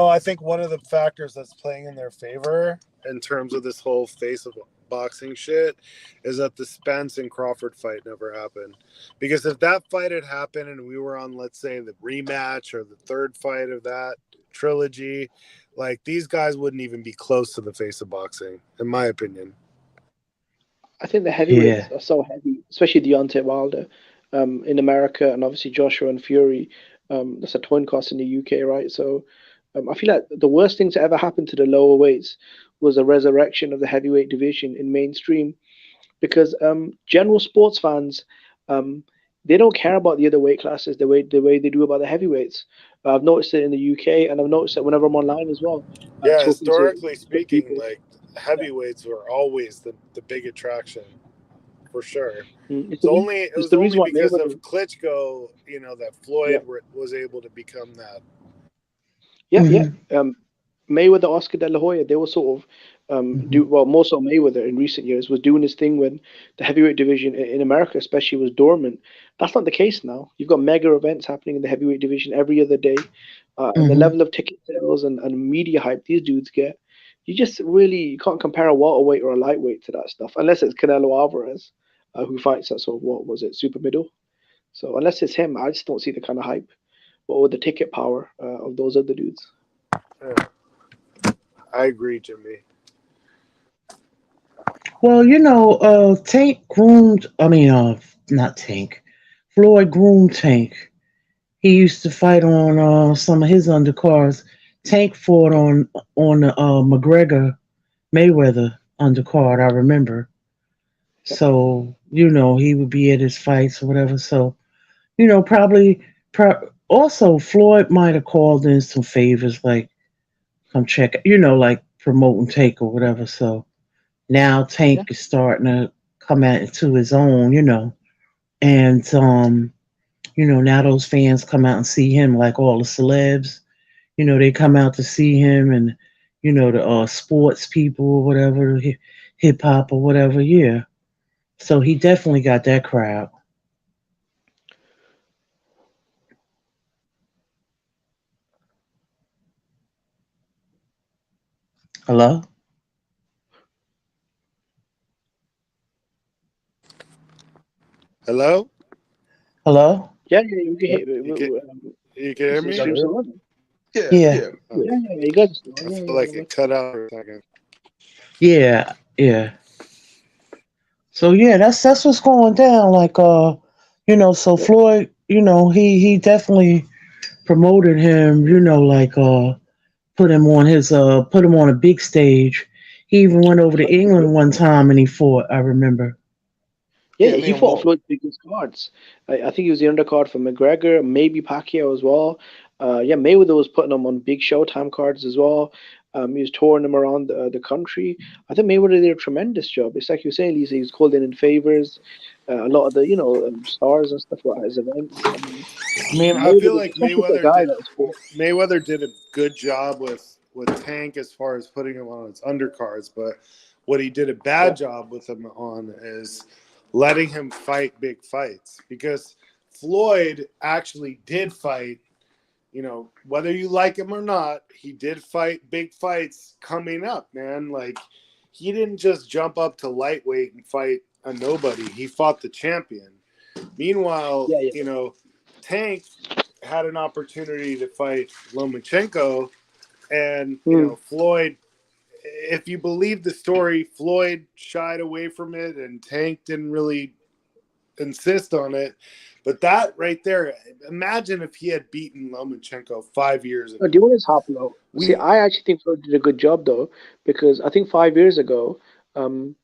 I think one of the factors that's playing in their favor in terms of this whole face of boxing shit is that the Spence and Crawford fight never happened. Because if that fight had happened and we were on, let's say, the rematch or the third fight of that trilogy, like these guys wouldn't even be close to the face of boxing, in my opinion. I think the Yeah. heavyweights are so heavy, especially Deontay Wilder in America, and obviously Joshua and Fury. That's a twin cost in the UK, right? So I feel like the worst thing to ever happen to the lower weights was a resurrection of the heavyweight division in mainstream, because general sports fans they don't care about the other weight classes the way they do about the heavyweights. I've noticed it in the UK, and I've noticed it whenever I'm online as well, Yeah, talking to historically speaking, people. like Yeah. heavyweights were always the big attraction for sure. It's It it's was the only reason why because of Mayweather. Klitschko, that Yeah, Floyd was able to become that. yeah, yeah. Hmm. Mayweather, Oscar De La Hoya, they were sort of Hmm. do well. More so, Mayweather in recent years was doing his thing when the heavyweight division in America, especially, was dormant. That's not the case now. You've got mega events happening in the heavyweight division every other day, and the Hmm. level of ticket sales and media hype these dudes get, you can't compare a welterweight or a lightweight to that stuff unless it's Canelo Alvarez, who fights at sort of what was it, super middle. So unless it's him, I just don't see the kind of hype or the ticket power of those other dudes. Yeah, I agree, Jimmy. Well, Tank groomed. I mean, not Tank. Floyd groomed Tank. He used to fight on some of his undercards. Tank fought on the McGregor Mayweather undercard. I remember. Yep. So he would be at his fights or whatever. So probably. Also, Floyd might have called in some favors, like come check. Like promoting Tank or whatever. So now Yeah. Tank is starting to come into his own. And Now those fans come out and see him like all the celebs. They come out to see him and the sports people or whatever, hip hop or whatever. Yeah. So he definitely got that crowd. Hello? Hello? Hello? Yeah, yeah, you can hear, You can hear me? stream still on. Yeah, Yeah. yeah, Oh, yeah. Yeah, yeah, yeah, you guys are still on. I Yeah, feel yeah, like yeah. it cut out for a second. Yeah. Yeah. So yeah, that's what's going down. Like so Floyd, he definitely promoted him, like put him on a big stage. He even went over to England one time and he fought, I remember. Yeah, Yeah, he man. fought Well, Floyd's biggest cards. I think he was the undercard for McGregor, maybe Pacquiao as well. Yeah, Mayweather was putting him on big Showtime cards as well. He was touring him around the country. I think Mayweather did a tremendous job. It's like you were saying, Lisa, he was called in favors. A lot of the stars and stuff were at his events. I mean, I mean, I feel Mayweather, like especially for a guy that was fought. Mayweather did a good job with Tank as far as putting him on his undercards, but what he did a Yeah, bad job with him on is letting him fight big fights because Floyd actually did fight. Whether you like him or not, he did fight big fights coming up, man. Like he didn't just jump up to lightweight and fight a nobody. He fought the champion. Meanwhile, yeah, yeah. Tank had an opportunity to fight Lomachenko, and Hmm. Floyd. If you believe the story, Floyd shied away from it, and Tank didn't really insist on it. But that right there, imagine if he had beaten Lomachenko 5 years No, ago. do you want his half low? See, We I actually think Floyd did a good job though, because I think 5 years ago, um,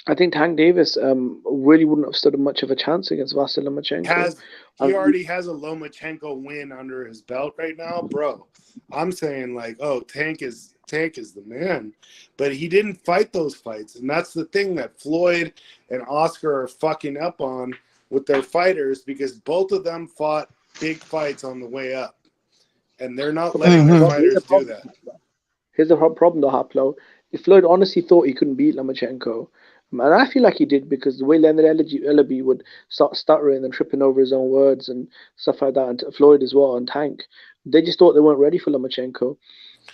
I think Tank Davis really wouldn't have stood much of a chance against Vasyl Lomachenko. he Um, already has a Lomachenko win under his belt right now, bro. I'm saying like, oh, Tank is the man, but he didn't fight those fights, and that's the thing that Floyd and Oscar are fucking up on with their fighters because both of them fought big fights on the way up, and they're not but letting their here's the fighters do problem. that. Here's the problem though, Haplo. If Floyd honestly thought he couldn't beat Lomachenko, and I feel like he did because the way Leonard Ellaby would start stuttering and tripping over his own words and stuff like that, and Floyd as well, and Tank, they just thought they weren't ready for Lomachenko.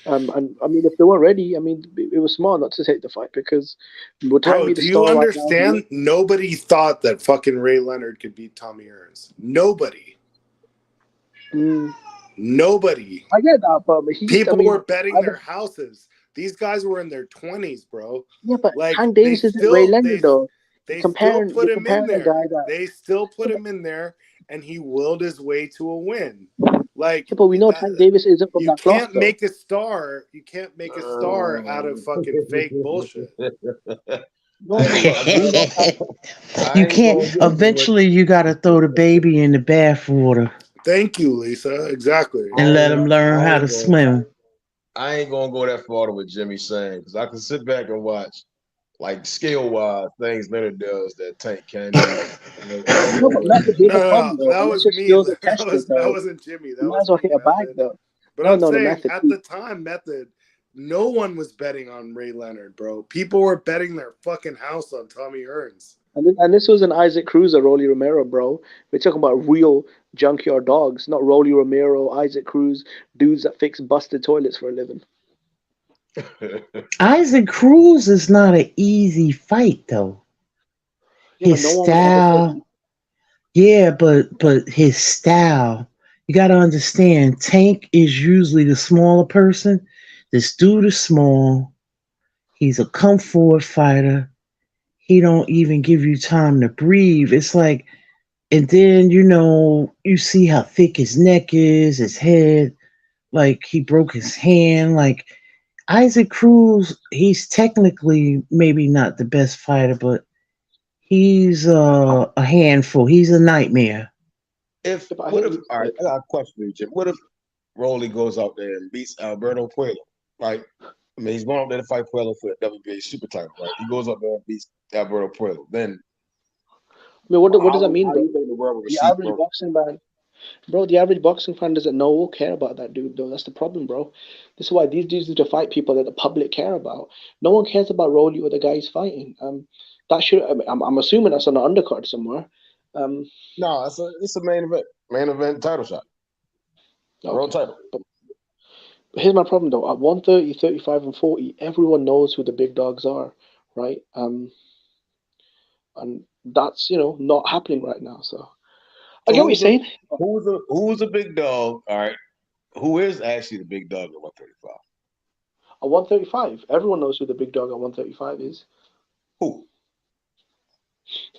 And I mean, if they weren't ready, I mean, it was smart not to take the fight because would Tank Bro, be the do you star right now? understand? Nobody thought that fucking Ray Leonard could beat Tommy Hearns. Nobody. Mm, Nobody. I get that, but I People were mean, betting their houses. These guys were in their 20s, bro. yeah, but Like Tank Davis isn't Ray Leonard though. they still put You're him in comparing a there. guy that. They still put Yeah, him in there, and he willed his way to a win. yeah, Like but we know that, Tank Davis isn't from you that cloth can't though. make a star. You can't make a star out of fucking fake bullshit. No, no, but we know Tank. I You ain't can't. gonna get into it. Eventually, you got to throw the baby in the bathwater Thank you, Lisa. Exactly. and let him learn I how ain't to gonna. swim. I ain't gonna go that far with Jimmy saying because I can sit back and watch like skill wise things Leonard does that Tank can't do. I ain't No, but gonna. Method, here's the No, problem though. that Unless was your me. skills are tested That though, wasn't Jimmy. you That might as was well me, hit a bag Method. though. But No, I'm no, no, saying Method. at the time, Method, no one was betting on Ray Leonard, bro. People were betting their fucking house on Tommy Hearns. And this was an Isaac Cruz or Rolly Romero, bro. We're talking about real junkyard dogs, not Rolly Romero, Isaac Cruz, dudes that fix busted toilets for a living. Isaac Cruz is not an easy fight though. Yeah, but His no one would ever say. style, yeah, but his style. You got to understand. Tank is usually the smaller person. This dude is small. He's a come forward fighter. He don't even give you time to breathe. It's like, and then you see how thick his neck is, his head. Like he broke his hand. Like Isaac Cruz, he's technically maybe not the best fighter, but he's a handful. He's a nightmare. If If I what hear if you all right, say, I got a question for you, Jim. What if Rolly goes out there and beats Alberto Puello? Right? I mean, he's going out there to fight Puello for the WBA super title, right? He goes up there and beats Alberto Puello. Then mean, what does that How mean, how bro? you think the world will The receive average Rogan? boxing fan, bro, the average boxing fan doesn't know or care about that dude, though. That's the problem, bro. This is why these dudes need to fight people that the public care about. No one cares about Rolly or the guy he's fighting. That should I'm assuming that's on an undercard somewhere. No, it's a main event title shot, world Okay. title. But here's my problem, though. At 130, 35, and 40, everyone knows who the big dogs are, right? And that's not happening right now. So I So get what you're saying. who's a big dog? All right, who is actually the big dog at 135? At 135, everyone knows who the big dog at 135 is. Who?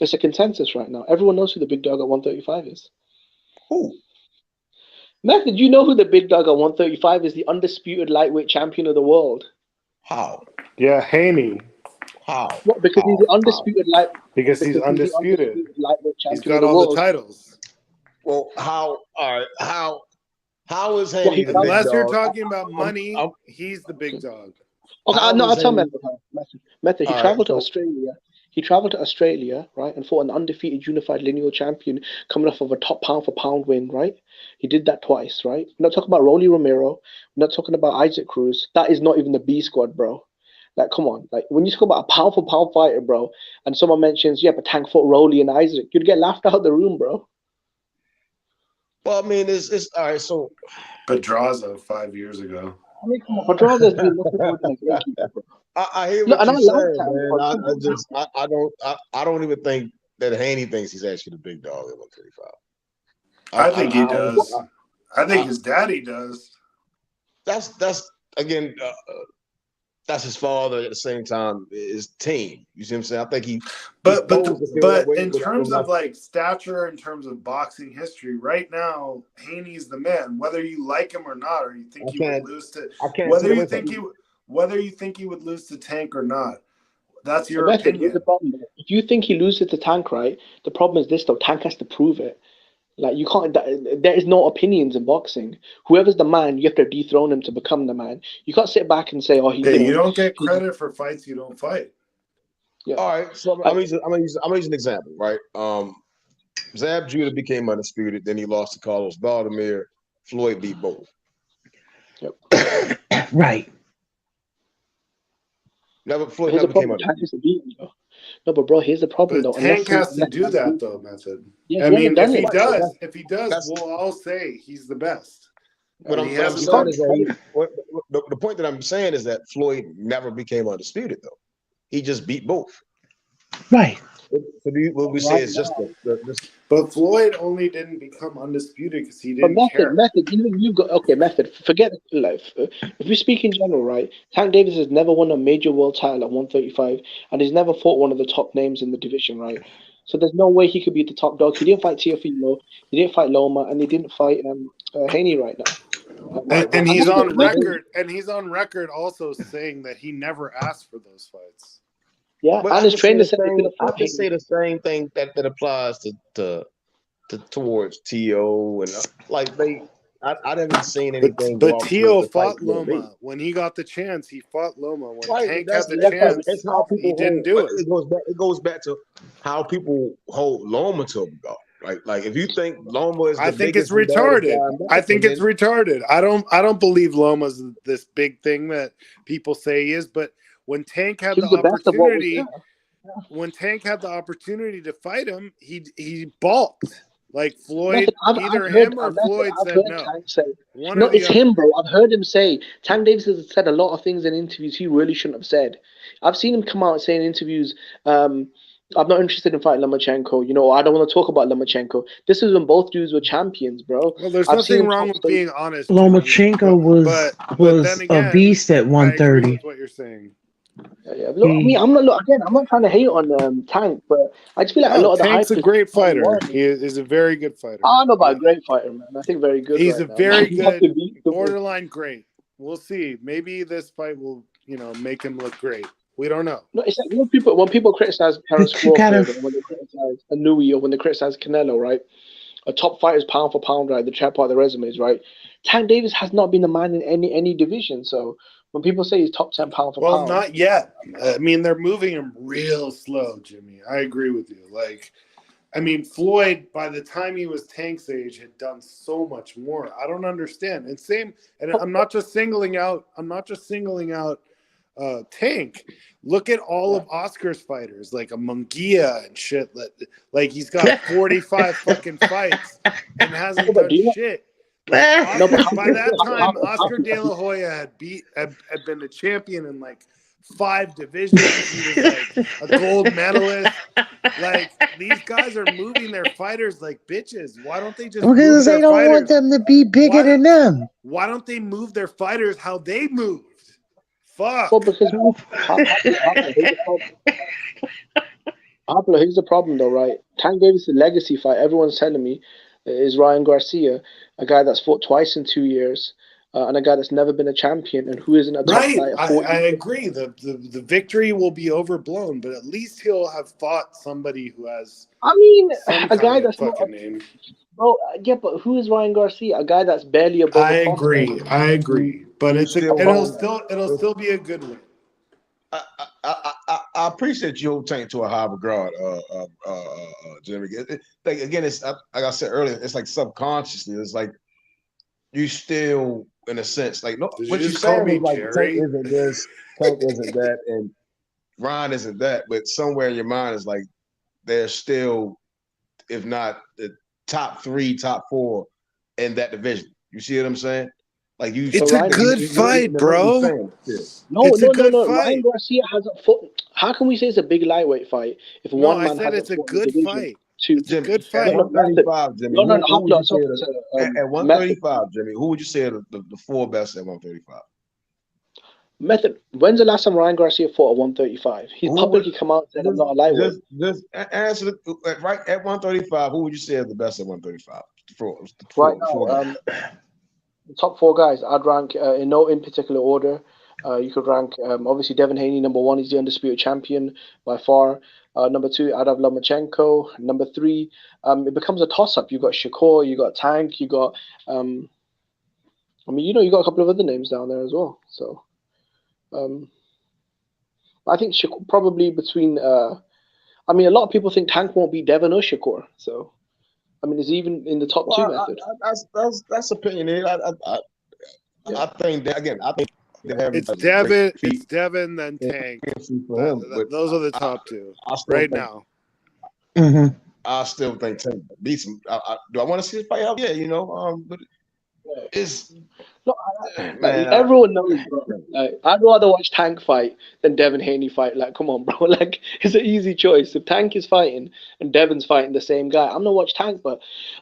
It's a consensus right now. Everyone knows who the big dog at 135 is. Who? Method, you know who the big dog at 135 is? The undisputed lightweight champion of the world. How? Yeah, Haney. How? What? Because he's the undisputed Because he's undisputed. lightweight He's champion got of the all the world. titles. Well, how? All right, how is Well, Haney he the big Unless dog? you're talking about money, he's the big dog. Okay, How no, is I'll tell Haney? Method. He All right, traveled to so Australia. He traveled to Australia, right, and fought an undefeated unified lineal champion coming off of a top pound for pound win, right? He did that twice, right? We're not talking about Rolly Romero. We're not talking about Isaac Cruz. That is not even the B squad, bro. Like, come on. Like, when you talk about a pound for pound fighter, bro, and someone mentions, yeah, but Tank fought Rolly and Isaac, you'd get laughed out of the room, bro. well, I mean, it's all right. So Pedraza 5 years ago. I mean, come on. Pedraza's been nothing more than a gatekeeper, bro. I hear Look, what and I you're like saying, Tank, man. but I, come I on. just I don't even think that Haney thinks he's actually the big dog at 135. I think he honestly, does. I think his daddy does. that's again. That's his father at the same time his team. You see what I'm saying? I think he's But supposed to feel that way. in terms of like stature, in terms of boxing history, right now Haney's the man. Whether you like him or not, or you think he would lose to whether you think he would lose to Tank or not, that's your Method, here's the opinion. problem. If you think he loses to Tank, right, the problem is this, though. Tank has to prove it. Like, you can't. There is no opinions in boxing. Whoever's the man, you have to dethrone him to become the man. You can't sit back and say, "Oh, he." Yeah, you don't get credit for fights you don't fight. Yeah. All right, so I'm gonna use an example, right? Zab Judah became undisputed, then he lost to Carlos Valdemir. Floyd beat both. Yep. Right. Floyd Here's never the became problem. Tank undisputed. has to beat him, though. No, but bro, here's the problem, But though. Unless Tank has to do that though, Method. Yeah, I he mean, hasn't done it. if he does, we'll all say he's the best. What I'm saying is that the point that I'm saying is that Floyd never became undisputed, though. He just beat both. Right. So what we say is just But Floyd only didn't become undisputed because he didn't care. Method, even you got Method. Forget life. If we speak in general, right? Tank Davis has never won a major world title at 135, and he's never fought one of the top names in the division, right? So there's no way he could be the top dog. He didn't fight Teofimo, he didn't fight Loma, and he didn't fight Haney right now. And he's on record. And he's on record also saying that he never asked for those fights. Yeah, but and his trainer said I can say the same thing that applies to towards T.O. and like I haven't seen anything. But T.O. fought Loma when he got the chance. He fought Loma when Tank had the chance. That's how people he didn't do it. It goes back to how people hold Loma to a god. Right? Like if you think Loma is, I think it's retarded. I think it's retarded. I don't believe Loma's this big thing that people say he is. But when Tank had the opportunity, when Tank had the opportunity to fight him, he balked. Like Floyd, either him or Floyd said no. No, it's him, bro. I've heard him say. Tank Davis has said a lot of things in interviews he really shouldn't have said. I've seen him come out and say in interviews, I'm not interested in fighting Lomachenko. You know, I don't want to talk about Lomachenko. This is when both dudes were champions, bro. Well, there's nothing wrong with being honest. Lomachenko was a beast at 130. I agree with what you're saying. Yeah. Look, I mean, I'm not trying to hate on Tank, but I just feel like a lot of the hype. Tank's a great fighter. He is a very good fighter. I don't know about a great fighter, man. I think very good. He's right a now. very good, borderline great. We'll see. Maybe this fight will, make him look great. We don't know. No, it's like when people criticize Terence Crawford, or when they criticize Anui, or when they criticize Canelo, right? A top fighter is pound for pound, right? The trap part of the resumes, right? Tank Davis has not been the man in any division. So when people say he's top 10 pound for pound, not yet. I mean, they're moving him real slow, Jimmy. I agree with you. Like, I mean, Floyd, by the time he was Tank's age, had done so much more. I don't understand. And I'm not just singling out Tank. Look at all of Oscar's fighters, like a Munguia and shit. Like he's got 45 fucking fights and hasn't done shit. Like Oscar, by that time, Oscar De La Hoya had been a champion in like 5 divisions. He was like a gold medalist. Like these guys are moving their fighters like bitches. Why don't they just because they don't want them to be bigger than them? Why don't they move their fighters how they moved? Fuck. Well, because here's the problem though, right? Tank Davis' legacy fight, everyone's telling me, is Ryan Garcia, a guy that's fought twice in 2 years, and a guy that's never been a champion and who isn't a top right. fighter. I agree. The victory will be overblown, but at least he'll have fought somebody who has. I mean, some a guy that's fucking not name. Bro, yeah, but who is Ryan Garcia? A guy that's barely above. I agree. But it'll still be a good win. I appreciate you Tank to a high regard, Jimmy. Like again, it's like I said earlier, it's like subconsciously, it's like you still, in a sense, like no, what you saying is like Tank isn't this, Tank isn't that, and Ryan isn't that, but somewhere in your mind is like they're still, if not the top 3, top 4 in that division. You see what I'm saying? Like you, it's a good fight, bro. No. Ryan Garcia hasn't fought. How can we say it's a big lightweight fight if one man hasn't it's a fought good fight? It's a good fight. At 135, Jimmy. At 135, Jimmy, who would you say are the 4 best at 135? Method. When's the last time Ryan Garcia fought at 135? He's publicly come out and said, "I'm not a lightweight." Just answer right at 135. Who would you say is the best at 135? Right now, the top 4 guys, I'd rank in no in particular order. You could rank obviously Devin Haney, number 1. He's the undisputed champion by far. Number 2, I'd have Lomachenko. Number 3, it becomes a toss-up. You got Shakur, you got Tank, you got I mean, you got a couple of other names down there as well. So I think Shakur probably between I mean, a lot of people think Tank won't beat Devin or Shakur. So I mean, is he even in the top 2 method? That's opinionated. I think that again. I think it's Devin. It's Devin, then Tank. Those are the top 2 right now. Mm-hmm. I still think Tank beats him. Do I want to see this fight out? Yeah, but it's everyone knows, bro. I'd rather watch Tank fight than Devin Haney fight. Like, come on, bro. Like, it's an easy choice. If Tank is fighting and Devin's fighting the same guy, I'm gonna watch Tank. But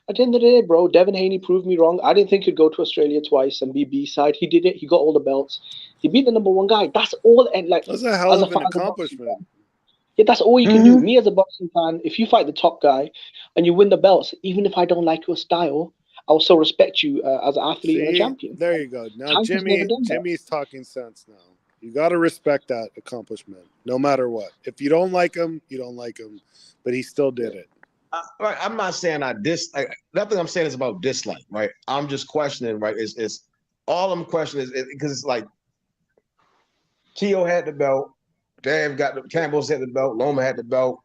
at the end of the day, bro, Devin Haney proved me wrong. I didn't think he'd go to Australia twice and be B-side. He did it. He got all the belts. He beat the number 1 guy. That's all. And like, that's a hell of an accomplishment. Yeah, that's all you can do. Me as a boxing fan, if you fight the top guy and you win the belts, even if I don't like your style, I will still respect you as an athlete and a champion. There you go. Now Jimmy's talking sense now. You got to respect that accomplishment, no matter what. If you don't like him, you don't like him, but he still did it. Right. I'm not saying I dislike. Nothing I'm saying is about dislike. Right. I'm just questioning. Right. It's all I'm questioning is because it's like Tio had the belt. Dave Campbell's had the belt. Loma had the belt.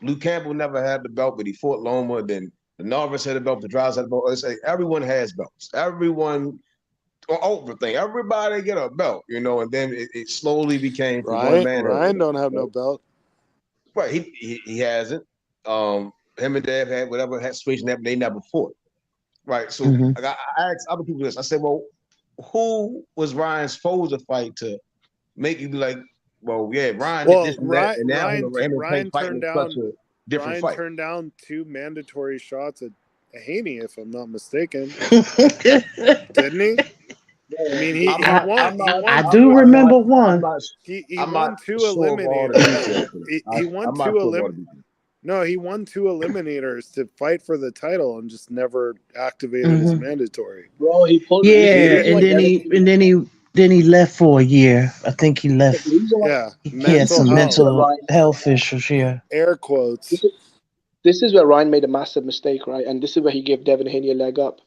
Luke Campbell never had the belt, but he fought Loma. Then the Narvis had a belt, the Pedraza had a belt. It's like everyone has belts. Everyone, everybody get a belt, and then it slowly became from one man. Ryan don't have no belt. Right, he hasn't. Him and Dave had whatever situation that they never fought. Right, so I asked other people this. I said, well, who was Ryan supposed to fight to make you be like, well, yeah, Ryan did this and that, and now Ryan turned down. Ryan turned down 2 mandatory shots at Haney, if I'm not mistaken. Didn't he? I mean, he won. I do remember one. He won 2 eliminators. He won 2 eliminators. No, he won 2 eliminators to fight for the title and just never activated his mandatory. Bro, he pulled. Yeah, then he left for a year. I think he left. Yeah, he had some mental health issues. Yeah, air quotes. This This is where Ryan made a massive mistake, right? And this is where he gave Devin Haney a leg up.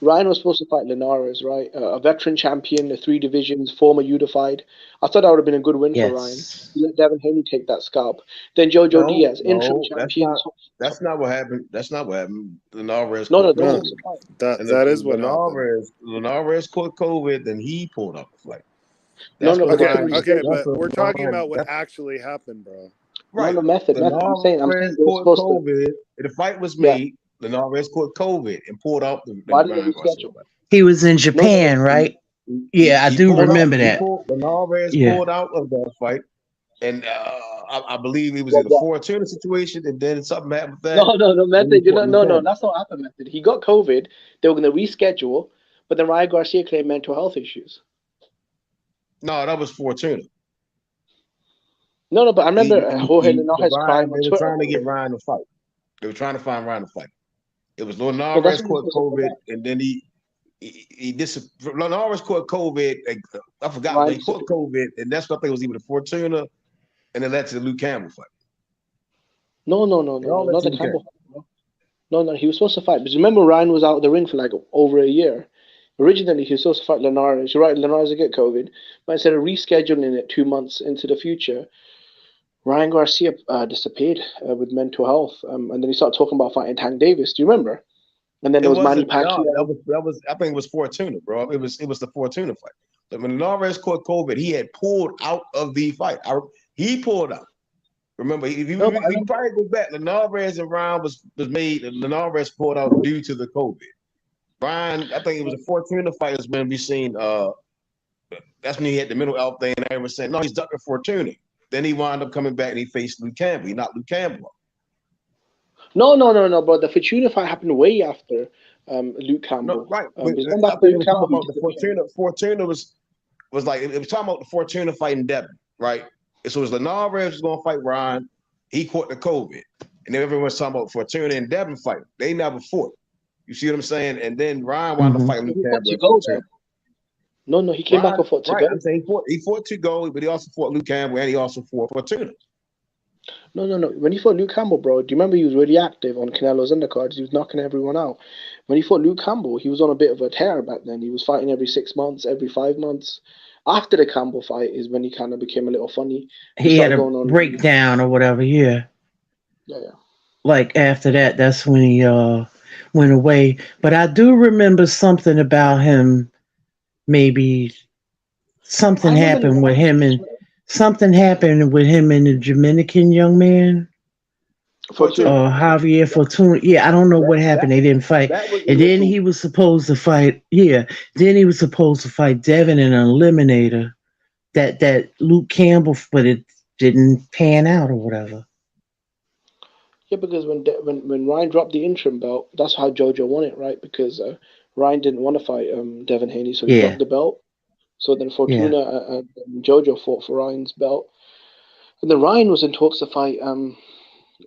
Ryan was supposed to fight Linares, right? A veteran champion, the 3 divisions, former unified. I thought that would have been a good win for Ryan. Yes. He let Devin Haney take that scalp. Then Jojo No, Diaz, interim no, champion. that's not what happened. That's not what happened. Linares No, caught they were No, supposed COVID, to fight. and that is what happened. Linares caught COVID, and he pulled out the fight. No, That's no, what but this is Okay, what Ryan. I'm okay, saying. That's but what we're talking Ryan. about what That's actually happened, bro. No, right. no, method. I'm saying Linares they were caught supposed to. COVID. The fight was Yeah. made. Linares caught COVID and pulled out the Why did they Ryan Garcia reschedule? fight. He was in No, no, Japan, right? He, Yeah, I he do no, pulled out. remember He that. pulled. Linares Yeah. pulled out of that fight, and I believe it was in a no. Fortuna situation, and then something happened with that. No, Then he method. fought Luke No, Campbell. that's not happened, method. He got COVID. They were going to reschedule, but then Ryan Garcia claimed mental health issues. No, that was Fortuna. No, but I remember Jorge Linares crying Ryan, on they were Twitter trying to about get it. Ryan to fight. They were trying to find Ryan to fight. It was No, that's Linares when he was caught supposed to come COVID, back. and then Linares caught COVID. I forgot, but Ryan he caught disappeared. COVID, and that's what I think was even the Fortuna, and then led to the Luke Campbell fight. No, It all led not to the Luke Campbell Campbell. fight, bro. No, he was supposed to fight. But remember, Ryan was out of the ring for like over a year. Originally, he was supposed to fight Linares. You're right, Linares would get COVID. But instead of rescheduling it 2 months into the future, Ryan Garcia disappeared with mental health. And then he started talking about fighting Tank Davis. Do you remember? And then It there was Manny wasn't no, Pacquiao. that was I think it was Fortuna, bro. It was the Fortuna fight. But when Linares caught COVID, he had pulled out of the fight. He pulled out. Remember, if No, but I you remember. probably go back, Linares and Ryan was made. Linares pulled out due to the COVID. Ryan, I think it was a Fortuna fight is when we seen. That's when he had the mental health thing, and everyone was saying, "No, he's ducking Fortuna." Then he wound up coming back and he faced Luke Campbell. He knocked Luke Campbell. No, bro. The Fortuna fight happened way after Luke No, Campbell. right. But It's going I back to think it Luke was Campbell. talking He about the disappeared. Fortuna. Fortuna was like it was talking about the Fortuna fighting Devin, right? And so it was Linares was gonna fight Ryan. He caught the COVID, and then everyone's talking about Fortuna and Devin fight. They never fought. You see what I'm saying? And then Ryan wound up Hmm. fighting Luke He fought Campbell to at go Fortuna. though. No, he came back Ryan, and fought to right? go. I'm saying he fought to go, but he also fought Luke Campbell and he also fought Fortuna. No. When he fought Luke Campbell, bro, do you remember he was really active on Canelo's undercards? He was knocking everyone out. When he fought Luke Campbell, he was on a bit of a tear back then. He was fighting every 6 months, every 5 months. After the Campbell fight is when he kind of became a little funny. He He had started a going on. breakdown or whatever. Yeah. Yeah. Like after that, that's when he went away. But I do remember something about him. Maybe I something remember happened with him and the Dominican young man. Fortuna. Javier Fortuna. Yeah, I don't know what happened. They didn't fight. That was And then he was supposed to fight. Yeah, then he was supposed to fight Devin in an eliminator. That Luke Campbell, but it didn't pan out or whatever. Yeah, because when Ryan dropped the interim belt, that's how Jojo won it, right? Because Ryan didn't want to fight Devin Haney, so he Yeah, dropped the belt. So then yeah. Fortuna and Jojo fought for Ryan's belt. And then Ryan was in talks to fight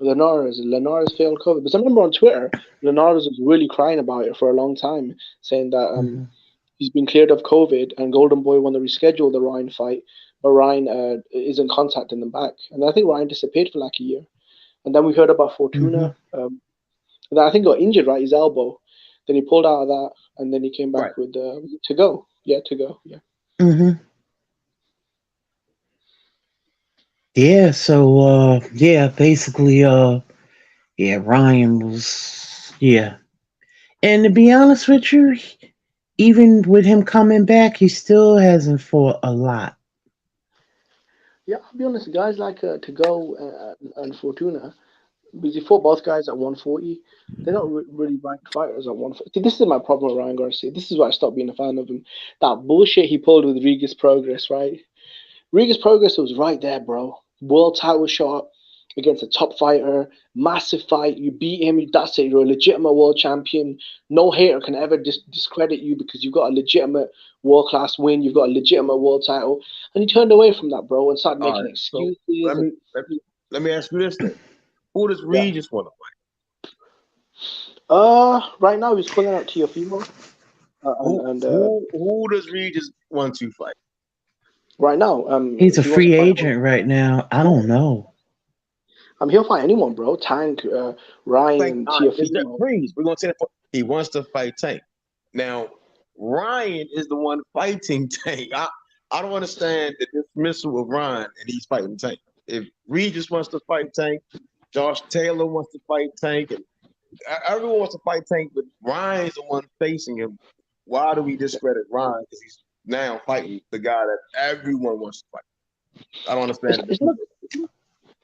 Linares. Linares failed COVID. But I remember on Twitter, Linares was really crying about it for a long time, saying that Hmm. he's been cleared of COVID and Golden Boy want to reschedule the Ryan fight, but Ryan isn't contacting them back. And I think Ryan disappeared for like a year. And then we heard about Hmm. Fortuna. That I think got injured, right? His elbow. Then he pulled out of that, and then he came right. back with to go. Yeah, to go. Yeah. Hmm. Yeah. So yeah, basically yeah, Ryan was yeah. And to be honest with you, even with him coming back, he still hasn't fought a lot. Yeah, I'll be honest. Guys like to go and Fortuna, because he fought both guys at 140. They're not really ranked fighters at 140. See, this is my problem with Ryan Garcia. This is why I stopped being a fan of him. That bullshit he pulled with Regis Progress, right? Regis Progress was right there, bro. World title shot against a top fighter, massive fight. You beat him, that's it. You're a legitimate world champion. No hater can ever discredit you because you've got a legitimate world class win. You've got a legitimate world title, and he turned away from that, bro, and started All making right. So excuses. let me ask you this then: who does Yeah. Regis want to Right now he's calling out Teofimo, who does Regis want to fight? right now, He's a he wants to free fight. agent right now. I don't know. He'll fight anyone, bro. Tank, Ryan, It's that Tiafimo. Breeze. We're gonna say that he wants to fight Tank. Now, Ryan is the one fighting Tank. I don't understand the dismissal of Ryan and he's fighting Tank. If Regis wants to fight Tank, Josh Taylor wants to fight Tank, and everyone wants to fight Tank, but Ryan's the one facing him. Why do we discredit Ryan? Because he's now fighting the guy that everyone wants to fight. I don't understand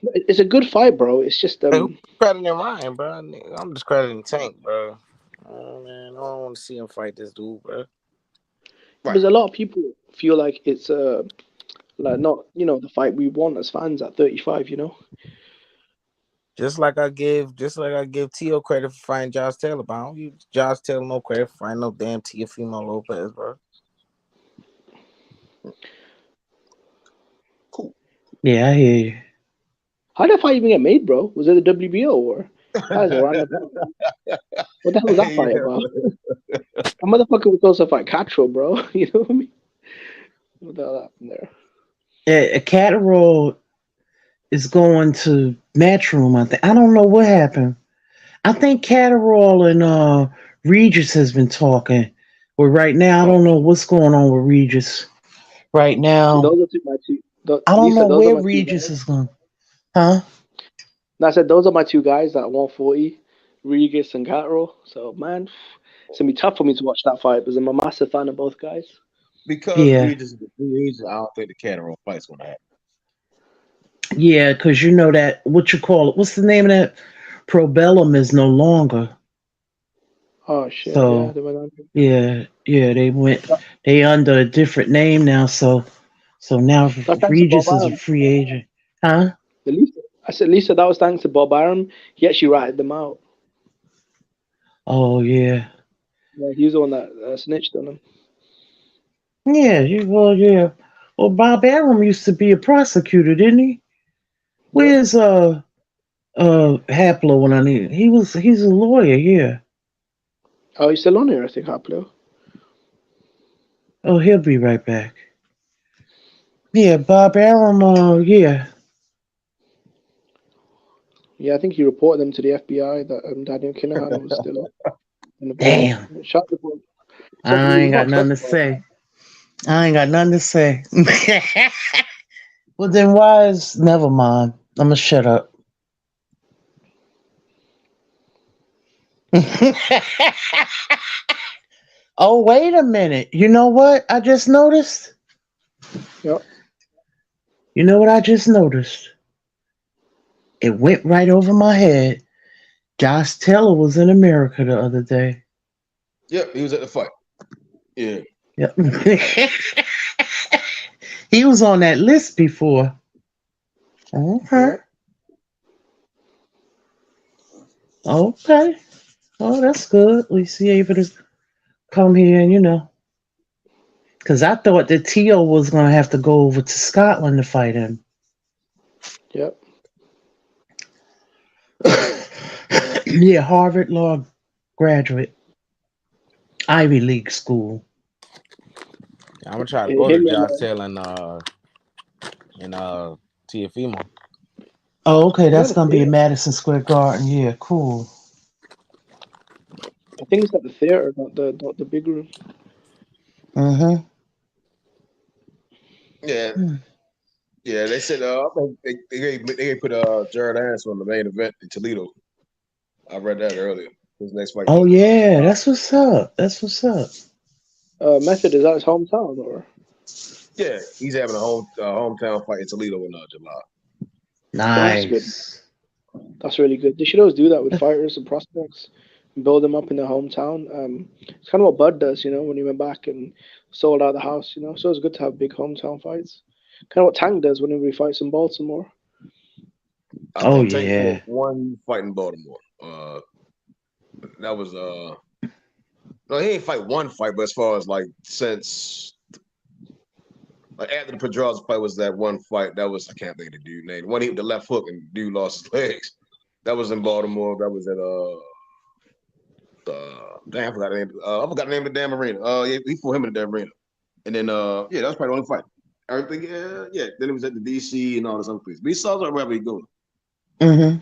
It's a good fight, bro. It's just Hey, who's crediting Ryan, bro? I'm discrediting Tank, bro. Oh man, I don't want to see him fight this dude, bro. Because a lot of people feel like it's like not the fight we want as fans at 35. Just like I give Tio credit for fighting Josh Taylor, but I don't give Josh Taylor no credit for fighting no damn Teofimo Lopez, bro. Yeah, I hear you. How did that fight even get made, bro? Was it the WBO or? That is a random. What the hell was that fight about? A motherfucker was supposed to fight Castro, bro. You know what I mean? What the hell happened there? Catterall is going to Matchroom. I don't know what happened. I think Catterall and Regis has been talking. But right now, I don't know what's going on with Regis. Right now, those are my two. I don't Lisa, know those are where my two Regis guys. is going. Huh? And I said those are my two guys at 140, Regis and Catterall. So man, it's gonna be tough for me to watch that fight because I'm a massive fan of both guys. Because Yeah. Regis is a free agent, I don't think the Catterall fight's gonna happen. Yeah, because you know that, what you call it? What's the name of that? Probellum is no longer. Oh shit! Yeah, So, they went on. yeah, they under a different name now. So now That's thanks to Bob Regis is a Arum. free agent. Huh? I said, Lisa, that was thanks to Bob Arum. He actually ratted them out. Oh, yeah. Yeah, he was the one that snitched on him. Yeah, yeah. Well, Bob Arum used to be a prosecutor, didn't he? Where's Haplo when I need? He's a lawyer, yeah. Oh, he's still on here, I think, Haplo. Oh, he'll be right back. Yeah, Bob Arum, yeah. Yeah, I think he reported them to the FBI that Daniel Kinahan was still in the boat. Damn. Shot the boat. I ain't got Fucked up nothing to about that. say. Well, then why is... Never mind. I'm going to shut up. Oh, wait a minute. You know what I just noticed? Yep. You know what I just noticed? It went right over my head. Josh Taylor was in America the other day. Yep, he was at the fight. Yeah. Yep. He was on that list before. Okay. Okay. Oh, that's good. At least he able to come here and. Because I thought that Tio was going to have to go over to Scotland to fight him. Yep. Yeah, Harvard Law graduate. Ivy League school. I'm gonna try to go to Josh Taylor and Teofimo. Oh, okay. That's going to be in Madison Square Garden. Yeah, cool. I think it's at the theater, not the big room. Mm-hmm. Yeah. Yeah, they said they put Jared Anderson on the main event in Toledo. I read that earlier. His next fight. Oh yeah, that's what's up. That's what's up. Method, is that his hometown or? Yeah, he's having a hometown fight in Toledo in July. Nice. That's good. That's really good. They should always do that with fighters and prospects, build them up in their hometown. It's kind of what Bud does, when he went back and sold out the house. So it's good to have big hometown fights. Kind of what Tank does whenever he fights in Baltimore. I think Tank fought one fight in Baltimore. That was no, he ain't fight one fight, but as far as since after the Pedraza fight was that one fight. That was, I can't think of the dude's name. One hit with the left hook and the dude lost his legs. That was in Baltimore. That was at damn, I forgot the name. I forgot the name of the damn arena. Yeah, he fought him in the damn arena. And then yeah, that was probably the only fight. Everything, yeah. Then it was at the DC and all this other place. But he saw wherever he goes. Mm-hmm.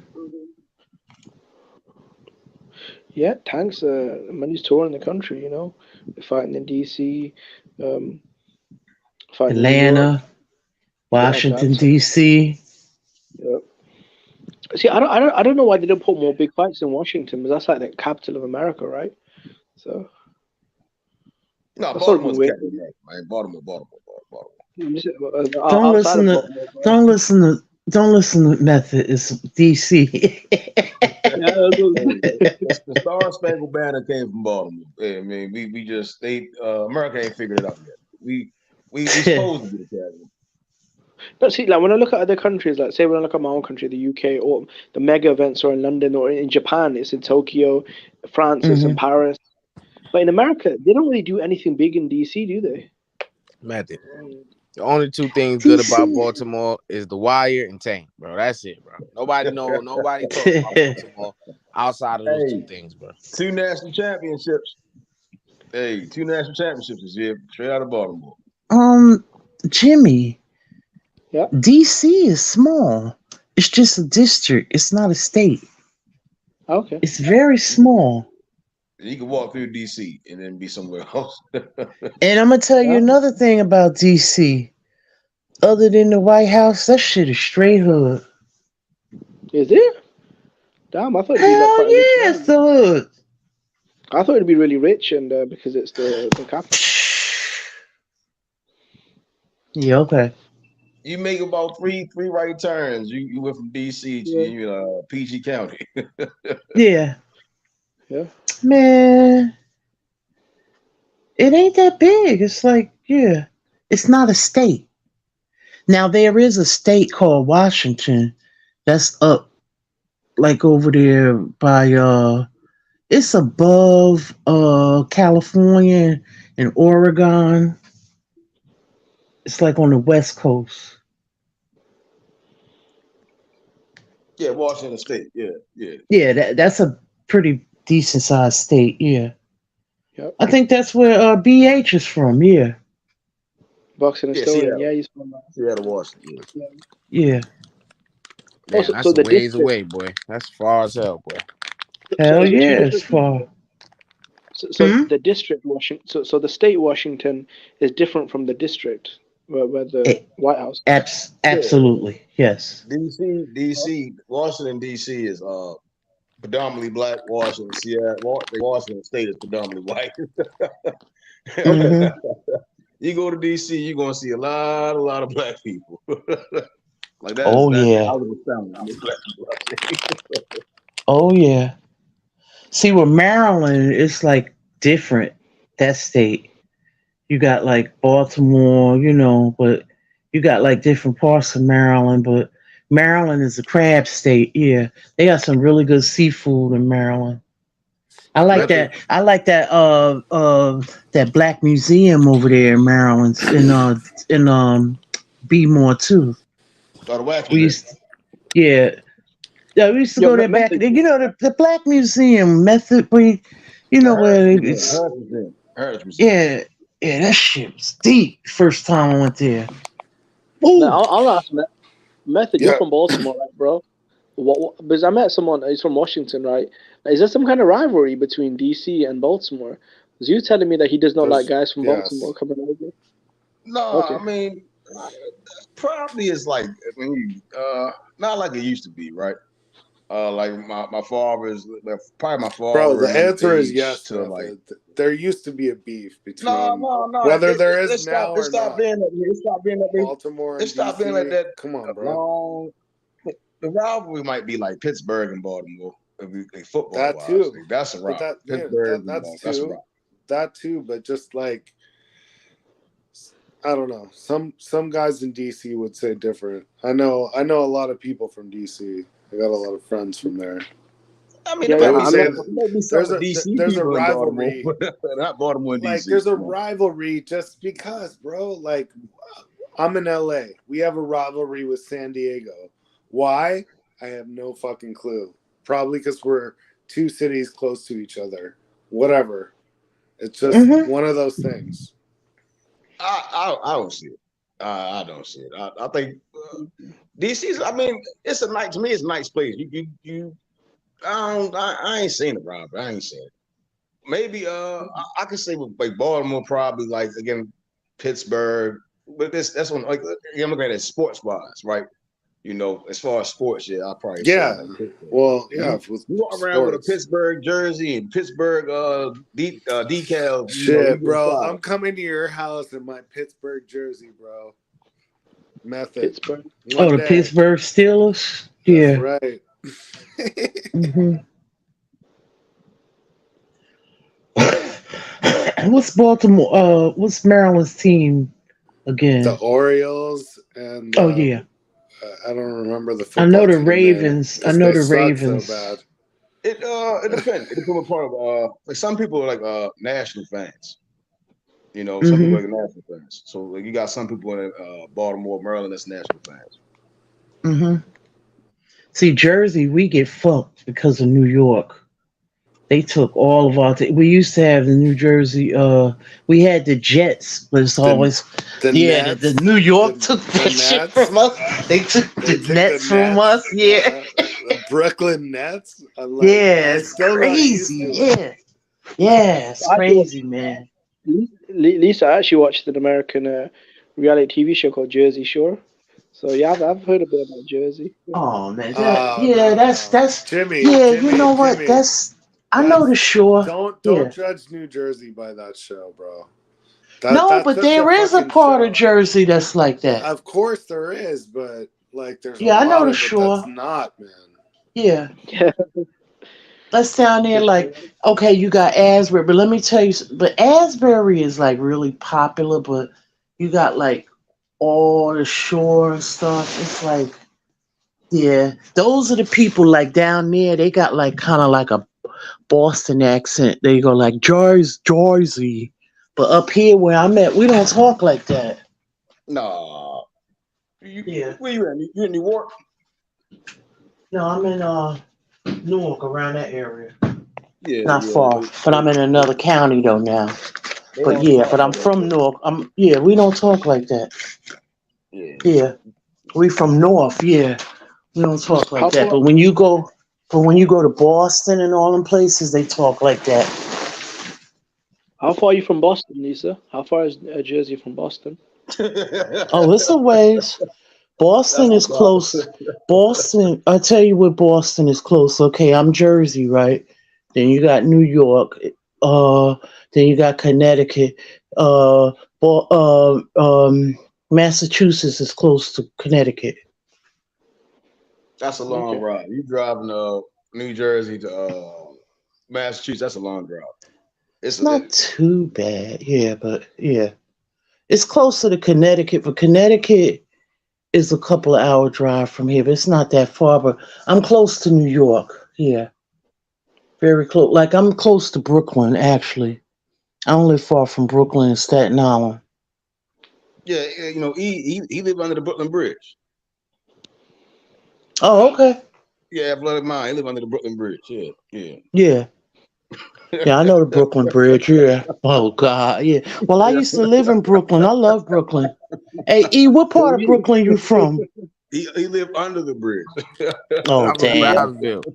Yeah, Tank's when he's touring the country, you know, fighting in DC, um, fighting in New York. Atlanta, Yeah, Washington Atlanta. D.C. Yeah. See, I don't know why they don't put more big fights in Washington, because that's like the capital of America, right? So No, that's sort of Baltimore's weird. capital, man. Baltimore. I'm just, Don't outside listen of to Baltimore, right? don't listen to Method. It's D.C. Yeah, that's Hey, what- the Star Spangled Banner came from Baltimore. Yeah, I mean, we just America ain't figured it out yet. We supposed to be the capital. No, see, like when I look at other countries, like say when I look at my own country, the UK, or the mega events are in London, or in Japan, it's in Tokyo, France, it's in hmm Paris. But in America, they don't really do anything big in DC, do they? Method. The only two things good about D.C. Baltimore is the Wire and Tank, bro. That's it, bro. Nobody talks about Baltimore outside of those two Hey, things, bro. two national championships. Hey, two national championships this year, straight out of Baltimore. Jimmy, Yeah. D.C. is small. It's just a district. It's not a state. Okay. It's very small. You can walk through DC and then be somewhere else. And I'm gonna tell you Yeah. another thing about DC. Other than the White House, that shit is straight hood. Is it? Damn, I thought it'd be like Hell quite a rich yeah, area. it's the hood. I thought it'd be really rich, and because it's the capital. Yeah, okay. You make about three right turns. You went from DC Yeah. to PG County. Yeah. Yeah. Man, it ain't that big. It's like, yeah. It's not a state. Now there is a state called Washington that's up like over there by it's above California and Oregon. It's like on the west coast. Yeah, Washington State. Yeah, yeah. Yeah, that's a pretty decent sized state, yeah. Yep. I think that's where BH is from, yeah. Boxing and Yeah, Stoning. Seattle. Yeah, he's from. Seattle, Washington. Yeah. Yeah. Oh, Man, so that's a the ways district. away, boy. That's far as hell, boy. So Hell is it two yeah, it's different far. people? So Hmm? the district Washington. So the state Washington is different from the district where the Eh, White House is. Yeah, absolutely, yes. Washington DC is predominantly black. Washington State is predominantly white. Okay. Hmm. You go to DC, you're gonna see a lot of black people. Like Oh that I yeah. was astounded how many black people I see. Oh yeah. See, with Maryland, it's like different. That state. You got like Baltimore, but you got like different parts of Maryland. But Maryland is a crab state. Yeah, they got some really good seafood in Maryland. I like Yep. Method. that. I like that black museum over there in Maryland in Bmore too. Oh, the wax We museum. used yeah. Yeah, we used to Yo, go there back. method. The Black Museum method. The Harris Where Museum. it's Harris Museum. yeah, yeah. That shit was deep. First time I went there. Now, Ooh, I'll ask method. You're Yeah. from Baltimore, right, bro? Because I met someone. He's from Washington, right? Is there some kind of rivalry between DC and Baltimore? Because you telling me that he does not like There's guys from Baltimore yes. coming over. No, Okay. I mean, probably is like not like it used to be, right? Like my father's probably my Bro, the father and his answer is age yes, to like. method. There used to be a beef between No. whether there is now It or stopped not. being that. It stopped being that. Baltimore It and stopped being like DC. that. Come on, bro. Long. The rivalry might be like Pittsburgh and Baltimore, football That wise. too. That's a But rivalry. that yeah, Pittsburgh and that's Baltimore. That's a too. rivalry. That too, but just like I don't know. Some guys in DC would say different. I know a lot of people from DC. I got a lot of friends from there. I mean, Yeah, there They yeah. might would be I'm say not. some. that There might be some DC there's a people in Baltimore, rivalry. but not Baltimore and Like DC. there's a No. rivalry just because, bro. Like I'm in LA. We have a rivalry with San Diego. Why? I have no fucking clue. Probably because we're two cities close to each other. Whatever. It's just hmm one of those things. I don't see it. I don't see it. I think DC's. I mean, it's a nice to me. It's a nice place. You. I ain't seen it, Rob. I ain't seen it. Maybe I could say with like Baltimore probably like again Pittsburgh, but that's on like I'm looking at it sports wise, right? You know, as far as sports, yeah, I'll probably say Yeah. like Pittsburgh. Well, yeah, You, with you walk around with a sports. Pittsburgh jersey and Pittsburgh decals, you know, you Shit, get bro. fired. I'm coming to your house in my Pittsburgh jersey, bro. Method. Pittsburgh. Oh, One the day. Pittsburgh Steelers. That's Yeah. right. hmm What's Baltimore? What's Maryland's team The again? Orioles and Oh yeah, I don't remember the I football know the team name Ravens. I because know they the suck so Ravens. bad. It depends. It depends on part of like some people are like national fans. You know, some people hmm are like national fans. So like you got some people in Baltimore, Maryland that's national fans. hmm See, Jersey, we get fucked because of New York. They took all of our. We used to have the New Jersey. We had the Jets, but it's The always the yeah. The Nets, New York the took the that shit Nets. from us. They took They the took the Nets from Nets. us. Yeah, The Brooklyn Nets. I'm like, yeah. I'm It's still not used crazy. to it. Yeah, yeah. It's I actually crazy, watched, man. Lisa, I actually watched an American reality TV show called Jersey Shore. So yeah, I've heard a bit about Jersey. Oh man, Oh yeah, no, that's Jimmy, yeah. You Jimmy, know what? Jimmy. I know the That's shore. don't Yeah. judge New Jersey by that show, bro. No, That's but such a there is a fucking part of show. Jersey that's like that. Of course there is, but like there's a Yeah, I know lot the of it that's shore. not, man. Yeah, Yeah. that's down there. Like, okay, you got Asbury, but let me tell you, but Asbury is like really popular. But you got like all the shore and stuff. It's like, yeah, those are the people like down there. They got like kind of like a Boston accent. They go like Jersey. But up here where I'm at, we don't talk like that. No, Yeah. where you at? You in New York? No, I'm in Newark, around that area. Yeah, Not yeah. far. But I'm in another county though now. They But don't yeah, talk but I'm like that from there. Newark. Yeah, we don't talk like that. Yeah. Yeah. We from North, yeah. We don't talk like How that. far? But when you go to Boston and all them places, they talk like that. How far are you from Boston, Lisa? How far is Jersey from Boston? Oh, it's a ways. That's Boston the is close. problem. Boston, I tell you what Boston is close. Okay, I'm Jersey, right? Then you got New York. Uh, then you got Connecticut. Uh, Massachusetts is close to Connecticut. That's a long Okay. ride. You driving New Jersey to Massachusetts. That's a long drive. It's not too bad, yeah, but yeah, it's closer to Connecticut. But Connecticut is a couple of hour drive from here, but it's not that far. But I'm close to New York. Yeah, very close. Like I'm close to Brooklyn, actually. I don't live far from Brooklyn and Staten Island. Yeah, you know, he lived under the Brooklyn Bridge. Oh, okay. Yeah, blood of mine. He lived under the Brooklyn Bridge. Yeah, yeah. Yeah. Yeah, I know the Brooklyn Bridge. Yeah. Oh God. Yeah. Well, I used to live in Brooklyn. I love Brooklyn. Hey, E, what part of Brooklyn you from? He lived under the bridge. Oh, I'm from damn. Brownsville.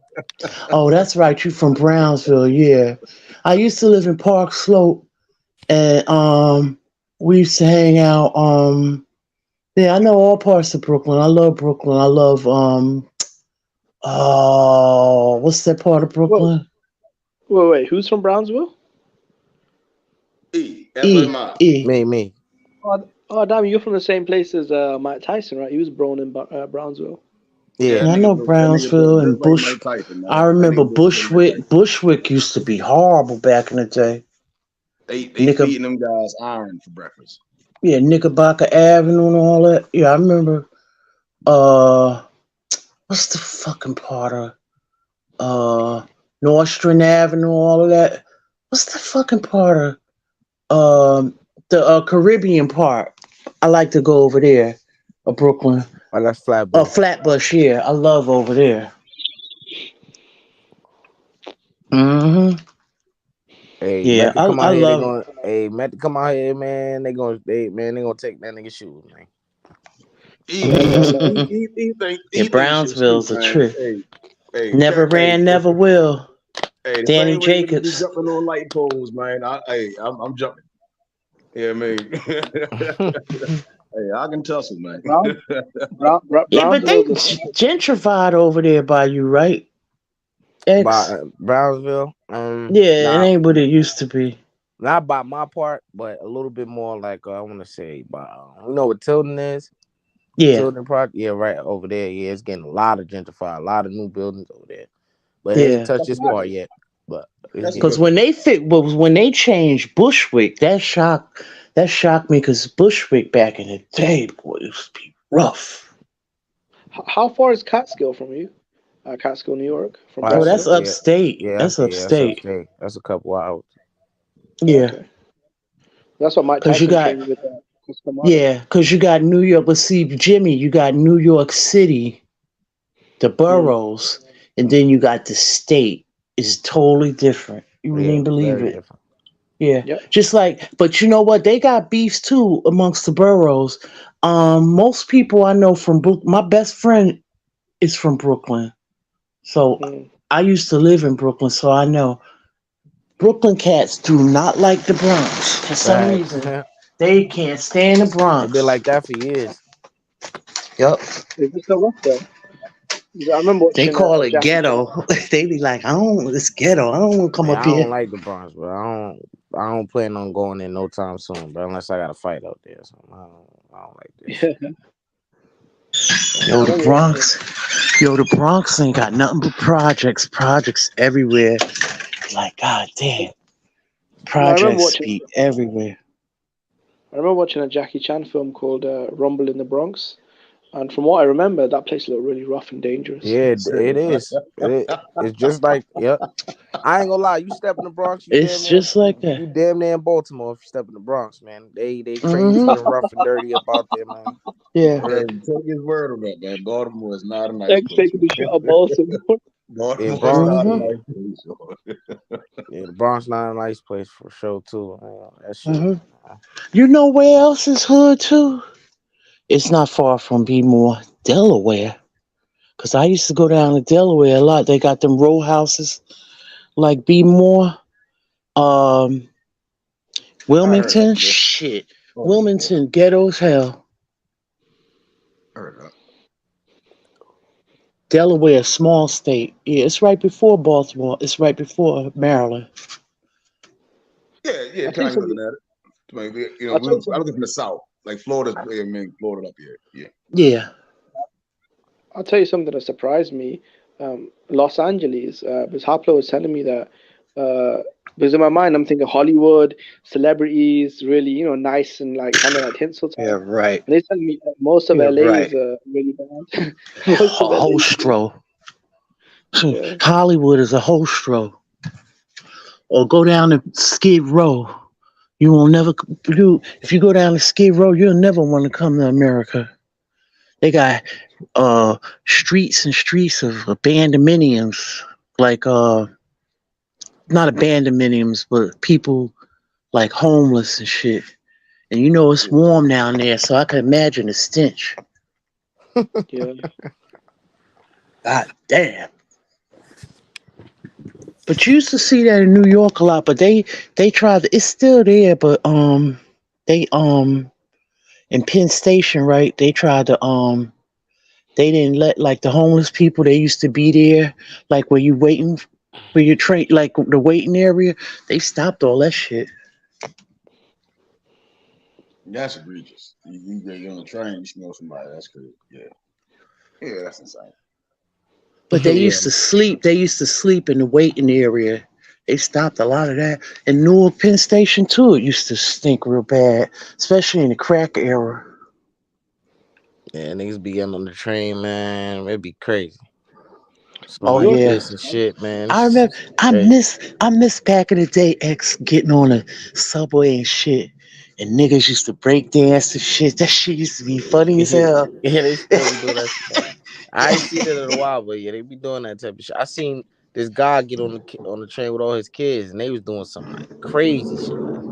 Oh, that's right. You from Brownsville. Yeah. I used to live in Park Slope, and we used to hang out. Yeah, I know all parts of Brooklyn. I love Brooklyn. I love oh, what's that part of Whoa, Brooklyn? wait. Who's from Brownsville? That's blood of E mine. E. Me. Oh, damn, you're from the same place as Mike Tyson, right? He was born in Brownsville. Yeah, Yeah. Yeah, I know that nigga built Brownsville and just like Bush. Mike Tyson, I man. That remember nigga built just like Mike Bushwick. Tyson. Bushwick used to be horrible back in the day. They Knicker, feeding them guys iron for breakfast. yeah, Knickerbocker Avenue and all that. Yeah, I remember. Uh, what's the fucking part of Nostrand Avenue, all of that? What's the fucking part of the Caribbean part? I like to go over there, Brooklyn. Oh, that's Flatbush. Flatbush, yeah, I love over there. Hmm Hey, Yeah, Mecca, come I out here. They love. gonna, hey, Mecca, come out here, man. They gonna take that nigga shoes, man. He thinks shit stupid, Brownsville's a man. trip. Hey, Never ran, never will. the Danny same way niggas be Jacobs. jumping on light poles, man. I'm jumping. Yeah, man. Hey, I can tussle, man. Yeah, but they Brownsville is a gentrified over there by you, right? By X. Brownsville, Yeah, it nah, ain't what it used to be. not by my part, but a little bit more like I want to say by you know what Tilden is. Yeah, Tilden Project, yeah, right over there. Yeah, it's getting a lot of gentrified, a lot of new buildings over there, but it ain't yeah. touched That's this good. part yet. But it's That's getting Because good. there. when they changed Bushwick, that shocked me. Because Bushwick back in the day, boy, it used to be rough. How far is Catskill from you? Catskill, New York, from Oh, Oh, that's Brownsville. upstate. yeah, That's yeah, that's upstate. upstate. That's a couple hours. Yeah, Okay, that's what Mike because you Tyson got trained with Customado. yeah, because you got New York. But see, Jimmy, you got New York City, the Mm. boroughs, and then you got the state. Is totally different. You wouldn't Yeah, even believe very it. different. Yeah, Yep. just like, but you know what? They got beefs too amongst the boroughs. Most people I know from my best friend is from Brooklyn, so Mm. I used to live in Brooklyn, so I know Brooklyn cats do not like the Bronx for some Facts. reason. They can't stand the They've been Bronx. like that for years. Yup, Is this the rough there? I remember they watching call it Jackie Chan. ghetto. They be like, I don't, it's ghetto. I don't want to come Man, up I don't here. like the Bronx, bro. I don't plan on going in no time soon, bro. Unless I got a fight out there. So I don't like that shit. Yo, I the remember watching it. Bronx. Yo, the Bronx ain't got nothing but projects everywhere. Like, god damn. No, I remember Projects watching. be everywhere. I remember watching a Jackie Chan film called Rumble in the Bronx, and from what I remember, that place looked really rough and dangerous. Yeah, it is. It's just like, yep. I ain't gonna lie. You step in the Bronx, It's just like you that. damn near in Baltimore if you step in the Bronx, man. They crazy Hmm. and rough and dirty up out there, man. Yeah. Hey, take his word on that, man. Baltimore is not a nice Thanks place, taking the man. shot of Baltimore. Yeah, Baltimore is Bronx. not a Hmm. Yeah, nice place. yeah. The Bronx not a nice place for sure too. That shit. Hmm. You know where else is hood too? It's not far from More, Delaware. Cause I used to go down to Delaware a lot. They got them row houses like More. Um, I heard that Wilmington, before. shit. Oh my god. Wilmington, ghetto as hell. I heard that. Delaware, small state. Yeah, it's right before Baltimore. It's right before Maryland. Yeah, I'll tell you kind of something. looking at it. Maybe, I'll tell you I something. look from the south, like Florida's. I mean, Florida up here. Yeah. Yeah. I'll tell you something that surprised me. Los Angeles, because Haplo was telling me that. Because in my mind, I'm thinking Hollywood, celebrities, really, nice and like kind of like tinsel Yeah, town. right. And they telling me that most of Yeah, LA is right. really bad. Most of LA is really Hostro. yeah. Hollywood is a hostro. Or go down to Skid Row. You will never do. If you go down to Skid Row, you'll never want to come to America. They got streets and streets of abandonments, like not abandonments, but people like homeless and shit. And you know it's warm down there, so I can imagine the stench. Yeah. God damn. But you used to see that in New York a lot, but they tried to, it's still there, but they in Penn Station, right? They tried to they didn't let like the homeless people they used to be there, like where you waiting for your train, like the waiting area. They stopped all that shit. That's egregious. You're on a train, you smell somebody. That's crazy. Yeah. Yeah, that's insane. But they Yeah, used to sleep. They used to sleep in the waiting area. They stopped a lot of that. And Newark Penn Station too. It used to stink real bad, especially in the crack era. yeah. Niggas be getting on the train, man. It'd be crazy. Smell Oh like yeah. piss and shit, man. I remember. It's I crazy. miss. I miss back in the day. X getting on a subway and shit, and niggas used to break dance and shit. That shit used to be funny as Yeah, hell. yeah, they still be doing that shit though. I ain't seen it in a while, but yeah, they be doing that type of shit. I seen this guy get on the train with all his kids, and they was doing some like crazy shit. Like,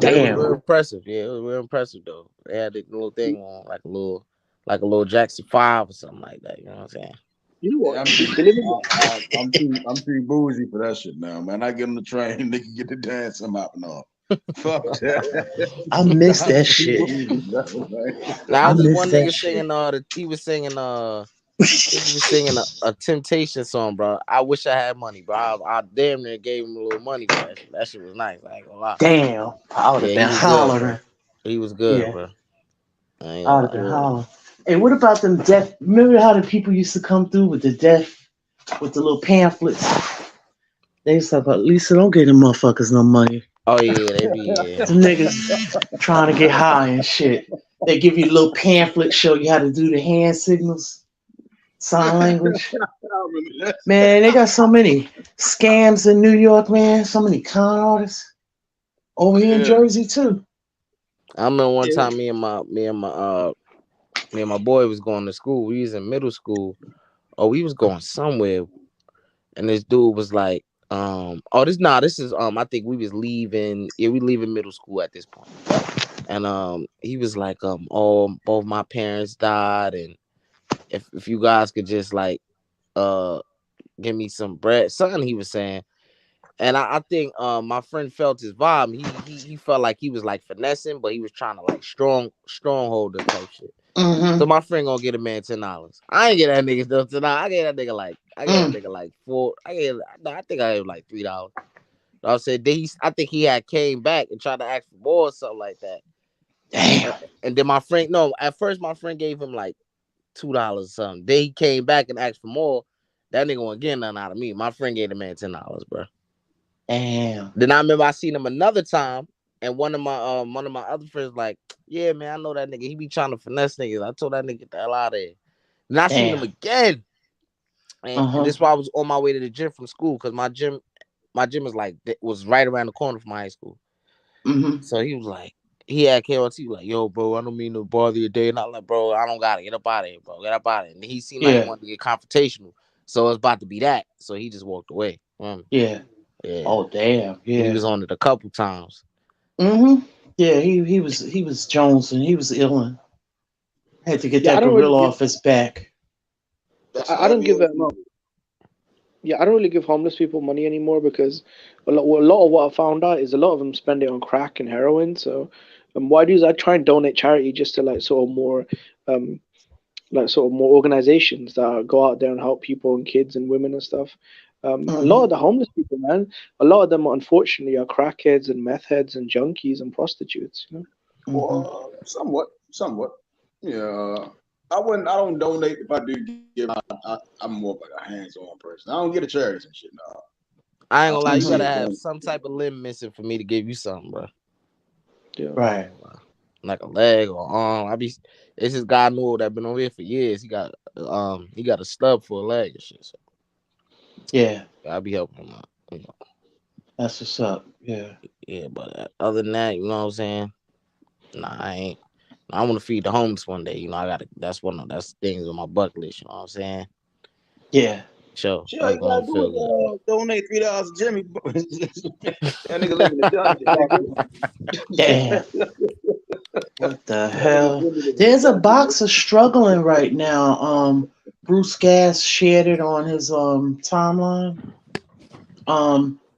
but it was real Damn. impressive. Yeah, it was real impressive though. They had the little thing on, like a little like a little Jackson 5 or something like that. You know what I'm saying? You know Yeah, what? They live in I'm too bougie for that shit now, man. I get on the train, nigga get the dance I'm hopping off. Fuck that. I miss I'm that too shit. bougie, bro, man. Now I this miss one that nigga shit. singing he was singing I think he was singing a Temptation song, bro. I wish I had money, bro. I damn near gave him a little money for that shit. That shit was nice. I ain't gonna lie. Damn, I would have Yeah, been he was good, hollering. bro. He was good, Yeah, bro. I ain't I gonna would have lie. been hollering. Hey, what about them deaf? Remember how the people used to come through with the deaf, with the little pamphlets? They used to talk about, Lisa, don't give them motherfuckers no money. Oh yeah, they be yeah. Some niggas trying to get high and shit. They give you a little pamphlet, show you how to do the hand signals, sign language. Man, they got so many scams in New York, man. So many con artists over here in Yeah. Jersey too. I remember one yeah. time me and my boy was going to school. We was in middle school. Oh, we was going somewhere, and this dude was like, this is I think we was leaving. Yeah, we leaving middle school at this point. And he was like, both my parents died, and if you guys could just like uh give me some bread, something he was saying. And I think my friend felt his vibe. He felt like he was like finessing, but he was trying to like strongholder type shit. So Mm-hmm. my friend gonna get a man $10. I ain't get that nigga stuff tonight. I gave that Mm. nigga like four. I think I gave him like $3. I said I think he had came back and tried to ask for more or something like that. Damn. And then my friend, no, at first my friend gave him like $2 or something. Then he came back and asked for more. That nigga wasn't getting nothing out of me. My friend gave the man $10, bro. Damn. Then I remember I seen him another time, and one of my other friends like, yeah, man, I know that nigga. He be trying to finesse niggas. I told that nigga get the hell out of here. Then I seen him Damn. again, and Uh-huh. this why I was on my way to the gym from school because my gym is like was right around the corner from my high school. Mm-hmm. So he was like, he had KOT like, yo, bro, I don't mean to bother your day. And I'm like, bro, I don't gotta get up out of here, bro. Get up out of here. And he seemed like he Yeah. wanted to get confrontational. So it's about to be that. So he just walked away. Yeah. Yeah. Oh damn. We Yeah. was on it a couple times. Mm-hmm. Yeah, he was Jones and he was illin'. Had to get Yeah, I that don't really gorilla give. off his back. I don't give that. Yeah, I don't really give homeless people money anymore because a lot of what I found out is a lot of them spend it on crack and heroin. So, what I do is I try and donate charity just to um, sort of more organizations that go out there and help people and kids and women and stuff. A lot Mm-hmm. of the homeless people, man, a lot of them unfortunately are crackheads and meth heads and junkies and prostitutes. You know. Mm-hmm. Well, somewhat. Yeah. I don't donate if I do give. I'm more like a hands-on person. I don't get a charity and shit. No. I ain't gonna I lie, you see gotta Mm-hmm. it have done. some type of limb missing for me to give you something, bro. Yeah. I Right. ain't gonna lie. Like a leg or arm. It's this guy I knew that been over here for years. He got a stub for a leg and shit. So Yeah. I be helping him out. That's what's up. Yeah. Yeah, but other than that, you know what I'm saying? Nah, I ain't. I want to feed the homeless one day. I gotta. That's things on my bucket list. You know what I'm saying? Yeah. Sure, Shit, all that's you gotta gonna do feel good. is donate $3 to Jimmy. That nigga live in the dungeon, Damn. nigga. What the That nigga hell? Jimmy live in the There's a dungeon, nigga. boxer struggling right now. Bruce Gas shared it on his timeline.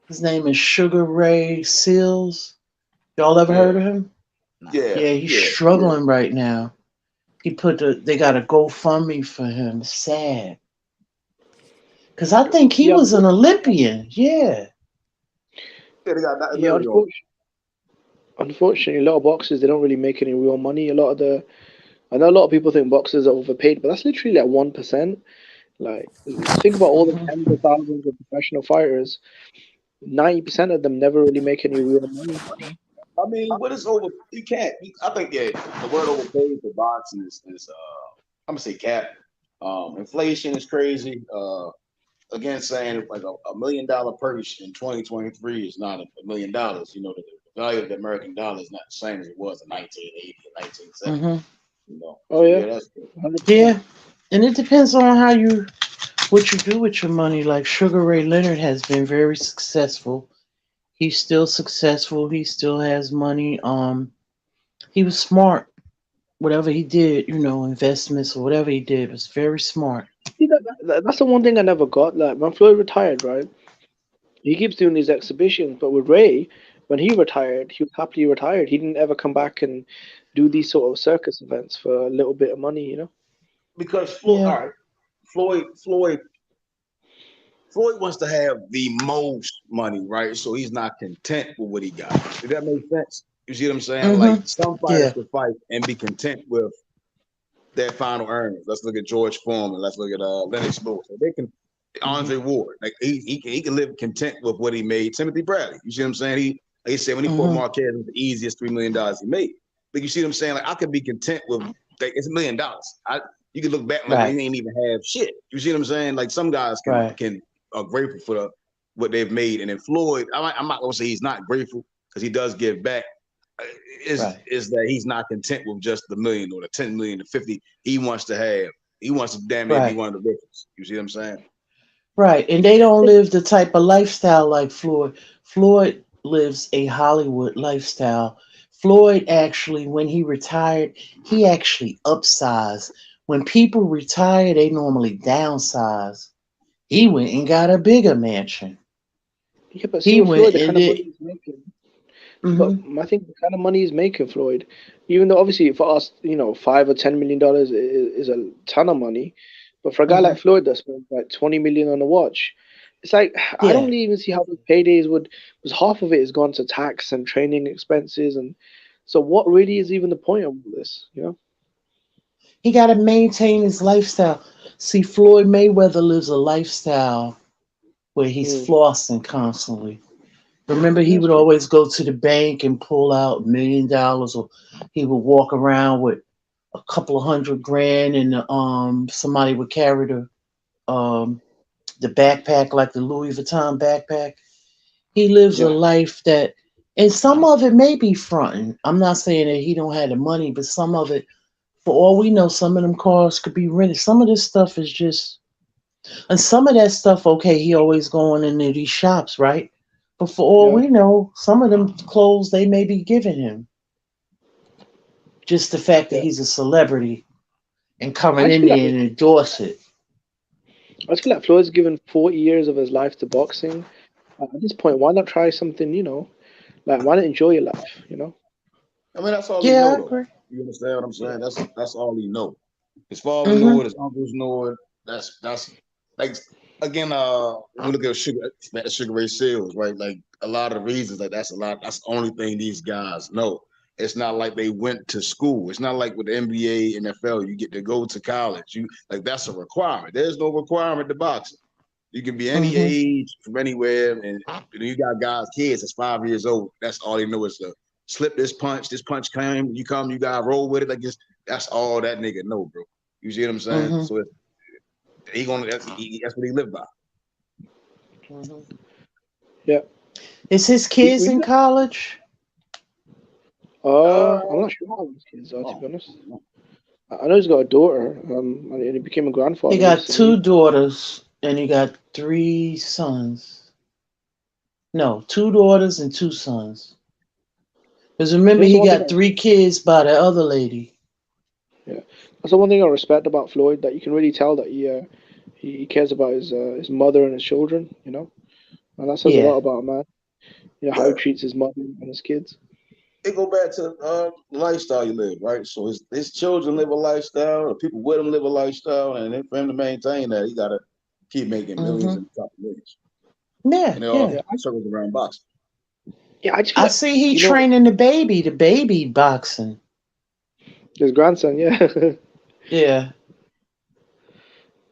His name is Sugar Ray Seals. Y'all ever Yeah, heard of him? Nah. yeah, Yeah, he's yeah, yeah. struggling right now. They got a GoFundMe for him. It's sad. Cause I think he Yeah, was an Olympian. Yeah. Yeah, they got yeah. documentary on Unfortunately, a lot of boxers they don't really make any real money. I know a lot of people think boxers are overpaid, but that's literally like 1%. Like, think about all the Hmm. tens of thousands of professional fighters. 90% of them never really make any real money. it. I mean, what is over? You can't. I think the word overpaid for boxing is I'm gonna say cap. Inflation is crazy. Again, saying like $1 million purse in 2023 is not $1 million. The value of the American dollar is not the same as it was in 1980 and 1970. Hmm. Oh So yeah, yeah, that's good. 100%. Yeah. And it depends on what you do with your money. Like Sugar Ray Leonard has been very successful. He's still successful. He still has money. He was smart. whatever he did, investments or whatever he did was very smart. See, that's the one thing I never got. Like when Floyd retired, right? He keeps doing these exhibitions, but with Ray, when he retired, he was happily retired. He didn't ever come back and do these sort of circus events for a little bit of money, you know? Because Floyd, Yeah. all right, Floyd wants to have the most money, right? So he's not content with what he got. Does that make sense? You see what I'm saying? Like Mm-hmm. some fighters Yeah. could fight and be content with their final earnings. Let's look at George Foreman. Let's look at Lennox Lewis. They can Mm-hmm. Andre Ward. Like he can live content with what he made. Timothy Bradley. You see what I'm saying? He said when he fought Mm-hmm. Marquez, it was the easiest $3 million he made. Like you see what I'm saying? Like I could be content with like it's $1 million. You can look back like Right. they ain't even have shit. You see what I'm saying? Like some guys Right. can are grateful for what they've made. And then Floyd, I'm not gonna say he's not grateful because he does give back. Is Right. is that he's not content with just the million or the 10 million, the 50. He wants to damn near be Right. one of the richest. You see what I'm saying? Right. And they don't live the type of lifestyle like Floyd. Floyd lives a Hollywood lifestyle. Floyd actually, when he retired, he actually upsized. When people retire, they normally downsize. He went and got a bigger mansion. Yeah, but see He with went Floyd, the and kind of money did. he's making. But Mm-hmm. I think the kind of money he's making, Floyd, even though obviously for us, $5 or $10 million is a ton of money, but for a guy Mm-hmm. like Floyd that spent like 20 million on a watch, it's like I Yeah. don't even see how the paydays would, because half of it is gone to tax and training expenses, and so what really is even the point of all this, you know? He got to maintain his lifestyle. See, Floyd Mayweather lives a lifestyle where he's Mm, flossing constantly. Remember, he that's would true. always go to the bank and pull out $1 million, or he would walk around with a couple of $100 grand, and somebody would carry the backpack like the Louis Vuitton backpack. He lives a Yeah, life that, and some of it may be fronting. I'm not saying that he don't have the money, but some of it, for all we know, some of them cars could be rented. Some of this stuff is just, and some of that stuff, okay, he always going into these shops, right? But for all yeah, we know, some of them clothes they may be giving him. Just the fact that yeah. he's a celebrity and I coming just in feel like there and endorse it. Floyd's given 40 years of his life to boxing. At this point, why not try something, like why not enjoy your life, you know? I mean, that's all he Yeah, know I though. agree. You understand what I'm Yeah. saying? That's all he know. His father know Mhm. it, his uncles know it. That's like again, when we look at Sugar Ray Seals, right? Like a lot of reasons, like that's the only thing these guys know. It's not like they went to school. It's not like with the NBA, NFL, you get to go to college. You like that's a requirement. There's no requirement to boxing. You can be any Mhm. age from anywhere, and you got guys, kids that's 5 years old. That's all they know is to slip this punch. This punch came, you gotta roll with it. Like this, that's all that nigga know, bro. You see what I'm saying? Mhm. So that's what he lived by. Mhm. Yeah. Is his We, kids we in college? I'm not sure how old his kids are, to Oh, be honest. I know he's got a daughter, and he became a He grandfather got two recently. daughters and he got three sons. No, two daughters and two sons. Because remember, That's the he one thing. got three kids by the other lady. Yeah, that's the one thing I respect about Floyd. That you can really tell that he cares about his mother and his children. And that says a Yeah. lot about a man. How he yeah. treats his mother and his kids. It go back to the lifestyle you live, right? So his children live a lifestyle, the people with him live a lifestyle, and then for him to maintain that, he gotta keep making millions Mhm. and top millions. Yeah. And it all Yeah. Yeah, circles around boxing. I just feel I like see he training the baby boxing. his grandson. Yeah, Yeah.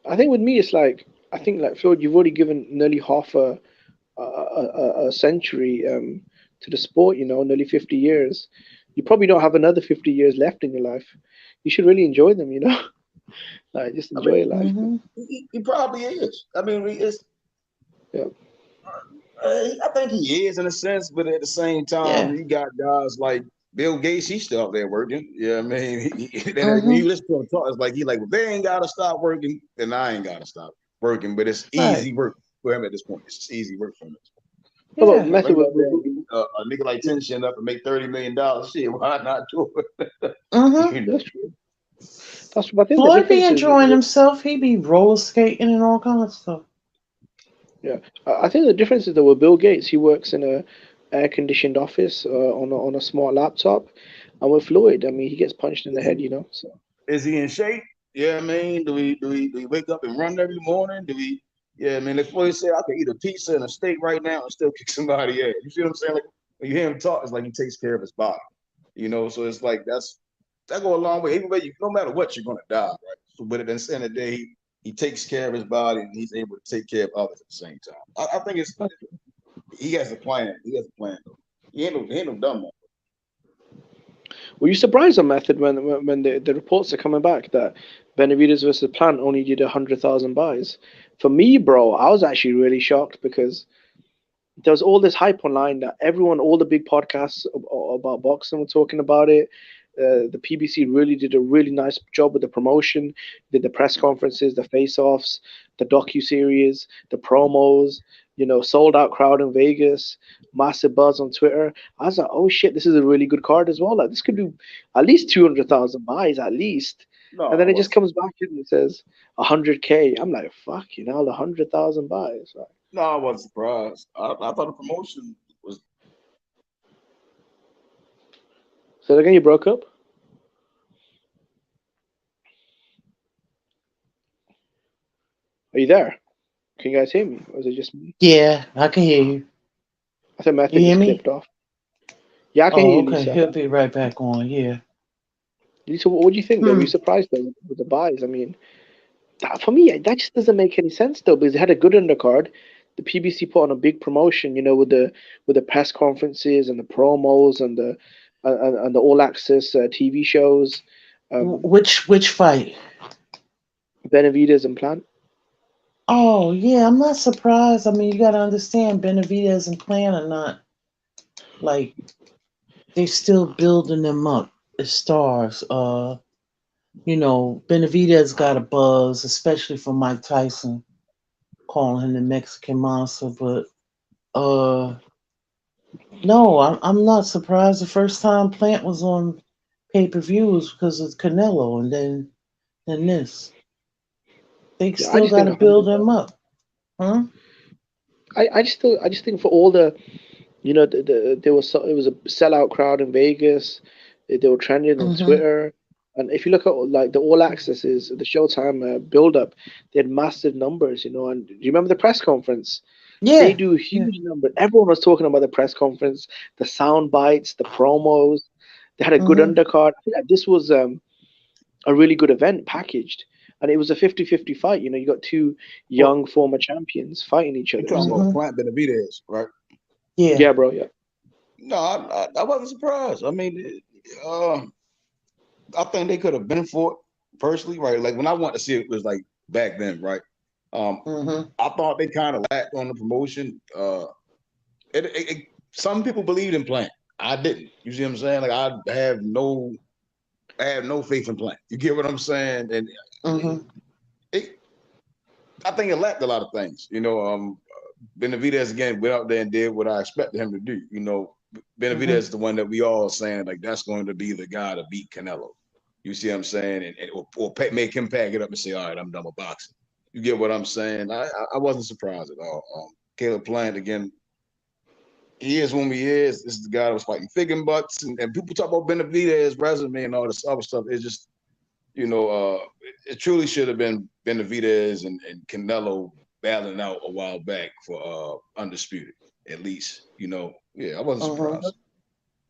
I think with me it's like I think like Floyd, you've already given nearly half a century to the sport. Nearly 50 years. You probably don't have another 50 years left in your life. You should really enjoy them. Like just I enjoy mean, your life. Mhm. he probably is. I mean, Yeah, I think he is in a sense, but at the same time, Yeah. you got guys like Bill Gates. He's still out there working. Yeah, I mean, then when you Mhm. listen to him talk, it's like well, they ain't gotta stop working, then I ain't gotta stop working. But it's Right. easy work for him at this point. It's just easy work for him. what about Yeah. Like method he's with out there. a nigga like Tenshin up and make $30 million. Shit, why not do it? Mm-hmm. That's true. That's I think the Floyd be difference is enjoying himself. He be roller skating and all kinds of stuff. yeah. I think the difference is that with Bill Gates, he works in a air conditioned office on a smart laptop, and with Floyd, I mean, he gets punched in the head, you know. So Is he in shape? Yeah, I mean, do we wake up and run every morning? Do we? Yeah, I mean, if Floyd said I could eat a pizza and a steak right now and still kick somebody ass. You see what I'm saying? Like when you hear him talk, it's like he takes care of his body. So it's like that go a long way. Even though no matter what, you're gonna die, right? So, but at the end of the day, he takes care of his body and he's able to take care of others at the same time. I think he has a plan. He has a plan though. He ain't no dumb one. were you surprised on Method when the reports are coming back that Benavides versus Plant only did 100,000 buys? For me, bro, I was actually really shocked because there was all this hype online that everyone, all the big podcasts about boxing were talking about it. The PBC really did a really nice job with the promotion, did the press conferences, the face-offs, the docu-series, the promos, sold out crowd in Vegas, massive buzz on Twitter. I was like, oh shit, this is a really good card as well. Like this could do at least 200,000 buys at least. No, And then I it just wasn't. comes back and it says 100K. I'm like, fuck, 100,000 buys. Like, No, I wasn't surprised. I thought the promotion was. so again, you broke up? Are you there? Can you guys hear me? Or is it just me? Yeah, I can hear you. I think You Method hear just me? clipped off. Yeah, I can hear Oh, you, okay. Lisa. He'll be right back on. Yeah. Lisa, what do you think though? Were you surprised though with the buys? I mean, for me, that just doesn't make any sense though, because they had a good undercard. The PBC put on a big promotion, with the press conferences and the promos and the all access TV shows. Which fight? Benavides and Plant. Oh yeah, I'm not surprised. I mean, you got to understand, Benavidez and Plant are not like they still building them up as stars. Benavidez got a buzz, especially from Mike Tyson calling him the Mexican monster. But no, I'm not surprised. The first time Plant was on pay-per-view was because of Canelo, and then this. They Yeah, I still just got think to build 100. them up, huh? I just think for all the there was it was a sellout crowd in Vegas. They were trending on Mm-hmm. Twitter, and if you look at like the All Accesses, the Showtime build up, they had massive numbers. And do you remember the press conference? They Yeah, do yeah. huge numbers. Everyone was talking about the press conference, the sound bites, the promos. They had a good Mm-hmm. undercard. I think that this was a really good event packaged. And it was a 50-50 fight. You got two Well, young former champions fighting each you other. talking So about Mm-hmm. Plant Benavidez, right? Yeah. yeah, bro. Yeah. No, I wasn't surprised. I mean, uh, I think they could have been for it personally, right? Like when I wanted to see it was like back then, right? Mm-hmm. I thought they kind of lacked on the promotion. Some people believed in Plant. I didn't. You see what I'm saying? Like I have no faith in Plant. You get what I'm saying? And Mm-hmm. it, I think it lacked a lot of things. Benavidez again went out there and did what I expected him to do. Benavidez Mm-hmm. is the one that we all saying like that's going to be the guy to beat Canelo. You see what I'm saying? Or make him pack it up and say, all right, I'm done with boxing. You get what I'm saying? I wasn't surprised at all. Caleb Plant again. He is whom he is. This is the guy that was fighting Figgin butts, and people talk about Benavidez resume and all this other stuff. It's just, it truly should have been Benavidez and Canelo battling out a while back for undisputed, at least. Yeah, I wasn't Uh-huh. surprised.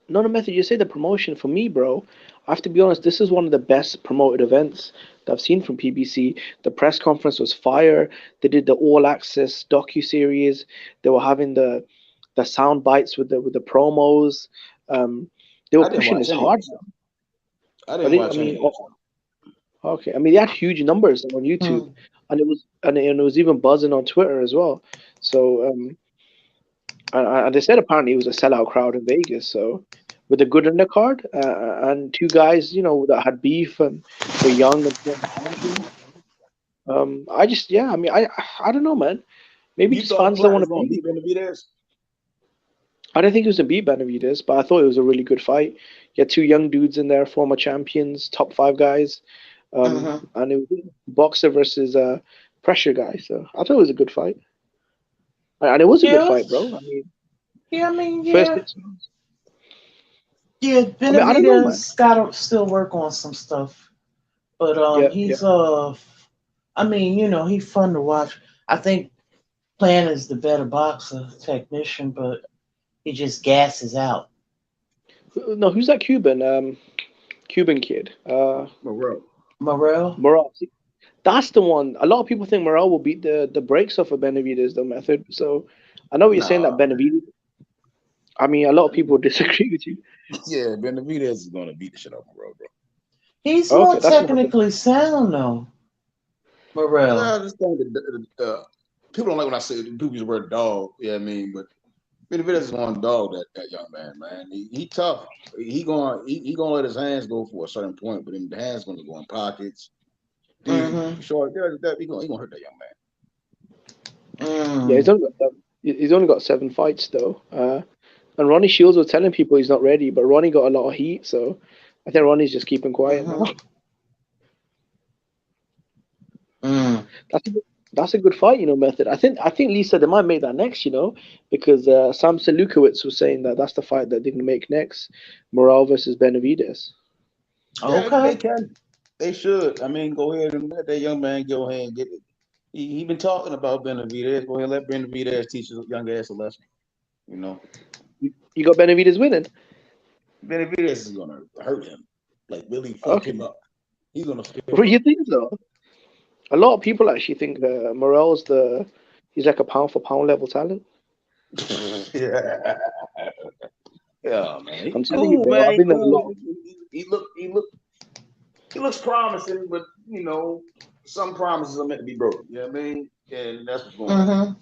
No, no, Method, you say the promotion for me, bro. I have to be honest, this is one of the best promoted events that I've seen from PBC. The press conference was fire. They did the all access docu series. They were having the sound bites with the promos. Um, they were I didn't pushing watch this any of hard. this stuff. I I didn't didn't. I watch any mean, of this stuff. okay. I mean, they had huge numbers on YouTube, Hmm. and it was even buzzing on Twitter as well. So and they said apparently it was a sellout crowd in Vegas. So with a good undercard and two guys, that had beef and were young and former champions. I just yeah, I mean, I don't know, man. Maybe You just thought fans don't Plant want was to going pay to beat me. Benavidez? I don't think he was to beat Benavidez, but I thought it was a really good fight. You had two young dudes in there, former champions, top five guys, and it was boxer versus pressure guy. So I thought it was a good fight, and it was a good Yeah, fight, bro. I mean, yeah. I mean, first yeah, 6 rounds. yeah. I mean, I don't know, man. Benavidez got to still work on some stuff, but Yeah, yeah. he's I mean, he's fun to watch. I think Plan is the better boxer technician, but he just gasses out. No, who's that Cuban? Cuban kid. Morrell. Morel. Morale. That's the one. A lot of people think Morale will beat the brakes off of Benavidez, the method. So I know what you're saying that Nah, Benavidez. I mean, a lot of people disagree with you. yeah, Benavidez is gonna beat the shit out of Morrell, bro. He's more Okay, that's my opinion. technically sound though. Yeah, I Morel. just think that people don't like when I say people use the word dog. Yeah, I mean, but Benavidez is going to dog that young man. He tough. He gonna let his hands go for a certain point, but then the hands gonna go in pockets. Dude, Mm-hmm. short. He gonna hurt that young man. Yeah, Mm. he's only got 7 fights though. And Ronnie Shields was telling people he's not ready, but Ronnie got a lot of heat, so I think Ronnie's just keeping quiet now. Mm-hmm. Mm. That's a good fight, Method. I think Lisa they might make that next, because Sam Lukowitz was saying that that's the fight that they're gonna make next, Morale versus Benavidez. Yeah, they Okay. can. They should. I mean, go ahead and let that young man go ahead and get it. He been talking about Benavidez. Go ahead and let Benavidez teach his young ass a lesson. You know, You got Benavidez winning. Benavidez is gonna hurt him, like really fuck Okay, him up. He's gonna fuck what him do you up. think though? A lot of people actually think Morale's he's like a pound for pound level talent. Yeah, yeah, man. I'm He telling you, cool, bro. man. I've He been there a cool. lot. He looks promising, but some promises are meant to be broken. You know what I mean? And that's what's going on. Mm-hmm.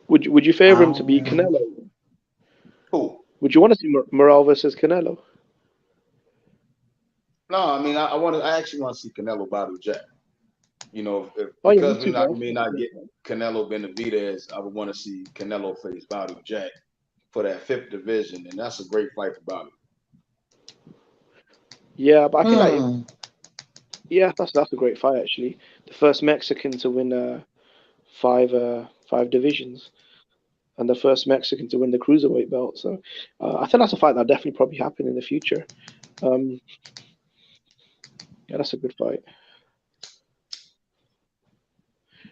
Would you favor him to beat Um, Canelo? Cool. Would you want to see Morale versus Canelo? No, I mean, I actually want to see Canelo battle Jack. Oh yeah, me Because too, bro. may not get Canelo Benavidez, I would want to see Canelo face Badu Jack for that fifth division, and that's a great fight for Badu. Yeah, but I feel like hmm. yeah, that's a great fight actually. The first Mexican to win five divisions, and the first Mexican to win the cruiserweight belt. So I think that's a fight that'll definitely probably happen in the future. Um, yeah, that's a good fight.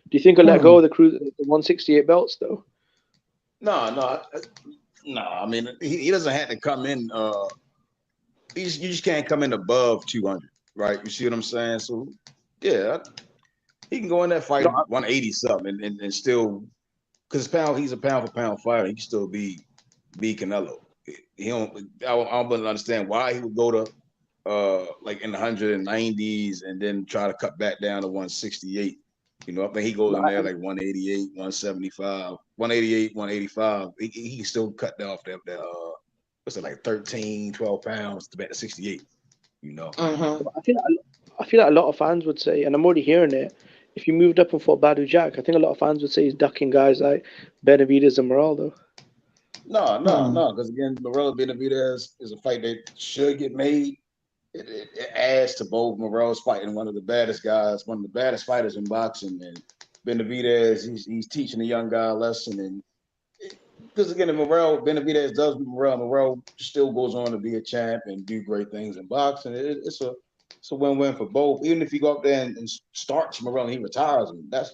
Do you think he'll let Hmm. go of the 168 belts though? No. I mean, he doesn't have to come in. You just can't come in above 200, right? You see what I'm saying? So, yeah, he can go in that fight No, 180 something and still, because he's a pound for pound fighter. He can still be Canelo. He don't. I don't understand why he would go to like in the 190s and then try to cut back down to 168. I think he goes no, in there like 188, 175, 188, 185. He can still cut off that what's it like 13, 12 pounds to back to 68, Mm-hmm. I feel like a lot of fans would say, and I'm already hearing it. If you moved up and fought Badu Jack, I think a lot of fans would say he's ducking guys like Benavidez and Moraldo. No, because again, Morello Benavidez is a fight that should get made. It adds to both. Morello's fighting one of the baddest guys, one of the baddest fighters in boxing, and Benavidez, he's teaching the young guy a lesson. And because again, if Benavidez does beat Morello still goes on to be a champ and do great things in boxing. It's a win-win for both. Even if you go up there and starts Morello and he retires him, that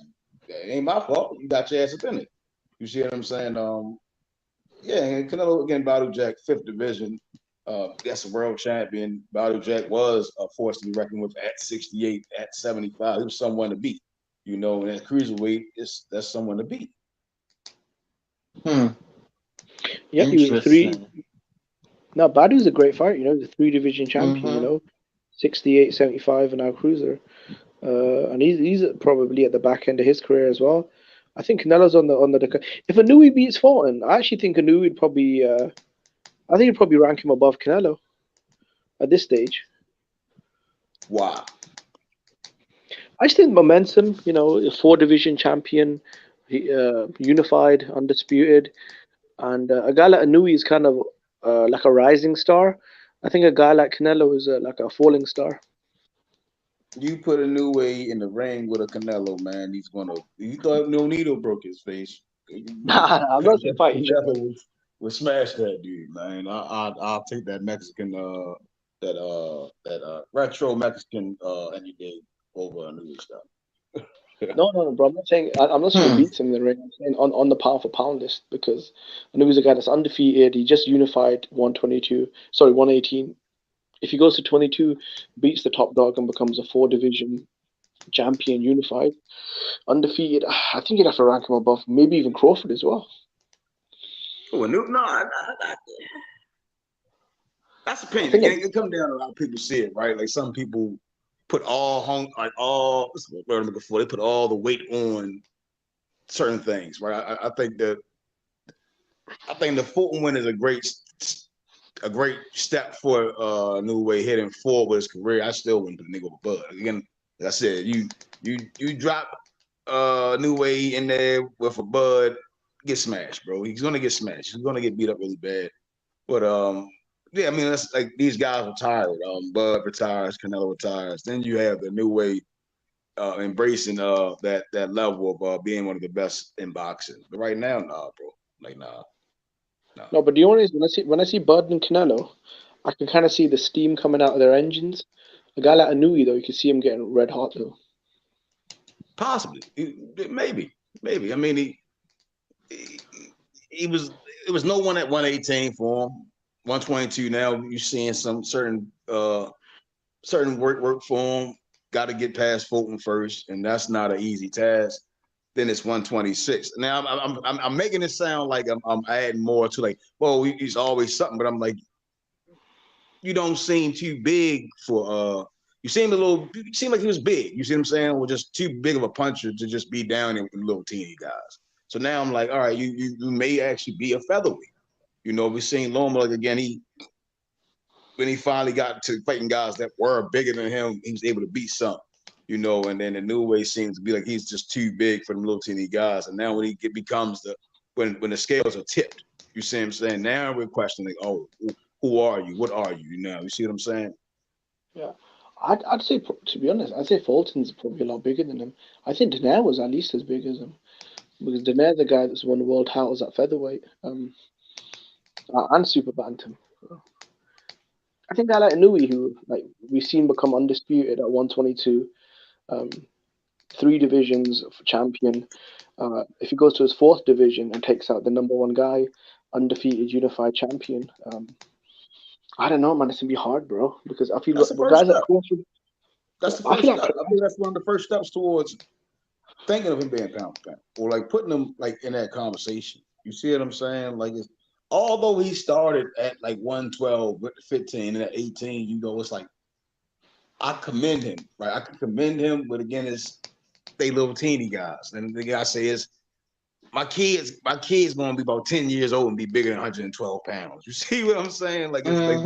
ain't my fault. You got your ass up in it. You see what I'm saying? Yeah, and Canelo again, Badu Jack, fifth division. That's a world champion. Badu Jack was a force to be reckoned with at 68, at 75. He was someone to beat. And at cruiserweight, that's someone to beat. Hmm. Yep, he was a three. Interesting. Now Badu's a great fighter. He's a three-division champion. Mm-hmm. 68, 75, and now cruiser. And he's probably at the back end of his career as well. I think Canelo's on the decline. If Inouye beats Fulton, I actually think Inouye would probably. I think he'd probably rank him above Canelo at this stage. Wow. I just think momentum. A four-division champion, unified, undisputed. And a guy like Anui is kind of like a rising star. I think a guy like Canelo is like a falling star. You put a new way in the ring with a Canelo, man. He's gonna. You thought No Needle broke his face. I'm not saying fight each other. Canelo would smash that dude, man. I'll take that Mexican retro Mexican any day over a new stuff. No, bro. I'm not saying he beats him in the ring. I'm saying on the pound for pound list because Anui's a guy that's undefeated. He just unified 122. Sorry, 118. If he goes to 22, beats the top dog and becomes a 4 division champion unified, undefeated, I think you'd have to rank him above, maybe even Crawford as well. Oh, no, that's the opinion. It comes down to how people see it, right? Like some people put they put all the weight on certain things, right? I think the Fulton win is a great step for New Way heading forward with his career. I still wouldn't put a nigga with Bud. Again, like I said, you drop New Way in there with a Bud, get smashed, bro. He's gonna get smashed. He's gonna get beat up really bad. But yeah, I mean that's like these guys retired. Bud retires, Canelo retires. Then you have the New Way embracing that level of being one of the best in boxing. But right now, nah, bro. Like nah. No, but the only is when I see Bud and Canelo, I can kind of see the steam coming out of their engines. A guy like Anui, though, you can see him getting red hot though. Possibly, maybe. I mean, he was. It was no one at 118 for him. 122 now. You're seeing some certain work for him. Got to get past Fulton first, and that's not an easy task. Then it's 126. Now I'm making it sound like I'm adding more to like, well, he's always something, but I'm like, you don't seem too big for you seem like he was big. You see what I'm saying? Or just too big of a puncher to just be down in little teeny guys. So now I'm like, all right, you may actually be a featherweight. You know, we've seen Loma like again, when he finally got to fighting guys that were bigger than him, he was able to beat some. You know, and then the New Way seems to be like he's just too big for them little teeny guys. And now when he becomes when the scales are tipped, you see what I'm saying? Now we're questioning, oh, who are you? What are you now? You see what I'm saying? Yeah. I'd say, to be honest, I'd say Fulton's probably a lot bigger than him. I think Daenerys was at least as big as him. Because Daenerys the guy that's won the world titles at featherweight and super bantam. I think I like Nui, who like we've seen become undisputed at 122, 3 divisions for champion. If he goes to his 4th division and takes out the #1 guy, undefeated unified champion, I don't know, man. It's gonna be hard, bro. Because I feel that's like the first guys step. like Crawford. That's the first step. I think that's one of the first steps towards thinking of him being pound for pound, or like putting him like in that conversation. You see what I'm saying? Like, although he started at like 112, with 15, and at 18, you know, it's like I commend him, right? I can commend him, but again, they little teeny guys, and the guy says, my kid's gonna be about 10 years old and be bigger than 112 pounds. You see what I'm saying? Like it's like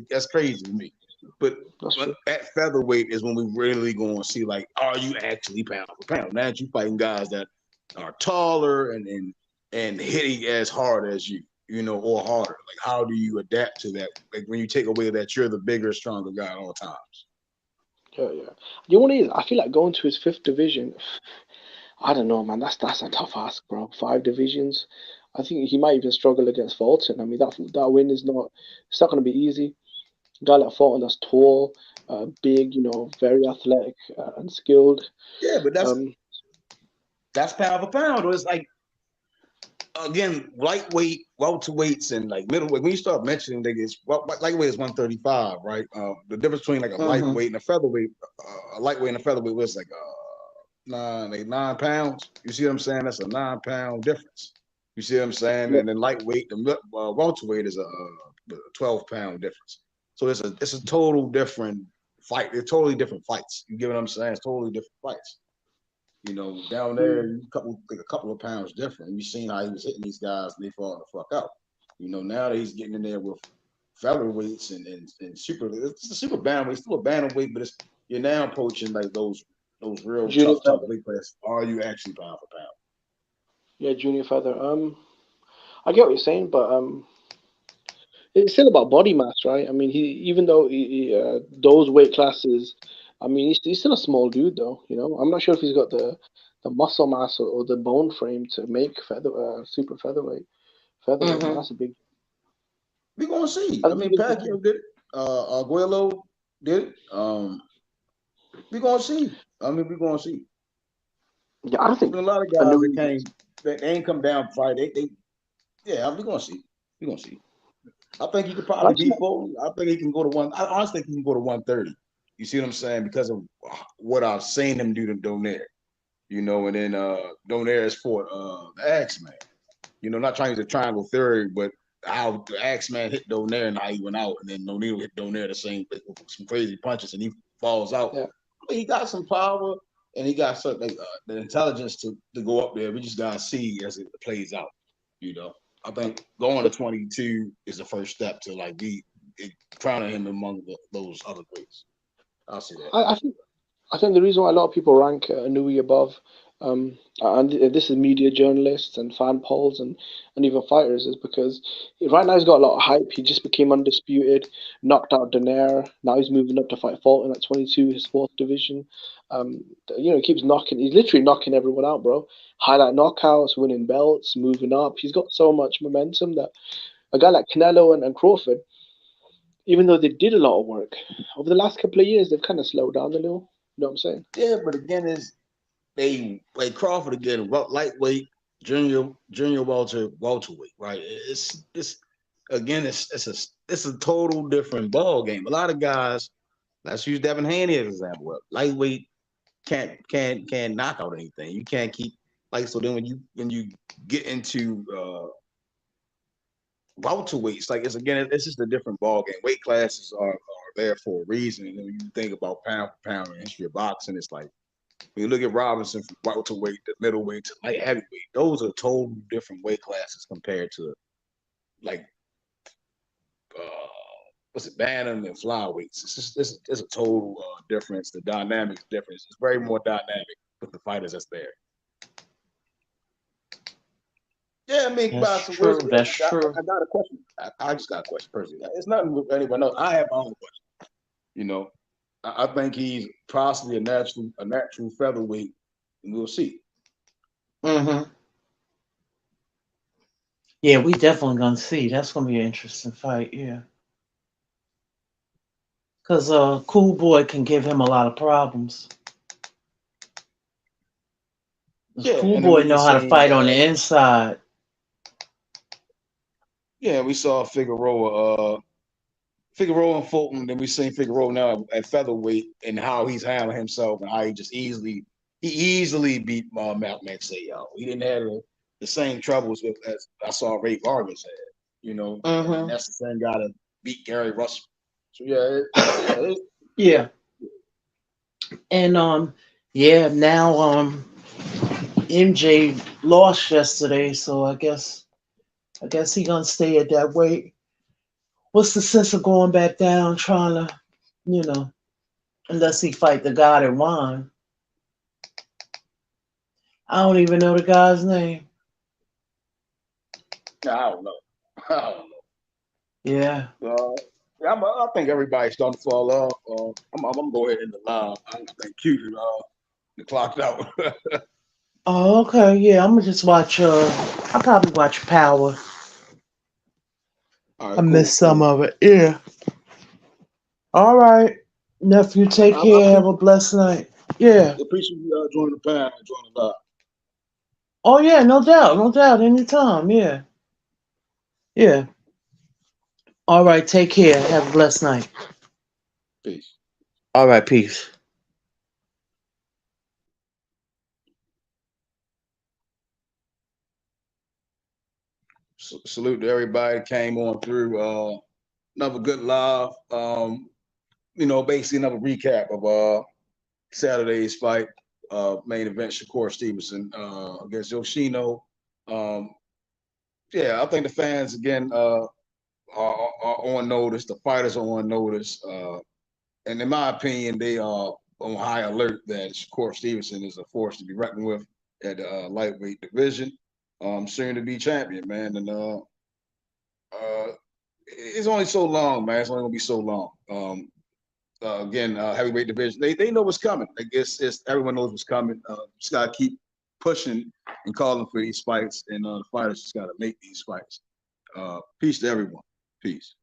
that's crazy to me. But at featherweight is when we really going to see like, are you actually pound for pound? Now that you fighting guys that are taller and hitting as hard as you know, or harder. Like, how do you adapt to that? Like when you take away that you're the bigger, stronger guy at all times. Yeah. You know what it is? I feel like going to his 5th division. I don't know, man. That's a tough ask, bro. 5 divisions. I think he might even struggle against Fulton. I mean, that win is not. It's not going to be easy. A guy like Fulton that's tall, big, you know, very athletic and skilled. Yeah, but that's pound for pound. It's like, again, lightweight, welterweights, and like middleweight. When you start mentioning niggas, lightweight is 135, right? The difference between like a lightweight and a featherweight, was like 9 pounds. You see what I'm saying? That's a 9-pound difference. You see what I'm saying? Yeah. And then lightweight, the welterweight is a 12-pound difference. So it's a total different fight. They're totally different fights. You get what I'm saying? It's totally different fights. You know, down there, a couple of pounds different. You've seen how he was hitting these guys and they falling the fuck out. You know, now that he's getting in there with featherweights and super, it's a super bantamweight, still a bantamweight, but you're now approaching like those real Junior tough weight classes. Are you actually pound for pound? Yeah, junior feather. I get what you're saying, but it's still about body mass, right? I mean, he even though those weight classes, I mean, he's still a small dude, though. You know, I'm not sure if he's got the muscle mass or the bone frame to make super featherweight. Featherweight, man, that's a big. We're gonna see. That's I a mean, big Pacquiao did it. Arguello did it. We're gonna see. I mean, we're gonna see. Yeah, I don't There's think been a lot of I guys know. that came that they ain't come down to fight. Yeah, we're gonna see. We're gonna see. I think he could I probably just beat Fulton. I think he can go to one. I honestly think he can go to 130. You see what I'm saying? Because of what I've seen him do to Donaire. You know, and then Donaire's fought the Axeman. You know, not trying to use a triangle theory, but how the Axeman hit Donaire and how he went out, and then O'Neal hit Donaire the same with some crazy punches, and he falls out. yeah. I mean, he got some power, and he got something the intelligence to go up there. We just gotta see as it plays out. You know, I think going to 22 is the first step to like be crowning him among those other greats. I'll see that. I think the reason why a lot of people rank Nui above, and this is media journalists and fan polls and even fighters, is because right now he's got a lot of hype. He just became undisputed, knocked out Donaire. Now he's moving up to fight Fulton at 22, his fourth division. You know, he keeps knocking. He's literally knocking everyone out, bro. Highlight knockouts, winning belts, moving up. He's got so much momentum that a guy like Canelo and Crawford, even though they did a lot of work over the last couple of years, they've kind of slowed down a little. You know what I'm saying? Yeah, but again, they like Crawford again, lightweight, junior welterweight, right? It's again, it's a total different ball game. A lot of guys, let's use Devin Haney as an example. Lightweight can't knock out anything. You can't keep like so. Then when you get into welterweights, like it's just a different ball game. Weight classes are there for a reason. And then when you think about pound for pound in history of boxing, it's like when you look at Robinson from welterweight to middleweight to light heavyweight, those are total different weight classes compared to like what's it, Bantam and flyweights. It's a total difference. The dynamics difference. It's very more dynamic with the fighters that's there. Yeah, I mean, That's true. That's true. I got a question. I just got a question personally. It's nothing with anyone else. I have my own question. You know, I think he's possibly a natural featherweight, and we'll see. Mm-hmm. Yeah, we definitely gonna see. That's gonna be an interesting fight. Yeah, because Cool Boy can give him a lot of problems. 'Cause Yeah, Cool and then Boy we know just how to seen fight on the inside. yeah, we saw Figueroa and Fulton. Then we seen Figueroa now at featherweight and how he's handling himself and how he easily beat Matt Sayal. He didn't have the same troubles as I saw Ray Vargas had. You know, and Mm-hmm. that's the same guy that beat Gary Russell. So yeah, Yeah, and yeah, now MJ lost yesterday, so I guess he gonna stay at that weight. What's the sense of going back down trying to, you know, unless he fight the guy that won? I don't even know the guy's name. I don't know. I don't Yeah. know. I think everybody's starting to fall off. I'm gonna go ahead in the live. I think Q clocked out. Oh, okay. Yeah, I'm gonna just watch. I'll probably watch Power. All I right, missed some cool. of it. Yeah. All right, nephew. Take I care. Have a blessed night. Yeah. appreciate you joining the panel and joining the live. Oh yeah. No doubt. No doubt. Anytime. Yeah. Yeah. All right. Take care. Have a blessed night. Peace. All right. Peace. Salute to everybody that came on through. Another good live. Basically another recap of Saturday's fight. Main event Shakur Stevenson against Yoshino. Um, yeah, I think the fans again are on notice. The fighters are on notice. And in my opinion, they are on high alert that Shakur Stevenson is a force to be reckoned with at the lightweight division. soon to be champion, man. And it's only so long, man. It's only gonna be so long. Again, heavyweight division, they know what's coming. I guess it's everyone knows what's coming. Just gotta keep pushing and calling for these fights, and the fighters just gotta make these fights. Peace to everyone. Peace.